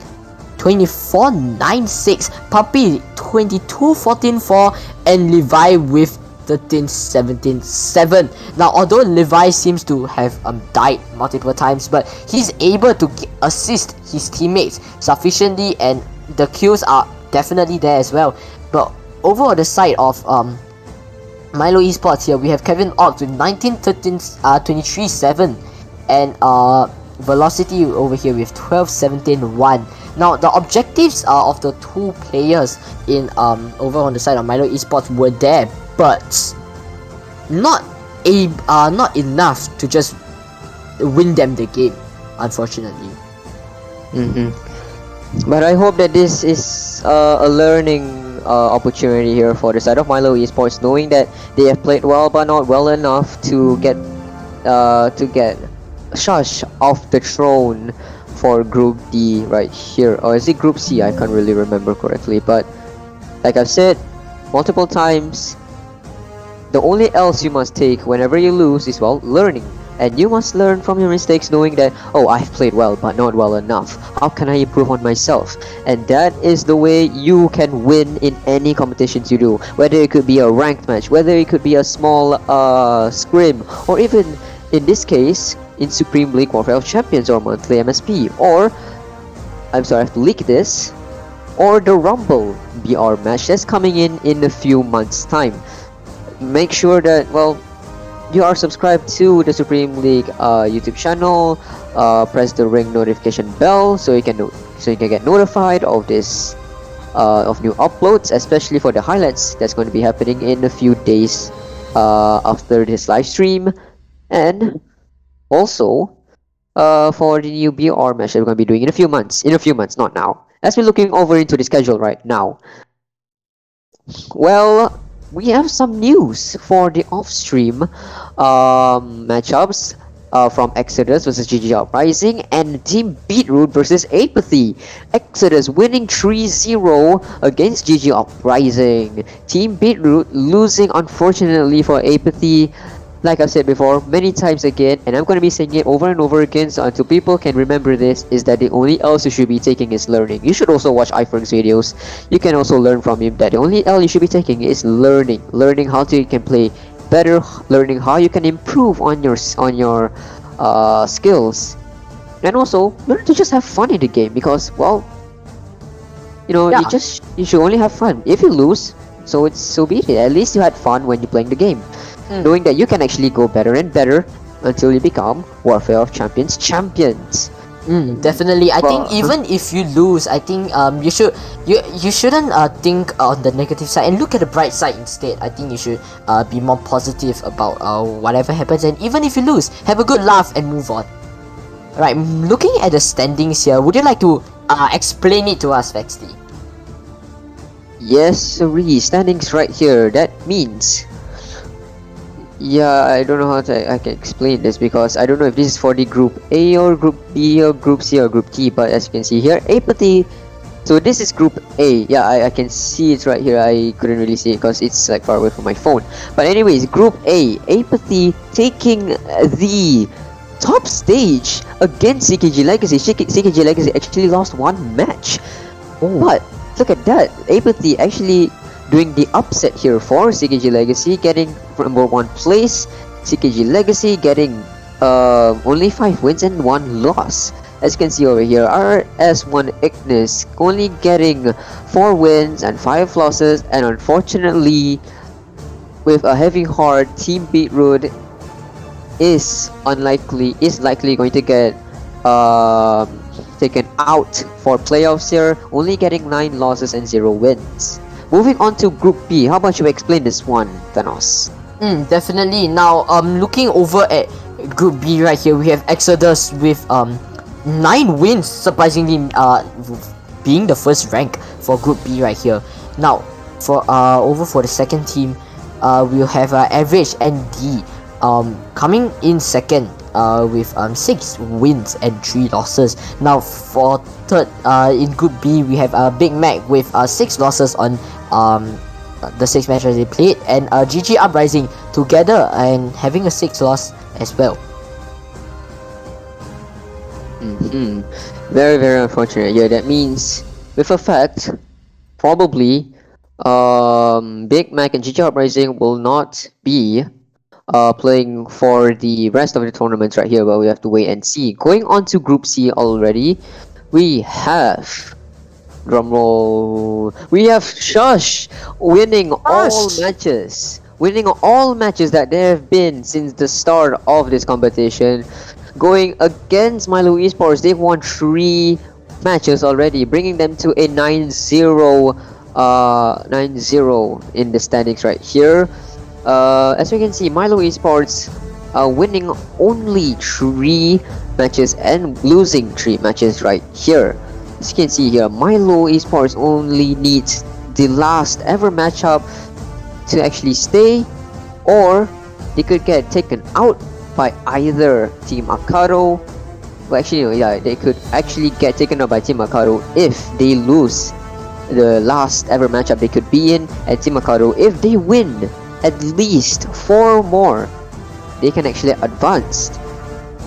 24-9-6, Puppy 22-14-4, and Levi with 13-17-7. Now, although Levi seems to have died multiple times, but he's able to assist his teammates sufficiently, and the kills are definitely there as well. But over on the side of Milo Esports here, we have Kevin Ox with 19-13-23-7, and Velocity over here with 12-17-1. Now, the objectives of the two players in over on the side of Milo Esports were there, but not enough to just win them the game, unfortunately. But I hope that this is a learning opportunity here for the side of Milo Esports, knowing that they have played well but not well enough to get SHUSHHH off the throne for Group D right here, or is it Group C? I can't really remember correctly, but like I've said multiple times, the only else you must take whenever you lose is, well, learning. And you must learn from your mistakes, knowing that, oh, I've played well but not well enough. How can I improve on myself? And that is the way you can win in any competitions you do. Whether it could be a ranked match, whether it could be a small scrim, or even in this case, in Supreme League Warfare of Champions or monthly MSP, or I'm sorry, I have to leak this, or the Rumble BR match that's coming in a few months' time. Make sure that, well, you are subscribed to the Supreme League YouTube channel. Press the ring notification bell so you can get notified of this of new uploads, especially for the highlights that's going to be happening in a few days after this live stream, and also for the new BR match that we're going to be doing in a few months, not now, as we're looking over into the schedule right now. Well, we have some news for the off-stream matchups from Exodus versus GG Uprising and Team Beetroot versus Apathy. Exodus winning 3-0 against GG Uprising. Team Beetroot losing, unfortunately, for Apathy. Like I've said before many times again, and I'm going to be saying it over and over again so until people can remember this, is that the only L's you should be taking is learning. You should also watch iFerg's videos. You can also learn from him that the only L you should be taking is learning. Learning how you can play better, learning how you can improve on your skills, and also learn to just have fun in the game, because, well, you know, you should only have fun. If you lose, so be it. At least you had fun when you're playing the game. Knowing that you can actually go better and better until you become Warfare of Champions champions. Definitely. I think even if you lose, I think you shouldn't think on the negative side and look at the bright side instead. I think you should be more positive about whatever happens, and even if you lose, have a good laugh and move on. Alright, looking at the standings here, would you like to explain it to us, Vexty? Yes, sirree. Standings right here. That means, yeah, I don't know how I can explain this, because I don't know if this is for the Group A or Group B or Group C or Group D, but as you can see here, Apathy. So this is Group A. Yeah, I can see it right here. I couldn't really see it because it's like far away from my phone. But anyways, Group A, Apathy taking the top stage against CKG Legacy. CKG Legacy actually lost one match. But look at that. Apathy actually doing the upset here for CKG Legacy, getting number 1 place. CKG Legacy getting only 5 wins and 1 loss. As you can see over here, RS1 IGNIS only getting 4 wins and 5 losses, and unfortunately, with a heavy heart, Team Beetroot is likely going to get taken out for playoffs here, only getting 9 losses and 0 wins. Moving on to Group B, how about you explain this one, Thanos? Definitely. Now, looking over at Group B right here, we have Exodus with 9 wins, surprisingly, being the first rank for Group B right here. Now, for over for the second team, we'll have Average and D coming in second with 6 wins and 3 losses. Now for third in Group B, we have Big Mac with 6 losses on the 6 matches they played, and GG Uprising together and having a 6 loss as well. Very, very unfortunate. Yeah, that means with a fact, probably Big Mac and GG Uprising will not be playing for the rest of the tournaments right here, but we have to wait and see. Going on to Group C already, we have drumroll. We have SHUSHHH winning all matches. Winning all matches that there have been since the start of this competition. Going against Milo Esports, they've won 3 matches already, bringing them to a 9-0 in the standings right here. As you can see, Milo Esports winning only 3 matches and losing 3 matches right here. As you can see here, Milo Esports only needs the last ever matchup to actually stay, or they could get taken out by either Team Akaro. Well, actually, no, yeah, they could actually get taken out by Team Akaro if they lose the last ever matchup they could be in, and Team Akaro, if they win at least 4 more, they can actually advance.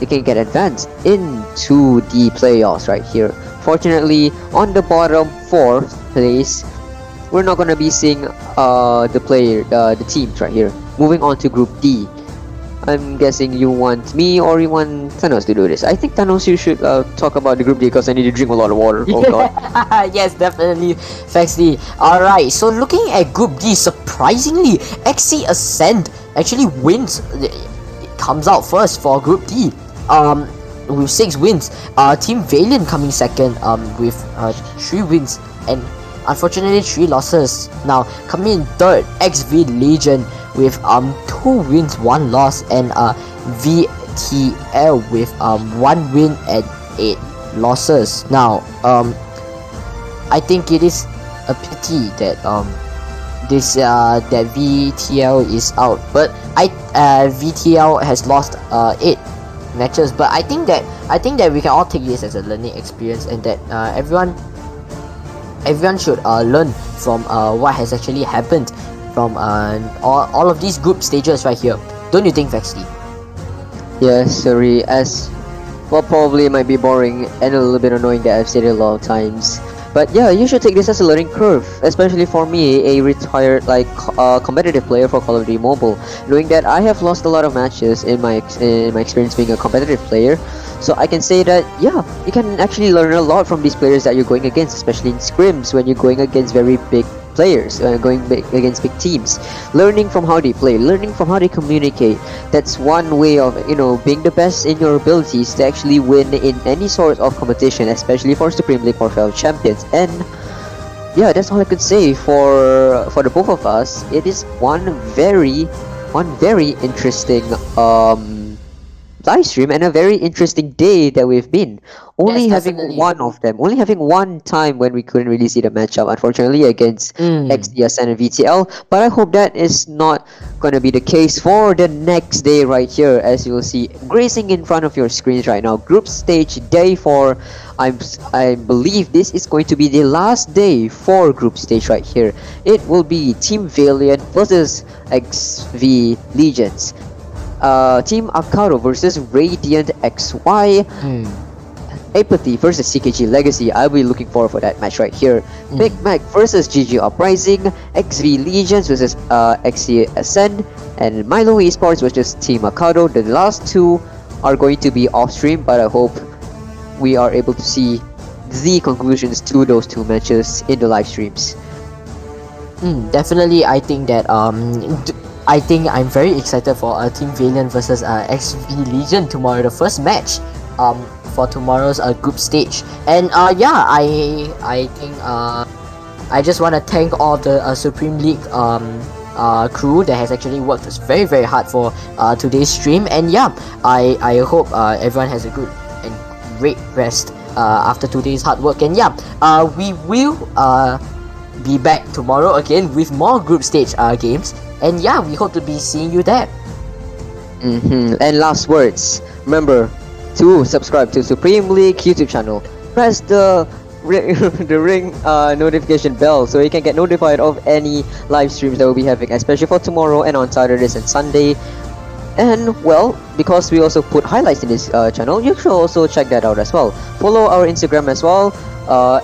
They can get advanced into the playoffs right here. Fortunately, on the bottom 4th place, we're not gonna be seeing the teams right here. Moving on to Group D. I'm guessing you want me or you want Thanos to do this. I think Thanos, you should talk about the Group D because I need to drink a lot of water. Oh god. Yes, definitely, Faxley. Alright, so looking at Group D, surprisingly, XC Ascend actually wins. It comes out first for Group D. With 6 wins. Team Valiant coming second with 3 wins and unfortunately 3 losses. Now coming in third, XV Legion with 2 wins, 1 loss, and VTL with 1 win and 8 losses. Now I think it is a pity that that VTL is out, but VTL has lost 8 matches, but I think that we can all take this as a learning experience, and that everyone should learn from what has actually happened from all of these group stages right here. Don't you think, Vexley? Yes, sorry, as well, probably it might be boring and a little bit annoying that I've said it a lot of times. But yeah, you should take this as a learning curve, especially for me, a retired competitive player for Call of Duty Mobile, knowing that I have lost a lot of matches in my experience being a competitive player. So I can say that yeah, you can actually learn a lot from these players that you're going against, especially in scrims when you're going against very big players, against big teams. Learning from how they play, learning from how they communicate. That's one way of, you know, being the best in your abilities to actually win in any sort of competition, especially for Supreme League or fellow champions. And yeah, that's all I could say for the both of us. It is one very interesting live stream and a very interesting day that we've been. Only having one time when we couldn't really see the matchup, unfortunately, against XDSN and VTL. But I hope that is not gonna be the case for the next day right here, as you will see grazing in front of your screens right now. Group stage day 4. I believe this is going to be the last day for group stage right here. It will be Team Valiant versus XV Legions. Team Akaro versus Radiant XY. Apathy versus CKG Legacy. I'll be looking forward for that match right here. Big Mac versus GG Uprising. XV Legions versus XC Ascend. And Milo Esports versus Team Akaro. The last 2 are going to be off stream, but I hope we are able to see the conclusions to those 2 matches in the live streams. Definitely, I think that I'm very excited for Team Valiant versus XV Legion tomorrow, the first match for tomorrow's group stage. And yeah, I think I just want to thank all the Supreme League crew that has actually worked very, very hard for today's stream. And yeah, I hope everyone has a good and great rest after today's hard work. And yeah, we will be back tomorrow again with more group stage games. And yeah, we hope to be seeing you there. And last words, Remember to subscribe to Supreme League YouTube channel. Press the ring notification bell so you can get notified of any live streams that we'll be having, especially for tomorrow and on Saturdays and Sunday. And well, because we also put highlights in this channel, you should also check that out as well. Follow our Instagram as well,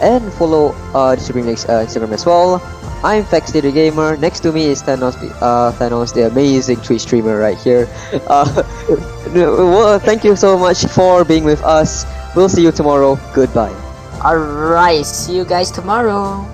and follow the Supreme League's Instagram as well. I'm Fexty the Gamer. Next to me is Thanos, the amazing Twitch streamer right here. Well, thank you so much for being with us. We'll see you tomorrow. Goodbye. Alright, see you guys tomorrow.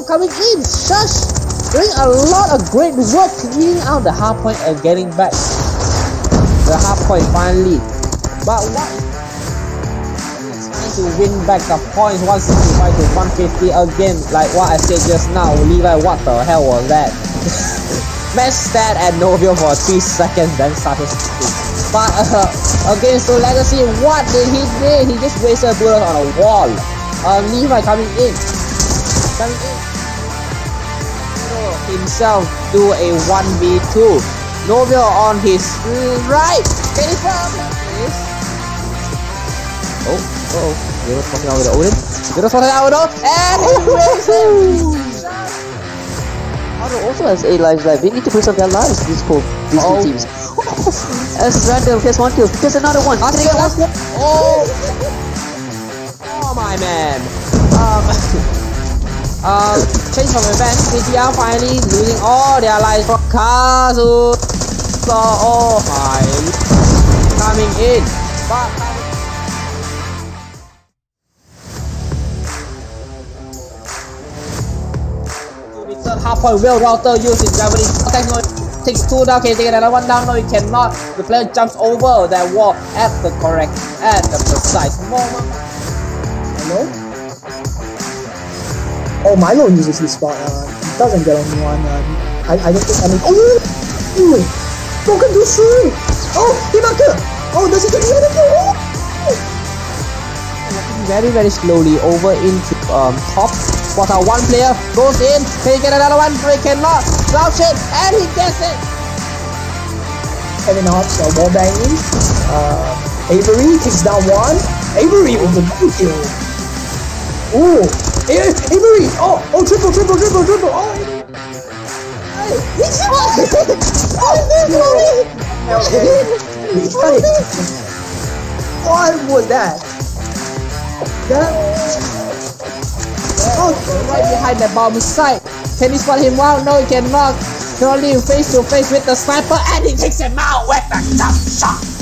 Coming in, Shush! Doing a lot of great work cleaning out the hard point and getting back the hard point finally. But what? Trying to win back the points 165 to 150 again, like what I said just now. Levi, what the hell was that? Match stat at Novio for 3 seconds, then started speaking. But against Legacy, what did he do? He just wasted bullets on a wall. Levi coming in. Himself do a 1v2. Novio on his right. Can he from this? They were talking out with the Odin. And he wins it. Milo also has 8 lives left. They need to preserve their lives, these two teams. As random, here's one kill. There's another one. Oh my man. Change from event. PTR finally losing all their lives from Kazu. So, oh my. Coming in. But third half point will router using gravity technology. Takes 2 down, can you take another 1 down? No, you cannot. The player jumps over that wall at the precise moment. Hello? Oh, Milo uses this spot. Doesn't get anyone. I don't think any. Oh! Broken to shoot! Oh! Himaka! Oh, does he get the other kill? Very, very slowly over into top. Spot out one player, goes in. Can he get another one? No, he cannot. Slouch it, and he gets it. Kevin Hobbs wall banging. Avery takes down one. Avery with the double kill. Oh, Avery! Oh, triple! Oh, he's What was that? Right behind the bomb site. Can he spot him out? No, he cannot. Currently face to face with the sniper, and he takes him out with the jump shot.